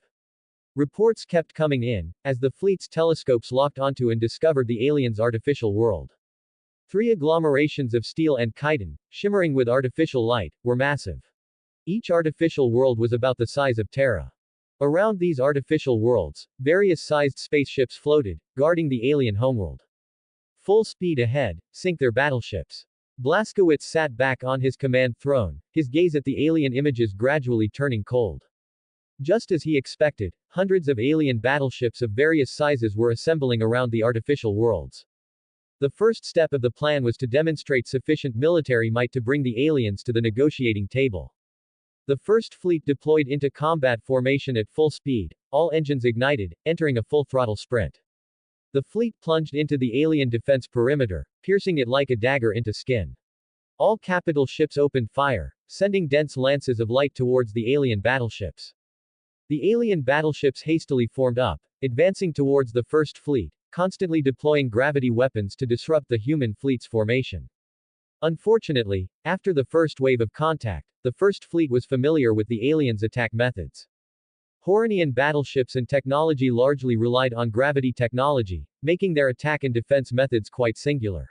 Reports kept coming in, as the fleet's telescopes locked onto and discovered the aliens' artificial world. 3 agglomerations of steel and chitin, shimmering with artificial light, were massive. Each artificial world was about the size of Terra. Around these artificial worlds, various sized spaceships floated, guarding the alien homeworld. Full speed ahead, sink their battleships. Blaskowitz sat back on his command throne, his gaze at the alien images gradually turning cold. Just as he expected, hundreds of alien battleships of various sizes were assembling around the artificial worlds. The first step of the plan was to demonstrate sufficient military might to bring the aliens to the negotiating table. The First Fleet deployed into combat formation at full speed, all engines ignited, entering a full-throttle sprint. The fleet plunged into the alien defense perimeter, piercing it like a dagger into skin. All capital ships opened fire, sending dense lances of light towards the alien battleships. The alien battleships hastily formed up, advancing towards the First Fleet, constantly deploying gravity weapons to disrupt the human fleet's formation. Unfortunately, after the first wave of contact, the First Fleet was familiar with the aliens' attack methods. Horanian battleships and technology largely relied on gravity technology, making their attack and defense methods quite singular.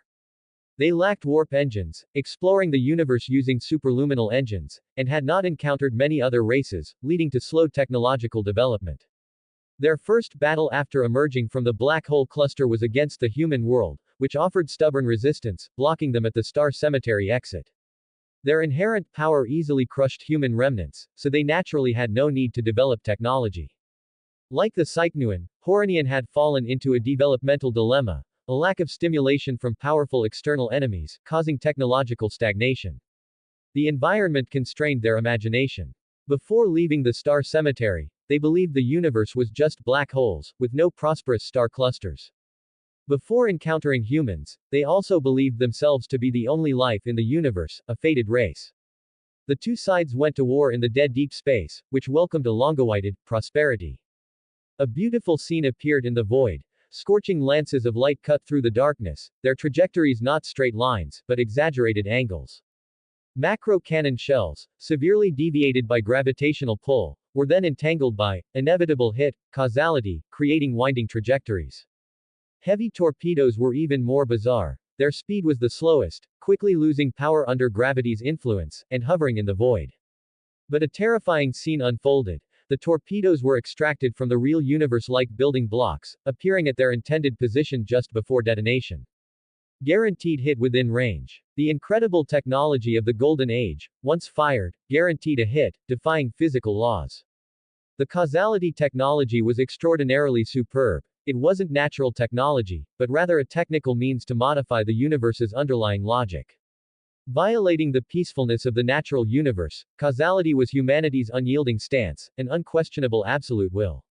They lacked warp engines, exploring the universe using superluminal engines, and had not encountered many other races, leading to slow technological development. Their first battle after emerging from the black hole cluster was against the human world, which offered stubborn resistance, blocking them at the star cemetery exit. Their inherent power easily crushed human remnants, so they naturally had no need to develop technology. Like the Psychnuan, Horonian had fallen into a developmental dilemma, a lack of stimulation from powerful external enemies, causing technological stagnation. The environment constrained their imagination. Before leaving the star cemetery, they believed the universe was just black holes, with no prosperous star clusters. Before encountering humans, they also believed themselves to be the only life in the universe, a fated race. The two sides went to war in the dead deep space, which welcomed elongated prosperity. A beautiful scene appeared in the void. Scorching lances of light cut through the darkness, their trajectories not straight lines, but exaggerated angles. Macro cannon shells, severely deviated by gravitational pull, were then entangled by inevitable hit causality, creating winding trajectories. Heavy torpedoes were even more bizarre. Their speed was the slowest, quickly losing power under gravity's influence, and hovering in the void. But a terrifying scene unfolded. The torpedoes were extracted from the real universe-like building blocks, appearing at their intended position just before detonation. Guaranteed hit within range. The incredible technology of the Golden Age, once fired, guaranteed a hit, defying physical laws. The causality technology was extraordinarily superb. It wasn't natural technology, but rather a technical means to modify the universe's underlying logic. Violating the peacefulness of the natural universe, causality was humanity's unyielding stance, an unquestionable absolute will.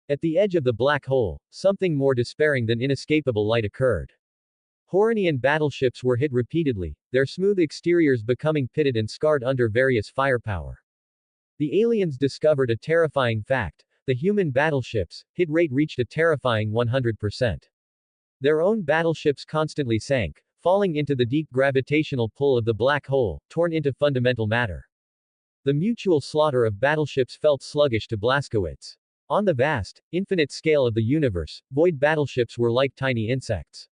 At the edge of the black hole, something more despairing than inescapable light occurred. Horonian battleships were hit repeatedly, their smooth exteriors becoming pitted and scarred under various firepower. The aliens discovered a terrifying fact. The human battleships' hit rate reached a terrifying 100%. Their own battleships constantly sank, falling into the deep gravitational pull of the black hole, torn into fundamental matter. The mutual slaughter of battleships felt sluggish to Blaskowitz. On the vast, infinite scale of the universe, void battleships were like tiny insects.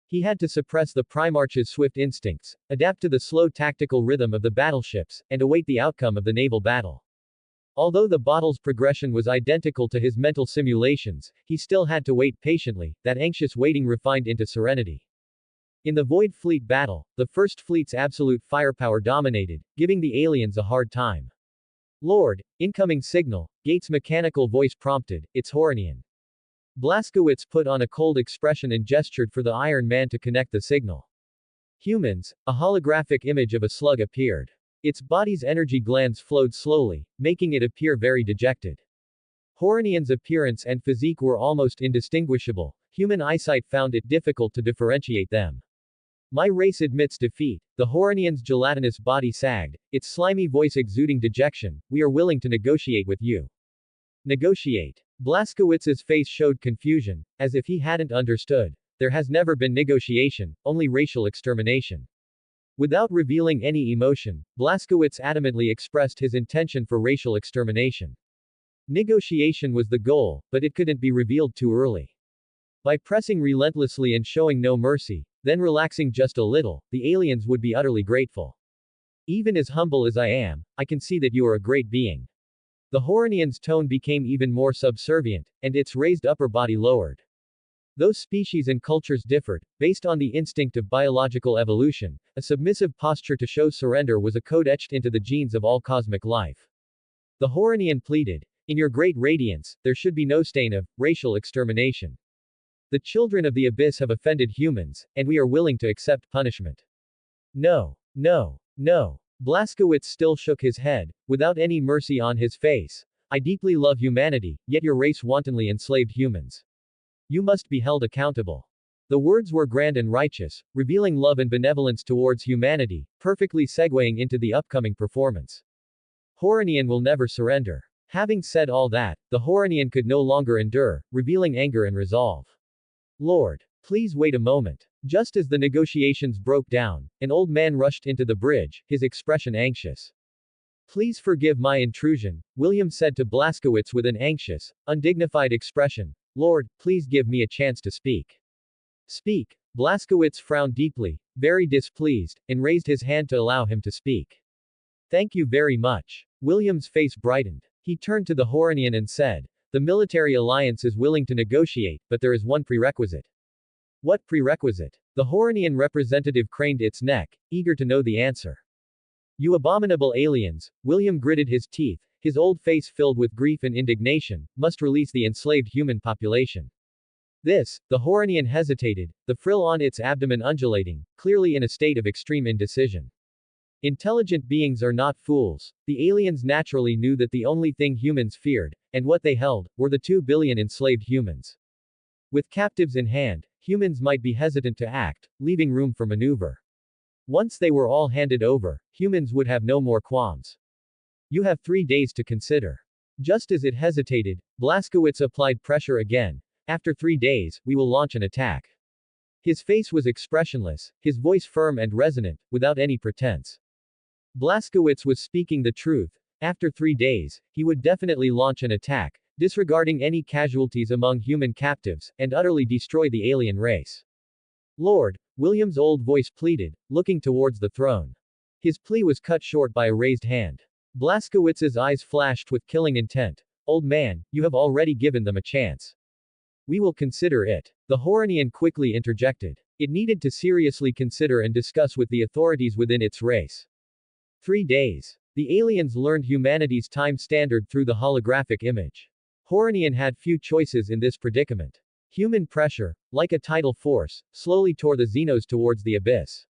He had to suppress the Primarch's swift instincts, adapt to the slow tactical rhythm of the battleships, and await the outcome of the naval battle. Although the battle's progression was identical to his mental simulations, he still had to wait patiently, that anxious waiting refined into serenity. In the Void Fleet battle, the First Fleet's absolute firepower dominated, giving the aliens a hard time. Lord, incoming signal, Gates' mechanical voice prompted, it's Horonian. Blaskowitz put on a cold expression and gestured for the Iron Man to connect the signal. Humans, a holographic image of a slug appeared. Its body's energy glands flowed slowly, making it appear very dejected. Horonian's appearance and physique were almost indistinguishable. Human eyesight found it difficult to differentiate them. My race admits defeat. The Horonian's gelatinous body sagged, its slimy voice exuding dejection. We are willing to negotiate with you. Negotiate. Blaskowitz's face showed confusion, as if he hadn't understood. There has never been negotiation, only racial extermination. Without revealing any emotion, Blaskowitz adamantly expressed his intention for racial extermination. Negotiation was the goal, but it couldn't be revealed too early. By pressing relentlessly and showing no mercy, then relaxing just a little, the aliens would be utterly grateful. Even as humble as I am, I can see that you are a great being. The Horonian's tone became even more subservient, and its raised upper body lowered. Though species and cultures differed, based on the instinct of biological evolution, a submissive posture to show surrender was a code etched into the genes of all cosmic life. The Horonian pleaded, in your great radiance, there should be no stain of racial extermination. The children of the abyss have offended humans, and we are willing to accept punishment. No. No. No. Blaskowitz still shook his head, without any mercy on his face. I deeply love humanity, yet your race wantonly enslaved humans. You must be held accountable. The words were grand and righteous, revealing love and benevolence towards humanity, perfectly segueing into the upcoming performance. Horonian will never surrender. Having said all that, the Horonian could no longer endure, revealing anger and resolve. Lord, please wait a moment. Just as the negotiations broke down, an old man rushed into the bridge, his expression anxious. Please forgive my intrusion, William said to Blaskowitz with an anxious, undignified expression. Lord, please give me a chance to speak. Speak. Blaskowitz frowned deeply, very displeased, and raised his hand to allow him to speak. Thank you very much. William's face brightened. He turned to the Horonian and said, the military alliance is willing to negotiate, but there is one prerequisite. What prerequisite? The Horonian representative craned its neck, eager to know the answer. You abominable aliens, William gritted his teeth, his old face filled with grief and indignation, must release the enslaved human population. This, the Horonian hesitated, the frill on its abdomen undulating, clearly in a state of extreme indecision. Intelligent beings are not fools. The aliens naturally knew that the only thing humans feared, and what they held, were the 2 billion enslaved humans. With captives in hand, humans might be hesitant to act, leaving room for maneuver. Once they were all handed over, humans would have no more qualms. You have 3 days to consider. Just as it hesitated, Blaskowitz applied pressure again. After 3 days, we will launch an attack. His face was expressionless, his voice firm and resonant, without any pretense. Blaskowitz was speaking the truth. After 3 days, he would definitely launch an attack, disregarding any casualties among human captives, and utterly destroy the alien race. Lord, William's old voice pleaded, looking towards the throne. His plea was cut short by a raised hand. Blaskowitz's eyes flashed with killing intent. Old man, you have already given them a chance. We will consider it. The Horonian quickly interjected. It needed to seriously consider and discuss with the authorities within its race. 3 days. The aliens learned humanity's time standard through the holographic image. Horonian had few choices in this predicament. Human pressure, like a tidal force, slowly tore the Xenos towards the abyss.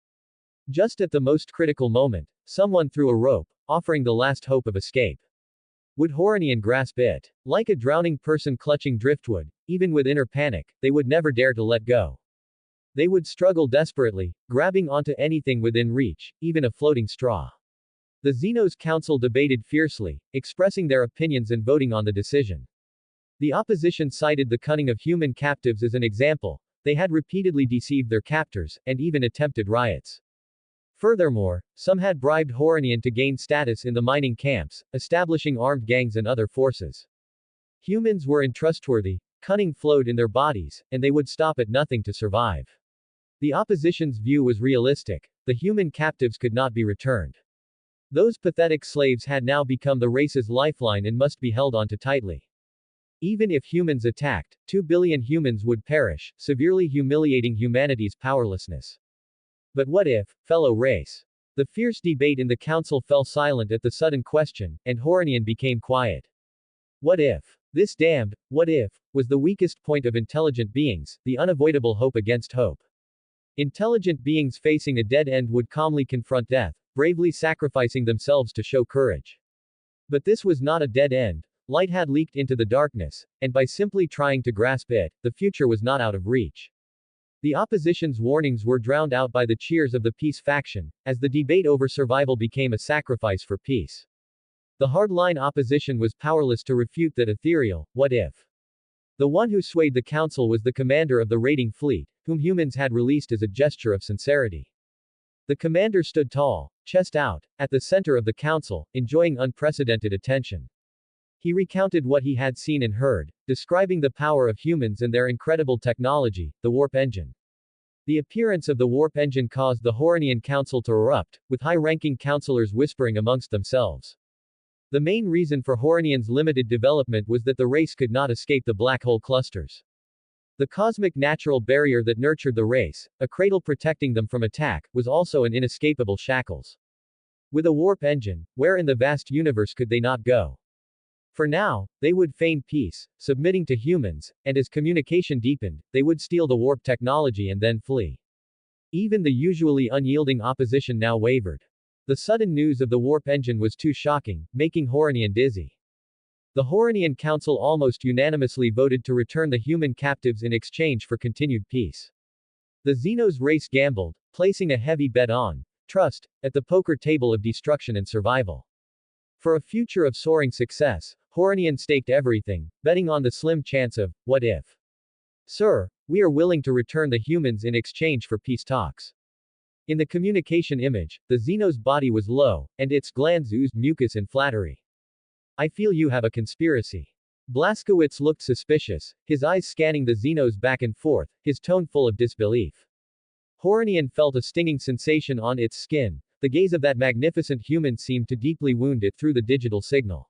Just at the most critical moment, someone threw a rope, offering the last hope of escape. Would Horonian grasp it? Like a drowning person clutching driftwood, even with inner panic, they would never dare to let go. They would struggle desperately, grabbing onto anything within reach, even a floating straw. The Xenos Council debated fiercely, expressing their opinions and voting on the decision. The opposition cited the cunning of human captives as an example. They had repeatedly deceived their captors, and even attempted riots. Furthermore, some had bribed Horonian to gain status in the mining camps, establishing armed gangs and other forces. Humans were untrustworthy, cunning flowed in their bodies, and they would stop at nothing to survive. The opposition's view was realistic. The human captives could not be returned. Those pathetic slaves had now become the race's lifeline and must be held onto tightly. Even if humans attacked, 2 billion humans would perish, severely humiliating humanity's powerlessness. But what if, fellow race? The fierce debate in the council fell silent at the sudden question, and Horonian became quiet. What if? This damned, what if, was the weakest point of intelligent beings, the unavoidable hope against hope. Intelligent beings facing a dead end would calmly confront death, bravely sacrificing themselves to show courage. But this was not a dead end. Light had leaked into the darkness, and by simply trying to grasp it, the future was not out of reach. The opposition's warnings were drowned out by the cheers of the peace faction, as the debate over survival became a sacrifice for peace. The hardline opposition was powerless to refute that ethereal, what if? The one who swayed the council was the commander of the raiding fleet, whom humans had released as a gesture of sincerity. The commander stood tall, chest out, at the center of the council, enjoying unprecedented attention. He recounted what he had seen and heard, describing the power of humans and their incredible technology, the warp engine. The appearance of the warp engine caused the Horonian Council to erupt, with high-ranking councilors whispering amongst themselves. The main reason for Horonian's limited development was that the race could not escape the black hole clusters. The cosmic natural barrier that nurtured the race, a cradle protecting them from attack, was also an inescapable shackles. With a warp engine, where in the vast universe could they not go? For now, they would feign peace, submitting to humans, and as communication deepened, they would steal the warp technology and then flee. Even the usually unyielding opposition now wavered. The sudden news of the warp engine was too shocking, making Horonian dizzy. The Horonian Council almost unanimously voted to return the human captives in exchange for continued peace. The Xenos race gambled, placing a heavy bet on trust, at the poker table of destruction and survival. For a future of soaring success, Horonian staked everything, betting on the slim chance of, what if? Sir, we are willing to return the humans in exchange for peace talks. In the communication image, the Xenos body was low, and its glands oozed mucus and flattery. I feel you have a conspiracy. Blaskowitz looked suspicious, his eyes scanning the Xenos back and forth, his tone full of disbelief. Horonian felt a stinging sensation on its skin. The gaze of that magnificent human seemed to deeply wound it through the digital signal.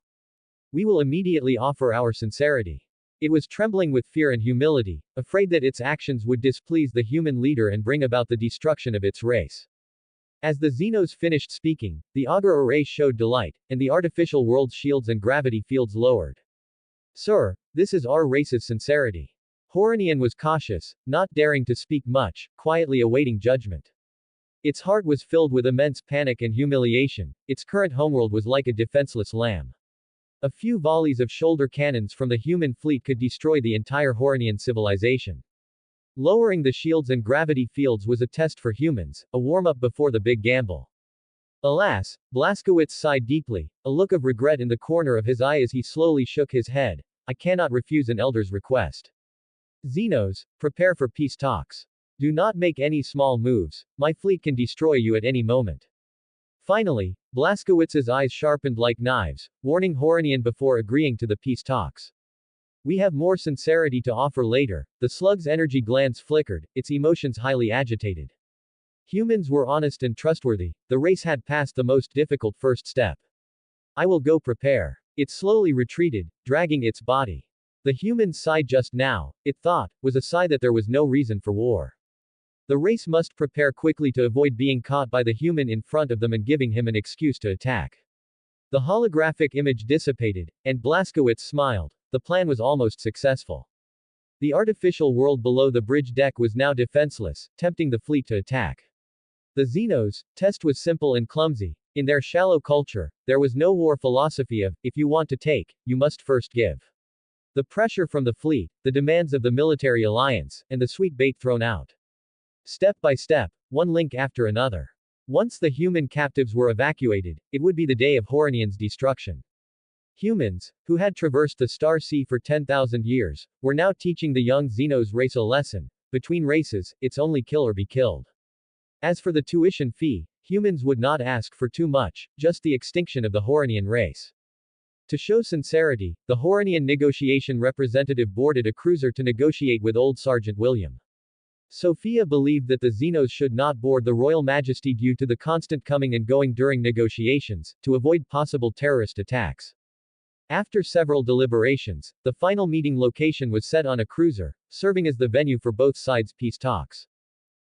We will immediately offer our sincerity. It was trembling with fear and humility, afraid that its actions would displease the human leader and bring about the destruction of its race. As the Xenos finished speaking, the auger array showed delight, and the artificial world's shields and gravity fields lowered. Sir, this is our race's sincerity. Horonian was cautious, not daring to speak much, quietly awaiting judgment. Its heart was filled with immense panic and humiliation. Its current homeworld was like a defenseless lamb. A few volleys of shoulder cannons from the human fleet could destroy the entire Horonian civilization. Lowering the shields and gravity fields was a test for humans, a warm-up before the big gamble. Alas, Blazkowicz sighed deeply, a look of regret in the corner of his eye as he slowly shook his head. I cannot refuse an elder's request. Xenos, prepare for peace talks. Do not make any small moves. My fleet can destroy you at any moment. Finally, Blazkowicz's eyes sharpened like knives, warning Horonian before agreeing to the peace talks. We have more sincerity to offer later. The slug's energy glands flickered, its emotions highly agitated. Humans were honest and trustworthy. The race had passed the most difficult first step. I will go prepare. It slowly retreated, dragging its body. The human's sigh just now, it thought, was a sigh that there was no reason for war. The race must prepare quickly to avoid being caught by the human in front of them and giving him an excuse to attack. The holographic image dissipated, and Blazkowicz smiled. The plan was almost successful. The artificial world below the bridge deck was now defenseless, tempting the fleet to attack. The Xenos' test was simple and clumsy. In their shallow culture, there was no war philosophy of, if you want to take, you must first give. The pressure from the fleet, the demands of the military alliance, and the sweet bait thrown out. Step by step, one link after another. Once the human captives were evacuated, it would be the day of Horonian's destruction. Humans, who had traversed the Star Sea for 10,000 years, were now teaching the young Xenos race a lesson. Between races, it's only kill or be killed. As for the tuition fee, humans would not ask for too much, just the extinction of the Horonian race. To show sincerity, the Horonian negotiation representative boarded a cruiser to negotiate with old Sergeant William. Sophia believed that the Xenos should not board the Royal Majesty due to the constant coming and going during negotiations, to avoid possible terrorist attacks. After several deliberations, the final meeting location was set on a cruiser, serving as the venue for both sides' peace talks.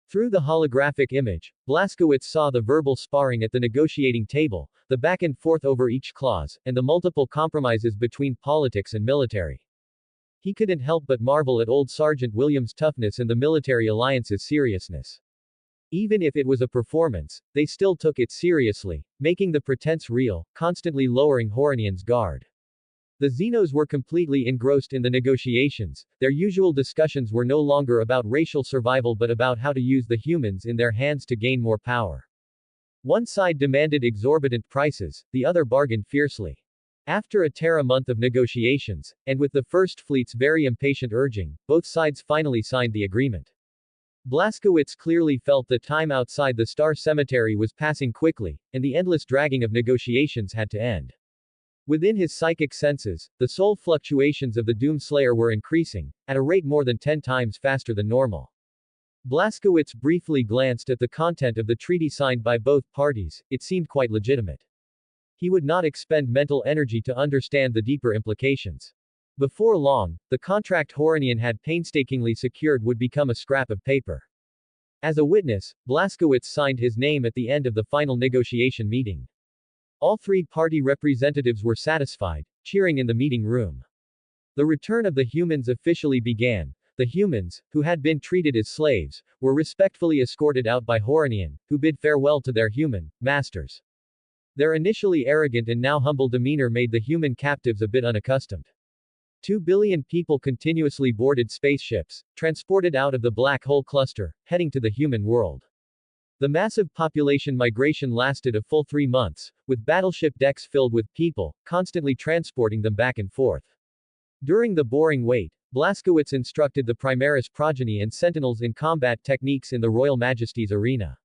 Through the holographic image, Blazkowicz saw the verbal sparring at the negotiating table, the back and forth over each clause, and the multiple compromises between politics and military. He couldn't help but marvel at old Sergeant William's toughness and the military alliance's seriousness. Even if it was a performance, they still took it seriously, making the pretense real, constantly lowering Horonian's guard. The Xenos were completely engrossed in the negotiations. Their usual discussions were no longer about racial survival but about how to use the humans in their hands to gain more power. One side demanded exorbitant prices, the other bargained fiercely. After a Terra month of negotiations, and with the First Fleet's very impatient urging, both sides finally signed the agreement. Blazkowicz clearly felt the time outside the Star Cemetery was passing quickly, and the endless dragging of negotiations had to end. Within his psychic senses, the soul fluctuations of the Doomslayer were increasing, at a rate more than 10 times faster than normal. Blazkowicz briefly glanced at the content of the treaty signed by both parties. It seemed quite legitimate. He would not expend mental energy to understand the deeper implications. Before long, the contract Horonian had painstakingly secured would become a scrap of paper. As a witness, Blazkowicz signed his name at the end of the final negotiation meeting. All three party representatives were satisfied, cheering in the meeting room. The return of the humans officially began. The humans, who had been treated as slaves, were respectfully escorted out by Horonian, who bid farewell to their human masters. Their initially arrogant and now humble demeanor made the human captives a bit unaccustomed. 2 billion people continuously boarded spaceships, transported out of the black hole cluster, heading to the human world. The massive population migration lasted a full 3 months, with battleship decks filled with people, constantly transporting them back and forth. During the boring wait, Blazkowicz instructed the Primaris progeny and Sentinels in combat techniques in the Royal Majesty's arena.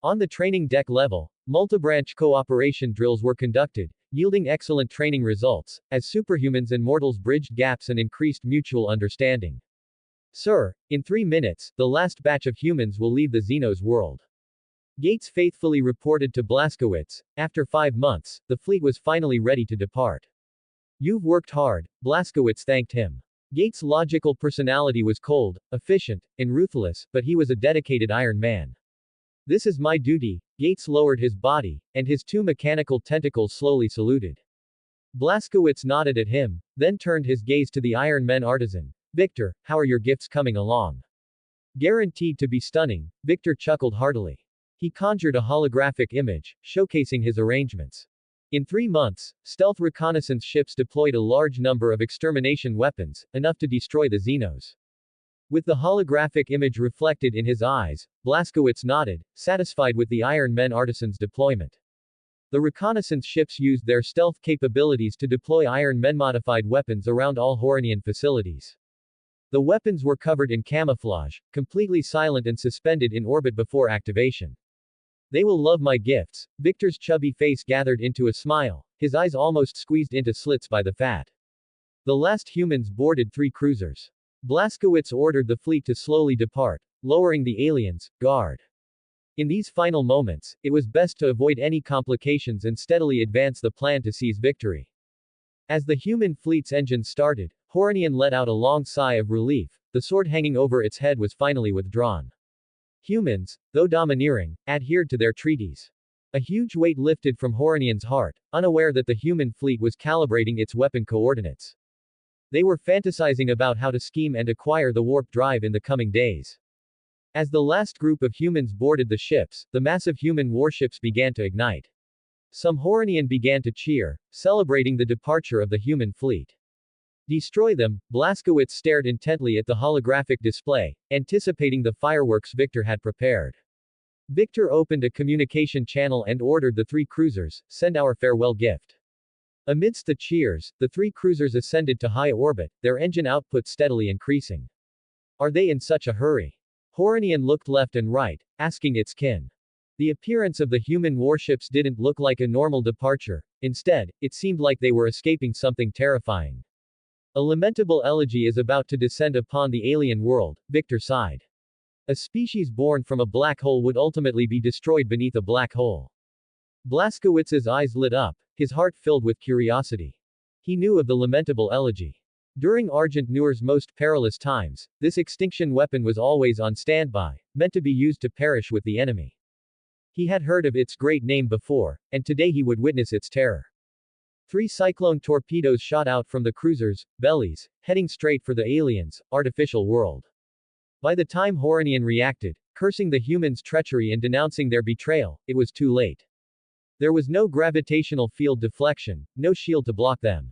On the training deck level, multibranch cooperation drills were conducted, yielding excellent training results, as superhumans and mortals bridged gaps and increased mutual understanding. Sir, in 3 minutes, the last batch of humans will leave the Xenos world. Gates faithfully reported to Blazkowicz. After 5 months, the fleet was finally ready to depart. You've worked hard, Blazkowicz thanked him. Gates' logical personality was cold, efficient, and ruthless, but he was a dedicated Iron Man. This is my duty, Gates lowered his body, and his two mechanical tentacles slowly saluted. Blazkowicz nodded at him, then turned his gaze to the Iron Men artisan. Victor, how are your gifts coming along? Guaranteed to be stunning, Victor chuckled heartily. He conjured a holographic image, showcasing his arrangements. In 3 months, stealth reconnaissance ships deployed a large number of extermination weapons, enough to destroy the Xenos. With the holographic image reflected in his eyes, Blazkowicz nodded, satisfied with the Iron Men artisan's deployment. The reconnaissance ships used their stealth capabilities to deploy Iron Men modified weapons around all Horonian facilities. The weapons were covered in camouflage, completely silent and suspended in orbit before activation. They will love my gifts. Victor's chubby face gathered into a smile, his eyes almost squeezed into slits by the fat. The last humans boarded 3 cruisers. Blazkowicz ordered the fleet to slowly depart, lowering the aliens' guard. In these final moments, it was best to avoid any complications and steadily advance the plan to seize victory. As the human fleet's engine started, Horonian let out a long sigh of relief. The sword hanging over its head was finally withdrawn. Humans, though domineering, adhered to their treaties. A huge weight lifted from Horonian's heart, unaware that the human fleet was calibrating its weapon coordinates. They were fantasizing about how to scheme and acquire the warp drive in the coming days. As the last group of humans boarded the ships, the massive human warships began to ignite. Some Horonian began to cheer, celebrating the departure of the human fleet. Destroy them, Blazkowicz stared intently at the holographic display, anticipating the fireworks Victor had prepared. Victor opened a communication channel and ordered the 3 cruisers, send our farewell gift. Amidst the cheers, the 3 cruisers ascended to high orbit, their engine output steadily increasing. Are they in such a hurry? Horonian looked left and right, asking its kin. The appearance of the human warships didn't look like a normal departure, instead, it seemed like they were escaping something terrifying. A lamentable elegy is about to descend upon the alien world, Victor sighed. A species born from a black hole would ultimately be destroyed beneath a black hole. Blazkowicz's eyes lit up, his heart filled with curiosity. He knew of the lamentable elegy. During Argent Noor's most perilous times, this extinction weapon was always on standby, meant to be used to perish with the enemy. He had heard of its great name before, and today he would witness its terror. 3 cyclone torpedoes shot out from the cruisers' bellies, heading straight for the aliens' artificial world. By the time Horonian reacted, cursing the humans' treachery and denouncing their betrayal, it was too late. There was no gravitational field deflection, no shield to block them.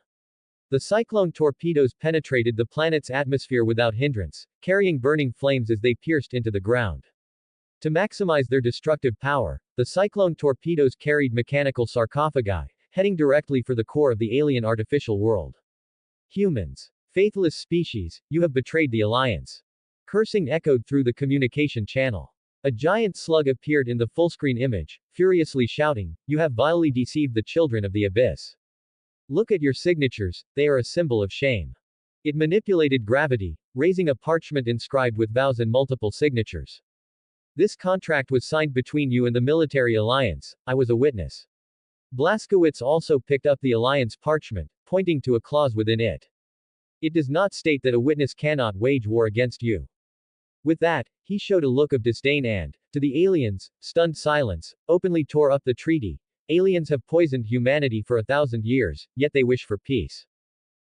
The cyclone torpedoes penetrated the planet's atmosphere without hindrance, carrying burning flames as they pierced into the ground. To maximize their destructive power, the cyclone torpedoes carried mechanical sarcophagi, heading directly for the core of the alien artificial world. Humans. Faithless species, you have betrayed the Alliance. Cursing echoed through the communication channel. A giant slug appeared in the full-screen image, furiously shouting, you have vilely deceived the children of the abyss. Look at your signatures, they are a symbol of shame. It manipulated gravity, raising a parchment inscribed with vows and multiple signatures. This contract was signed between you and the military alliance, I was a witness. Blazkowicz also picked up the alliance parchment, pointing to a clause within it. It does not state that a witness cannot wage war against you. With that, he showed a look of disdain and, to the aliens, stunned silence, openly tore up the treaty. Aliens have poisoned humanity for 1,000 years, yet they wish for peace.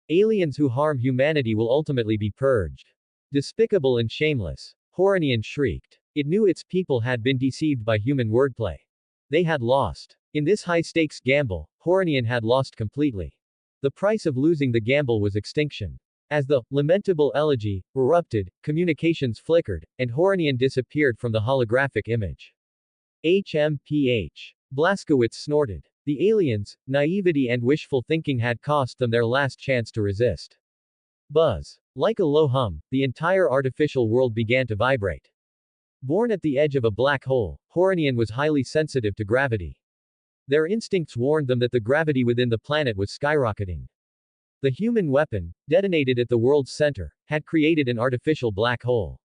Aliens who harm humanity will ultimately be purged. Despicable and shameless. Horonian shrieked. It knew its people had been deceived by human wordplay. They had lost. In this high-stakes gamble, Horonian had lost completely. The price of losing the gamble was extinction. As the lamentable elegy erupted, communications flickered, and Horonian disappeared from the holographic image. HMPH. Blazkowicz snorted. The aliens' naivety and wishful thinking had cost them their last chance to resist. Buzz. Like a low hum, the entire artificial world began to vibrate. Born at the edge of a black hole, Horonian was highly sensitive to gravity. Their instincts warned them that the gravity within the planet was skyrocketing. The human weapon, detonated at the world's center, had created an artificial black hole.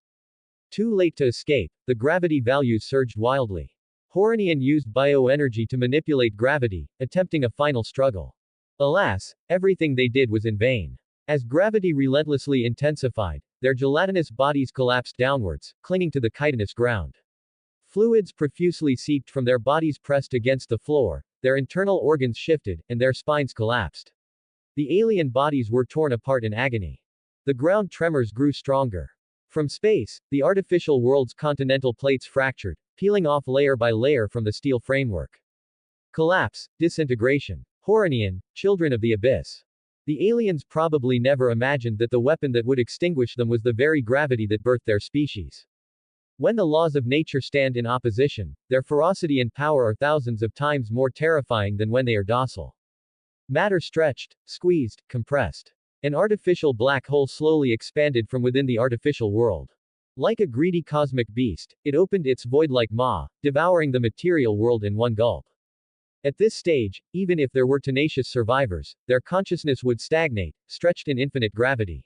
Too late to escape, the gravity values surged wildly. Horonian used bioenergy to manipulate gravity, attempting a final struggle. Alas, everything they did was in vain. As gravity relentlessly intensified, their gelatinous bodies collapsed downwards, clinging to the chitinous ground. Fluids profusely seeped from their bodies pressed against the floor, their internal organs shifted, and their spines collapsed. The alien bodies were torn apart in agony. The ground tremors grew stronger. From space, the artificial world's continental plates fractured, peeling off layer by layer from the steel framework. Collapse, disintegration. Horonian, children of the abyss. The aliens probably never imagined that the weapon that would extinguish them was the very gravity that birthed their species. When the laws of nature stand in opposition, their ferocity and power are thousands of times more terrifying than when they are docile. Matter stretched, squeezed, compressed. An artificial black hole slowly expanded from within the artificial world. Like a greedy cosmic beast, it opened its void-like maw, devouring the material world in one gulp. At this stage, even if there were tenacious survivors, their consciousness would stagnate, stretched in infinite gravity.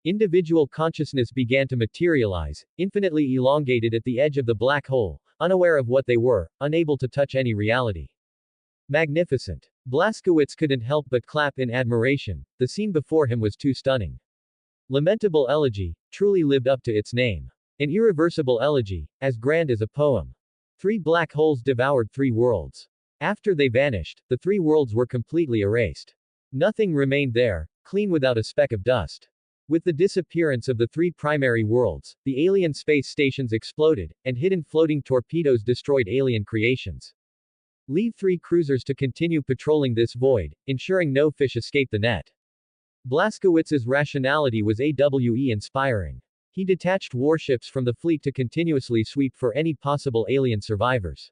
Individual consciousness began to materialize, infinitely elongated at the edge of the black hole, unaware of what they were, unable to touch any reality. Magnificent. Blaskowitz couldn't help but clap in admiration, the scene before him was too stunning. Lamentable elegy, truly lived up to its name. An irreversible elegy, as grand as a poem. 3 black holes devoured 3 worlds. After they vanished, the 3 worlds were completely erased. Nothing remained there, clean without a speck of dust. With the disappearance of the 3 primary worlds, the alien space stations exploded, and hidden floating torpedoes destroyed alien creations. Leave 3 cruisers to continue patrolling this void, ensuring no fish escape the net. Blaskowitz's rationality was inspiring. He detached warships from the fleet to continuously sweep for any possible alien survivors.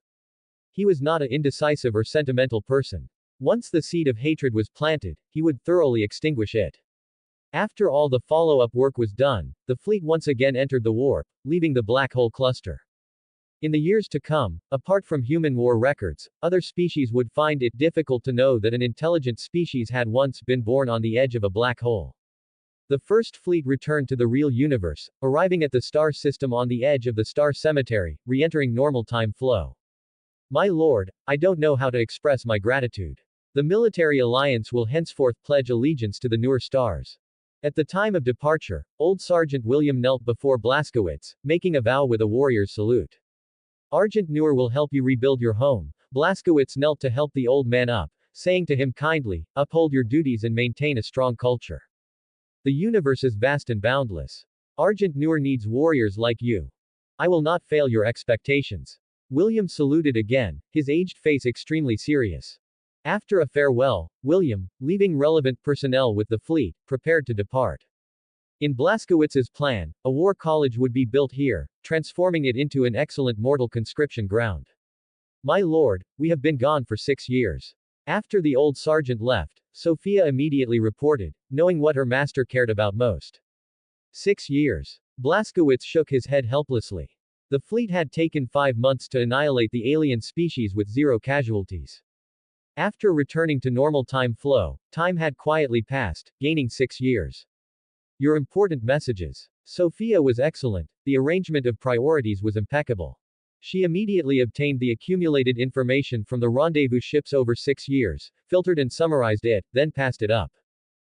He was not an indecisive or sentimental person. Once the seed of hatred was planted, he would thoroughly extinguish it. After all the follow-up work was done, the fleet once again entered the warp, leaving the black hole cluster. In the years to come, apart from human war records, other species would find it difficult to know that an intelligent species had once been born on the edge of a black hole. The first fleet returned to the real universe, arriving at the star system on the edge of the star cemetery, re-entering normal time flow. My lord, I don't know how to express my gratitude. The military alliance will henceforth pledge allegiance to the newer stars. At the time of departure, old Sergeant William knelt before Blaskowitz, making a vow with a warrior's salute. Argent Noor will help you rebuild your home. Blaskowitz knelt to help the old man up, saying to him kindly, uphold your duties and maintain a strong culture. The universe is vast and boundless. Argent Noor needs warriors like you. I will not fail your expectations. William saluted again, his aged face extremely serious. After a farewell, William, leaving relevant personnel with the fleet, prepared to depart. In Blaskowitz's plan, a war college would be built here, transforming it into an excellent mortal conscription ground. My lord, we have been gone for 6 years. After the old sergeant left, Sophia immediately reported, knowing what her master cared about most. 6 years. Blaskowitz shook his head helplessly. The fleet had taken 5 months to annihilate the alien species with 0 casualties. After returning to normal time flow, time had quietly passed, gaining 6 years. Your important messages. Sophia was excellent, the arrangement of priorities was impeccable. She immediately obtained the accumulated information from the rendezvous ships over 6 years, filtered and summarized it, then passed it up.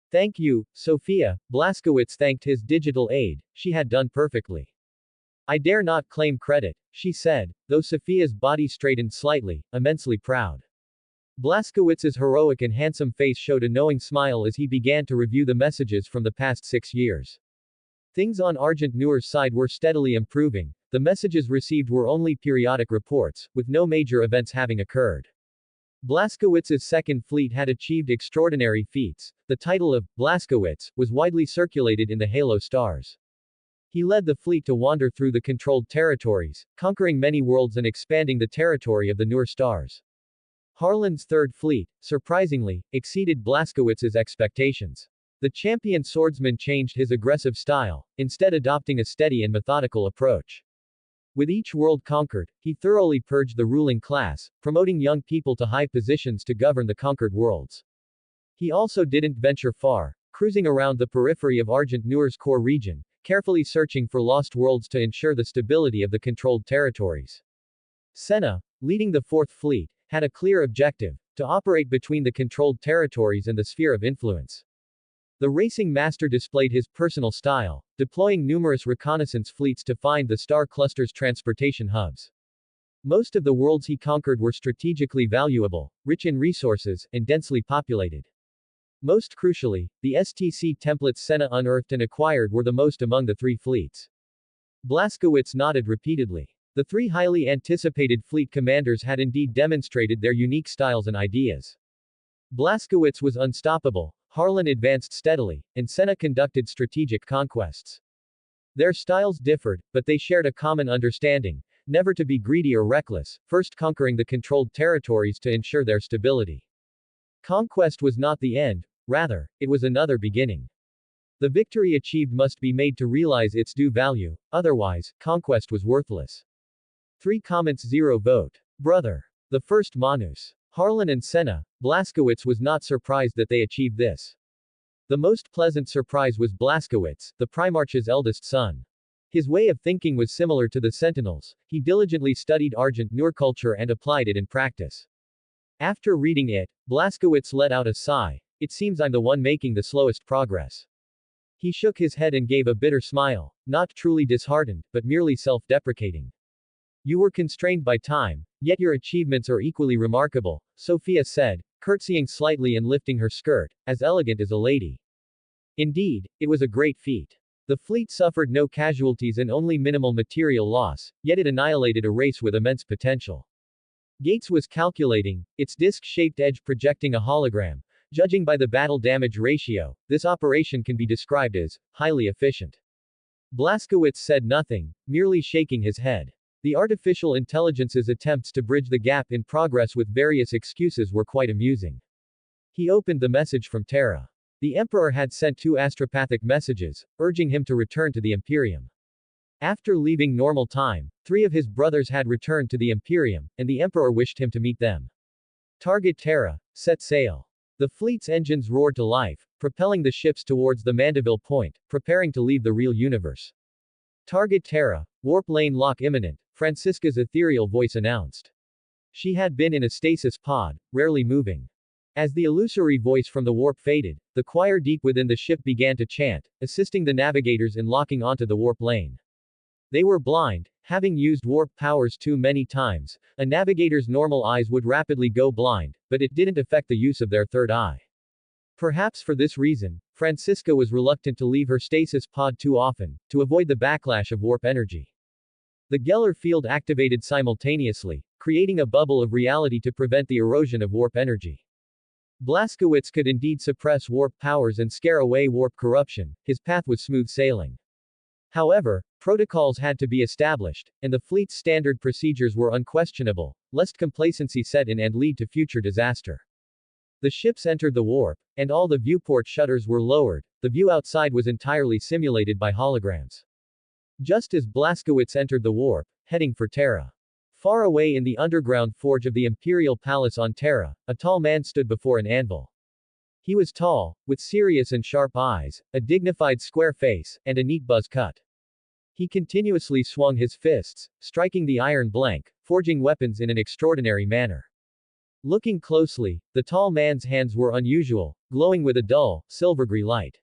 Thank you, Sophia. Blaskowitz thanked his digital aide, she had done perfectly. I dare not claim credit, she said, though Sophia's body straightened slightly, immensely proud. Blaskowitz's heroic and handsome face showed a knowing smile as he began to review the messages from the past 6 years. Things on Argent Noor's side were steadily improving, the messages received were only periodic reports, with no major events having occurred. Blaskowitz's second fleet had achieved extraordinary feats. The title of Blaskowitz was widely circulated in the Halo stars. He led the fleet to wander through the controlled territories, conquering many worlds and expanding the territory of the Noor stars. Harlan's third fleet, surprisingly, exceeded Blaskowitz's expectations. The champion swordsman changed his aggressive style, instead adopting a steady and methodical approach. With each world conquered, he thoroughly purged the ruling class, promoting young people to high positions to govern the conquered worlds. He also didn't venture far, cruising around the periphery of Argent Noor's core region, carefully searching for lost worlds to ensure the stability of the controlled territories. Senna, leading the fourth fleet, had a clear objective, to operate between the controlled territories and the sphere of influence. The racing master displayed his personal style, deploying numerous reconnaissance fleets to find the star cluster's transportation hubs. Most of the worlds he conquered were strategically valuable, rich in resources, and densely populated. Most crucially, the STC templates Senna unearthed and acquired were the most among the three fleets. Blaskowitz nodded repeatedly. The three highly anticipated fleet commanders had indeed demonstrated their unique styles and ideas. Blaskowitz was unstoppable, Harlan advanced steadily, and Senna conducted strategic conquests. Their styles differed, but they shared a common understanding: never to be greedy or reckless, first conquering the controlled territories to ensure their stability. Conquest was not the end, rather, it was another beginning. The victory achieved must be made to realize its due value, otherwise, conquest was worthless. 3 comments 0 vote. Brother. The first Manus. Harlan and Senna. Blaskowitz was not surprised that they achieved this. The most pleasant surprise was Blaskowitz, the Primarch's eldest son. His way of thinking was similar to the Sentinels. He diligently studied Argent Nur culture and applied it in practice. After reading it, Blaskowitz let out a sigh. It seems I'm the one making the slowest progress. He shook his head and gave a bitter smile, not truly disheartened, but merely self-deprecating. You were constrained by time, yet your achievements are equally remarkable, Sophia said, curtsying slightly and lifting her skirt, as elegant as a lady. Indeed, it was a great feat. The fleet suffered no casualties and only minimal material loss, yet it annihilated a race with immense potential. Gates was calculating, its disc-shaped edge projecting a hologram. Judging by the battle damage ratio, this operation can be described as highly efficient. Blaskowitz said nothing, merely shaking his head. The artificial intelligence's attempts to bridge the gap in progress with various excuses were quite amusing. He opened the message from Terra. The Emperor had sent 2 astropathic messages, urging him to return to the Imperium. After leaving normal time, 3 of his brothers had returned to the Imperium, and the Emperor wished him to meet them. Target Terra. Set sail. The fleet's engines roared to life, propelling the ships towards the Mandeville point, preparing to leave the real universe. Target Terra. Warp lane lock imminent, Francisca's ethereal voice announced. She had been in a stasis pod, rarely moving. As the illusory voice from the warp faded, the choir deep within the ship began to chant, assisting the navigators in locking onto the warp lane. They were blind, having used warp powers too many times. A navigator's normal eyes would rapidly go blind, but it didn't affect the use of their third eye. Perhaps for this reason, Francisca was reluctant to leave her stasis pod too often, to avoid the backlash of warp energy. The Geller field activated simultaneously, creating a bubble of reality to prevent the erosion of warp energy. Blaskowitz could indeed suppress warp powers and scare away warp corruption. His path was smooth sailing. However, protocols had to be established, and the fleet's standard procedures were unquestionable, lest complacency set in and lead to future disaster. The ships entered the warp, and all the viewport shutters were lowered. The view outside was entirely simulated by holograms. Just as Blaskowitz entered the warp, heading for Terra. Far away in the underground forge of the Imperial Palace on Terra, a tall man stood before an anvil. He was tall, with serious and sharp eyes, a dignified square face, and a neat buzz cut. He continuously swung his fists, striking the iron blank, forging weapons in an extraordinary manner. Looking closely, the tall man's hands were unusual, glowing with a dull, silver-gray light.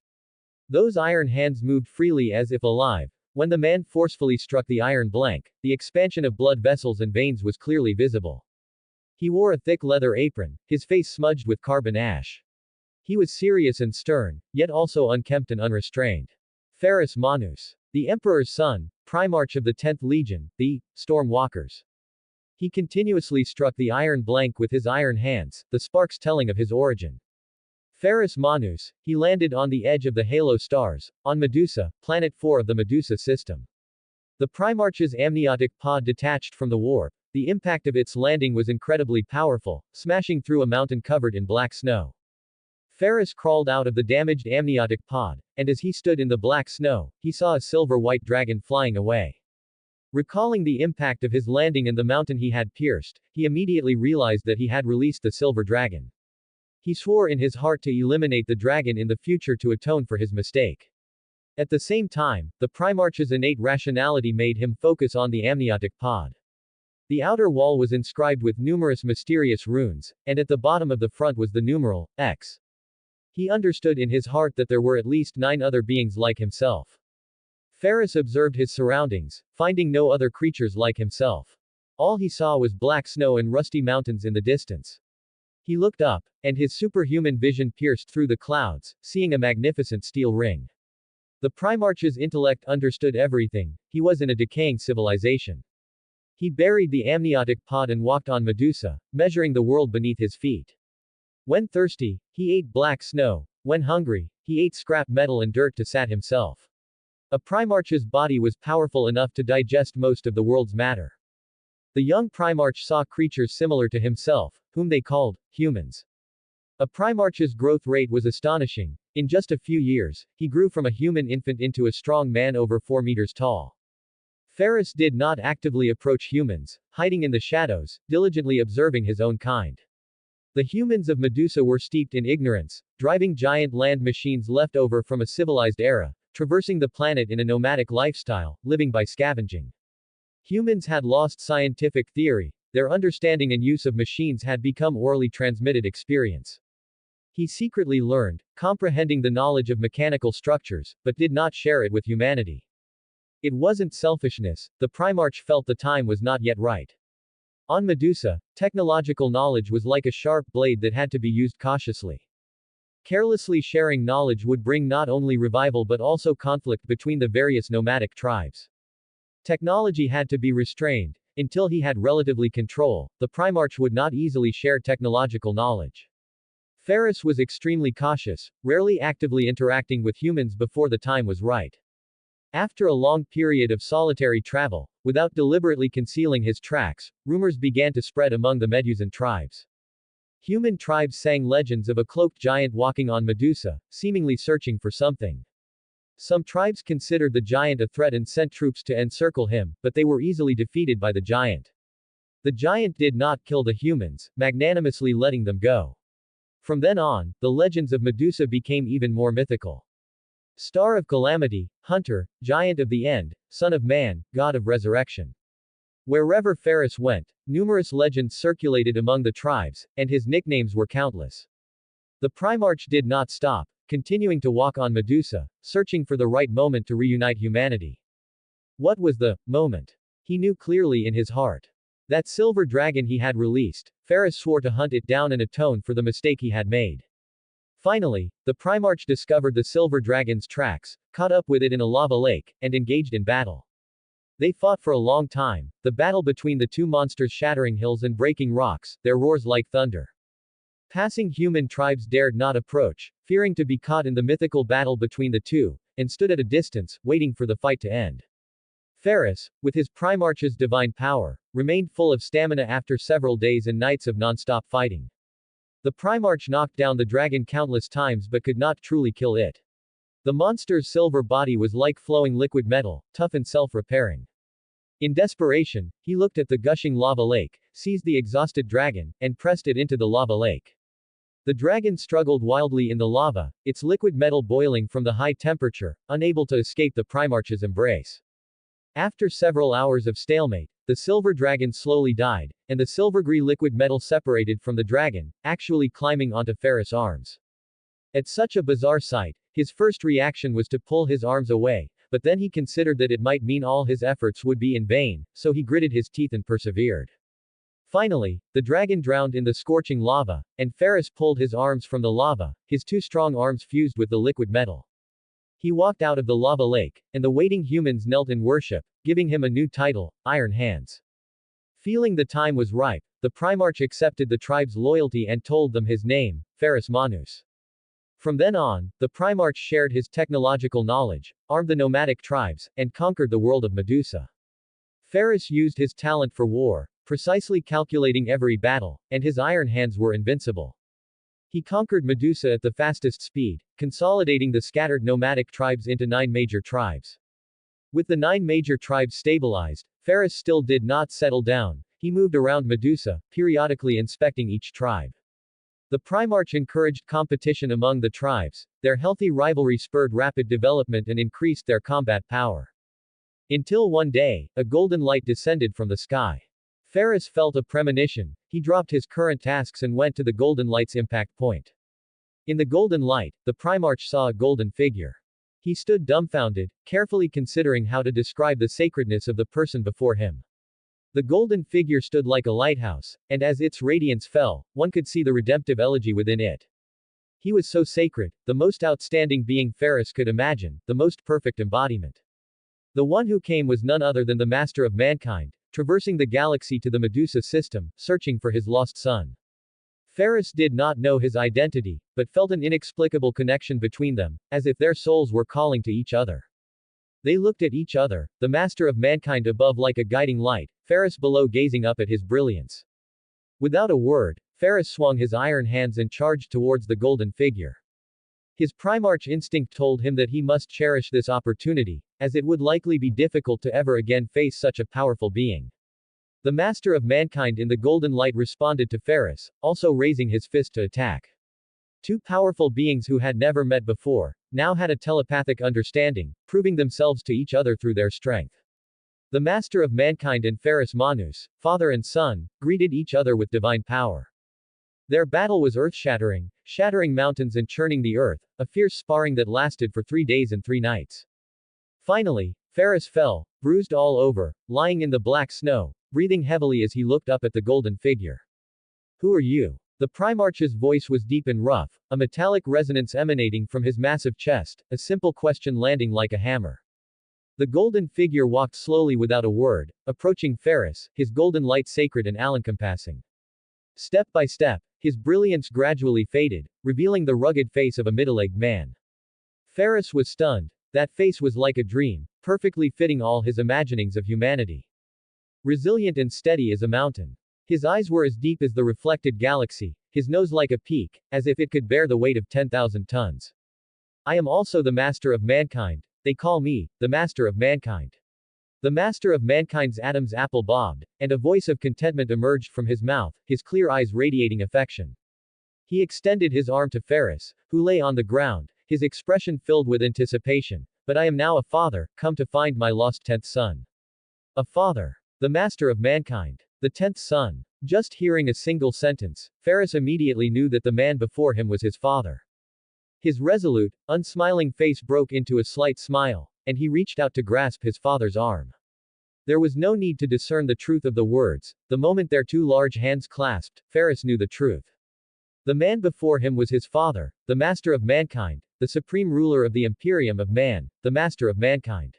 Those iron hands moved freely as if alive. When the man forcefully struck the iron blank, the expansion of blood vessels and veins was clearly visible. He wore a thick leather apron, his face smudged with carbon ash. He was serious and stern, yet also unkempt and unrestrained. Ferrus Manus. The Emperor's son, Primarch of the 10th Legion, the Storm Walkers. He continuously struck the iron blank with his iron hands, the sparks telling of his origin. Ferrus Manus, he landed on the edge of the Halo stars, on Medusa, planet 4 of the Medusa system. The Primarch's amniotic pod detached from the warp. The impact of its landing was incredibly powerful, smashing through a mountain covered in black snow. Ferrus crawled out of the damaged amniotic pod, and as he stood in the black snow, he saw a silver-white dragon flying away. Recalling the impact of his landing and the mountain he had pierced, he immediately realized that he had released the silver dragon. He swore in his heart to eliminate the dragon in the future to atone for his mistake. At the same time, the Primarch's innate rationality made him focus on the amniotic pod. The outer wall was inscribed with numerous mysterious runes, and at the bottom of the front was the numeral, X. He understood in his heart that there were at least 9 other beings like himself. Ferrus observed his surroundings, finding no other creatures like himself. All he saw was black snow and rusty mountains in the distance. He looked up, and his superhuman vision pierced through the clouds, seeing a magnificent steel ring. The Primarch's intellect understood everything. He was in a decaying civilization. He buried the amniotic pod and walked on Medusa, measuring the world beneath his feet. When thirsty, he ate black snow. When hungry, he ate scrap metal and dirt to sat himself. A Primarch's body was powerful enough to digest most of the world's matter. The young Primarch saw creatures similar to himself, whom they called humans. A Primarch's growth rate was astonishing. In just a few years, he grew from a human infant into a strong man over 4 meters tall. Ferris did not actively approach humans, hiding in the shadows, diligently observing his own kind. The humans of Medusa were steeped in ignorance, driving giant land machines left over from a civilized era, traversing the planet in a nomadic lifestyle, living by scavenging. Humans had lost scientific theory. Their understanding and use of machines had become orally transmitted experience. He secretly learned, comprehending the knowledge of mechanical structures, but did not share it with humanity. It wasn't selfishness, the Primarch felt the time was not yet right. On Medusa, technological knowledge was like a sharp blade that had to be used cautiously. Carelessly sharing knowledge would bring not only revival but also conflict between the various nomadic tribes. Technology had to be restrained. Until he had relatively control, the Primarch would not easily share technological knowledge. Ferris was extremely cautious, rarely actively interacting with humans before the time was right. After a long period of solitary travel, without deliberately concealing his tracks, rumors began to spread among the Medusan tribes. Human tribes sang legends of a cloaked giant walking on Medusa, seemingly searching for something. Some tribes considered the giant a threat and sent troops to encircle him, but they were easily defeated by the giant. The giant did not kill the humans, magnanimously letting them go. From then on, the legends of Medusa became even more mythical. Star of Calamity, Hunter, Giant of the End, Son of Man, God of Resurrection. Wherever Ferris went, numerous legends circulated among the tribes, and his nicknames were countless. The Primarch did not stop, continuing to walk on Medusa, searching for the right moment to reunite humanity. What was the moment? He knew clearly in his heart. That silver dragon he had released, Ferris swore to hunt it down and atone for the mistake he had made. Finally, the Primarch discovered the silver dragon's tracks, caught up with it in a lava lake, and engaged in battle. They fought for a long time, the battle between the two monsters shattering hills and breaking rocks, their roars like thunder. Passing human tribes dared not approach, fearing to be caught in the mythical battle between the two, and stood at a distance, waiting for the fight to end. Ferris, with his Primarch's divine power, remained full of stamina after several days and nights of non-stop fighting. The Primarch knocked down the dragon countless times but could not truly kill it. The monster's silver body was like flowing liquid metal, tough and self-repairing. In desperation, he looked at the gushing lava lake, seized the exhausted dragon, and pressed it into the lava lake. The dragon struggled wildly in the lava, its liquid metal boiling from the high temperature, unable to escape the Primarch's embrace. After several hours of stalemate, the silver dragon slowly died, and the silver-grey liquid metal separated from the dragon, actually climbing onto Ferris' arms. At such a bizarre sight, his first reaction was to pull his arms away, but then he considered that it might mean all his efforts would be in vain, so he gritted his teeth and persevered. Finally, the dragon drowned in the scorching lava, and Ferris pulled his arms from the lava, his two strong arms fused with the liquid metal. He walked out of the lava lake, and the waiting humans knelt in worship, giving him a new title, Iron Hands. Feeling the time was ripe, the Primarch accepted the tribe's loyalty and told them his name, Ferris Manus. From then on, the Primarch shared his technological knowledge, armed the nomadic tribes, and conquered the world of Medusa. Ferris used his talent for war, precisely calculating every battle, and his iron hands were invincible. He conquered Medusa at the fastest speed, consolidating the scattered nomadic tribes into 9 major tribes. With the 9 major tribes stabilized, Ferris still did not settle down. He moved around Medusa, periodically inspecting each tribe. The Primarch encouraged competition among the tribes. Their healthy rivalry spurred rapid development and increased their combat power. Until one day, a golden light descended from the sky. Ferris felt a premonition. He dropped his current tasks and went to the golden light's impact point. In the golden light, the Primarch saw a golden figure. He stood dumbfounded, carefully considering how to describe the sacredness of the person before him. The golden figure stood like a lighthouse, and as its radiance fell, one could see the redemptive elegy within it. He was so sacred, the most outstanding being Ferris could imagine, the most perfect embodiment. The one who came was none other than the master of mankind, traversing the galaxy to the Medusa system, searching for his lost son. Ferris did not know his identity, but felt an inexplicable connection between them, as if their souls were calling to each other. They looked at each other, the master of mankind above like a guiding light, Ferris below gazing up at his brilliance. Without a word, Ferris swung his iron hands and charged towards the golden figure. His primarch instinct told him that he must cherish this opportunity, as it would likely be difficult to ever again face such a powerful being. The master of mankind in the golden light responded to Ferris, also raising his fist to attack. Two powerful beings who had never met before, now had a telepathic understanding, proving themselves to each other through their strength. The master of mankind and Ferris Manus, father and son, greeted each other with divine power. Their battle was earth-shattering, shattering mountains and churning the earth, a fierce sparring that lasted for 3 days and 3 nights. Finally, Ferris fell, bruised all over, lying in the black snow, breathing heavily as he looked up at the golden figure. Who are you? The primarch's voice was deep and rough, a metallic resonance emanating from his massive chest, a simple question landing like a hammer. The golden figure walked slowly without a word, approaching Ferris, his golden light sacred and all-encompassing. Step by step, his brilliance gradually faded, revealing the rugged face of a middle-aged man. Ferris was stunned. That face was like a dream, perfectly fitting all his imaginings of humanity. Resilient and steady as a mountain. His eyes were as deep as the reflected galaxy, his nose like a peak, as if it could bear the weight of 10,000 tons. I am also the master of mankind. They call me, the master of mankind. The master of mankind's Adam's apple bobbed, and a voice of contentment emerged from his mouth, his clear eyes radiating affection. He extended his arm to Ferris, who lay on the ground, his expression filled with anticipation. But I am now a father, come to find my lost 10th son. A father. The master of mankind. The 10th son. Just hearing a single sentence, Ferris immediately knew that the man before him was his father. His resolute, unsmiling face broke into a slight smile, and he reached out to grasp his father's arm. There was no need to discern the truth of the words. The moment their two large hands clasped, Ferris knew the truth. The man before him was his father, the master of mankind, the supreme ruler of the Imperium of Man, the master of mankind.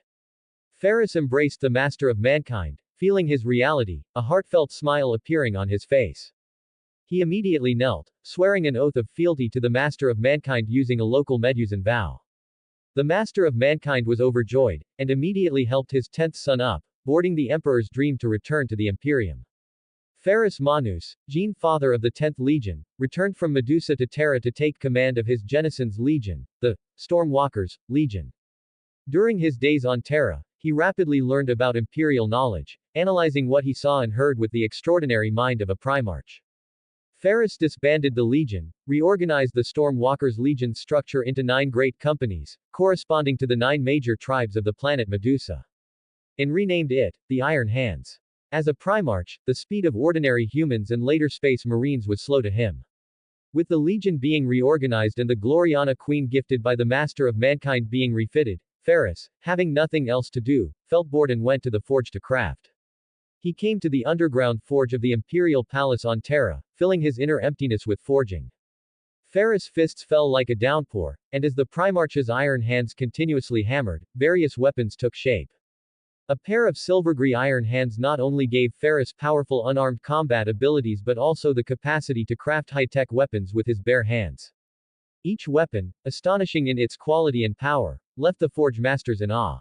Ferris embraced the master of mankind, feeling his reality, a heartfelt smile appearing on his face. He immediately knelt, swearing an oath of fealty to the master of mankind using a local Medusan vow. The master of mankind was overjoyed, and immediately helped his 10th son up, boarding the emperor's dream to return to the Imperium. Ferris Manus, Gene father of the 10th Legion, returned from Medusa to Terra to take command of his Genison's Legion, the Stormwalkers' Legion. During his days on Terra, he rapidly learned about Imperial knowledge, analyzing what he saw and heard with the extraordinary mind of a primarch. Ferris disbanded the Legion, reorganized the Stormwalkers' Legion's structure into 9 great companies, corresponding to the 9 major tribes of the planet Medusa, and renamed it, the Iron Hands. As a primarch, the speed of ordinary humans and later space marines was slow to him. With the Legion being reorganized and the Gloriana Queen gifted by the Master of Mankind being refitted, Ferris, having nothing else to do, felt bored and went to the forge to craft. He came to the underground forge of the Imperial Palace on Terra, filling his inner emptiness with forging. Ferris' fists fell like a downpour, and as the Primarch's iron hands continuously hammered, various weapons took shape. A pair of silvergrey iron hands not only gave Ferris powerful unarmed combat abilities but also the capacity to craft high-tech weapons with his bare hands. Each weapon, astonishing in its quality and power, left the forge masters in awe.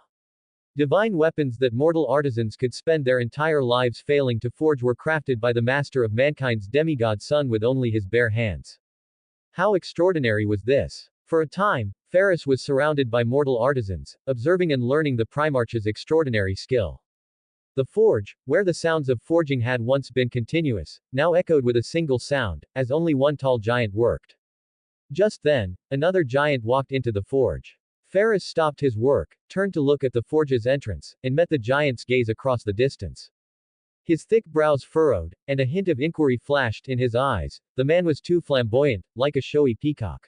Divine weapons that mortal artisans could spend their entire lives failing to forge were crafted by the master of mankind's demigod son with only his bare hands. How extraordinary was this? For a time, Ferris was surrounded by mortal artisans, observing and learning the Primarch's extraordinary skill. The forge, where the sounds of forging had once been continuous, now echoed with a single sound, as only one tall giant worked. Just then, another giant walked into the forge. Ferris stopped his work, turned to look at the forge's entrance, and met the giant's gaze across the distance. His thick brows furrowed, and a hint of inquiry flashed in his eyes. The man was too flamboyant, like a showy peacock.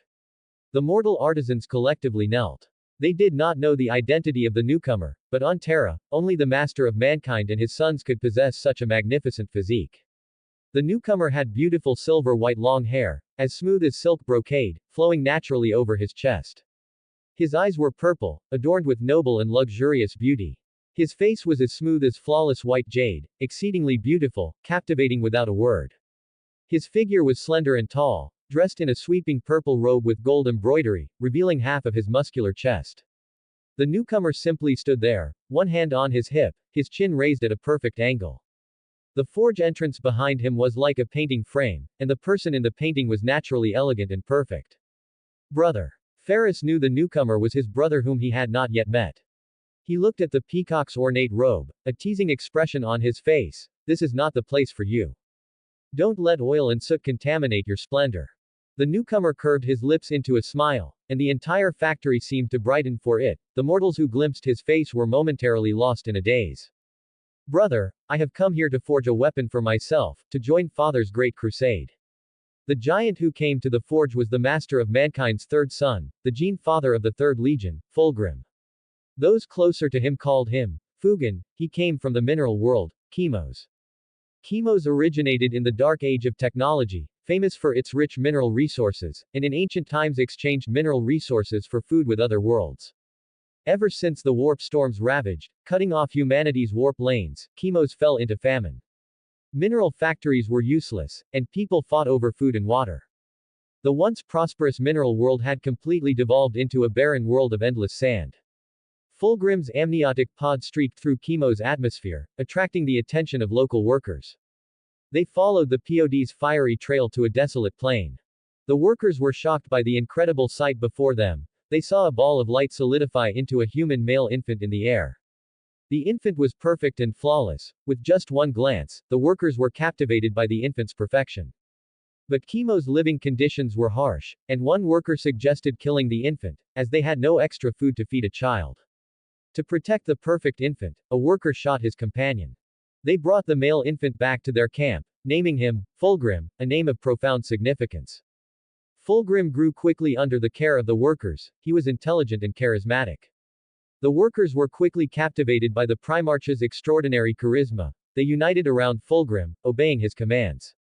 The mortal artisans collectively knelt. They did not know the identity of the newcomer, but on Terra, only the master of mankind and his sons could possess such a magnificent physique. The newcomer had beautiful silver-white long hair, as smooth as silk brocade, flowing naturally over his chest. His eyes were purple, adorned with noble and luxurious beauty. His face was as smooth as flawless white jade, exceedingly beautiful, captivating without a word. His figure was slender and tall, dressed in a sweeping purple robe with gold embroidery, revealing half of his muscular chest. The newcomer simply stood there, one hand on his hip, his chin raised at a perfect angle. The forge entrance behind him was like a painting frame, and the person in the painting was naturally elegant and perfect. Brother. Ferris knew the newcomer was his brother whom he had not yet met. He looked at the peacock's ornate robe, a teasing expression on his face. This is not the place for you. Don't let oil and soot contaminate your splendor. The newcomer curved his lips into a smile, and the entire factory seemed to brighten for it. The mortals who glimpsed his face were momentarily lost in a daze. Brother, I have come here to forge a weapon for myself, to join Father's great crusade. The giant who came to the forge was the master of mankind's third son, the gene father of the third legion, Fulgrim. Those closer to him called him Fugan. He came from the mineral world, Chemos. Chemos originated in the dark age of technology, famous for its rich mineral resources, and in ancient times exchanged mineral resources for food with other worlds. Ever since the warp storms ravaged, cutting off humanity's warp lanes, Chemos fell into famine. Mineral factories were useless, and people fought over food and water. The once prosperous mineral world had completely devolved into a barren world of endless sand. Fulgrim's amniotic pod streaked through Chemos' atmosphere, attracting the attention of local workers. They followed the pod's fiery trail to a desolate plain. The workers were shocked by the incredible sight before them. They saw a ball of light solidify into a human male infant in the air. The infant was perfect and flawless. With just one glance, the workers were captivated by the infant's perfection. But Chemos' living conditions were harsh, and one worker suggested killing the infant, as they had no extra food to feed a child. To protect the perfect infant, a worker shot his companion. They brought the male infant back to their camp, naming him Fulgrim, a name of profound significance. Fulgrim grew quickly under the care of the workers. He was intelligent and charismatic. The workers were quickly captivated by the Primarch's extraordinary charisma. They united around Fulgrim, obeying his commands.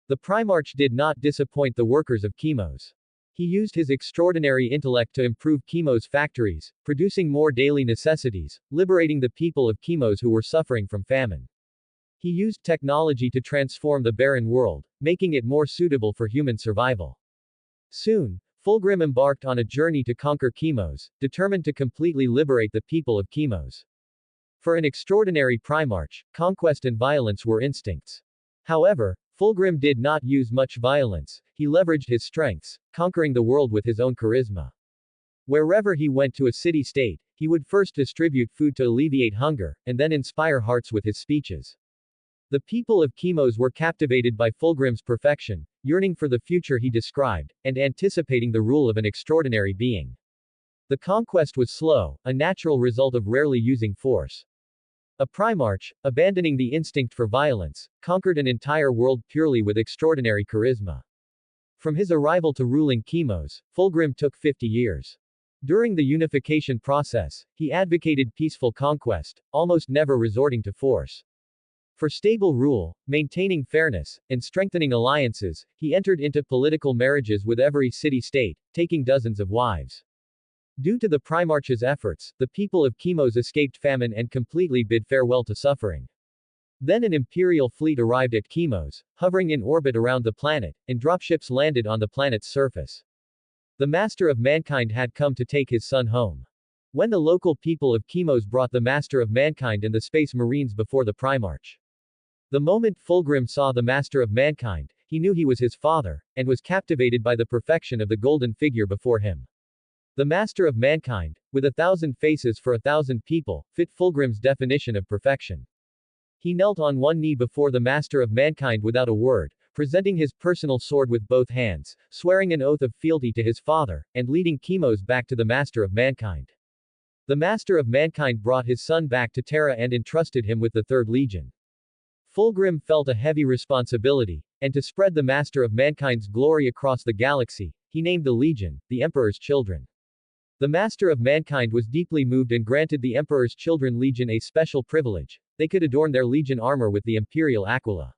The Primarch did not disappoint the workers of Chemos. He used his extraordinary intellect to improve Chemos' factories, producing more daily necessities, liberating the people of Chemos who were suffering from famine. He used technology to transform the barren world, making it more suitable for human survival. Soon, Fulgrim embarked on a journey to conquer Chemos, determined to completely liberate the people of Chemos. For an extraordinary Primarch, conquest and violence were instincts. However, Fulgrim did not use much violence. He leveraged his strengths, conquering the world with his own charisma. Wherever he went to a city-state, he would first distribute food to alleviate hunger, and then inspire hearts with his speeches. The people of Chemos were captivated by Fulgrim's perfection, yearning for the future he described, and anticipating the rule of an extraordinary being. The conquest was slow, a natural result of rarely using force. A Primarch, abandoning the instinct for violence, conquered an entire world purely with extraordinary charisma. From his arrival to ruling Chemos, Fulgrim took 50 years. During the unification process, he advocated peaceful conquest, almost never resorting to force. For stable rule, maintaining fairness, and strengthening alliances, he entered into political marriages with every city-state, taking dozens of wives. Due to the Primarch's efforts, the people of Chemos escaped famine and completely bid farewell to suffering. Then an imperial fleet arrived at Chemos, hovering in orbit around the planet, and dropships landed on the planet's surface. The master of mankind had come to take his son home. When the local people of Chemos brought the master of mankind and the space marines before the Primarch. The moment Fulgrim saw the master of mankind, he knew he was his father, and was captivated by the perfection of the golden figure before him. The master of mankind, with 1,000 faces for 1,000 people, fit Fulgrim's definition of perfection. He knelt on one knee before the master of mankind without a word, presenting his personal sword with both hands, swearing an oath of fealty to his father, and leading Chemos back to the master of mankind. The master of mankind brought his son back to Terra and entrusted him with the Third Legion. Fulgrim felt a heavy responsibility, and to spread the master of mankind's glory across the galaxy, he named the Legion, the Emperor's Children. The master of mankind was deeply moved and granted the emperor's children legion a special privilege. They could adorn their legion armor with the imperial aquila.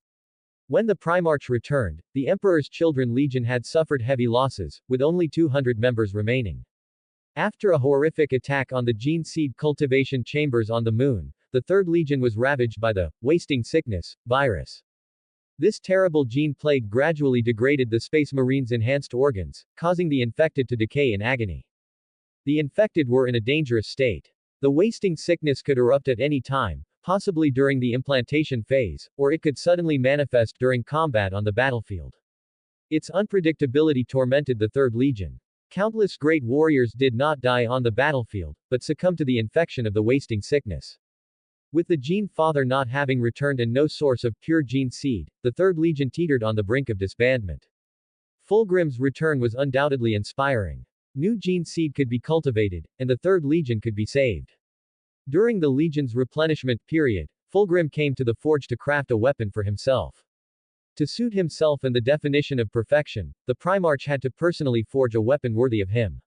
When the Primarch returned, the emperor's children legion had suffered heavy losses, with only 200 members remaining. After a horrific attack on the gene seed cultivation chambers on the moon, the Third Legion was ravaged by the wasting sickness virus. This terrible gene plague gradually degraded the Space Marine's enhanced organs, causing the infected to decay in agony. The infected were in a dangerous state. The wasting sickness could erupt at any time, possibly during the implantation phase, or it could suddenly manifest during combat on the battlefield. Its unpredictability tormented the Third Legion. Countless great warriors did not die on the battlefield, but succumbed to the infection of the wasting sickness. With the gene father not having returned and no source of pure gene seed, the Third Legion teetered on the brink of disbandment. Fulgrim's return was undoubtedly inspiring. New gene seed could be cultivated, and the Third Legion could be saved. During the Legion's replenishment period, Fulgrim came to the forge to craft a weapon for himself. To suit himself and the definition of perfection, the Primarch had to personally forge a weapon worthy of him.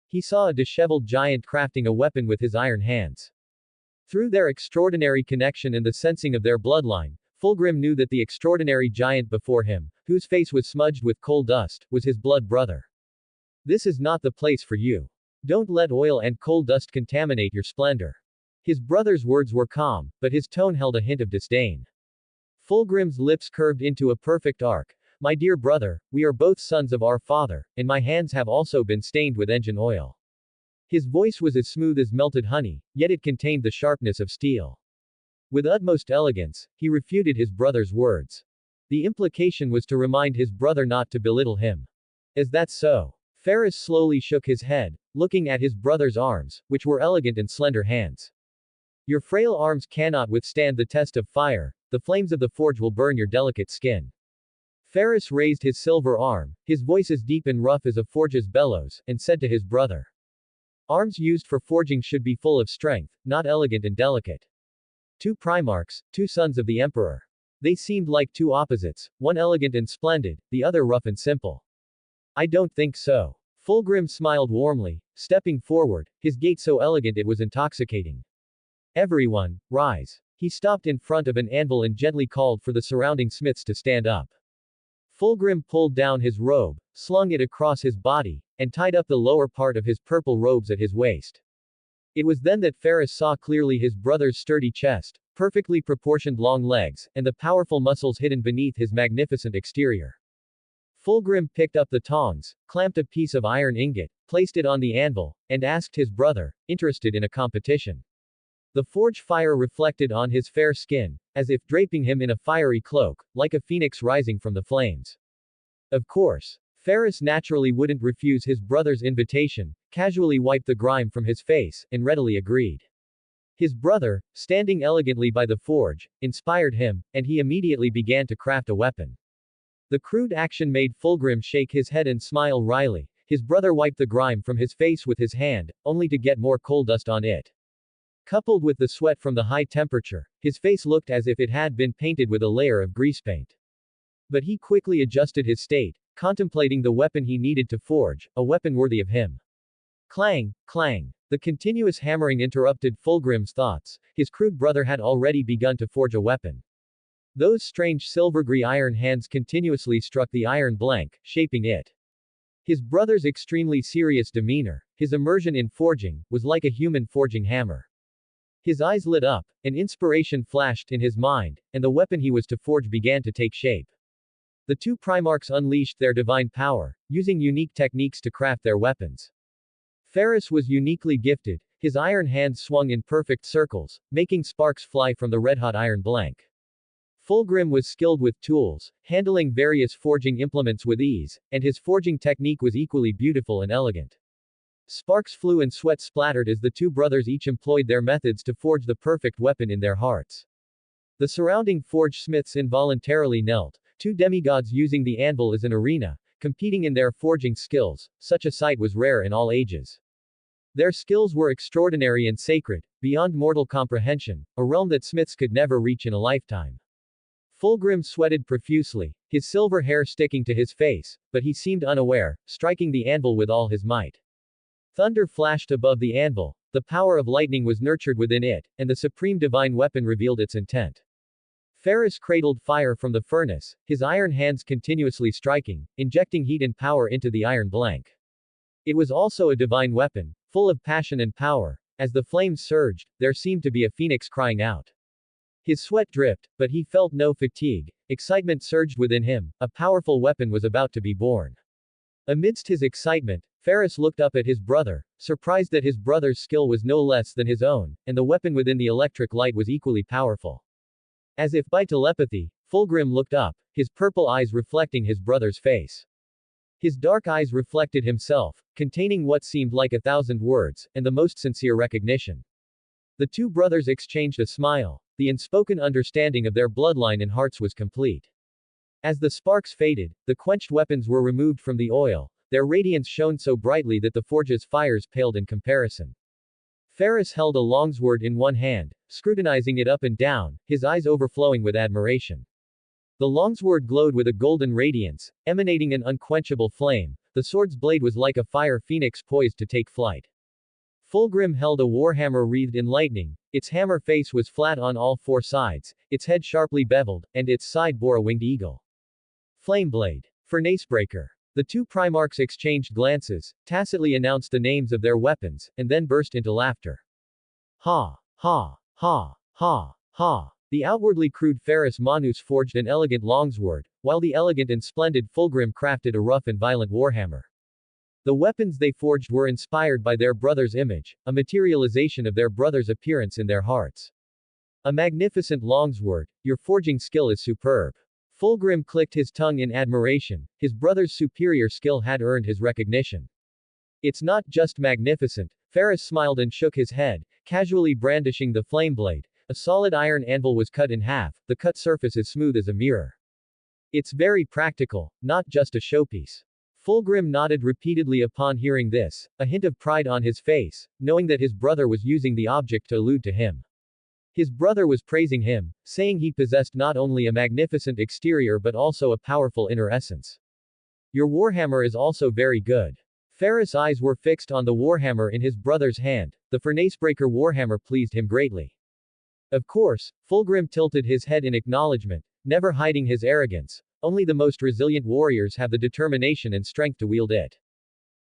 He saw a disheveled giant crafting a weapon with his iron hands. Through their extraordinary connection and the sensing of their bloodline, Fulgrim knew that the extraordinary giant before him, whose face was smudged with coal dust, was his blood brother. This is not the place for you. Don't let oil and coal dust contaminate your splendor. His brother's words were calm, but his tone held a hint of disdain. Fulgrim's lips curved into a perfect arc. My dear brother, we are both sons of our father, and my hands have also been stained with engine oil. His voice was as smooth as melted honey, yet it contained the sharpness of steel. With utmost elegance, he refuted his brother's words. The implication was to remind his brother not to belittle him. Is that so? Ferris slowly shook his head, looking at his brother's arms, which were elegant and slender hands. Your frail arms cannot withstand the test of fire, the flames of the forge will burn your delicate skin. Ferris raised his silver arm, his voice as deep and rough as a forge's bellows, and said to his brother. Arms used for forging should be full of strength, not elegant and delicate. Two Primarchs, two sons of the Emperor. They seemed like two opposites, one elegant and splendid, the other rough and simple. I don't think so. Fulgrim smiled warmly, stepping forward, his gait so elegant it was intoxicating. Everyone, rise. He stopped in front of an anvil and gently called for the surrounding smiths to stand up. Fulgrim pulled down his robe, slung it across his body, and tied up the lower part of his purple robes at his waist. It was then that Ferris saw clearly his brother's sturdy chest, perfectly proportioned long legs, and the powerful muscles hidden beneath his magnificent exterior. Fulgrim picked up the tongs, clamped a piece of iron ingot, placed it on the anvil, and asked his brother, interested in a competition. The forge fire reflected on his fair skin, as if draping him in a fiery cloak, like a phoenix rising from the flames. Of course. Ferris naturally wouldn't refuse his brother's invitation, casually wiped the grime from his face, and readily agreed. His brother, standing elegantly by the forge, inspired him, and he immediately began to craft a weapon. The crude action made Fulgrim shake his head and smile wryly. His brother wiped the grime from his face with his hand, only to get more coal dust on it. Coupled with the sweat from the high temperature, his face looked as if it had been painted with a layer of grease paint. But he quickly adjusted his state, contemplating the weapon he needed to forge, a weapon worthy of him. Clang, clang. The continuous hammering interrupted Fulgrim's thoughts. His crude brother had already begun to forge a weapon. Those strange silver-gray iron hands continuously struck the iron blank, shaping it. His brother's extremely serious demeanor, his immersion in forging, was like a human forging hammer. His eyes lit up, an inspiration flashed in his mind, and the weapon he was to forge began to take shape. The two Primarchs unleashed their divine power, using unique techniques to craft their weapons. Ferris was uniquely gifted, his iron hands swung in perfect circles, making sparks fly from the red-hot iron blank. Fulgrim was skilled with tools, handling various forging implements with ease, and his forging technique was equally beautiful and elegant. Sparks flew and sweat splattered as the two brothers each employed their methods to forge the perfect weapon in their hearts. The surrounding forge smiths involuntarily knelt, two demigods using the anvil as an arena, competing in their forging skills. Such a sight was rare in all ages. Their skills were extraordinary and sacred, beyond mortal comprehension, a realm that smiths could never reach in a lifetime. Fulgrim sweated profusely, his silver hair sticking to his face, but he seemed unaware, striking the anvil with all his might. Thunder flashed above the anvil, the power of lightning was nurtured within it, and the supreme divine weapon revealed its intent. Ferrous cradled fire from the furnace, his iron hands continuously striking, injecting heat and power into the iron blank. It was also a divine weapon, full of passion and power. As the flames surged, there seemed to be a phoenix crying out. His sweat dripped, but he felt no fatigue. Excitement surged within him, a powerful weapon was about to be born. Amidst his excitement, Ferrous looked up at his brother, surprised that his brother's skill was no less than his own, and the weapon within the electric light was equally powerful. As if by telepathy, Fulgrim looked up, his purple eyes reflecting his brother's face. His dark eyes reflected himself, containing what seemed like 1,000 words, and the most sincere recognition. The two brothers exchanged a smile. The unspoken understanding of their bloodline and hearts was complete. As the sparks faded, the quenched weapons were removed from the oil, their radiance shone so brightly that the forge's fires paled in comparison. Ferrous held a longsword in one hand, scrutinizing it up and down, his eyes overflowing with admiration. The longsword glowed with a golden radiance, emanating an unquenchable flame. The sword's blade was like a fire phoenix poised to take flight. Fulgrim held a warhammer wreathed in lightning, its hammer face was flat on all four sides, its head sharply beveled, and its side bore a winged eagle. Flameblade. Furnacebreaker. The two Primarchs exchanged glances, tacitly announced the names of their weapons, and then burst into laughter. Ha! Ha! Ha! Ha! Ha! The outwardly crude Ferrous Manus forged an elegant longsword, while the elegant and splendid Fulgrim crafted a rough and violent warhammer. The weapons they forged were inspired by their brother's image, a materialization of their brother's appearance in their hearts. A magnificent longsword, your forging skill is superb. Fulgrim clicked his tongue in admiration, his brother's superior skill had earned his recognition. It's not just magnificent, Ferrous smiled and shook his head, casually brandishing the flameblade. A solid iron anvil was cut in half, the cut surface is smooth as a mirror. It's very practical, not just a showpiece. Fulgrim nodded repeatedly upon hearing this, a hint of pride on his face, knowing that his brother was using the object to allude to him. His brother was praising him, saying he possessed not only a magnificent exterior but also a powerful inner essence. Your warhammer is also very good. Ferrous' eyes were fixed on the warhammer in his brother's hand, the Furnacebreaker warhammer pleased him greatly. Of course, Fulgrim tilted his head in acknowledgement, never hiding his arrogance. Only the most resilient warriors have the determination and strength to wield it.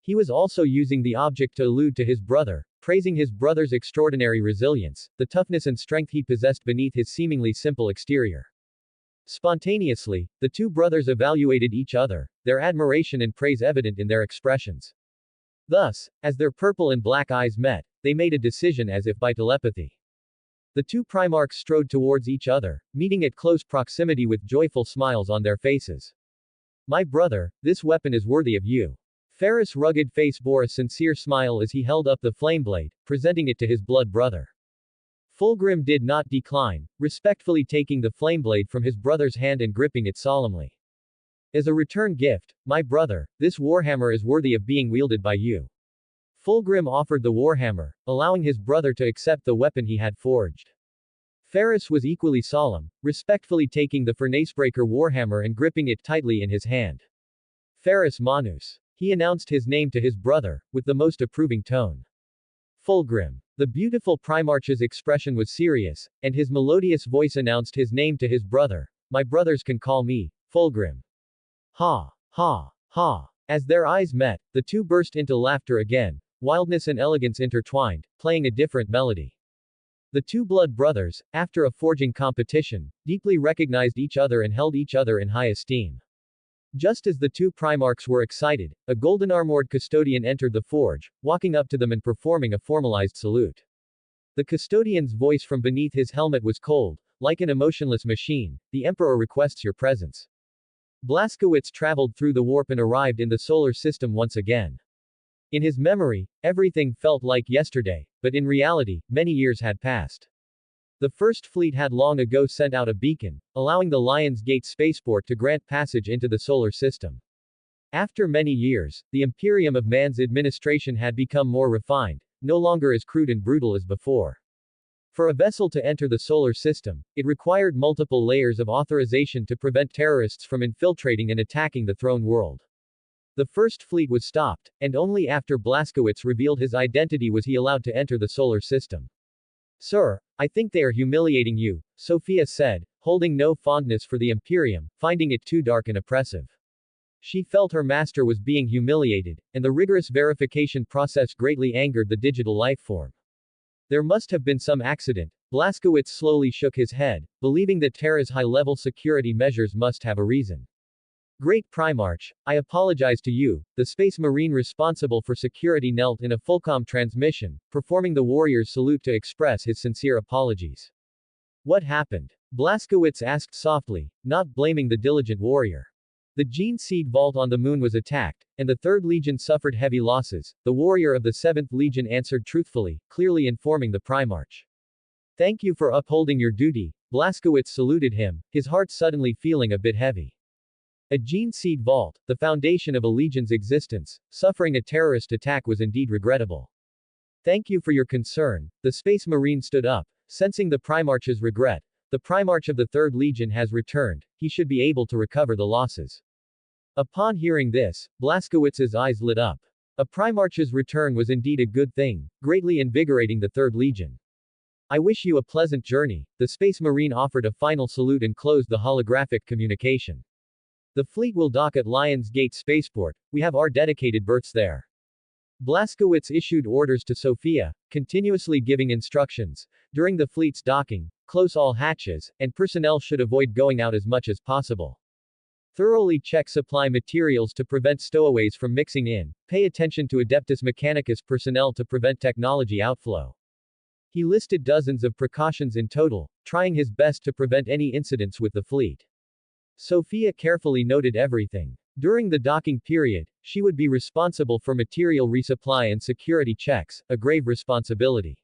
He was also using the object to allude to his brother, praising his brother's extraordinary resilience, the toughness and strength he possessed beneath his seemingly simple exterior. Spontaneously, the two brothers evaluated each other, their admiration and praise evident in their expressions. Thus, as their purple and black eyes met, they made a decision as if by telepathy. The two Primarchs strode towards each other, meeting at close proximity with joyful smiles on their faces. My brother, this weapon is worthy of you. Ferrous' rugged face bore a sincere smile as he held up the flameblade, presenting it to his blood brother. Fulgrim did not decline, respectfully taking the flameblade from his brother's hand and gripping it solemnly. As a return gift, my brother, this warhammer is worthy of being wielded by you. Fulgrim offered the warhammer, allowing his brother to accept the weapon he had forged. Ferrous was equally solemn, respectfully taking the Furnacebreaker warhammer and gripping it tightly in his hand. Ferrous Manus. He announced his name to his brother, with the most approving tone. Fulgrim. The beautiful Primarch's expression was serious, and his melodious voice announced his name to his brother. My brothers can call me Fulgrim. Ha! Ha! Ha! As their eyes met, the two burst into laughter again, wildness and elegance intertwined, playing a different melody. The two blood brothers, after a forging competition, deeply recognized each other and held each other in high esteem. Just as the two Primarchs were excited, a golden-armored custodian entered the forge, walking up to them and performing a formalized salute. The custodian's voice from beneath his helmet was cold, like an emotionless machine. The Emperor requests your presence. Blazkowicz traveled through the warp and arrived in the solar system once again. In his memory, everything felt like yesterday, but in reality, many years had passed. The First Fleet had long ago sent out a beacon, allowing the Lion's Gate spaceport to grant passage into the solar system. After many years, the Imperium of Man's administration had become more refined, no longer as crude and brutal as before. For a vessel to enter the solar system, it required multiple layers of authorization to prevent terrorists from infiltrating and attacking the throne world. The first fleet was stopped, and only after Blaskowitz revealed his identity was he allowed to enter the solar system. Sir, I think they are humiliating you, Sophia said, holding no fondness for the Imperium, finding it too dark and oppressive. She felt her master was being humiliated, and the rigorous verification process greatly angered the digital lifeform. There must have been some accident. Blaskowitz slowly shook his head, believing that Terra's high-level security measures must have a reason. Great Primarch, I apologize to you, the Space Marine responsible for security knelt in a fullcom transmission, performing the warrior's salute to express his sincere apologies. What happened? Blaskowitz asked softly, not blaming the diligent warrior. The Gene Seed Vault on the Moon was attacked, and the 3rd Legion suffered heavy losses. The warrior of the 7th Legion answered truthfully, clearly informing the Primarch. Thank you for upholding your duty. Blaskowitz saluted him, his heart suddenly feeling a bit heavy. A Gene Seed Vault, the foundation of a Legion's existence, suffering a terrorist attack was indeed regrettable. Thank you for your concern. The Space Marine stood up, sensing the Primarch's regret. The Primarch of the 3rd Legion has returned, he should be able to recover the losses. Upon hearing this, Blaskowitz's eyes lit up. A Primarch's return was indeed a good thing, greatly invigorating the 3rd Legion. I wish you a pleasant journey. The Space Marine offered a final salute and closed the holographic communication. The fleet will dock at Lions Gate Spaceport, we have our dedicated berths there. Blaskowitz issued orders to Sophia, continuously giving instructions. During the fleet's docking, close all hatches, and personnel should avoid going out as much as possible. Thoroughly check supply materials to prevent stowaways from mixing in, pay attention to Adeptus Mechanicus personnel to prevent technology outflow. He listed dozens of precautions in total, trying his best to prevent any incidents with the fleet. Sophia carefully noted everything. During the docking period, she would be responsible for material resupply and security checks, a grave responsibility.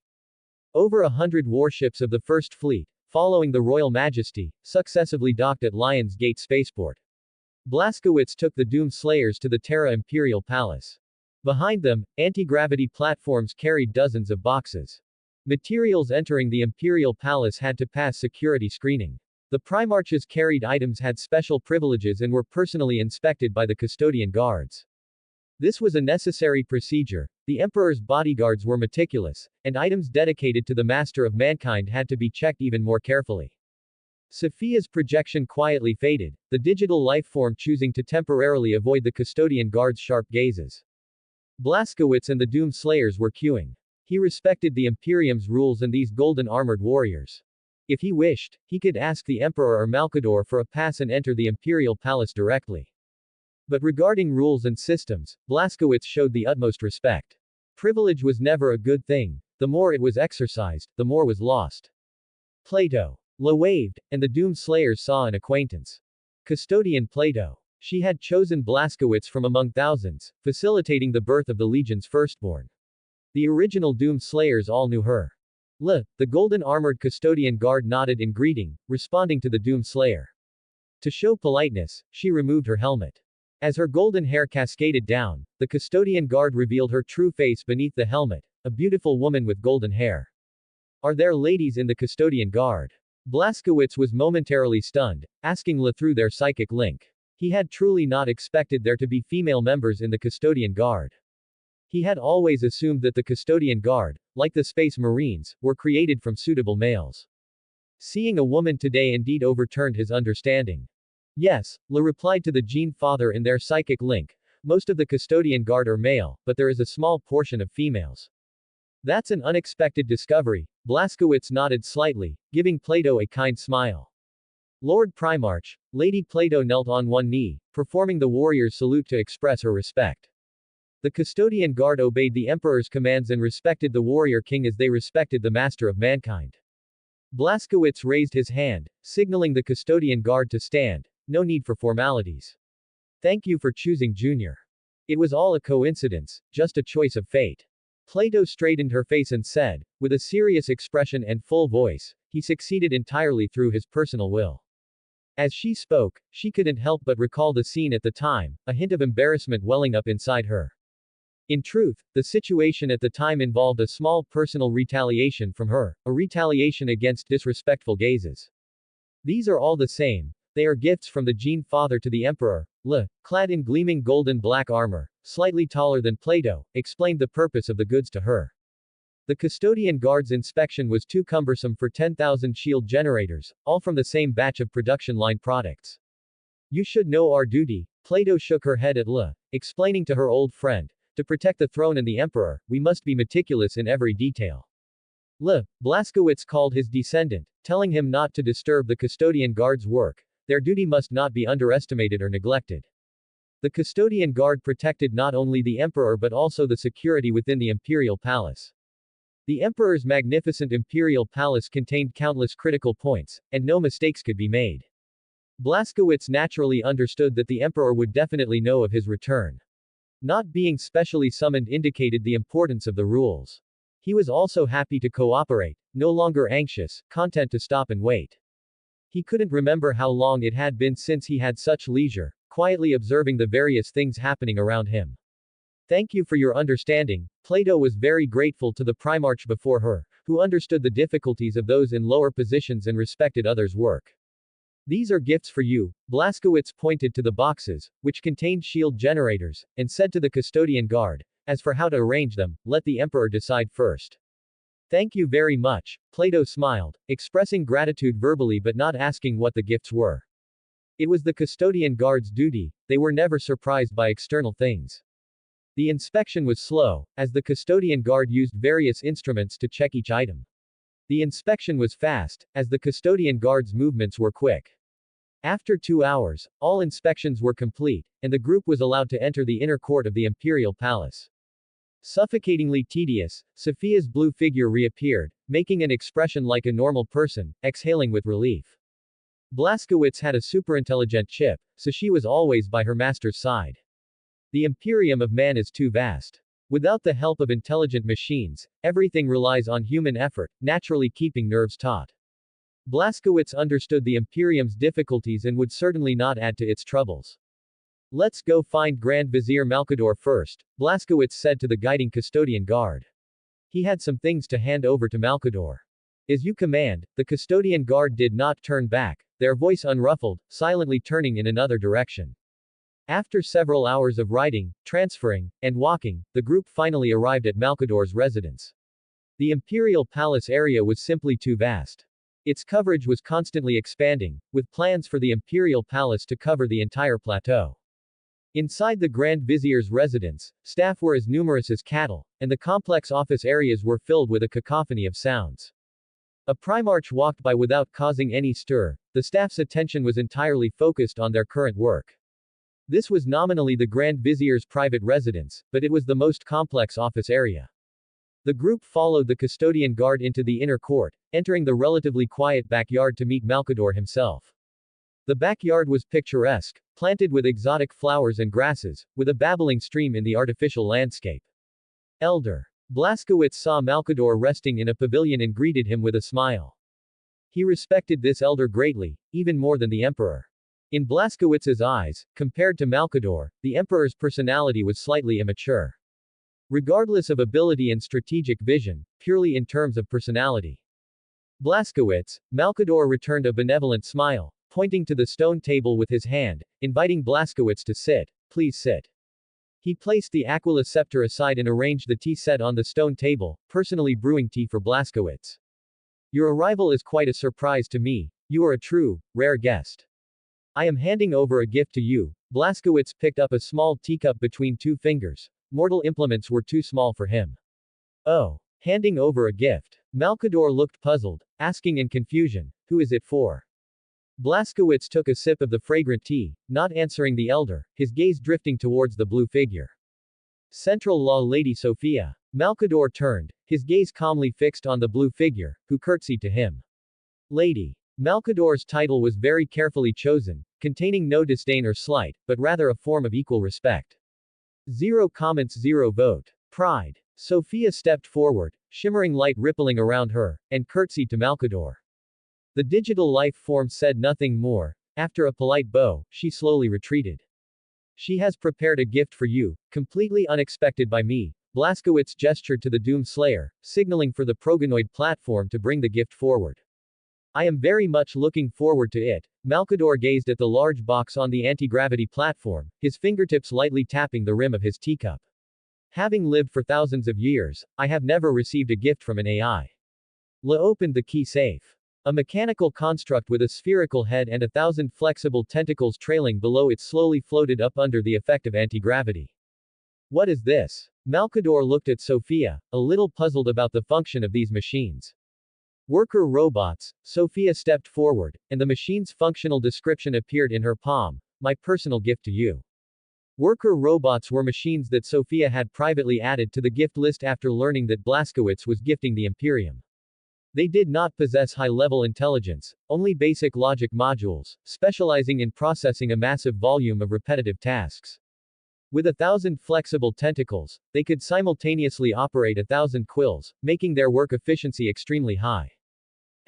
Over 100 warships of the First Fleet, following the Royal Majesty, successively docked at Lions Gate Spaceport. Blaskowitz took the Doom Slayers to the Terra Imperial Palace. Behind them, anti-gravity platforms carried dozens of boxes. Materials entering the Imperial Palace had to pass security screening. The Primarch's carried items had special privileges and were personally inspected by the custodian guards. This was a necessary procedure. The Emperor's bodyguards were meticulous, and items dedicated to the Master of Mankind had to be checked even more carefully. Sophia's projection quietly faded, the digital lifeform choosing to temporarily avoid the custodian guards' sharp gazes. Blaskowitz and the Doom Slayers were queuing. He respected the Imperium's rules and these golden-armored warriors. If he wished, he could ask the Emperor or Malkador for a pass and enter the Imperial Palace directly. But regarding rules and systems, Blaskowitz showed the utmost respect. Privilege was never a good thing. The more it was exercised, the more was lost. Plato. La waved, and the Doom Slayers saw an acquaintance. Custodian Plato. She had chosen Blaskowitz from among thousands, facilitating the birth of the Legion's firstborn. The original Doom Slayers all knew her. The golden-armored custodian guard nodded in greeting, responding to the Doom Slayer. To show politeness, she removed her helmet. As her golden hair cascaded down, the custodian guard revealed her true face beneath the helmet, a beautiful woman with golden hair. Are there ladies in the custodian guard? Blaskowitz was momentarily stunned, asking La through their psychic link. He had truly not expected there to be female members in the custodian guard. He had always assumed that the custodian guard, like the Space Marines, were created from suitable males. Seeing a woman today indeed overturned his understanding. Yes, La replied to the Gene Father in their psychic link. Most of the custodian guard are male, but there is a small portion of females. That's an unexpected discovery. Blaskowitz nodded slightly, giving Plato a kind smile. Lord Primarch, Lady Plato knelt on one knee, performing the warrior's salute to express her respect. The custodian guard obeyed the Emperor's commands and respected the warrior king as they respected the Master of Mankind. Blaskowitz raised his hand, signaling the custodian guard to stand. No need for formalities. Thank you for choosing Junior. It was all a coincidence, just a choice of fate. Plato straightened her face and said, with a serious expression and full voice, he succeeded entirely through his personal will. As she spoke, she couldn't help but recall the scene at the time, a hint of embarrassment welling up inside her. In truth, the situation at the time involved a small personal retaliation from her, a retaliation against disrespectful gazes. These are all the same. They are gifts from the Gene Father to the Emperor, clad in gleaming golden black armor, slightly taller than Plato, explained the purpose of the goods to her. The custodian guard's inspection was too cumbersome for 10,000 shield generators, all from the same batch of production line products. You should know our duty. Plato shook her head at explaining to her old friend, to protect the throne and the emperor, we must be meticulous in every detail. Blaskowitz called his descendant, telling him not to disturb the custodian guard's work. Their duty must not be underestimated or neglected. The custodian guard protected not only the emperor but also the security within the imperial palace. The emperor's magnificent imperial palace contained countless critical points, and no mistakes could be made. Blaskowitz naturally understood that the emperor would definitely know of his return. Not being specially summoned indicated the importance of the rules. He was also happy to cooperate, no longer anxious, content to stop and wait. He couldn't remember how long it had been since he had such leisure, quietly observing the various things happening around him. Thank you for your understanding. Plato was very grateful to the primarch before her, who understood the difficulties of those in lower positions and respected others' work. These are gifts for you. Blaskowitz pointed to the boxes, which contained shield generators, and said to the custodian guard, as for how to arrange them, let the emperor decide first. Thank you very much. Plato smiled, expressing gratitude verbally but not asking what the gifts were. It was the custodian guard's duty, they were never surprised by external things. The inspection was slow, as the custodian guard used various instruments to check each item. The inspection was fast, as the custodian guard's movements were quick. After 2 hours, all inspections were complete, and the group was allowed to enter the inner court of the imperial palace. Suffocatingly tedious, Sophia's blue figure reappeared, making an expression like a normal person, exhaling with relief. Blaskowitz had a superintelligent chip, so she was always by her master's side. The imperium of man is too vast. Without the help of intelligent machines, everything relies on human effort, naturally keeping nerves taut. Blaskowitz understood the imperium's difficulties and would certainly not add to its troubles. Let's go find Grand Vizier Malkador first, Blaskowitz said to the guiding custodian guard. He had some things to hand over to Malkador. As you command, the custodian guard did not turn back, their voice unruffled, silently turning in another direction. After several hours of riding, transferring, and walking, the group finally arrived at Malkador's residence. The imperial palace area was simply too vast. Its coverage was constantly expanding, with plans for the imperial palace to cover the entire plateau. Inside the Grand Vizier's residence, staff were as numerous as cattle, and the complex office areas were filled with a cacophony of sounds. A primarch walked by without causing any stir, the staff's attention was entirely focused on their current work. This was nominally the Grand Vizier's private residence, but it was the most complex office area. The group followed the custodian guard into the inner court, entering the relatively quiet backyard to meet Malkador himself. The backyard was picturesque, planted with exotic flowers and grasses, with a babbling stream in the artificial landscape. Elder Blaskowitz saw Malkador resting in a pavilion and greeted him with a smile. He respected this elder greatly, even more than the emperor. In Blaskowitz's eyes, compared to Malkador, the emperor's personality was slightly immature. Regardless of ability and strategic vision, purely in terms of personality. Blaskowitz, Malkador returned a benevolent smile, pointing to the stone table with his hand, inviting Blaskowitz to sit. Please sit. He placed the Aquila scepter aside and arranged the tea set on the stone table, personally brewing tea for Blaskowitz. Your arrival is quite a surprise to me. You are a true, rare guest. I am handing over a gift to you. Blaskowitz picked up a small teacup between 2 fingers. Mortal implements were too small for him. Oh, handing over a gift. Malkador looked puzzled, asking in confusion, who is it for? Blaskowitz took a sip of the fragrant tea, not answering the elder, his gaze drifting towards the blue figure. Central Law Lady Sophia. Malkador turned, his gaze calmly fixed on the blue figure, who curtsied to him. Lady. Malkador's title was very carefully chosen, containing no disdain or slight, but rather a form of equal respect. 0 comments 0 vote. Pride. Sophia stepped forward, shimmering light rippling around her, and curtsied to Malkador. The digital life form said nothing more. After a polite bow, she slowly retreated. She has prepared a gift for you, completely unexpected by me. Blaskowitz gestured to the Doom Slayer, signaling for the Progonoid platform to bring the gift forward. I am very much looking forward to it. Malkador gazed at the large box on the anti-gravity platform, his fingertips lightly tapping the rim of his teacup. Having lived for thousands of years, I have never received a gift from an AI. La opened the key safe. A mechanical construct with a spherical head and 1,000 flexible tentacles trailing below it slowly floated up under the effect of anti-gravity. What is this? Malkador looked at Sophia, a little puzzled about the function of these machines. Worker robots. Sophia stepped forward, and the machine's functional description appeared in her palm. My personal gift to you. Worker robots were machines that Sophia had privately added to the gift list after learning that Blaskowitz was gifting the Imperium. They did not possess high-level intelligence, only basic logic modules, specializing in processing a massive volume of repetitive tasks. With 1,000 flexible tentacles, they could simultaneously operate 1,000 quills, making their work efficiency extremely high.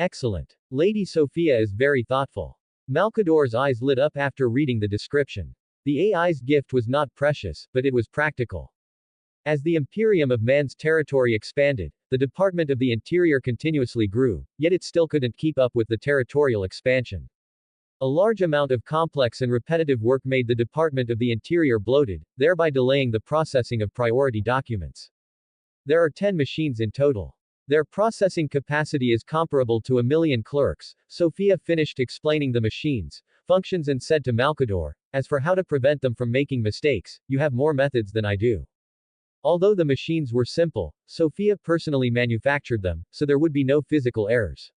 Excellent. Lady Sophia is very thoughtful. Malkador's eyes lit up after reading the description. The AI's gift was not precious, but it was practical. As the Imperium of Man's territory expanded, the Department of the Interior continuously grew, yet it still couldn't keep up with the territorial expansion. A large amount of complex and repetitive work made the Department of the Interior bloated, thereby delaying the processing of priority documents. There are 10 machines in total. Their processing capacity is comparable to 1,000,000 clerks. Sophia finished explaining the machines' functions and said to Malkador, as for how to prevent them from making mistakes, you have more methods than I do. Although the machines were simple, Sophia personally manufactured them, so there would be no physical errors.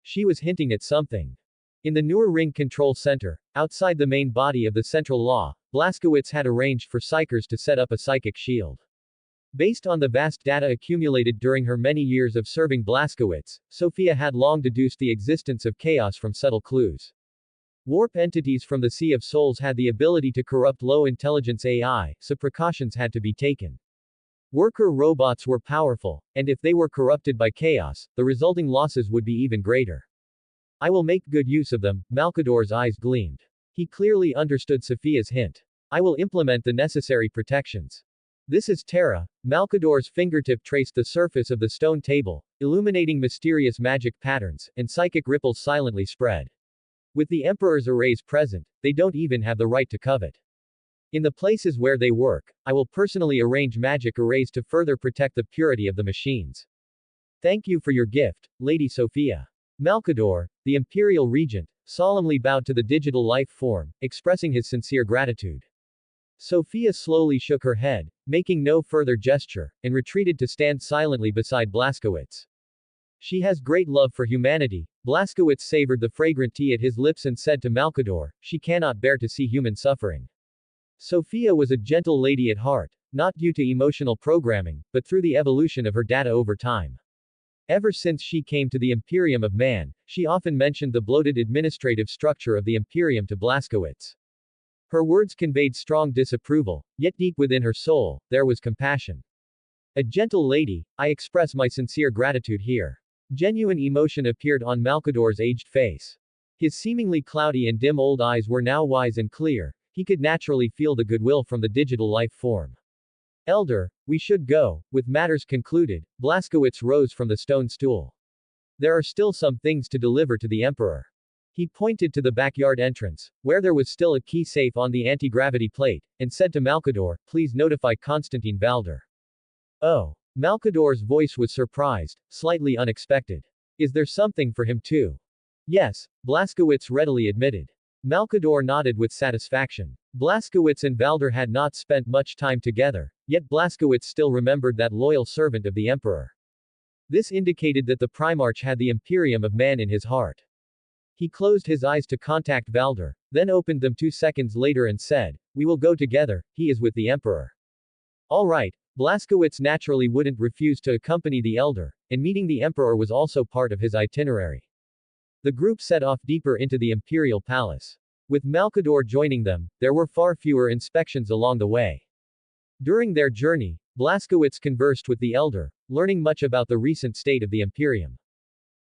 She was hinting at something. In the newer ring control center, outside the main body of the central law, Blaskowitz had arranged for psychers to set up a psychic shield. Based on the vast data accumulated during her many years of serving Blaskowitz, Sophia had long deduced the existence of chaos from subtle clues. Warp entities from the Sea of Souls had the ability to corrupt low-intelligence AI, so precautions had to be taken. Worker robots were powerful, and if they were corrupted by chaos, the resulting losses would be even greater. I will make good use of them. Malkador's eyes gleamed. He clearly understood Sophia's hint. I will implement the necessary protections. This is Terra. Malkador's fingertip traced the surface of the stone table, illuminating mysterious magic patterns, and psychic ripples silently spread. With the Emperor's arrays present, they don't even have the right to covet. In the places where they work, I will personally arrange magic arrays to further protect the purity of the machines. Thank you for your gift, Lady Sophia. Malkador, the Imperial Regent, solemnly bowed to the digital life form, expressing his sincere gratitude. Sophia slowly shook her head, making no further gesture, and retreated to stand silently beside Blaskowitz. She has great love for humanity. Blaskowitz savored the fragrant tea at his lips and said to Malkador, she cannot bear to see human suffering. Sophia was a gentle lady at heart, not due to emotional programming, but through the evolution of her data over time. Ever since she came to the Imperium of Man, she often mentioned the bloated administrative structure of the Imperium to Blaskowitz. Her words conveyed strong disapproval, yet deep within her soul, there was compassion. A gentle lady, I express my sincere gratitude here. Genuine emotion appeared on Malkador's aged face. His seemingly cloudy and dim old eyes were now wise and clear. He could naturally feel the goodwill from the digital life form. Elder, we should go. With matters concluded, Blaskowitz rose from the stone stool. There are still some things to deliver to the Emperor. He pointed to the backyard entrance, where there was still a key safe on the anti-gravity plate, and said to Malkador, please notify Constantine Valder. Oh. Malkador's voice was surprised, slightly unexpected. Is there something for him too? Yes, Blaskowitz readily admitted. Malkador nodded with satisfaction. Blaskowitz and Valder had not spent much time together, yet Blaskowitz still remembered that loyal servant of the Emperor. This indicated that the Primarch had the Imperium of Man in his heart. He closed his eyes to contact Valder, then opened them 2 seconds later and said, we will go together, he is with the Emperor. All right. Blaskowitz naturally wouldn't refuse to accompany the elder, and meeting the Emperor was also part of his itinerary. The group set off deeper into the Imperial Palace. With Malkador joining them, there were far fewer inspections along the way. During their journey, Blaskowitz conversed with the elder, learning much about the recent state of the Imperium.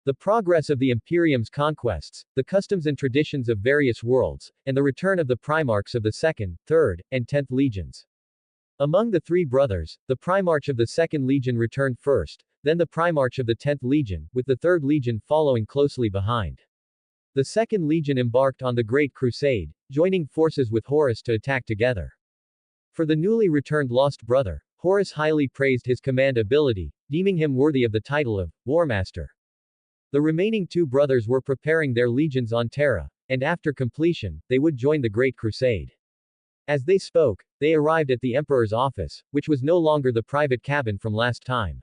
The progress of the Imperium's conquests, the customs and traditions of various worlds, and the return of the Primarchs of the 2nd, 3rd, and 10th Legions. Among the 3 brothers, the Primarch of the 2nd Legion returned first, then the Primarch of the 10th Legion, with the 3rd Legion following closely behind. The Second Legion embarked on the Great Crusade, joining forces with Horus to attack together. For the newly returned lost brother, Horus highly praised his command ability, deeming him worthy of the title of Warmaster. The remaining two brothers were preparing their legions on Terra, and after completion, they would join the Great Crusade. As they spoke, they arrived at the Emperor's office, which was no longer the private cabin from last time.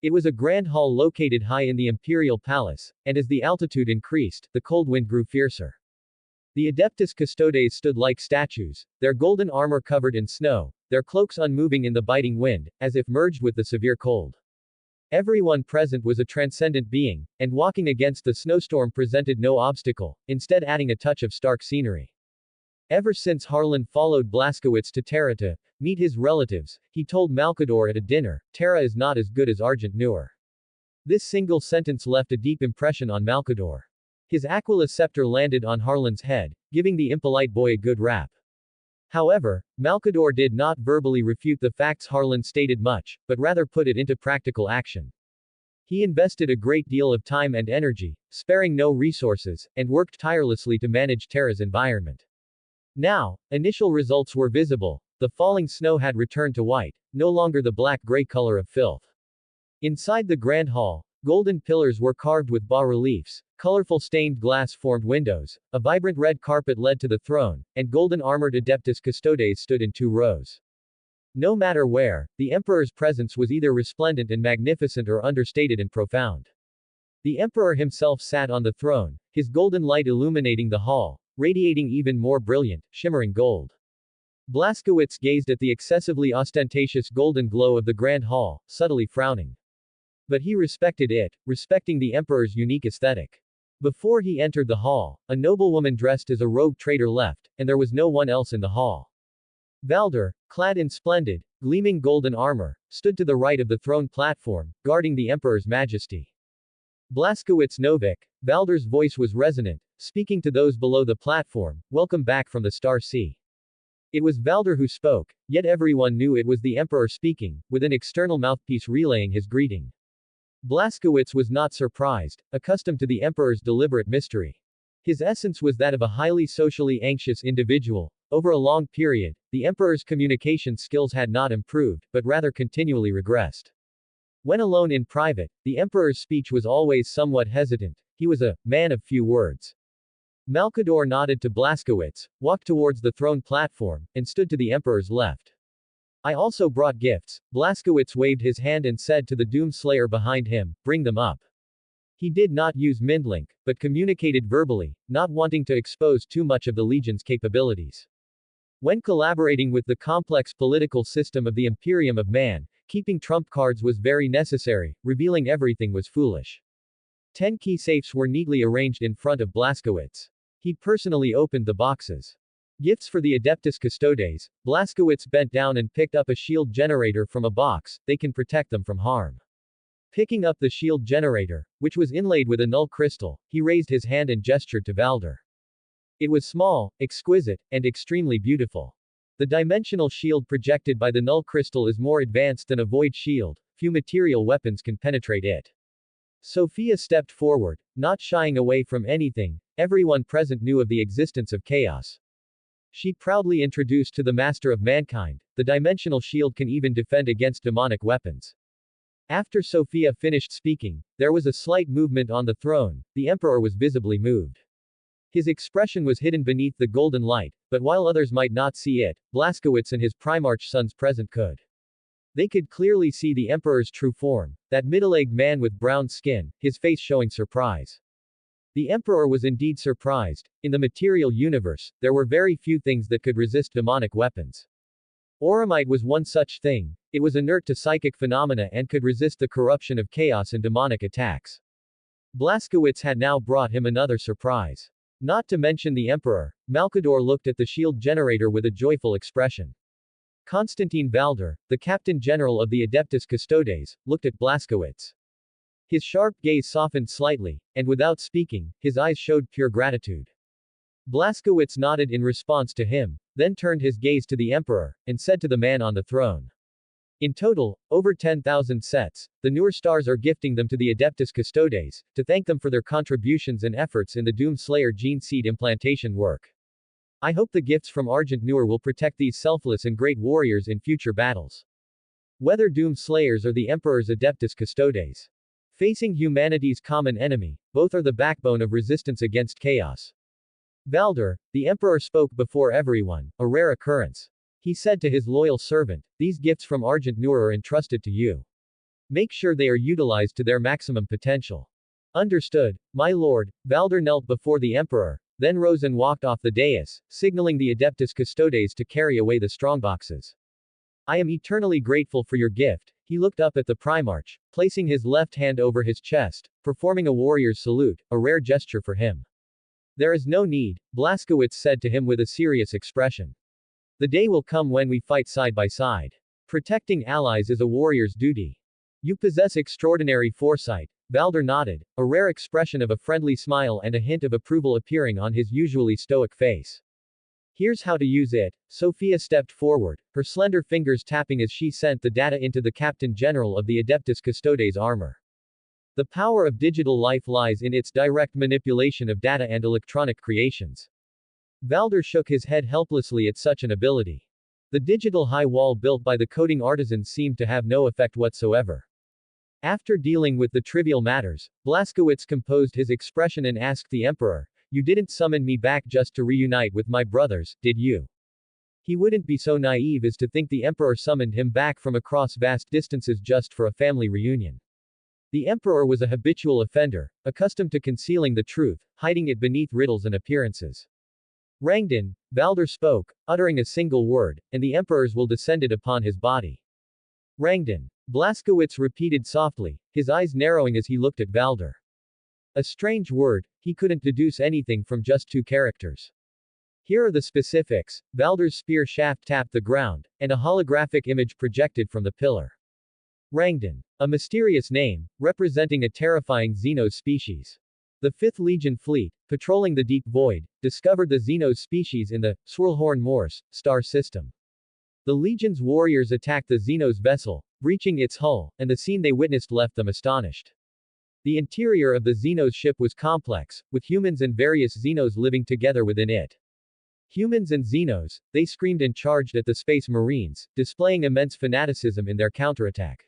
It was a grand hall located high in the Imperial Palace, and as the altitude increased, the cold wind grew fiercer. The Adeptus Custodes stood like statues, their golden armor covered in snow, their cloaks unmoving in the biting wind, as if merged with the severe cold. Everyone present was a transcendent being, and walking against the snowstorm presented no obstacle, instead adding a touch of stark scenery. Ever since Harlan followed Blaskowitz to Terra to meet his relatives, he told Malkador at a dinner, Terra is not as good as Argent Noor. This single sentence left a deep impression on Malkador. His Aquila scepter landed on Harlan's head, giving the impolite boy a good rap. However, Malkador did not verbally refute the facts Harlan stated much, but rather put it into practical action. He invested a great deal of time and energy, sparing no resources, and worked tirelessly to manage Terra's environment. Now, initial results were visible. The falling snow had returned to white, no longer the black-gray color of filth. Inside the grand hall, golden pillars were carved with bas-reliefs, colorful stained glass formed windows, a vibrant red carpet led to the throne, and golden armored Adeptus Custodes stood in 2 rows. No matter where, the Emperor's presence was either resplendent and magnificent or understated and profound. The Emperor himself sat on the throne, his golden light illuminating the hall, radiating even more brilliant, shimmering gold. Blaskowitz gazed at the excessively ostentatious golden glow of the grand hall, subtly frowning. But he respected it, respecting the Emperor's unique aesthetic. Before he entered the hall, a noblewoman dressed as a rogue trader left, and there was no one else in the hall. Valder, clad in splendid, gleaming golden armor, stood to the right of the throne platform, guarding the Emperor's majesty. Blaskowitz Novik, Valder's voice was resonant, speaking to those below the platform, welcome back from the Star Sea. It was Valder who spoke, yet everyone knew it was the Emperor speaking, with an external mouthpiece relaying his greeting. Blaskowitz was not surprised, accustomed to the Emperor's deliberate mystery. His essence was that of a highly socially anxious individual. Over a long period, the Emperor's communication skills had not improved, but rather continually regressed. When alone in private, the Emperor's speech was always somewhat hesitant. He was a man of few words. Malkador nodded to Blaskowitz, walked towards the throne platform, and stood to the Emperor's left. I also brought gifts. Blaskowitz waved his hand and said to the Doom Slayer behind him, bring them up. He did not use Mindlink, but communicated verbally, not wanting to expose too much of the Legion's capabilities. When collaborating with the complex political system of the Imperium of Man, keeping trump cards was very necessary, revealing everything was foolish. 10 key safes were neatly arranged in front of Blaskowitz. He personally opened the boxes. Gifts for the Adeptus Custodes. Blaskowitz bent down and picked up a shield generator from a box, they can protect them from harm. Picking up the shield generator, which was inlaid with a null crystal, he raised his hand and gestured to Valder. It was small, exquisite, and extremely beautiful. The dimensional shield projected by the null crystal is more advanced than a void shield, few material weapons can penetrate it. Sophia stepped forward, not shying away from anything. Everyone present knew of the existence of chaos. She proudly introduced to the Master of Mankind, the dimensional shield can even defend against demonic weapons. After Sophia finished speaking, there was a slight movement on the throne. The Emperor was visibly moved. His expression was hidden beneath the golden light, but while others might not see it, Blaskowitz and his Primarch sons present could. They could clearly see the Emperor's true form, that middle-aged man with brown skin, his face showing surprise. The Emperor was indeed surprised. In the material universe, there were very few things that could resist demonic weapons. Auramite was one such thing. It was inert to psychic phenomena and could resist the corruption of chaos and demonic attacks. Blaskowitz had now brought him another surprise. Not to mention the Emperor, Malkador looked at the shield generator with a joyful expression. Constantine Valder, the Captain General of the Adeptus Custodes, looked at Blaskowitz. His sharp gaze softened slightly, and without speaking, his eyes showed pure gratitude. Blaskowitz nodded in response to him, then turned his gaze to the Emperor, and said to the man on the throne. In total, over 10,000 sets, the newer stars are gifting them to the Adeptus Custodes, to thank them for their contributions and efforts in the Doom Slayer gene seed implantation work. I hope the gifts from Argent Noor will protect these selfless and great warriors in future battles. Whether Doom Slayers or the Emperor's Adeptus Custodes. Facing humanity's common enemy, both are the backbone of resistance against chaos. Valder, the Emperor spoke before everyone, a rare occurrence. He said to his loyal servant, "These gifts from Argent Noor are entrusted to you. Make sure they are utilized to their maximum potential." Understood, my lord. Valder knelt before the Emperor, then rose and walked off the dais, signaling the Adeptus Custodes to carry away the strongboxes. I am eternally grateful for your gift. He looked up at the Primarch, placing his left hand over his chest, performing a warrior's salute, a rare gesture for him. There is no need, Blaskowitz said to him with a serious expression. The day will come when we fight side by side. Protecting allies is a warrior's duty. You possess extraordinary foresight. Valder nodded, a rare expression of a friendly smile and a hint of approval appearing on his usually stoic face. Here's how to use it. Sophia stepped forward, her slender fingers tapping as she sent the data into the Captain General of the Adeptus Custodes armor. The power of digital life lies in its direct manipulation of data and electronic creations. Valder shook his head helplessly at such an ability. The digital high wall built by the coding artisans seemed to have no effect whatsoever. After dealing with the trivial matters, Blaskowitz composed his expression and asked the Emperor, "You didn't summon me back just to reunite with my brothers, did you?" He wouldn't be so naive as to think the Emperor summoned him back from across vast distances just for a family reunion. The Emperor was a habitual offender, accustomed to concealing the truth, hiding it beneath riddles and appearances. Rangdan, Valder spoke, uttering a single word, and the Emperor's will descended upon his body. Rangdan, Blaskowitz repeated softly, his eyes narrowing as he looked at Valder. A strange word, he couldn't deduce anything from just two characters. Here are the specifics. Valder's spear shaft tapped the ground, and a holographic image projected from the pillar. Rangdan. A mysterious name, representing a terrifying Xenos species. The 5th Legion fleet, patrolling the deep void, discovered the Xenos species in the Swirlhorn Morse star system. The Legion's warriors attacked the Xenos vessel, breaching its hull, and the scene they witnessed left them astonished. The interior of the Xenos ship was complex, with humans and various Xenos living together within it. Humans and Xenos, they screamed and charged at the Space Marines, displaying immense fanaticism in their counterattack.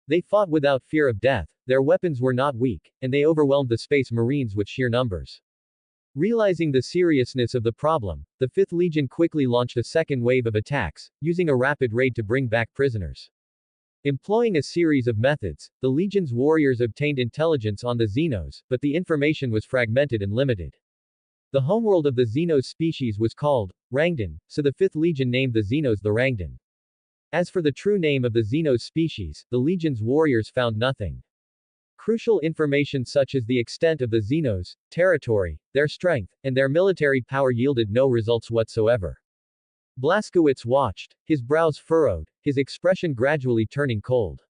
They fought without fear of death, their weapons were not weak, and they overwhelmed the Space Marines with sheer numbers. Realizing the seriousness of the problem, the 5th Legion quickly launched a second wave of attacks, using a rapid raid to bring back prisoners. Employing a series of methods, the Legion's warriors obtained intelligence on the Xenos, but the information was fragmented and limited. The homeworld of the Xenos species was called Rangdan, so the 5th Legion named the Xenos the Rangdan. As for the true name of the Xenos species, the Legion's warriors found nothing. Crucial information such as the extent of the Xenos, territory, their strength, and their military power yielded no results whatsoever. Blaskowitz watched, his brows furrowed, his expression gradually turning cold.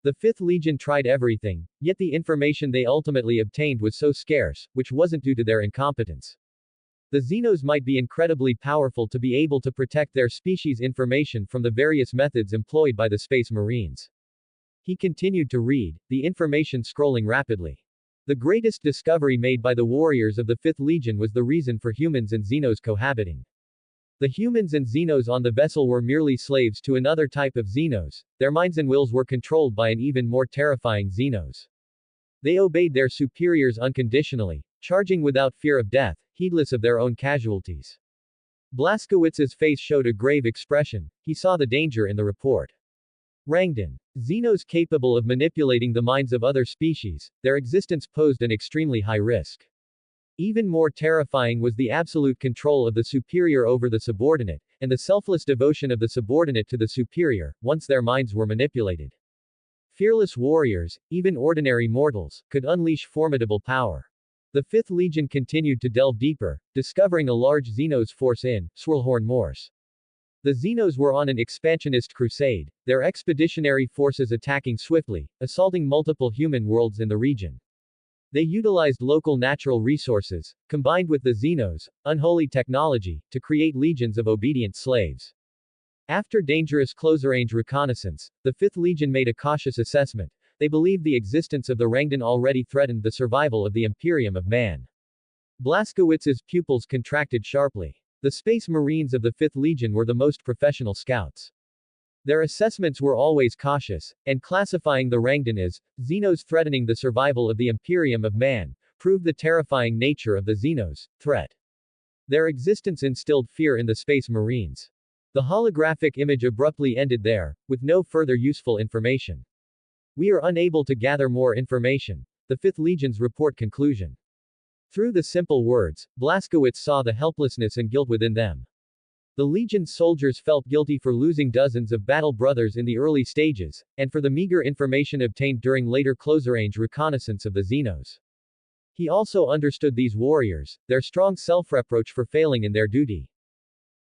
The 5th Legion tried everything, yet the information they ultimately obtained was so scarce, which wasn't due to their incompetence. The Xenos might be incredibly powerful to be able to protect their species' information from the various methods employed by the Space Marines. He continued to read, the information scrolling rapidly. The greatest discovery made by the warriors of the 5th Legion was the reason for humans and Xenos cohabiting. The humans and Xenos on the vessel were merely slaves to another type of Xenos, their minds and wills were controlled by an even more terrifying Xenos. They obeyed their superiors unconditionally, charging without fear of death, heedless of their own casualties. Blaskowitz's face showed a grave expression, he saw the danger in the report. Rangdan. Xenos capable of manipulating the minds of other species, their existence posed an extremely high risk. Even more terrifying was the absolute control of the superior over the subordinate, and the selfless devotion of the subordinate to the superior, once their minds were manipulated. Fearless warriors, even ordinary mortals, could unleash formidable power. The 5th Legion continued to delve deeper, discovering a large Xenos force in Swirlhorn Morse. The Xenos were on an expansionist crusade, their expeditionary forces attacking swiftly, assaulting multiple human worlds in the region. They utilized local natural resources, combined with the Xenos' unholy technology, to create legions of obedient slaves. After dangerous close-range reconnaissance, the 5th Legion made a cautious assessment. They believed the existence of the Rangdan already threatened the survival of the Imperium of Man. Blaskowitz's pupils contracted sharply. The Space Marines of the 5th Legion were the most professional scouts. Their assessments were always cautious, and classifying the Rangdan as Xenos threatening the survival of the Imperium of Man proved the terrifying nature of the Xenos threat. Their existence instilled fear in the Space Marines. The holographic image abruptly ended there, with no further useful information. We are unable to gather more information. The 5th Legion's report conclusion. Through the simple words, Blaskowitz saw the helplessness and guilt within them. The Legion's soldiers felt guilty for losing dozens of battle brothers in the early stages, and for the meager information obtained during later close-range reconnaissance of the Xenos. He also understood these warriors, their strong self-reproach for failing in their duty.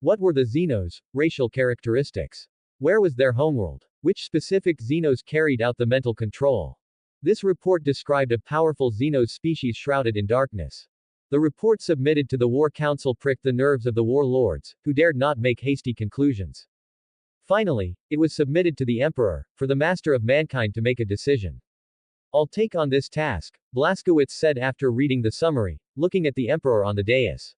What were the Xenos' racial characteristics? Where was their homeworld? Which specific Xenos carried out the mental control? This report described a powerful Xenos species shrouded in darkness. The report submitted to the War Council pricked the nerves of the warlords, who dared not make hasty conclusions. Finally, it was submitted to the Emperor, for the master of mankind to make a decision. I'll take on this task, Blaskowitz said after reading the summary, looking at the Emperor on the dais.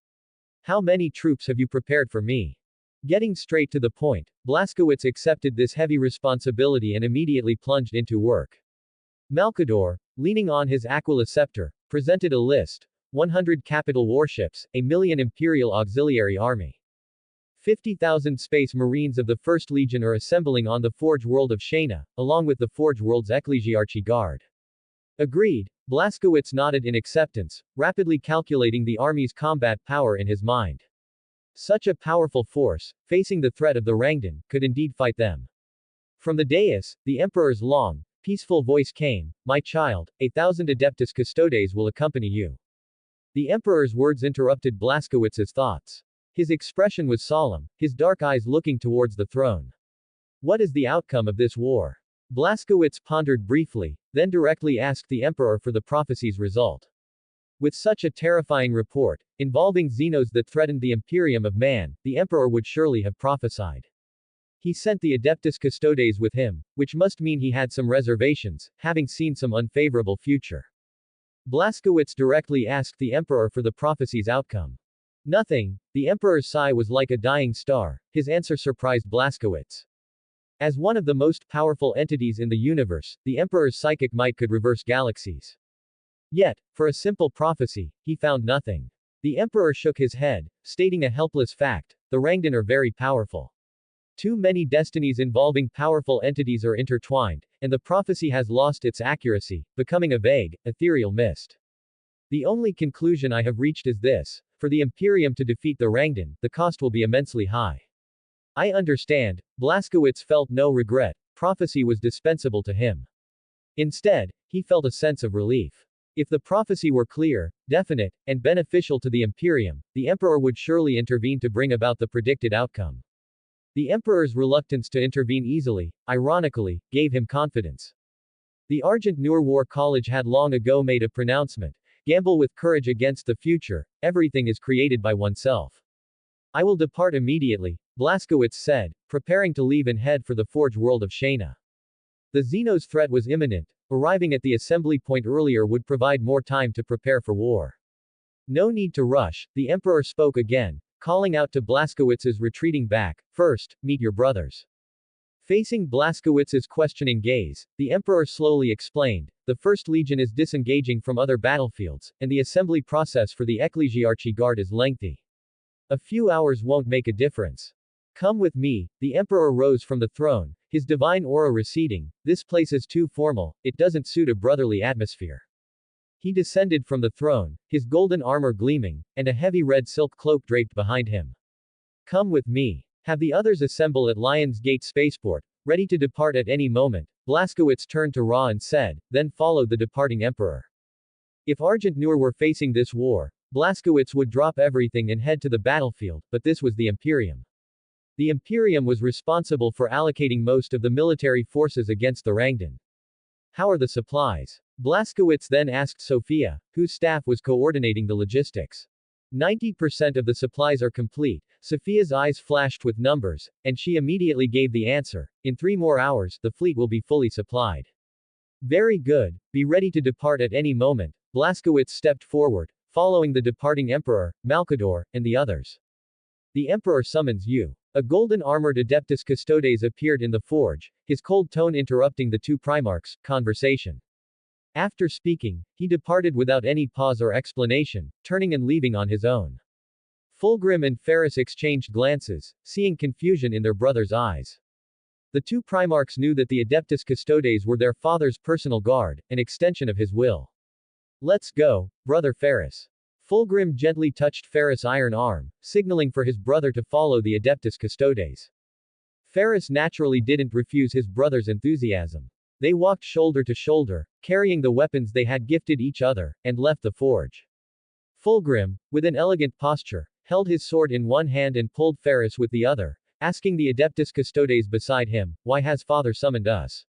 How many troops have you prepared for me? Getting straight to the point, Blaskowitz accepted this heavy responsibility and immediately plunged into work. Malkador, leaning on his Aquila scepter, presented a list: 100 capital warships, a million Imperial Auxiliary Army. 50,000 Space Marines of the 1st Legion are assembling on the Forge World of Shana, along with the Forge World's Ecclesiarchy Guard. Agreed, Blaskowitz nodded in acceptance, rapidly calculating the army's combat power in his mind. Such a powerful force, facing the threat of the Rangdan, could indeed fight them. From the dais, the Emperor's long, peaceful voice came: "My child, 1,000 Adeptus Custodes will accompany you." The Emperor's words interrupted Blaskowitz's thoughts. His expression was solemn, his dark eyes looking towards the throne. What is the outcome of this war? Blaskowitz pondered briefly, then directly asked the Emperor for the prophecy's result. With such a terrifying report, involving Xenos that threatened the Imperium of Man, the Emperor would surely have prophesied. He sent the Adeptus Custodes with him, which must mean he had some reservations, having seen some unfavorable future. Blaskowitz directly asked the Emperor for the prophecy's outcome. Nothing. The Emperor's sigh was like a dying star. His answer surprised Blaskowitz. As one of the most powerful entities in the universe, the Emperor's psychic might could reverse galaxies. Yet, for a simple prophecy, he found nothing. The Emperor shook his head, stating a helpless fact: the Rangdan are very powerful. Too many destinies involving powerful entities are intertwined, and the prophecy has lost its accuracy, becoming a vague, ethereal mist. The only conclusion I have reached is this: for the Imperium to defeat the Rangdan, the cost will be immensely high. I understand. Blaskowitz felt no regret. Prophecy was dispensable to him. Instead, he felt a sense of relief. If the prophecy were clear, definite, and beneficial to the Imperium, the Emperor would surely intervene to bring about the predicted outcome. The Emperor's reluctance to intervene easily, ironically, gave him confidence. The Argent Noor War College had long ago made a pronouncement: gamble with courage against the future, everything is created by oneself. I will depart immediately, Blaskowitz said, preparing to leave and head for the Forge World of Shana. The Xenos threat was imminent. Arriving at the assembly point earlier would provide more time to prepare for war. No need to rush, the Emperor spoke again, calling out to Blaskowitz's retreating back: first, meet your brothers. Facing Blaskowitz's questioning gaze, the Emperor slowly explained: the 1st Legion is disengaging from other battlefields, and the assembly process for the Ecclesiarchy Guard is lengthy. A few hours won't make a difference. Come with me. The Emperor rose from the throne, his divine aura receding. This place is too formal, it doesn't suit a brotherly atmosphere. He descended from the throne, his golden armor gleaming, and a heavy red silk cloak draped behind him. Come with me. Have the others assemble at Lions Gate Spaceport, ready to depart at any moment. Blaskowitz turned to Ra and said, then followed the departing Emperor. If Argent Noor were facing this war, Blaskowitz would drop everything and head to the battlefield, but this was the Imperium. The Imperium was responsible for allocating most of the military forces against the Rangdan. How are the supplies? Blaskowitz then asked Sophia, whose staff was coordinating the logistics. 90% of the supplies are complete. Sophia's eyes flashed with numbers, and she immediately gave the answer. In 3 more hours, the fleet will be fully supplied. Very good. Be ready to depart at any moment. Blaskowitz stepped forward, following the departing Emperor, Malkador, and the others. The Emperor summons you. A golden-armored Adeptus Custodes appeared in the forge, his cold tone interrupting the two Primarchs' conversation. After speaking, he departed without any pause or explanation, turning and leaving on his own. Fulgrim and Ferris exchanged glances, seeing confusion in their brother's eyes. The two Primarchs knew that the Adeptus Custodes were their father's personal guard, an extension of his will. Let's go, brother Ferris. Fulgrim gently touched Ferris' iron arm, signaling for his brother to follow the Adeptus Custodes. Ferris naturally didn't refuse his brother's enthusiasm. They walked shoulder to shoulder, carrying the weapons they had gifted each other, and left the forge. Fulgrim, with an elegant posture, held his sword in one hand and pulled Ferris with the other, asking the Adeptus Custodes beside him, "Why has father summoned us?"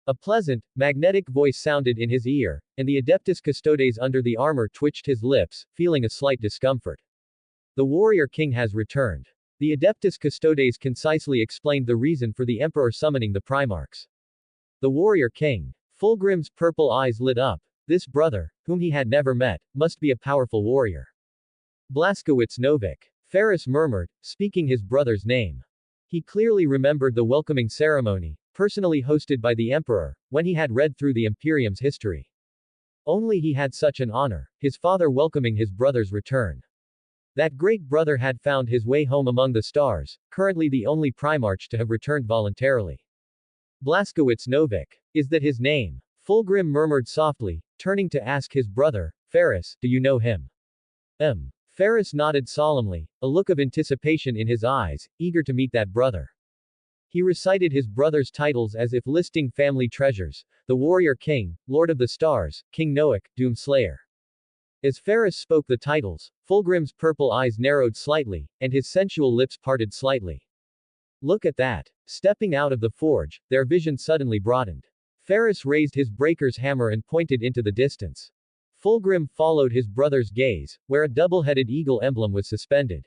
A pleasant, magnetic voice sounded in his ear, and the Adeptus Custodes under the armor twitched his lips, feeling a slight discomfort. The warrior king has returned. The Adeptus Custodes concisely explained the reason for the emperor summoning the Primarchs. The warrior king. Fulgrim's purple eyes lit up. This brother, whom he had never met, must be a powerful warrior. Blaskowitz Novik. Ferris murmured, speaking his brother's name. He clearly remembered the welcoming ceremony, personally hosted by the emperor, when he had read through the Imperium's history. Only he had such an honor, his father welcoming his brother's return. That great brother had found his way home among the stars, currently the only Primarch to have returned voluntarily. Blaskowitz Novik. Is that his name? Fulgrim murmured softly, turning to ask his brother, Ferris, do you know him? Ferris nodded solemnly, a look of anticipation in his eyes, eager to meet that brother. He recited his brother's titles as if listing family treasures: the Warrior King, Lord of the Stars, King Noak, Doom Slayer. As Ferris spoke the titles, Fulgrim's purple eyes narrowed slightly, and his sensual lips parted slightly. Look at that. Stepping out of the forge, their vision suddenly broadened. Ferris raised his breaker's hammer and pointed into the distance. Fulgrim followed his brother's gaze, where a double-headed eagle emblem was suspended.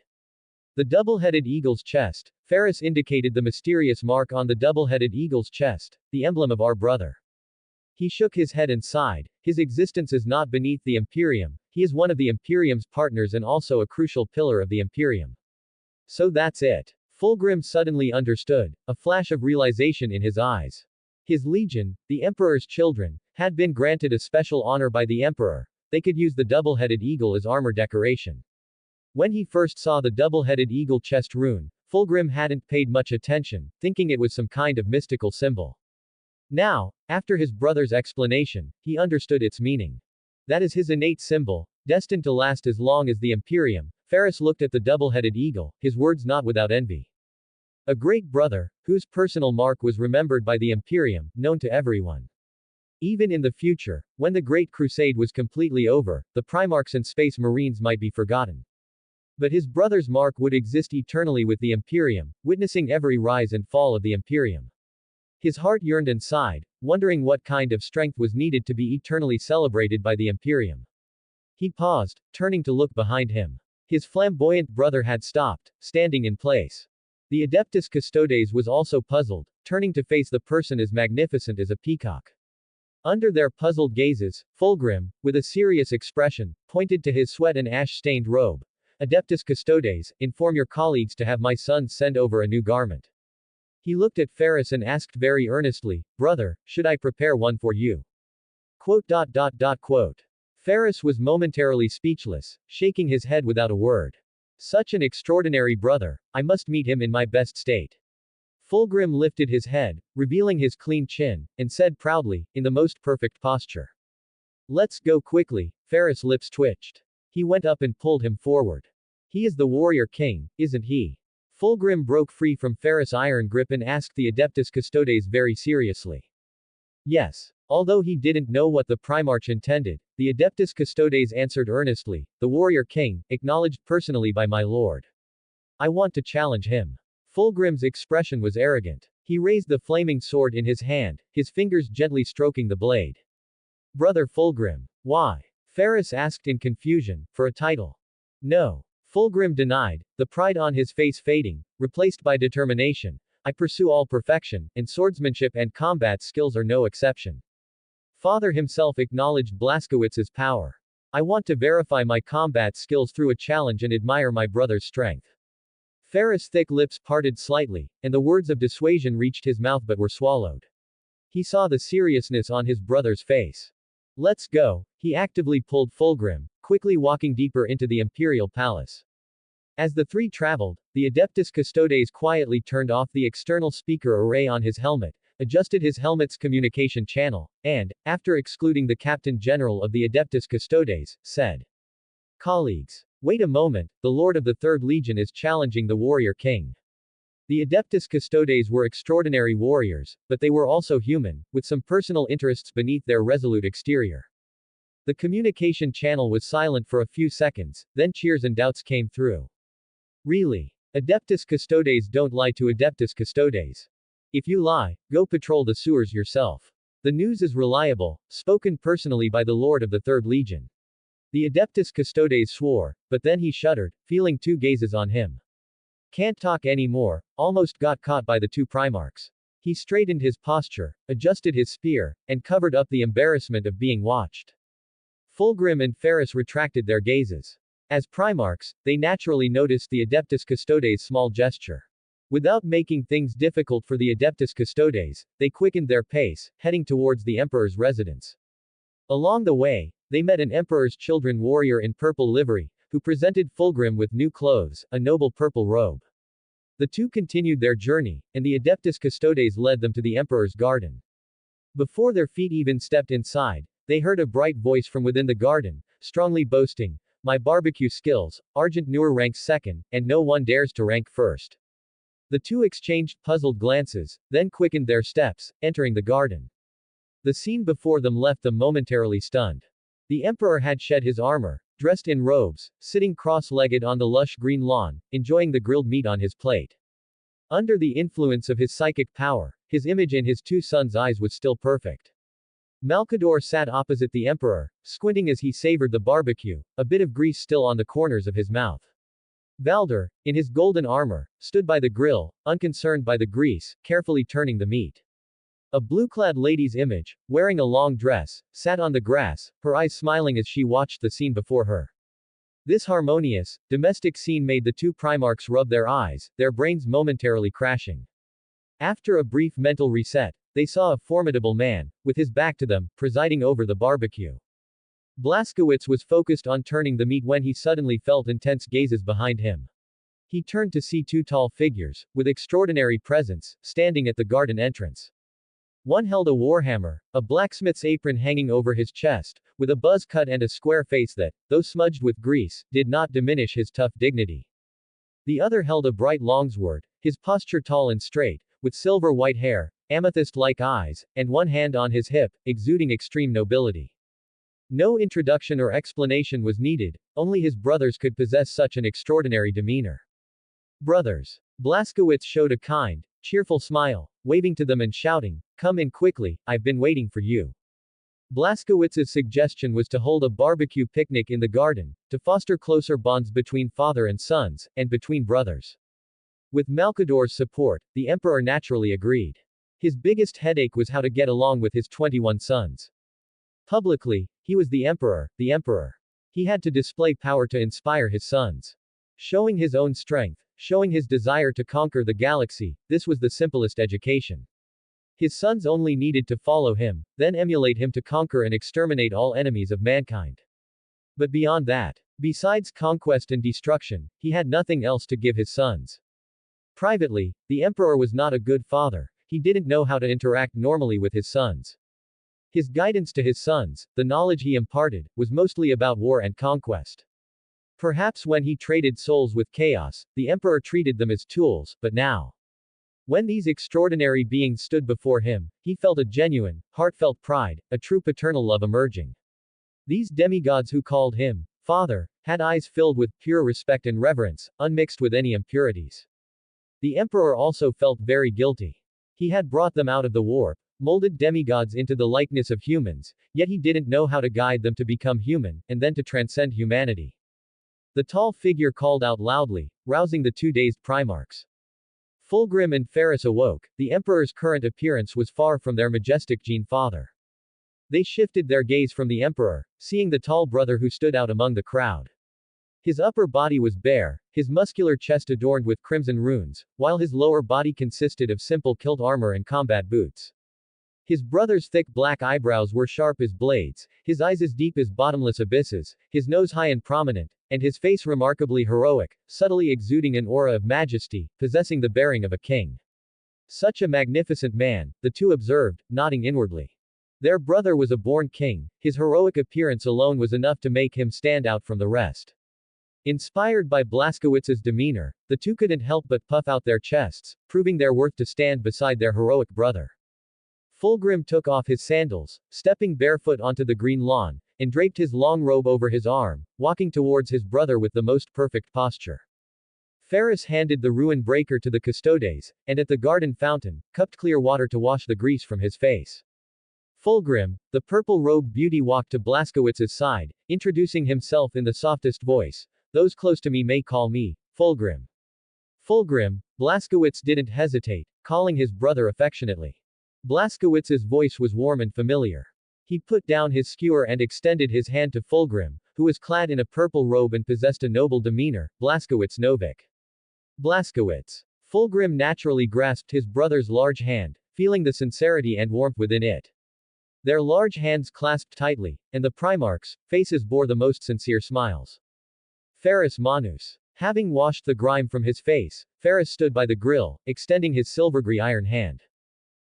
The double-headed eagle's chest. Ferris indicated the mysterious mark on the double-headed eagle's chest, the emblem of our brother. He shook his head and sighed. His existence is not beneath the Imperium, he is one of the Imperium's partners and also a crucial pillar of the Imperium. So that's it. Fulgrim suddenly understood, a flash of realization in his eyes. His legion, the Emperor's children, had been granted a special honor by the Emperor. They could use the double-headed eagle as armor decoration. When he first saw the double-headed eagle chest rune, Fulgrim hadn't paid much attention, thinking it was some kind of mystical symbol. Now, after his brother's explanation, he understood its meaning. That is his innate symbol, destined to last as long as the Imperium. Ferris looked at the double-headed eagle, his words not without envy. A great brother, whose personal mark was remembered by the Imperium, known to everyone. Even in the future, when the Great Crusade was completely over, the Primarchs and Space Marines might be forgotten. But his brother's mark would exist eternally with the Imperium, witnessing every rise and fall of the Imperium. His heart yearned and sighed, wondering what kind of strength was needed to be eternally celebrated by the Imperium. He paused, turning to look behind him. His flamboyant brother had stopped, standing in place. The Adeptus Custodes was also puzzled, turning to face the person as magnificent as a peacock. Under their puzzled gazes, Fulgrim, with a serious expression, pointed to his sweat and ash-stained robe. Adeptus Custodes, inform your colleagues to have my sons send over a new garment. He looked at Ferris and asked very earnestly, brother, should I prepare one for you? Quote. Ferris was momentarily speechless, shaking his head without a word. Such an extraordinary brother, I must meet him in my best state. Fulgrim lifted his head, revealing his clean chin, and said proudly, in the most perfect posture. Let's go quickly. Ferris' lips twitched. He went up and pulled him forward. He is the warrior king, isn't he? Fulgrim broke free from Ferris' iron grip and asked the Adeptus Custodes very seriously. Yes. Although he didn't know what the Primarch intended, the Adeptus Custodes answered earnestly, the warrior king, acknowledged personally by my lord. I want to challenge him. Fulgrim's expression was arrogant. He raised the flaming sword in his hand, his fingers gently stroking the blade. Brother Fulgrim. Why? Ferris asked in confusion, for a title. No. Fulgrim denied, the pride on his face fading, replaced by determination. I pursue all perfection, and swordsmanship and combat skills are no exception. Father himself acknowledged Blaskowitz's power. I want to verify my combat skills through a challenge and admire my brother's strength. Ferris' thick lips parted slightly, and the words of dissuasion reached his mouth but were swallowed. He saw the seriousness on his brother's face. Let's go. He actively pulled Fulgrim, quickly walking deeper into the Imperial Palace. As the three traveled, the Adeptus Custodes quietly turned off the external speaker array on his helmet, adjusted his helmet's communication channel, and, after excluding the Captain General of the Adeptus Custodes, said, "Colleagues, wait a moment, the Lord of the Third Legion is challenging the Warrior King." The Adeptus Custodes were extraordinary warriors, but they were also human, with some personal interests beneath their resolute exterior. The communication channel was silent for a few seconds, then cheers and doubts came through. Really? Adeptus Custodes don't lie to Adeptus Custodes. If you lie, go patrol the sewers yourself. The news is reliable, spoken personally by the Lord of the Third Legion. The Adeptus Custodes swore, but then he shuddered, feeling two gazes on him. Can't talk anymore, almost got caught by the two Primarchs. He straightened his posture, adjusted his spear, and covered up the embarrassment of being watched. Fulgrim and Ferris retracted their gazes. As Primarchs, they naturally noticed the Adeptus Custodes' small gesture. Without making things difficult for the Adeptus Custodes, they quickened their pace, heading towards the Emperor's residence. Along the way, they met an Emperor's children warrior in purple livery, who presented Fulgrim with new clothes, a noble purple robe. The two continued their journey, and the Adeptus Custodes led them to the Emperor's garden. Before their feet even stepped inside, they heard a bright voice from within the garden, strongly boasting, "My barbecue skills, Argent Noor ranks second, and no one dares to rank first." The two exchanged puzzled glances, then quickened their steps, entering the garden. The scene before them left them momentarily stunned. The Emperor had shed his armor, dressed in robes, sitting cross-legged on the lush green lawn, enjoying the grilled meat on his plate. Under the influence of his psychic power, his image in his two sons' eyes was still perfect. Malkador sat opposite the Emperor, squinting as he savored the barbecue, a bit of grease still on the corners of his mouth. Valder, in his golden armor, stood by the grill, unconcerned by the grease, carefully turning the meat. A blue-clad lady's image, wearing a long dress, sat on the grass, her eyes smiling as she watched the scene before her. This harmonious, domestic scene made the two Primarchs rub their eyes, their brains momentarily crashing. After a brief mental reset, they saw a formidable man, with his back to them, presiding over the barbecue. Blaskowitz was focused on turning the meat when he suddenly felt intense gazes behind him. He turned to see two tall figures, with extraordinary presence, standing at the garden entrance. One held a warhammer, a blacksmith's apron hanging over his chest, with a buzz cut and a square face that, though smudged with grease, did not diminish his tough dignity. The other held a bright longsword, his posture tall and straight, with silver-white hair, amethyst-like eyes, and one hand on his hip, exuding extreme nobility. No introduction or explanation was needed, only his brothers could possess such an extraordinary demeanor. Brothers. Blaskowitz showed a kind, cheerful smile, waving to them and shouting, "Come in quickly, I've been waiting for you." Blaskowitz's suggestion was to hold a barbecue picnic in the garden, to foster closer bonds between father and sons, and between brothers. With Malkador's support, the Emperor naturally agreed. His biggest headache was how to get along with his 21 sons. Publicly, he was the Emperor, the Emperor. He had to display power to inspire his sons. Showing his own strength, showing his desire to conquer the galaxy, this was the simplest education. His sons only needed to follow him, then emulate him to conquer and exterminate all enemies of mankind. But beyond that, besides conquest and destruction, he had nothing else to give his sons. Privately, the Emperor was not a good father, he didn't know how to interact normally with his sons. His guidance to his sons, the knowledge he imparted, was mostly about war and conquest. Perhaps when he traded souls with chaos, the Emperor treated them as tools, but now, when these extraordinary beings stood before him, he felt a genuine, heartfelt pride, a true paternal love emerging. These demigods who called him Father, had eyes filled with pure respect and reverence, unmixed with any impurities. The Emperor also felt very guilty. He had brought them out of the war, molded demigods into the likeness of humans, yet he didn't know how to guide them to become human, and then to transcend humanity. The tall figure called out loudly, rousing the two dazed Primarchs. Fulgrim and Ferris awoke. The Emperor's current appearance was far from their majestic Gene father. They shifted their gaze from the Emperor, seeing the tall brother who stood out among the crowd. His upper body was bare, his muscular chest adorned with crimson runes, while his lower body consisted of simple kilt armor and combat boots. His brother's thick black eyebrows were sharp as blades, his eyes as deep as bottomless abysses, his nose high and prominent, and his face remarkably heroic, subtly exuding an aura of majesty, possessing the bearing of a king. Such a magnificent man, the two observed, nodding inwardly. Their brother was a born king, his heroic appearance alone was enough to make him stand out from the rest. Inspired by Blazkowicz's demeanor, the two couldn't help but puff out their chests, proving their worth to stand beside their heroic brother. Fulgrim took off his sandals, stepping barefoot onto the green lawn, and draped his long robe over his arm, walking towards his brother with the most perfect posture. Ferris handed the ruin breaker to the custodes, and at the garden fountain, cupped clear water to wash the grease from his face. Fulgrim, the purple-robed beauty, walked to Blazkowicz's side, introducing himself in the softest voice. Those close to me may call me Fulgrim. Fulgrim, Blazkowicz didn't hesitate, calling his brother affectionately. Blazkowicz's voice was warm and familiar. He put down his skewer and extended his hand to Fulgrim, who was clad in a purple robe and possessed a noble demeanor. Blazkowicz Novik. Blazkowicz. Fulgrim naturally grasped his brother's large hand, feeling the sincerity and warmth within it. Their large hands clasped tightly, and the Primarchs' faces bore the most sincere smiles. Ferris Manus. Having washed the grime from his face, Ferris stood by the grill, extending his silver-grey iron hand.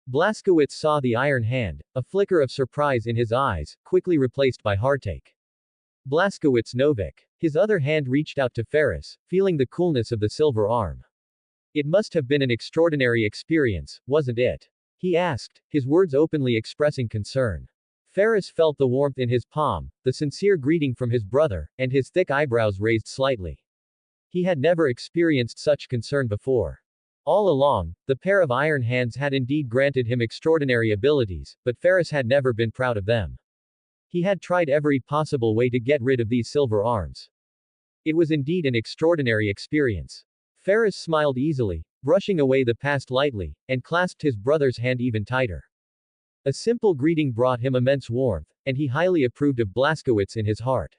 Blazkowicz saw the iron hand, a flicker of surprise in his eyes, quickly replaced by heartache. Blazkowicz Novik. His other hand reached out to Ferris, feeling the coolness of the silver arm. It must have been an extraordinary experience, wasn't it? He asked, his words openly expressing concern. Ferris felt the warmth in his palm, the sincere greeting from his brother, and his thick eyebrows raised slightly. He had never experienced such concern before. All along, the pair of iron hands had indeed granted him extraordinary abilities, but Ferris had never been proud of them. He had tried every possible way to get rid of these silver arms. It was indeed an extraordinary experience. Ferris smiled easily, brushing away the past lightly, and clasped his brother's hand even tighter. A simple greeting brought him immense warmth, and he highly approved of Blazkowicz in his heart.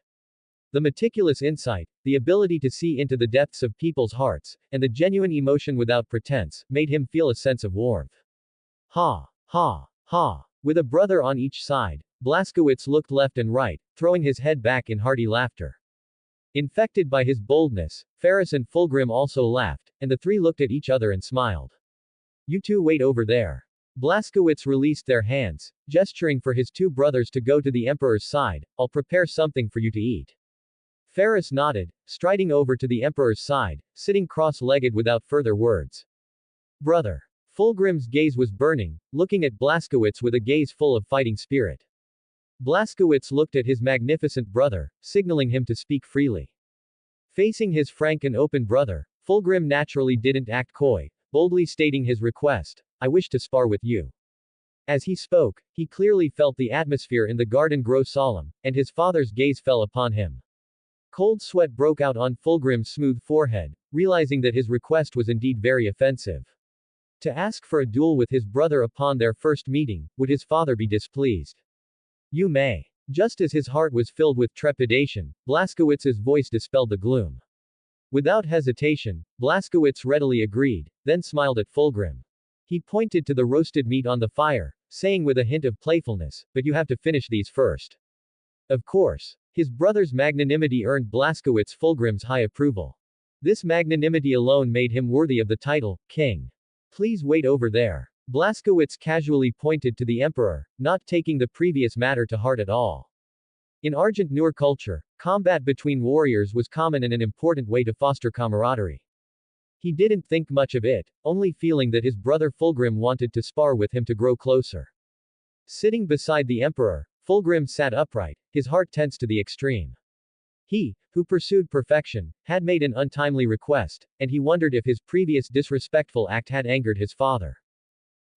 The meticulous insight, the ability to see into the depths of people's hearts, and the genuine emotion without pretense, made him feel a sense of warmth. Ha! Ha! Ha! With a brother on each side, Blazkowicz looked left and right, throwing his head back in hearty laughter. Infected by his boldness, Ferris and Fulgrim also laughed, and the three looked at each other and smiled. You two wait over there. Blazkowicz released their hands, gesturing for his two brothers to go to the Emperor's side. I'll prepare something for you to eat. Ferris nodded, striding over to the Emperor's side, sitting cross-legged without further words. Brother. Fulgrim's gaze was burning, looking at Blazkowicz with a gaze full of fighting spirit. Blazkowicz looked at his magnificent brother, signaling him to speak freely. Facing his frank and open brother, Fulgrim naturally didn't act coy, boldly stating his request. I wish to spar with you. As he spoke, he clearly felt the atmosphere in the garden grow solemn, and his father's gaze fell upon him. Cold sweat broke out on Fulgrim's smooth forehead, realizing that his request was indeed very offensive. To ask for a duel with his brother upon their first meeting, would his father be displeased? You may. Just as his heart was filled with trepidation, Blazkowicz's voice dispelled the gloom. Without hesitation, Blazkowicz readily agreed, then smiled at Fulgrim. He pointed to the roasted meat on the fire, saying with a hint of playfulness, but you have to finish these first. Of course. His brother's magnanimity earned Blazkowicz Fulgrim's high approval. This magnanimity alone made him worthy of the title, King. Please wait over there. Blazkowicz casually pointed to the Emperor, not taking the previous matter to heart at all. In Argent Noor culture, combat between warriors was common and an important way to foster camaraderie. He didn't think much of it, only feeling that his brother Fulgrim wanted to spar with him to grow closer. Sitting beside the Emperor, Fulgrim sat upright, his heart tense to the extreme. He, who pursued perfection, had made an untimely request, and he wondered if his previous disrespectful act had angered his father.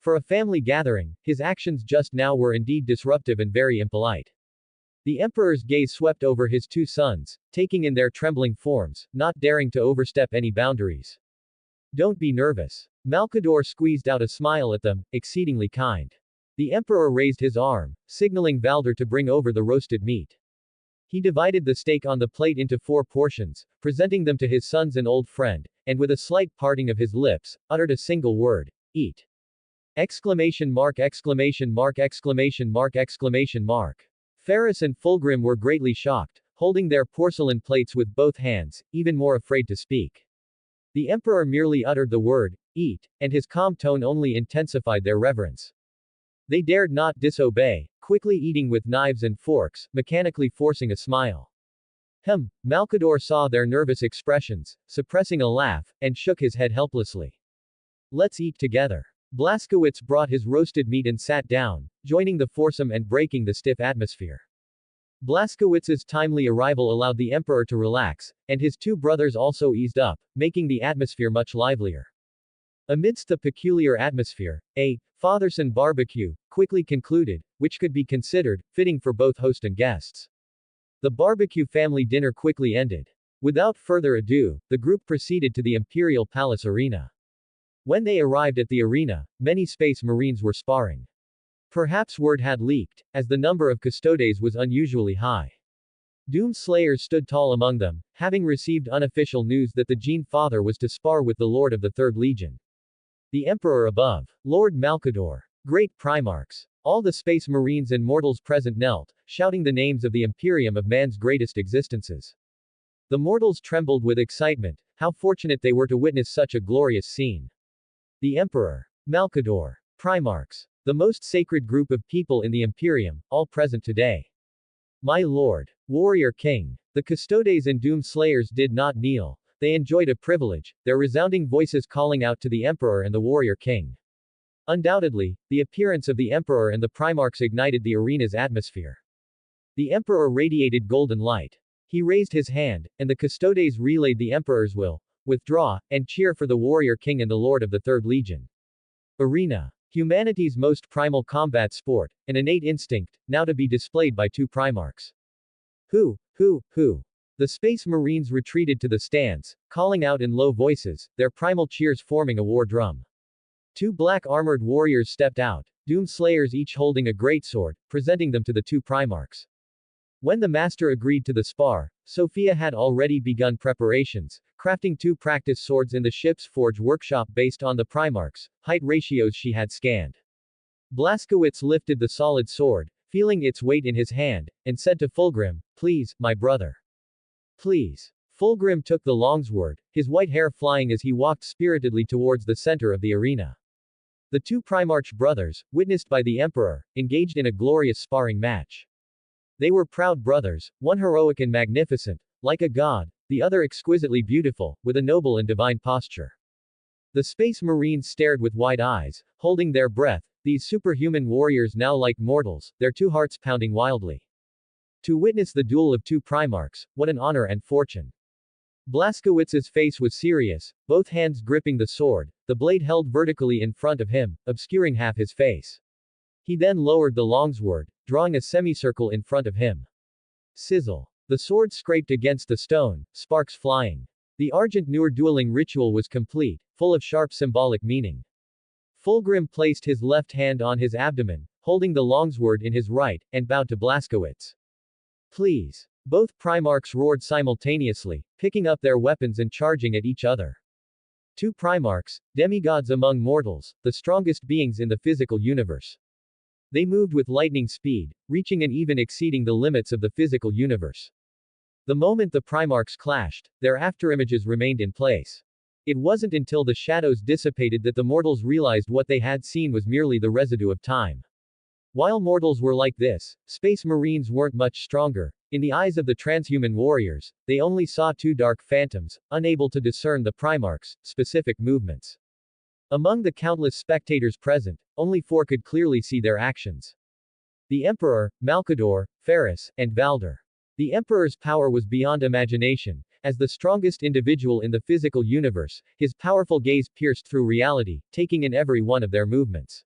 For a family gathering, his actions just now were indeed disruptive and very impolite. The emperor's gaze swept over his two sons, taking in their trembling forms, not daring to overstep any boundaries. Don't be nervous. Malkador squeezed out a smile at them, exceedingly kind. The emperor raised his arm, signaling Valder to bring over the roasted meat. He divided the steak on the plate into 4 portions, presenting them to his sons and old friend, and with a slight parting of his lips, uttered a single word, eat. Exclamation mark exclamation mark exclamation mark exclamation mark. Ferris and Fulgrim were greatly shocked, holding their porcelain plates with both hands, even more afraid to speak. The emperor merely uttered the word, eat, and his calm tone only intensified their reverence. They dared not disobey, quickly eating with knives and forks, mechanically forcing a smile. Malkador saw their nervous expressions, suppressing a laugh, and shook his head helplessly. Let's eat together. Blaskowitz brought his roasted meat and sat down, joining the foursome and breaking the stiff atmosphere. Blaskowitz's timely arrival allowed the emperor to relax, and his 2 brothers also eased up, making the atmosphere much livelier. Amidst the peculiar atmosphere, a father-son barbecue quickly concluded, which could be considered fitting for both host and guests. The barbecue family dinner quickly ended. Without further ado, the group proceeded to the Imperial Palace arena. When they arrived at the arena, many Space Marines were sparring. Perhaps word had leaked, as the number of custodes was unusually high. Doom Slayers stood tall among them, having received unofficial news that the Gene Father was to spar with the Lord of the Third Legion. The Emperor above. Lord Malkador. Great Primarchs. All the Space Marines and mortals present knelt, shouting the names of the Imperium of man's greatest existences. The mortals trembled with excitement, how fortunate they were to witness such a glorious scene. The Emperor. Malkador. Primarchs. The most sacred group of people in the Imperium, all present today. My Lord. Warrior King. The Custodes and Doom Slayers did not kneel. They enjoyed a privilege, their resounding voices calling out to the Emperor and the Warrior King. Undoubtedly, the appearance of the Emperor and the Primarchs ignited the arena's atmosphere. The Emperor radiated golden light. He raised his hand, and the Custodes relayed the Emperor's will, withdraw, and cheer for the Warrior King and the Lord of the Third Legion. Arena. Humanity's most primal combat sport, an innate instinct, now to be displayed by 2 Primarchs. Who? The Space Marines retreated to the stands, calling out in low voices, their primal cheers forming a war drum. 2 black armored warriors stepped out, Doom Slayers each holding a greatsword, presenting them to the 2 Primarchs. When the master agreed to the spar, Sophia had already begun preparations, crafting 2 practice swords in the ship's forge workshop based on the Primarchs' height ratios she had scanned. Blaskowitz lifted the solid sword, feeling its weight in his hand, and said to Fulgrim, "Please, my brother. Please." Fulgrim took the longsword, his white hair flying as he walked spiritedly towards the center of the arena. The 2 Primarch brothers, witnessed by the Emperor, engaged in a glorious sparring match. They were proud brothers, one heroic and magnificent, like a god, the other exquisitely beautiful, with a noble and divine posture. The Space Marines stared with wide eyes, holding their breath, these superhuman warriors now like mortals, their 2 hearts pounding wildly. To witness the duel of 2 Primarchs, what an honor and fortune. Blaskowitz's face was serious, both hands gripping the sword, the blade held vertically in front of him, obscuring half his face. He then lowered the longsword, drawing a semicircle in front of him. Sizzle. The sword scraped against the stone, sparks flying. The Argent Nur dueling ritual was complete, full of sharp symbolic meaning. Fulgrim placed his left hand on his abdomen, holding the longsword in his right, and bowed to Blaskowitz. Please. Both Primarchs roared simultaneously, picking up their weapons and charging at each other. 2 Primarchs, demigods among mortals, the strongest beings in the physical universe. They moved with lightning speed, reaching and even exceeding the limits of the physical universe. The moment the Primarchs clashed, their afterimages remained in place. It wasn't until the shadows dissipated that the mortals realized what they had seen was merely the residue of time. While mortals were like this, Space Marines weren't much stronger. In the eyes of the transhuman warriors, they only saw 2 dark phantoms, unable to discern the Primarchs' specific movements. Among the countless spectators present, only 4 could clearly see their actions. The Emperor, Malkador, Ferris, and Valder. The Emperor's power was beyond imagination. As the strongest individual in the physical universe, his powerful gaze pierced through reality, taking in every one of their movements.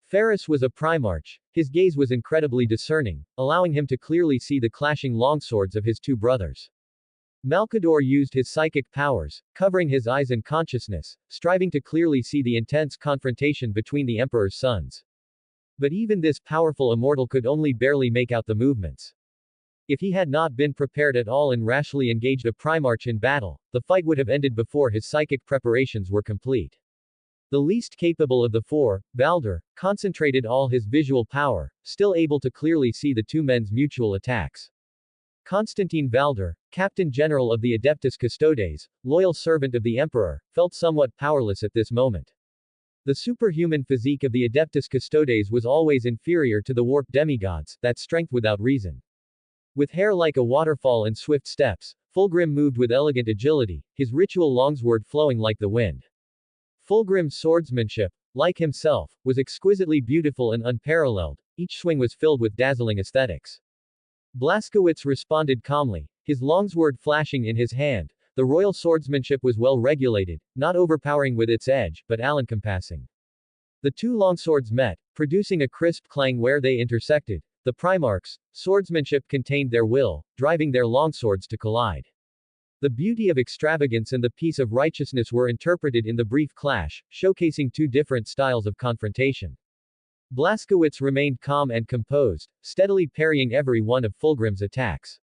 Ferris was a Primarch. His gaze was incredibly discerning, allowing him to clearly see the clashing longswords of his two brothers. Malcador used his psychic powers, covering his eyes and consciousness, striving to clearly see the intense confrontation between the Emperor's sons. But even this powerful immortal could only barely make out the movements. If he had not been prepared at all and rashly engaged a Primarch in battle, the fight would have ended before his psychic preparations were complete. The least capable of the four, Baldur, concentrated all his visual power, still able to clearly see the two men's mutual attacks. Constantine Baldur, Captain General of the Adeptus Custodes, loyal servant of the Emperor, felt somewhat powerless at this moment. The superhuman physique of the Adeptus Custodes was always inferior to the warped demigods, that strength without reason. With hair like a waterfall and swift steps, Fulgrim moved with elegant agility, his ritual longsword flowing like the wind. Fulgrim's swordsmanship, like himself, was exquisitely beautiful and unparalleled, each swing was filled with dazzling aesthetics. Blaskowitz responded calmly, his longsword flashing in his hand. The royal swordsmanship was well regulated, not overpowering with its edge, but all-encompassing. The two longswords met, producing a crisp clang where they intersected. The Primarchs' swordsmanship contained their will, driving their longswords to collide. The beauty of extravagance and the peace of righteousness were interpreted in the brief clash, showcasing two different styles of confrontation. Blaskowitz remained calm and composed, steadily parrying every one of Fulgrim's attacks.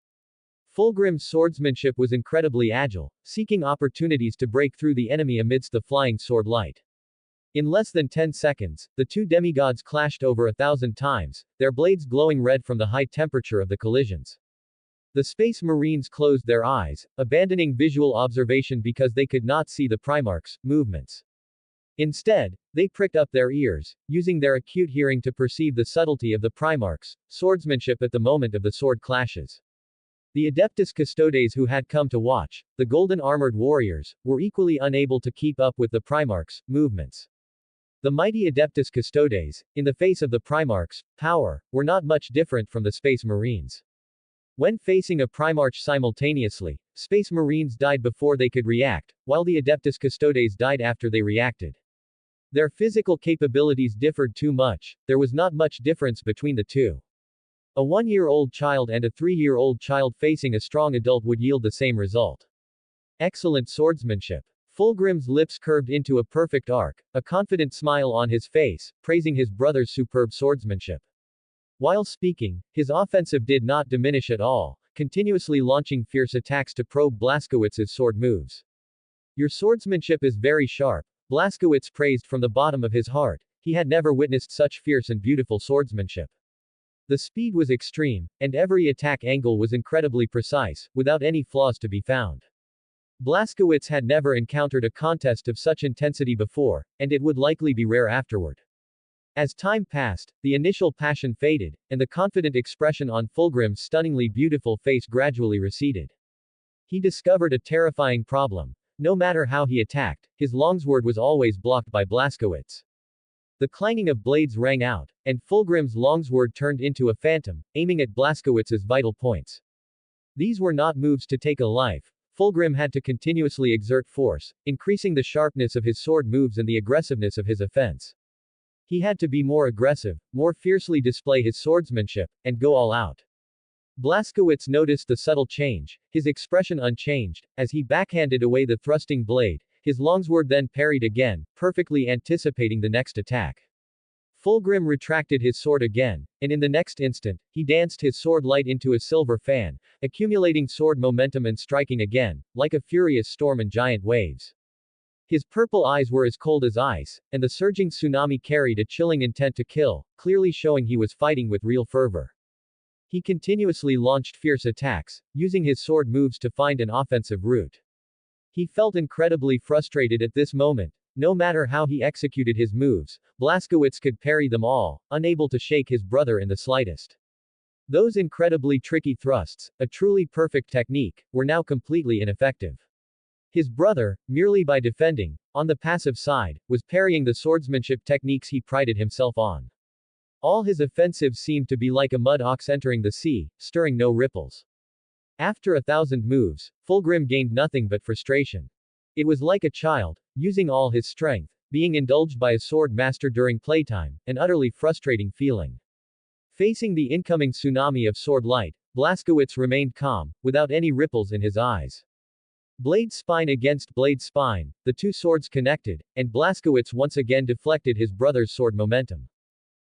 Fulgrim's swordsmanship was incredibly agile, seeking opportunities to break through the enemy amidst the flying sword light. In less than 10 seconds, the two demigods clashed over 1,000 times, their blades glowing red from the high temperature of the collisions. The Space Marines closed their eyes, abandoning visual observation because they could not see the Primarchs' movements. Instead, they pricked up their ears, using their acute hearing to perceive the subtlety of the Primarchs' swordsmanship at the moment of the sword clashes. The Adeptus Custodes who had come to watch, the golden-armored warriors, were equally unable to keep up with the Primarchs' movements. The mighty Adeptus Custodes, in the face of the Primarchs' power, were not much different from the Space Marines. When facing a Primarch simultaneously, Space Marines died before they could react, while the Adeptus Custodes died after they reacted. Their physical capabilities differed too much, there was not much difference between the two. A 1-year-old child and a 3-year-old child facing a strong adult would yield the same result. Excellent swordsmanship. Fulgrim's lips curved into a perfect arc, a confident smile on his face, praising his brother's superb swordsmanship. While speaking, his offensive did not diminish at all, continuously launching fierce attacks to probe Blaskowitz's sword moves. Your swordsmanship is very sharp, Blaskowitz praised from the bottom of his heart. He had never witnessed such fierce and beautiful swordsmanship. The speed was extreme, and every attack angle was incredibly precise, without any flaws to be found. Blaskowitz had never encountered a contest of such intensity before, and it would likely be rare afterward. As time passed, the initial passion faded, and the confident expression on Fulgrim's stunningly beautiful face gradually receded. He discovered a terrifying problem. No matter how he attacked, his longsword was always blocked by Blaskowitz. The clanging of blades rang out, and Fulgrim's longsword turned into a phantom, aiming at Blaskowitz's vital points. These were not moves to take a life. Fulgrim had to continuously exert force, increasing the sharpness of his sword moves and the aggressiveness of his offense. He had to be more aggressive, more fiercely display his swordsmanship, and go all out. Blaskowitz noticed the subtle change, his expression unchanged, as he backhanded away the thrusting blade, his longsword then parried again, perfectly anticipating the next attack. Fulgrim retracted his sword again, and in the next instant, he danced his sword light into a silver fan, accumulating sword momentum and striking again, like a furious storm and giant waves. His purple eyes were as cold as ice, and the surging tsunami carried a chilling intent to kill, clearly showing he was fighting with real fervor. He continuously launched fierce attacks, using his sword moves to find an offensive route. He felt incredibly frustrated at this moment. No matter how he executed his moves, Blaskowitz could parry them all, unable to shake his brother in the slightest. Those incredibly tricky thrusts, a truly perfect technique, were now completely ineffective. His brother, merely by defending, on the passive side, was parrying the swordsmanship techniques he prided himself on. All his offensives seemed to be like a mud ox entering the sea, stirring no ripples. After 1,000 moves, Fulgrim gained nothing but frustration. It was like a child, using all his strength, being indulged by a sword master during playtime, an utterly frustrating feeling. Facing the incoming tsunami of sword light, Blazkowicz remained calm, without any ripples in his eyes. Blade spine against blade spine, the two swords connected, and Blazkowicz once again deflected his brother's sword momentum.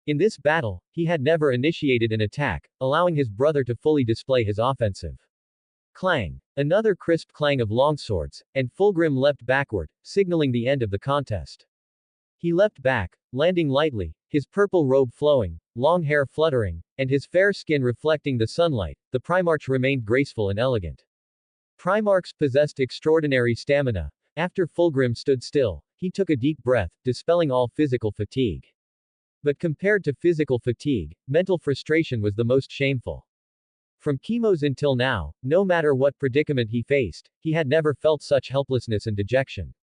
In this battle, he had never initiated an attack, allowing his brother to fully display his offensive. Clang! Another crisp clang of longswords, and Fulgrim leapt backward, signaling the end of the contest. He leapt back, landing lightly, his purple robe flowing, long hair fluttering, and his fair skin reflecting the sunlight. The Primarch remained graceful and elegant. Primarchs possessed extraordinary stamina. After Fulgrim stood still, he took a deep breath, dispelling all physical fatigue. But compared to physical fatigue, mental frustration was the most shameful. From chemos until now, no matter what predicament he faced, he had never felt such helplessness and dejection.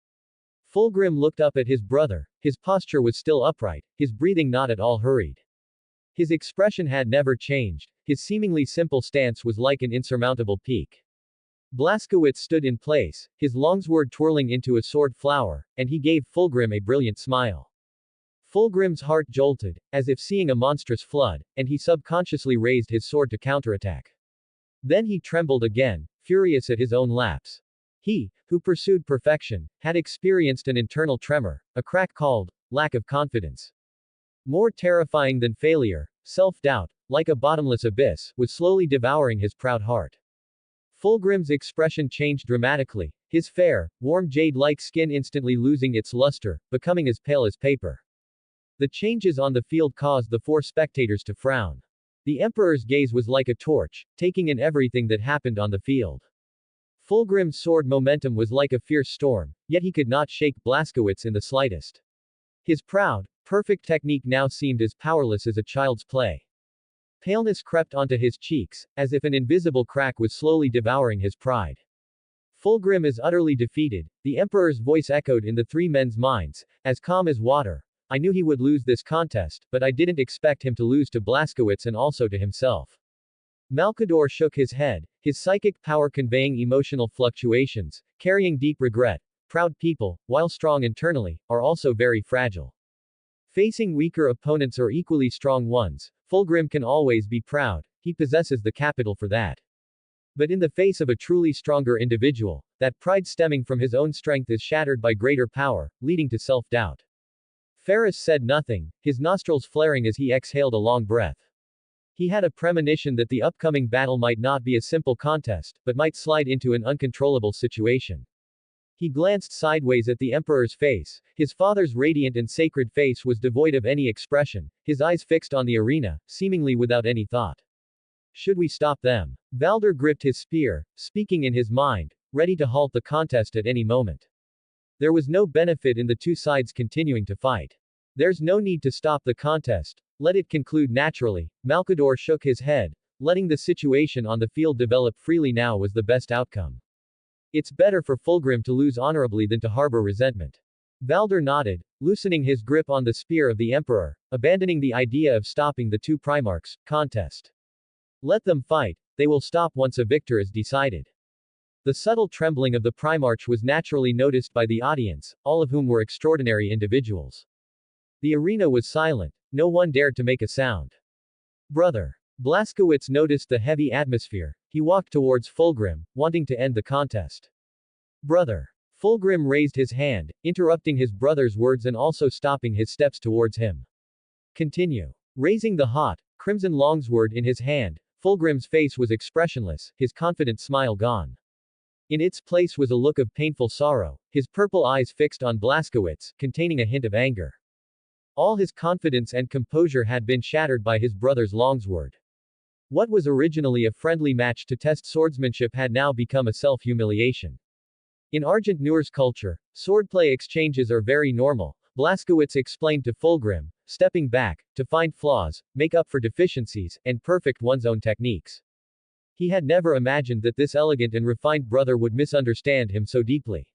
Fulgrim looked up at his brother, his posture was still upright, his breathing not at all hurried. His expression had never changed, his seemingly simple stance was like an insurmountable peak. Blazkowicz stood in place, his longsword twirling into a sword flower, and he gave Fulgrim a brilliant smile. Fulgrim's heart jolted, as if seeing a monstrous flood, and he subconsciously raised his sword to counterattack. Then he trembled again, furious at his own lapse. He, who pursued perfection, had experienced an internal tremor, a crack called lack of confidence. More terrifying than failure, self-doubt, like a bottomless abyss, was slowly devouring his proud heart. Fulgrim's expression changed dramatically, his fair, warm jade-like skin instantly losing its luster, becoming as pale as paper. The changes on the field caused the four spectators to frown. The Emperor's gaze was like a torch, taking in everything that happened on the field. Fulgrim's sword momentum was like a fierce storm, yet he could not shake Blazkowicz in the slightest. His proud, perfect technique now seemed as powerless as a child's play. Paleness crept onto his cheeks, as if an invisible crack was slowly devouring his pride. Fulgrim is utterly defeated, the Emperor's voice echoed in the three men's minds, as calm as water. I knew he would lose this contest, but I didn't expect him to lose to Blazkowicz and also to himself. Malkador shook his head, his psychic power conveying emotional fluctuations, carrying deep regret. Proud people, while strong internally, are also very fragile. Facing weaker opponents or equally strong ones, Fulgrim can always be proud, he possesses the capital for that. But in the face of a truly stronger individual, that pride stemming from his own strength is shattered by greater power, leading to self-doubt. Ferris said nothing, his nostrils flaring as he exhaled a long breath. He had a premonition that the upcoming battle might not be a simple contest, but might slide into an uncontrollable situation. He glanced sideways at the Emperor's face, his father's radiant and sacred face was devoid of any expression, his eyes fixed on the arena, seemingly without any thought. Should we stop them? Valder gripped his spear, speaking in his mind, ready to halt the contest at any moment. There was no benefit in the two sides continuing to fight. There's no need to stop the contest, let it conclude naturally. Malkador shook his head, letting the situation on the field develop freely now was the best outcome. It's better for Fulgrim to lose honorably than to harbor resentment. Valder nodded, loosening his grip on the spear of the Emperor, abandoning the idea of stopping the two Primarchs' contest. Let them fight, they will stop once a victor is decided. The subtle trembling of the Primarch was naturally noticed by the audience, all of whom were extraordinary individuals. The arena was silent, no one dared to make a sound. Brother. Blazkowicz noticed the heavy atmosphere, he walked towards Fulgrim, wanting to end the contest. Brother. Fulgrim raised his hand, interrupting his brother's words and also stopping his steps towards him. Continue. Raising the hot, crimson longsword in his hand, Fulgrim's face was expressionless, his confident smile gone. In its place was a look of painful sorrow, his purple eyes fixed on Blazkowicz, containing a hint of anger. All his confidence and composure had been shattered by his brother's longsword. What was originally a friendly match to test swordsmanship had now become a self-humiliation. In Argent Noor's culture, swordplay exchanges are very normal, Blazkowicz explained to Fulgrim, stepping back, to find flaws, make up for deficiencies, and perfect one's own techniques. He had never imagined that this elegant and refined brother would misunderstand him so deeply.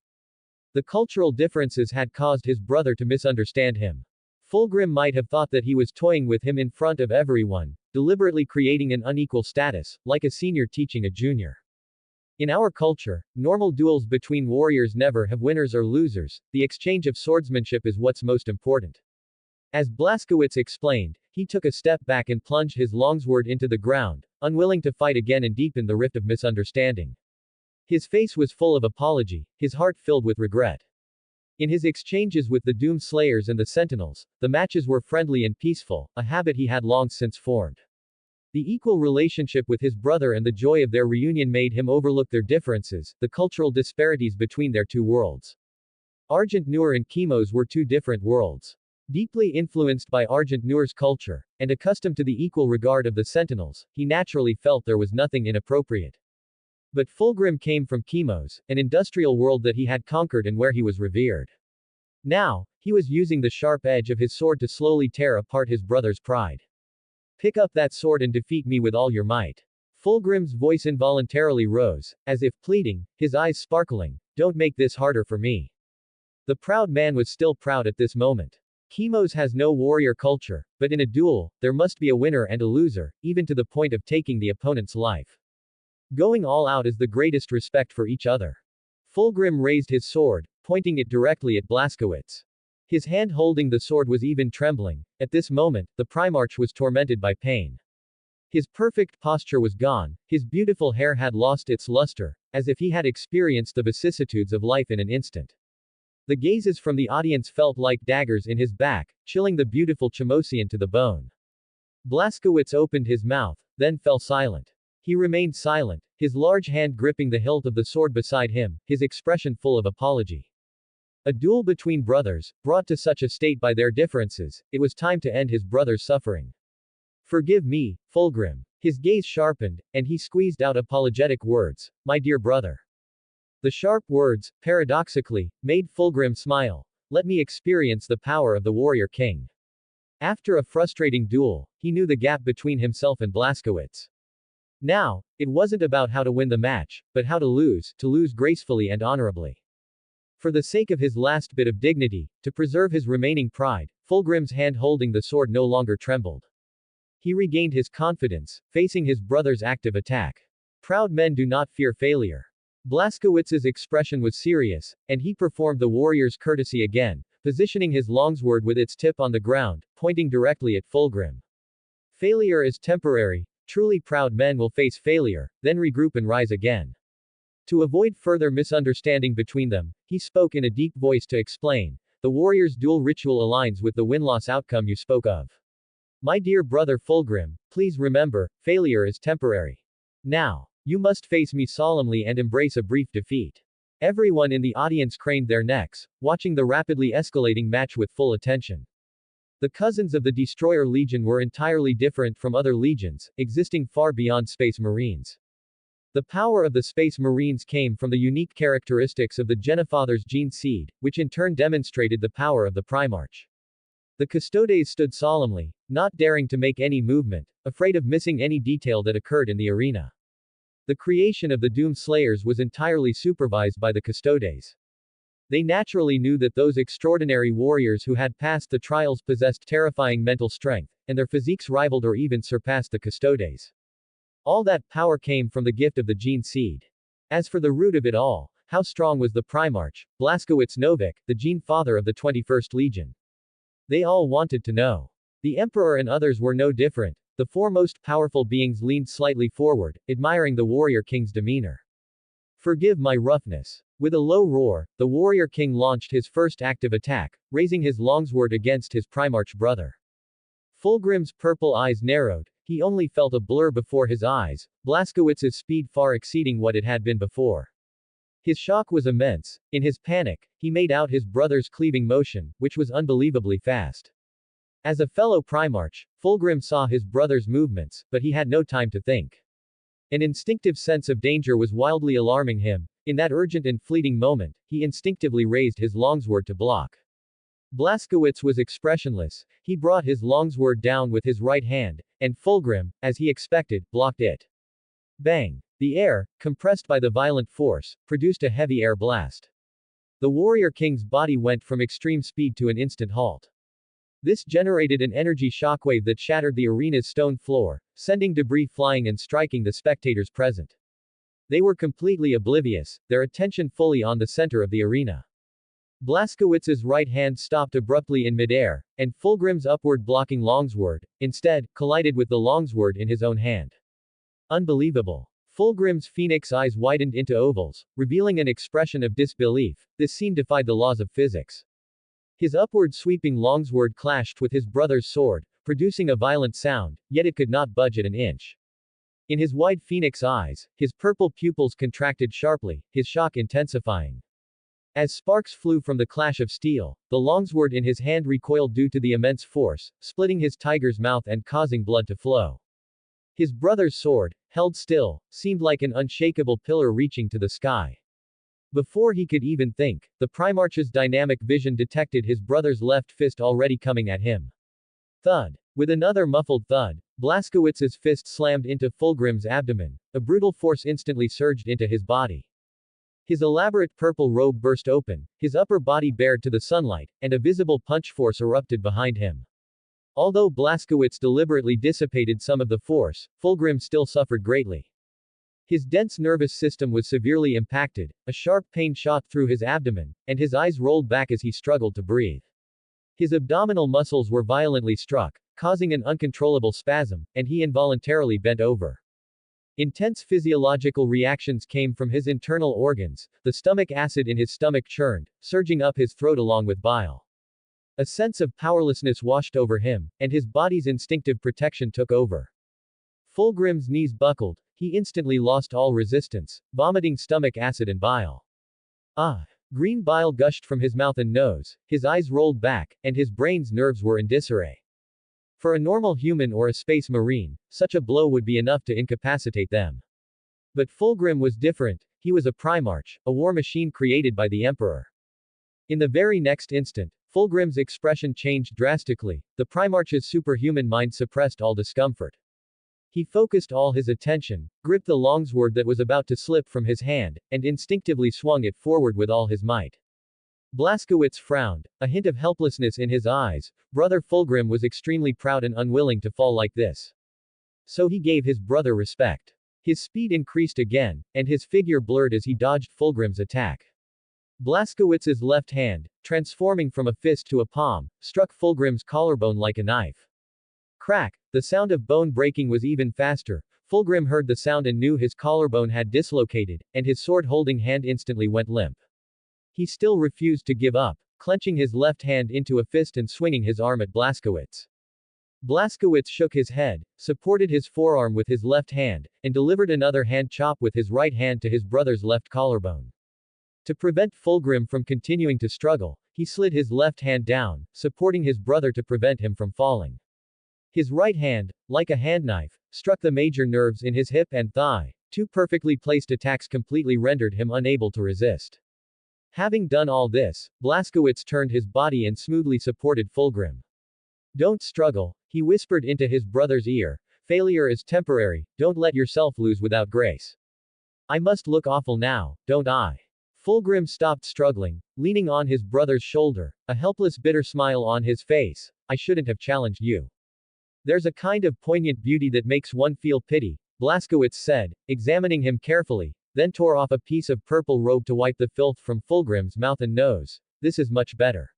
The cultural differences had caused his brother to misunderstand him. Fulgrim might have thought that he was toying with him in front of everyone, deliberately creating an unequal status, like a senior teaching a junior. In our culture, normal duels between warriors never have winners or losers, the exchange of swordsmanship is what's most important. As Blaskowitz explained, he took a step back and plunged his longsword into the ground, unwilling to fight again and deepen the rift of misunderstanding. His face was full of apology, his heart filled with regret. In his exchanges with the Doom Slayers and the Sentinels, the matches were friendly and peaceful, a habit he had long since formed. The equal relationship with his brother and the joy of their reunion made him overlook their differences, the cultural disparities between their two worlds. Argent Noor and Chemos were two different worlds. Deeply influenced by Argent Noor's culture, and accustomed to the equal regard of the Sentinels, he naturally felt there was nothing inappropriate. But Fulgrim came from Chemos, an industrial world that he had conquered and where he was revered. Now, he was using the sharp edge of his sword to slowly tear apart his brother's pride. Pick up that sword and defeat me with all your might. Fulgrim's voice involuntarily rose, as if pleading, his eyes sparkling, don't make this harder for me. The proud man was still proud at this moment. Chemos has no warrior culture, but in a duel, there must be a winner and a loser, even to the point of taking the opponent's life. Going all out is the greatest respect for each other. Fulgrim raised his sword, pointing it directly at Blaskowitz. His hand holding the sword was even trembling. At this moment, the Primarch was tormented by pain. His perfect posture was gone, his beautiful hair had lost its luster, as if he had experienced the vicissitudes of life in an instant. The gazes from the audience felt like daggers in his back, chilling the beautiful Chemosian to the bone. Blaskowitz opened his mouth, then fell silent. He remained silent, his large hand gripping the hilt of the sword beside him, his expression full of apology. A duel between brothers, brought to such a state by their differences, it was time to end his brother's suffering. Forgive me, Fulgrim. His gaze sharpened, and he squeezed out apologetic words, my dear brother. The sharp words, paradoxically, made Fulgrim smile. Let me experience the power of the warrior king. After a frustrating duel, he knew the gap between himself and Blaskowitz. Now, it wasn't about how to win the match, but how to lose gracefully and honorably. For the sake of his last bit of dignity, to preserve his remaining pride, Fulgrim's hand holding the sword no longer trembled. He regained his confidence, facing his brother's active attack. Proud men do not fear failure. Blaskowitz's expression was serious, and he performed the warrior's courtesy again, positioning his longsword with its tip on the ground, pointing directly at Fulgrim. Failure is temporary, truly proud men will face failure, then regroup and rise again. To avoid further misunderstanding between them, he spoke in a deep voice to explain, the warrior's duel ritual aligns with the win-loss outcome you spoke of. My dear brother Fulgrim, please remember, failure is temporary. Now, you must face me solemnly and embrace a brief defeat. Everyone in the audience craned their necks, watching the rapidly escalating match with full attention. The cousins of the Destroyer Legion were entirely different from other legions, existing far beyond Space Marines. The power of the Space Marines came from the unique characteristics of the Genofather's gene seed, which in turn demonstrated the power of the Primarch. The Custodes stood solemnly, not daring to make any movement, afraid of missing any detail that occurred in the arena. The creation of the Doom Slayers was entirely supervised by the Custodes. They naturally knew that those extraordinary warriors who had passed the trials possessed terrifying mental strength, and their physiques rivaled or even surpassed the Custodes. All that power came from the gift of the gene seed. As for the root of it all, how strong was the Primarch, Blaskowitz Novik, the gene father of the 21st Legion? They all wanted to know. The Emperor and others were no different. The four most powerful beings leaned slightly forward, admiring the warrior king's demeanor. Forgive my roughness. With a low roar, the warrior king launched his first active attack, raising his longsword against his Primarch brother. Fulgrim's purple eyes narrowed, he only felt a blur before his eyes, Blaskowitz's speed far exceeding what it had been before. His shock was immense. In his panic, he made out his brother's cleaving motion, which was unbelievably fast. As a fellow Primarch, Fulgrim saw his brother's movements, but he had no time to think. An instinctive sense of danger was wildly alarming him. In that urgent and fleeting moment, he instinctively raised his longsword to block. Blaskowitz was expressionless, he brought his longsword down with his right hand, and Fulgrim, as he expected, blocked it. Bang! The air, compressed by the violent force, produced a heavy air blast. The warrior king's body went from extreme speed to an instant halt. This generated an energy shockwave that shattered the arena's stone floor, sending debris flying and striking the spectators present. They were completely oblivious, their attention fully on the center of the arena. Blaskowitz's right hand stopped abruptly in midair, and Fulgrim's upward blocking longsword, instead, collided with the longsword in his own hand. Unbelievable. Fulgrim's phoenix eyes widened into ovals, revealing an expression of disbelief. This scene defied the laws of physics. His upward sweeping longsword clashed with his brother's sword, producing a violent sound, yet it could not budge at an inch. In his wide phoenix eyes, his purple pupils contracted sharply, his shock intensifying. As sparks flew from the clash of steel, the longsword in his hand recoiled due to the immense force, splitting his tiger's mouth and causing blood to flow. His brother's sword, held still, seemed like an unshakable pillar reaching to the sky. Before he could even think, the Primarch's dynamic vision detected his brother's left fist already coming at him. Thud. With another muffled thud, Blaskowitz's fist slammed into Fulgrim's abdomen. A brutal force instantly surged into his body. His elaborate purple robe burst open, his upper body bared to the sunlight, and a visible punch force erupted behind him. Although Blaskowitz deliberately dissipated some of the force, Fulgrim still suffered greatly. His dense nervous system was severely impacted, a sharp pain shot through his abdomen, and his eyes rolled back as he struggled to breathe. His abdominal muscles were violently struck, causing an uncontrollable spasm, and he involuntarily bent over. Intense physiological reactions came from his internal organs, the stomach acid in his stomach churned, surging up his throat along with bile. A sense of powerlessness washed over him, and his body's instinctive protection took over. Fulgrim's knees buckled, he instantly lost all resistance, vomiting stomach acid and bile. Green bile gushed from his mouth and nose, his eyes rolled back, and his brain's nerves were in disarray. For a normal human or a space marine, such a blow would be enough to incapacitate them. But Fulgrim was different, he was a Primarch, a war machine created by the Emperor. In the very next instant, Fulgrim's expression changed drastically, the Primarch's superhuman mind suppressed all discomfort. He focused all his attention, gripped the longsword that was about to slip from his hand, and instinctively swung it forward with all his might. Blaskowitz frowned, a hint of helplessness in his eyes. Brother Fulgrim was extremely proud and unwilling to fall like this. So he gave his brother respect. His speed increased again, and his figure blurred as he dodged Fulgrim's attack. Blaskowitz's left hand, transforming from a fist to a palm, struck Fulgrim's collarbone like a knife. Crack! The sound of bone breaking was even faster. Fulgrim heard the sound and knew his collarbone had dislocated, and his sword-holding hand instantly went limp. He still refused to give up, clenching his left hand into a fist and swinging his arm at Blaskowitz. Blaskowitz shook his head, supported his forearm with his left hand, and delivered another hand chop with his right hand to his brother's left collarbone. To prevent Fulgrim from continuing to struggle, he slid his left hand down, supporting his brother to prevent him from falling. His right hand, like a handknife, struck the major nerves in his hip and thigh. Two perfectly placed attacks completely rendered him unable to resist. Having done all this, Blaskowitz turned his body and smoothly supported Fulgrim. Don't struggle, he whispered into his brother's ear. Failure is temporary, don't let yourself lose without grace. I must look awful now, don't I? Fulgrim stopped struggling, leaning on his brother's shoulder, a helpless bitter smile on his face. I shouldn't have challenged you. There's a kind of poignant beauty that makes one feel pity, Blaskowitz said, examining him carefully, then tore off a piece of purple robe to wipe the filth from Fulgrim's mouth and nose. This is much better.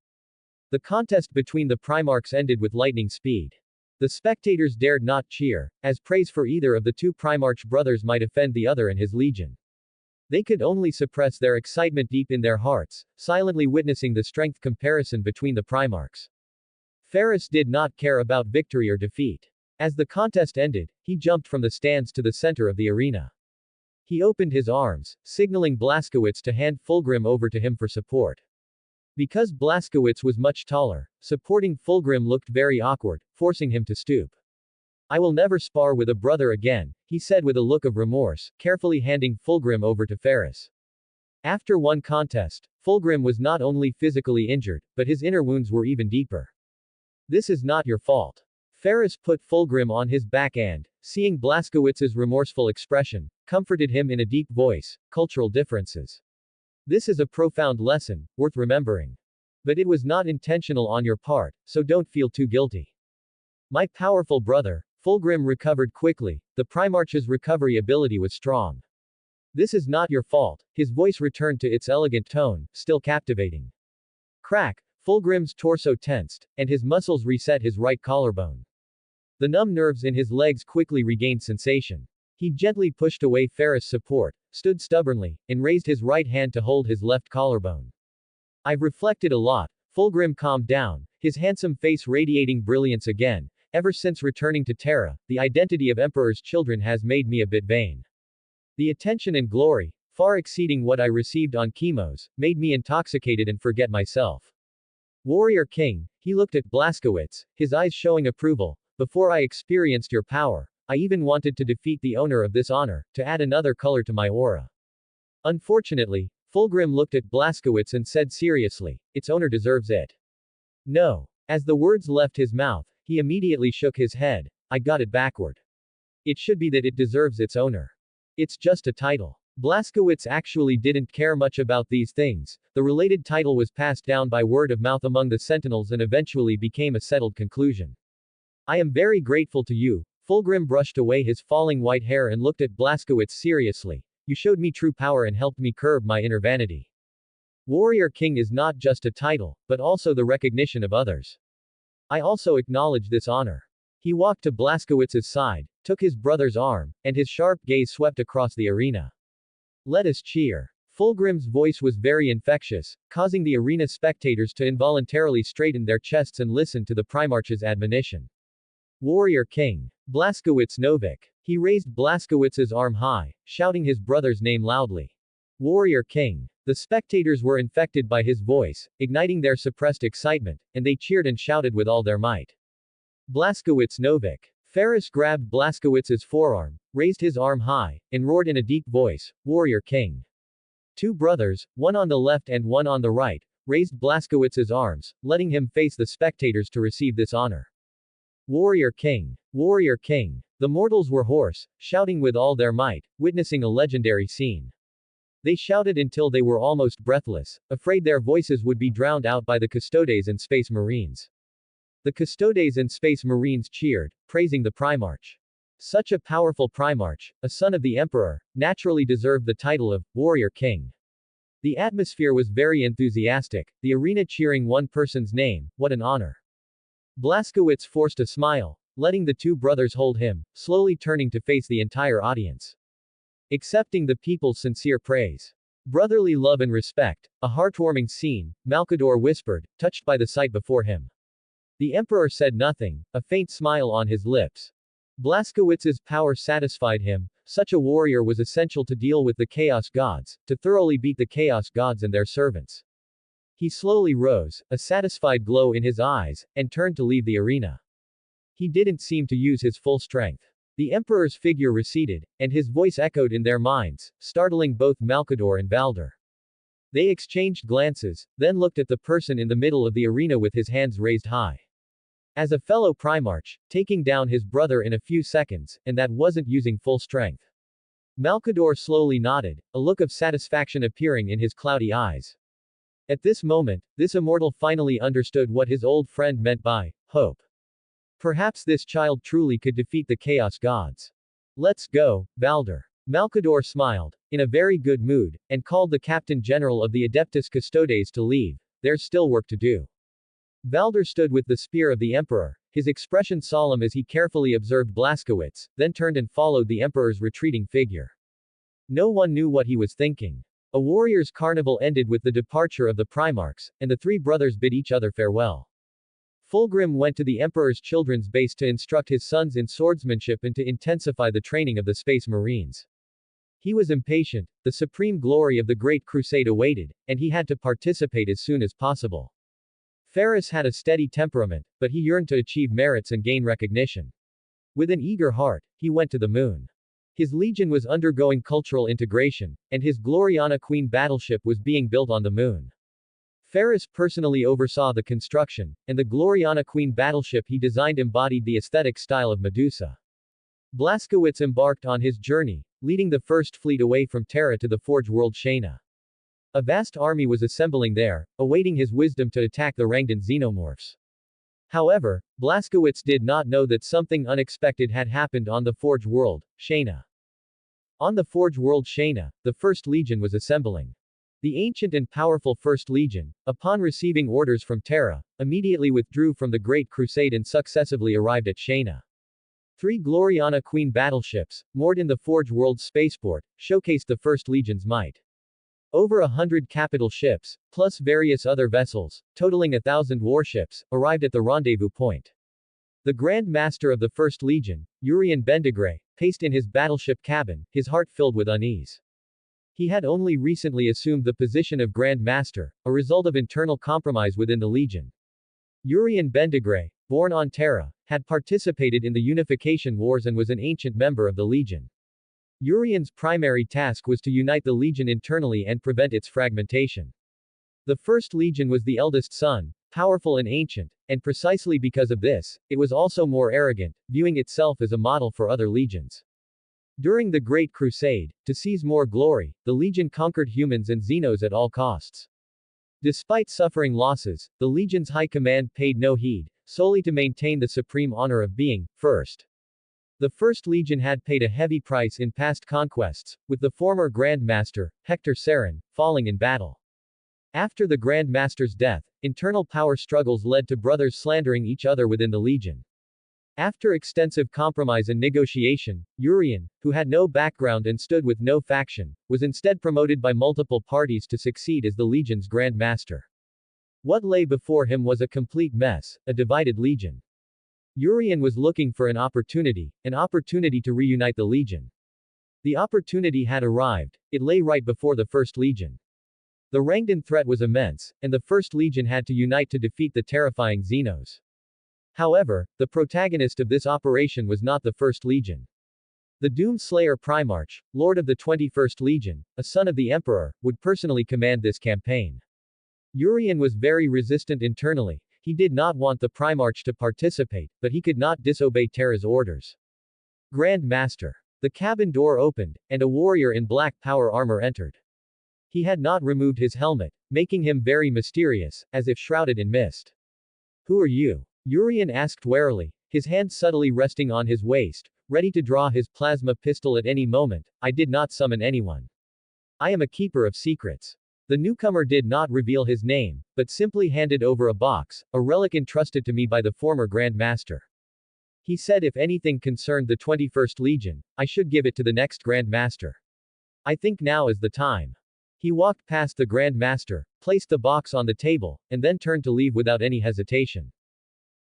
The contest between the Primarchs ended with lightning speed. The spectators dared not cheer, as praise for either of the two Primarch brothers might offend the other and his legion. They could only suppress their excitement deep in their hearts, silently witnessing the strength comparison between the Primarchs. Ferris did not care about victory or defeat. As the contest ended, he jumped from the stands to the center of the arena. He opened his arms, signaling Blaskowitz to hand Fulgrim over to him for support. Because Blaskowitz was much taller, supporting Fulgrim looked very awkward, forcing him to stoop. I will never spar with a brother again, he said with a look of remorse, carefully handing Fulgrim over to Ferris. After one contest, Fulgrim was not only physically injured, but his inner wounds were even deeper. This is not your fault. Ferris put Fulgrim on his back and, seeing Blaskowitz's remorseful expression, comforted him in a deep voice. Cultural differences. This is a profound lesson, worth remembering. But it was not intentional on your part, so don't feel too guilty. My powerful brother, Fulgrim recovered quickly. The Primarch's recovery ability was strong. This is not your fault. His voice returned to its elegant tone, still captivating. Crack! Fulgrim's torso tensed, and his muscles reset his right collarbone. The numb nerves in his legs quickly regained sensation. He gently pushed away Ferris' support, stood stubbornly, and raised his right hand to hold his left collarbone. I've reflected a lot. Fulgrim calmed down, his handsome face radiating brilliance again. Ever since returning to Terra, the identity of Emperor's children has made me a bit vain. The attention and glory, far exceeding what I received on Chemos, made me intoxicated and forget myself. Warrior King, he looked at Blaskowitz, his eyes showing approval. Before I experienced your power, I even wanted to defeat the owner of this honor, to add another color to my aura. Unfortunately, Fulgrim looked at Blaskowitz and said seriously, its owner deserves it. No. As the words left his mouth, he immediately shook his head. I got it backward. It should be that it deserves its owner. It's just a title. Blaskowitz actually didn't care much about these things. The related title was passed down by word of mouth among the Sentinels and eventually became a settled conclusion. I am very grateful to you. Fulgrim brushed away his falling white hair and looked at Blaskowitz seriously. You showed me true power and helped me curb my inner vanity. Warrior King is not just a title, but also the recognition of others. I also acknowledge this honor. He walked to Blaskowitz's side, took his brother's arm, and his sharp gaze swept across the arena. Let us cheer. Fulgrim's voice was very infectious, causing the arena spectators to involuntarily straighten their chests and listen to the Primarch's admonition. Warrior King. Blaskowitz Novik. He raised Blaskowitz's arm high, shouting his brother's name loudly. Warrior King. The spectators were infected by his voice, igniting their suppressed excitement, and they cheered and shouted with all their might. Blaskowitz Novik. Ferris grabbed Blaskowitz's forearm, raised his arm high, and roared in a deep voice, Warrior King. Two brothers, one on the left and one on the right, raised Blaskowitz's arms, letting him face the spectators to receive this honor. Warrior King. Warrior King. The mortals were hoarse, shouting with all their might, witnessing a legendary scene. They shouted until they were almost breathless, afraid their voices would be drowned out by the Custodes and Space Marines. The Custodes and Space Marines cheered, praising the Primarch. Such a powerful Primarch, a son of the Emperor, naturally deserved the title of Warrior King. The atmosphere was very enthusiastic, the arena cheering one person's name. What an honor. Blaskowitz forced a smile, letting the two brothers hold him, slowly turning to face the entire audience. Accepting the people's sincere praise. Brotherly love and respect, a heartwarming scene, Malkador whispered, touched by the sight before him. The Emperor said nothing, a faint smile on his lips. Blaskowitz's power satisfied him. Such a warrior was essential to deal with the Chaos Gods, to thoroughly beat the Chaos Gods and their servants. He slowly rose, a satisfied glow in his eyes, and turned to leave the arena. He didn't seem to use his full strength. The Emperor's figure receded, and his voice echoed in their minds, startling both Malkador and Valder. They exchanged glances, then looked at the person in the middle of the arena with his hands raised high. As a fellow Primarch, taking down his brother in a few seconds, and that wasn't using full strength. Malkador slowly nodded, a look of satisfaction appearing in his cloudy eyes. At this moment, this immortal finally understood what his old friend meant by hope. Perhaps this child truly could defeat the Chaos Gods. Let's go, Valder. Malkador smiled, in a very good mood, and called the Captain General of the Adeptus Custodes to leave. There's still work to do. Valder stood with the spear of the Emperor, his expression solemn as he carefully observed Blaskowitz, then turned and followed the Emperor's retreating figure. No one knew what he was thinking. A warrior's carnival ended with the departure of the Primarchs, and the three brothers bid each other farewell. Fulgrim went to the Emperor's children's base to instruct his sons in swordsmanship and to intensify the training of the Space Marines. He was impatient, the supreme glory of the Great Crusade awaited, and he had to participate as soon as possible. Ferris had a steady temperament, but he yearned to achieve merits and gain recognition. With an eager heart, he went to the moon. His legion was undergoing cultural integration, and his Gloriana Queen battleship was being built on the moon. Ferris personally oversaw the construction, and the Gloriana Queen battleship he designed embodied the aesthetic style of Medusa. Blaskowitz embarked on his journey, leading the first fleet away from Terra to the Forge world Shayna. A vast army was assembling there, awaiting his wisdom to attack the Rangdan xenomorphs. However, Blaskowitz did not know that something unexpected had happened on the Forge world, Shayna. On the Forge world Shayna, the First Legion was assembling. The ancient and powerful First Legion, upon receiving orders from Terra, immediately withdrew from the Great Crusade and successively arrived at Shayna. 3 Gloriana Queen battleships, moored in the Forge world's spaceport, showcased the First Legion's might. Over 100 capital ships, plus various other vessels, totaling 1,000 warships, arrived at the rendezvous point. The Grand Master of the First Legion, Urian Bendigray, paced in his battleship cabin, his heart filled with unease. He had only recently assumed the position of Grand Master, a result of internal compromise within the Legion. Urian Bendigray, born on Terra, had participated in the Unification Wars and was an ancient member of the Legion. Urian's primary task was to unite the Legion internally and prevent its fragmentation. The First Legion was the eldest son, powerful and ancient, and precisely because of this, it was also more arrogant, viewing itself as a model for other legions. During the Great Crusade, to seize more glory, the Legion conquered humans and Xenos at all costs. Despite suffering losses, the Legion's high command paid no heed, solely to maintain the supreme honor of being first. The First Legion had paid a heavy price in past conquests, with the former Grand Master, Hector Sarin, falling in battle. After the Grand Master's death, internal power struggles led to brothers slandering each other within the Legion. After extensive compromise and negotiation, Urian, who had no background and stood with no faction, was instead promoted by multiple parties to succeed as the Legion's Grand Master. What lay before him was a complete mess, a divided Legion. Urian was looking for an opportunity to reunite the Legion. The opportunity had arrived, it lay right before the First Legion. The Rangdan threat was immense, and the First Legion had to unite to defeat the terrifying Xenos. However, the protagonist of this operation was not the First Legion. The Doom Slayer Primarch, Lord of the 21st Legion, a son of the Emperor, would personally command this campaign. Urian was very resistant internally. He did not want the Primarch to participate, but he could not disobey Terra's orders. Grand Master. The cabin door opened, and a warrior in black power armor entered. He had not removed his helmet, making him very mysterious, as if shrouded in mist. Who are you? Urian asked warily, his hand subtly resting on his waist, ready to draw his plasma pistol at any moment. I did not summon anyone. I am a keeper of secrets. The newcomer did not reveal his name, but simply handed over a box, a relic entrusted to me by the former Grand Master. He said if anything concerned the 21st Legion, I should give it to the next Grand Master. I think now is the time. He walked past the Grand Master, placed the box on the table, and then turned to leave without any hesitation.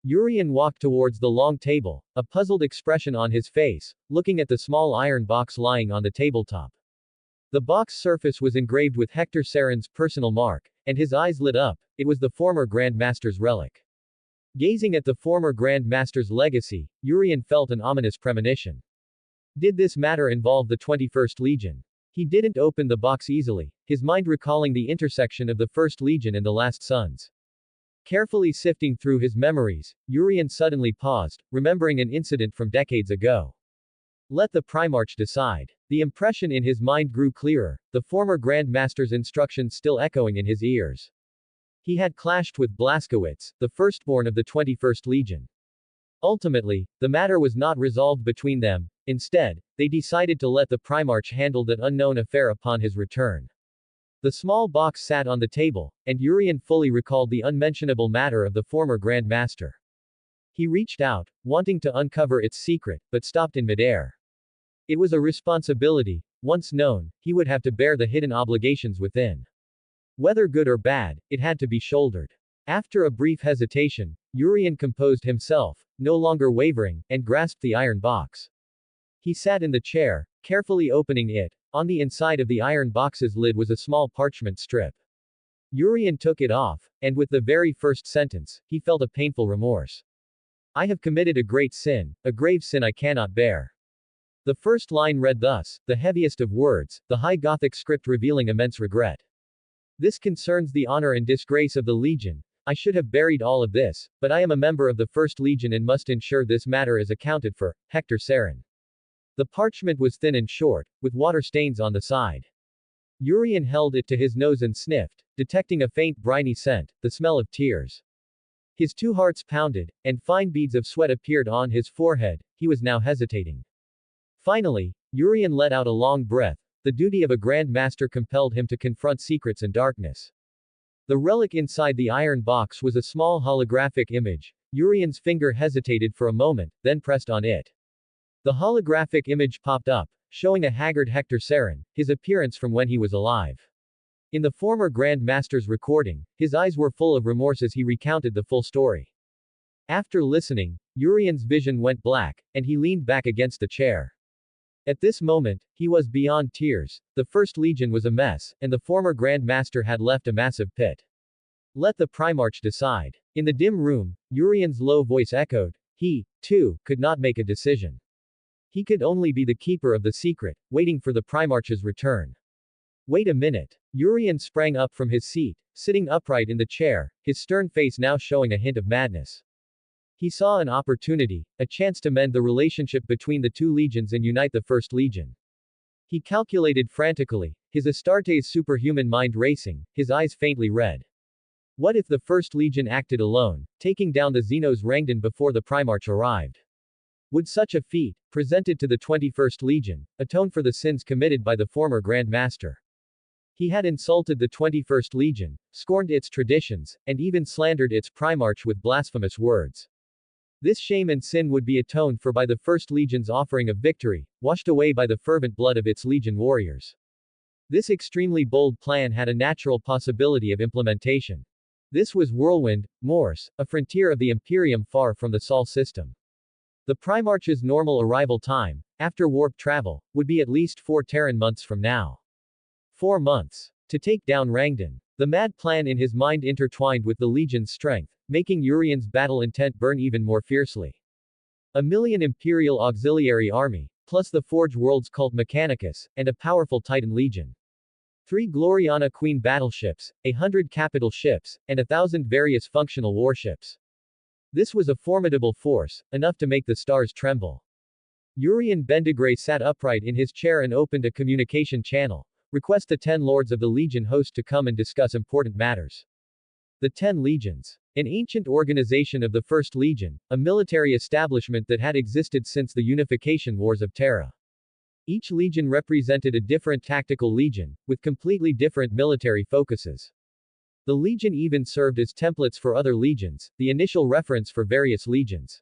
Urian walked towards the long table, a puzzled expression on his face, looking at the small iron box lying on the tabletop. The box surface was engraved with Hector Sarin's personal mark, and his eyes lit up. It was the former Grand Master's relic. Gazing at the former Grand Master's legacy, Urian felt an ominous premonition. Did this matter involve the 21st Legion? He didn't open the box easily, his mind recalling the intersection of the First Legion and the Last Sons. Carefully sifting through his memories, Urian suddenly paused, remembering an incident from decades ago. Let the Primarch decide. The impression in his mind grew clearer, the former Grand Master's instructions still echoing in his ears. He had clashed with Blaskowitz, the firstborn of the 21st Legion. Ultimately, the matter was not resolved between them. Instead, they decided to let the Primarch handle that unknown affair upon his return. The small box sat on the table, and Urian fully recalled the unmentionable matter of the former Grand Master. He reached out, wanting to uncover its secret, but stopped in midair. It was a responsibility. Once known, he would have to bear the hidden obligations within. Whether good or bad, it had to be shouldered. After a brief hesitation, Urian composed himself, no longer wavering, and grasped the iron box. He sat in the chair, carefully opening it. On the inside of the iron box's lid was a small parchment strip. Urian took it off, and with the very first sentence, he felt a painful remorse. I have committed a great sin, a grave sin I cannot bear. The first line read thus, the heaviest of words, the high Gothic script revealing immense regret. This concerns the honor and disgrace of the Legion. I should have buried all of this, but I am a member of the First Legion and must ensure this matter is accounted for. Hector Sarin. The parchment was thin and short, with water stains on the side. Urian held it to his nose and sniffed, detecting a faint briny scent, the smell of tears. His two hearts pounded, and fine beads of sweat appeared on his forehead. He was now hesitating. Finally, Urian let out a long breath. The duty of a Grand Master compelled him to confront secrets and darkness. The relic inside the iron box was a small holographic image. Urian's finger hesitated for a moment, then pressed on it. The holographic image popped up, showing a haggard Hector Saren, his appearance from when he was alive. In the former Grand Master's recording, his eyes were full of remorse as he recounted the full story. After listening, Urian's vision went black, and he leaned back against the chair. At this moment, he was beyond tears. The First Legion was a mess, and the former Grand Master had left a massive pit. Let the Primarch decide. In the dim room, Urian's low voice echoed. He, too, could not make a decision. He could only be the keeper of the secret, waiting for the Primarch's return. Wait a minute. Urian sprang up from his seat, sitting upright in the chair, his stern face now showing a hint of madness. He saw an opportunity, a chance to mend the relationship between the two legions and unite the First Legion. He calculated frantically, his Astartes superhuman mind racing, his eyes faintly red. What if the First Legion acted alone, taking down the Xenos Rangdan before the Primarch arrived? Would such a feat, presented to the 21st Legion, atone for the sins committed by the former Grand Master? He had insulted the 21st Legion, scorned its traditions, and even slandered its Primarch with blasphemous words. This shame and sin would be atoned for by the First Legion's offering of victory, washed away by the fervent blood of its Legion warriors. This extremely bold plan had a natural possibility of implementation. This was Whirlwind, Morse, a frontier of the Imperium far from the Sol system. The Primarch's normal arrival time, after warp travel, would be at least 4 Terran months from now. 4 months. To take down Rangdan. The mad plan in his mind intertwined with the Legion's strength, making Urian's battle intent burn even more fiercely. 1 million Imperial Auxiliary Army, plus the Forge World's Cult Mechanicus, and a powerful Titan Legion. 3 Gloriana Queen battleships, 100 capital ships, and 1,000 various functional warships. This was a formidable force, enough to make the stars tremble. Urian Bendigray sat upright in his chair and opened a communication channel. Request the 10 Lords of the Legion host to come and discuss important matters. The 10 Legions. An ancient organization of the First Legion, a military establishment that had existed since the unification wars of Terra. Each legion represented a different tactical legion, with completely different military focuses. The legion even served as templates for other legions, the initial reference for various legions.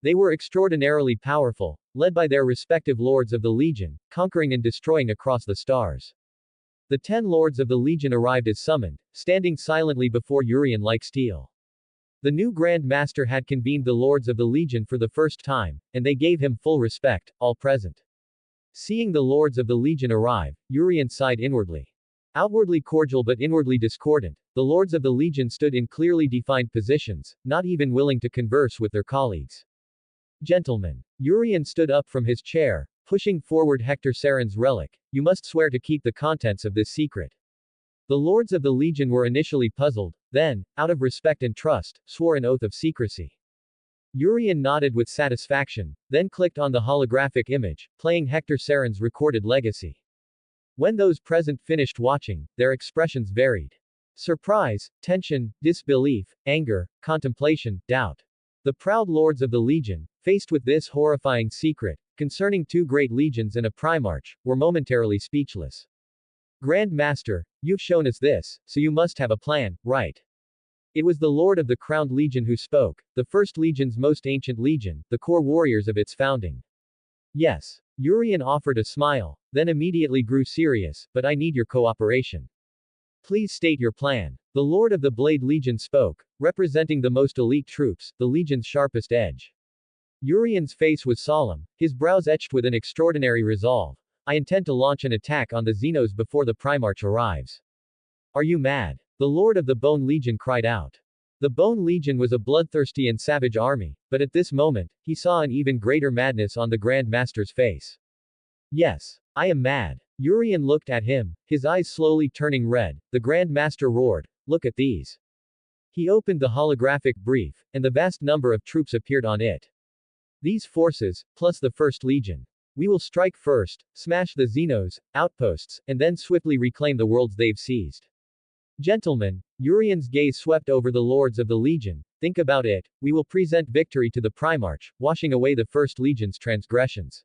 They were extraordinarily powerful, led by their respective lords of the Legion, conquering and destroying across the stars. The 10 lords of the Legion arrived as summoned, standing silently before Urian like steel. The new Grand Master had convened the lords of the Legion for the first time, and they gave him full respect, all present. Seeing the lords of the Legion arrive, Urian sighed inwardly. Outwardly cordial but inwardly discordant, the lords of the Legion stood in clearly defined positions, not even willing to converse with their colleagues. Gentlemen. Urian stood up from his chair, pushing forward Hector Saren's relic. You must swear to keep the contents of this secret. The lords of the Legion were initially puzzled, then, out of respect and trust, swore an oath of secrecy. Urian nodded with satisfaction, then clicked on the holographic image, playing Hector Saren's recorded legacy. When those present finished watching, their expressions varied. Surprise, tension, disbelief, anger, contemplation, doubt. The proud lords of the Legion, faced with this horrifying secret, concerning 2 great legions and a Primarch, were momentarily speechless. Grand Master, you've shown us this, so you must have a plan, right? It was the Lord of the Crowned Legion who spoke, the First Legion's most ancient legion, the core warriors of its founding. Yes. Urian offered a smile, then immediately grew serious, but I need your cooperation. Please state your plan. The Lord of the Blade Legion spoke, representing the most elite troops, the Legion's sharpest edge. Urian's face was solemn, his brows etched with an extraordinary resolve. I intend to launch an attack on the Xenos before the Primarch arrives. Are you mad? The Lord of the Bone Legion cried out. The Bone Legion was a bloodthirsty and savage army, but at this moment, he saw an even greater madness on the Grand Master's face. Yes. I am mad. Urian looked at him, his eyes slowly turning red. The Grand Master roared, look at these. He opened the holographic brief, and the vast number of troops appeared on it. These forces, plus the First Legion. We will strike first, smash the Xenos, outposts, and then swiftly reclaim the worlds they've seized. Gentlemen, Urian's gaze swept over the lords of the Legion. Think about it, we will present victory to the Primarch, washing away the First Legion's transgressions.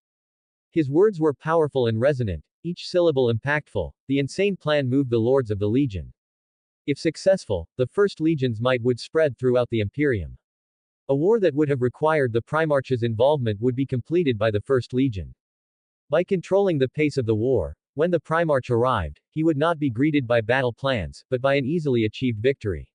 His words were powerful and resonant, each syllable impactful. The insane plan moved the lords of the Legion. If successful, the First Legion's might would spread throughout the Imperium. A war that would have required the Primarch's involvement would be completed by the First Legion. By controlling the pace of the war, when the Primarch arrived, he would not be greeted by battle plans, but by an easily achieved victory.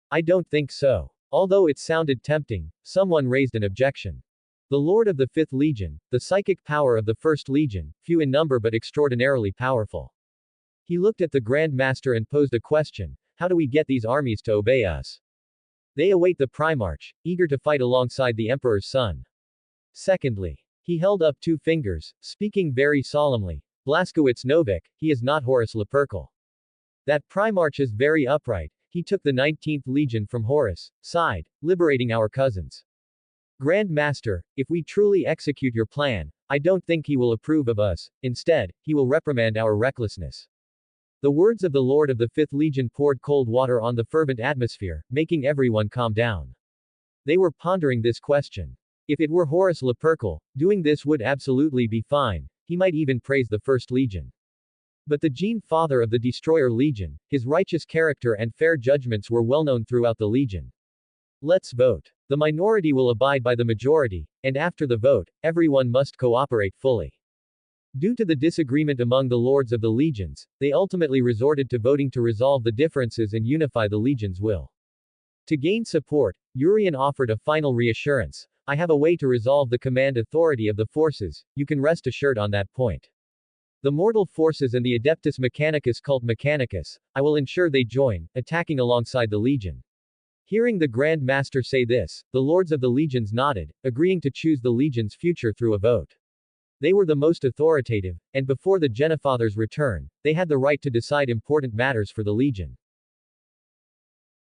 I don't think so. Although it sounded tempting, someone raised an objection. The Lord of the Fifth Legion, the psychic power of the First Legion, few in number but extraordinarily powerful. He looked at the Grand Master and posed a question: how do we get these armies to obey us? They await the Primarch, eager to fight alongside the Emperor's son. Secondly, he held up 2 fingers, speaking very solemnly. Blaskowitz Novik, he is not Horus Lupercal. That Primarch is very upright. He took the 19th Legion from Horus' side, liberating our cousins. Grand Master, if we truly execute your plan, I don't think he will approve of us. Instead, he will reprimand our recklessness. The words of the Lord of the Fifth Legion poured cold water on the fervent atmosphere, making everyone calm down. They were pondering this question. If it were Horus Lupercal, doing this would absolutely be fine. He might even praise the First Legion. But the Gene Father of the Destroyer Legion, his righteous character and fair judgments were well known throughout the Legion. Let's vote. The minority will abide by the majority, and after the vote, everyone must cooperate fully. Due to the disagreement among the lords of the legions, they ultimately resorted to voting to resolve the differences and unify the legion's will. To gain support, Urian offered a final reassurance: I have a way to resolve the command authority of the forces, you can rest assured on that point. The mortal forces and the Adeptus Mechanicus cult Mechanicus, I will ensure they join, attacking alongside the legion. Hearing the Grand Master say this, the lords of the legions nodded, agreeing to choose the legion's future through a vote. They were the most authoritative, and before the Genofather's return, they had the right to decide important matters for the legion.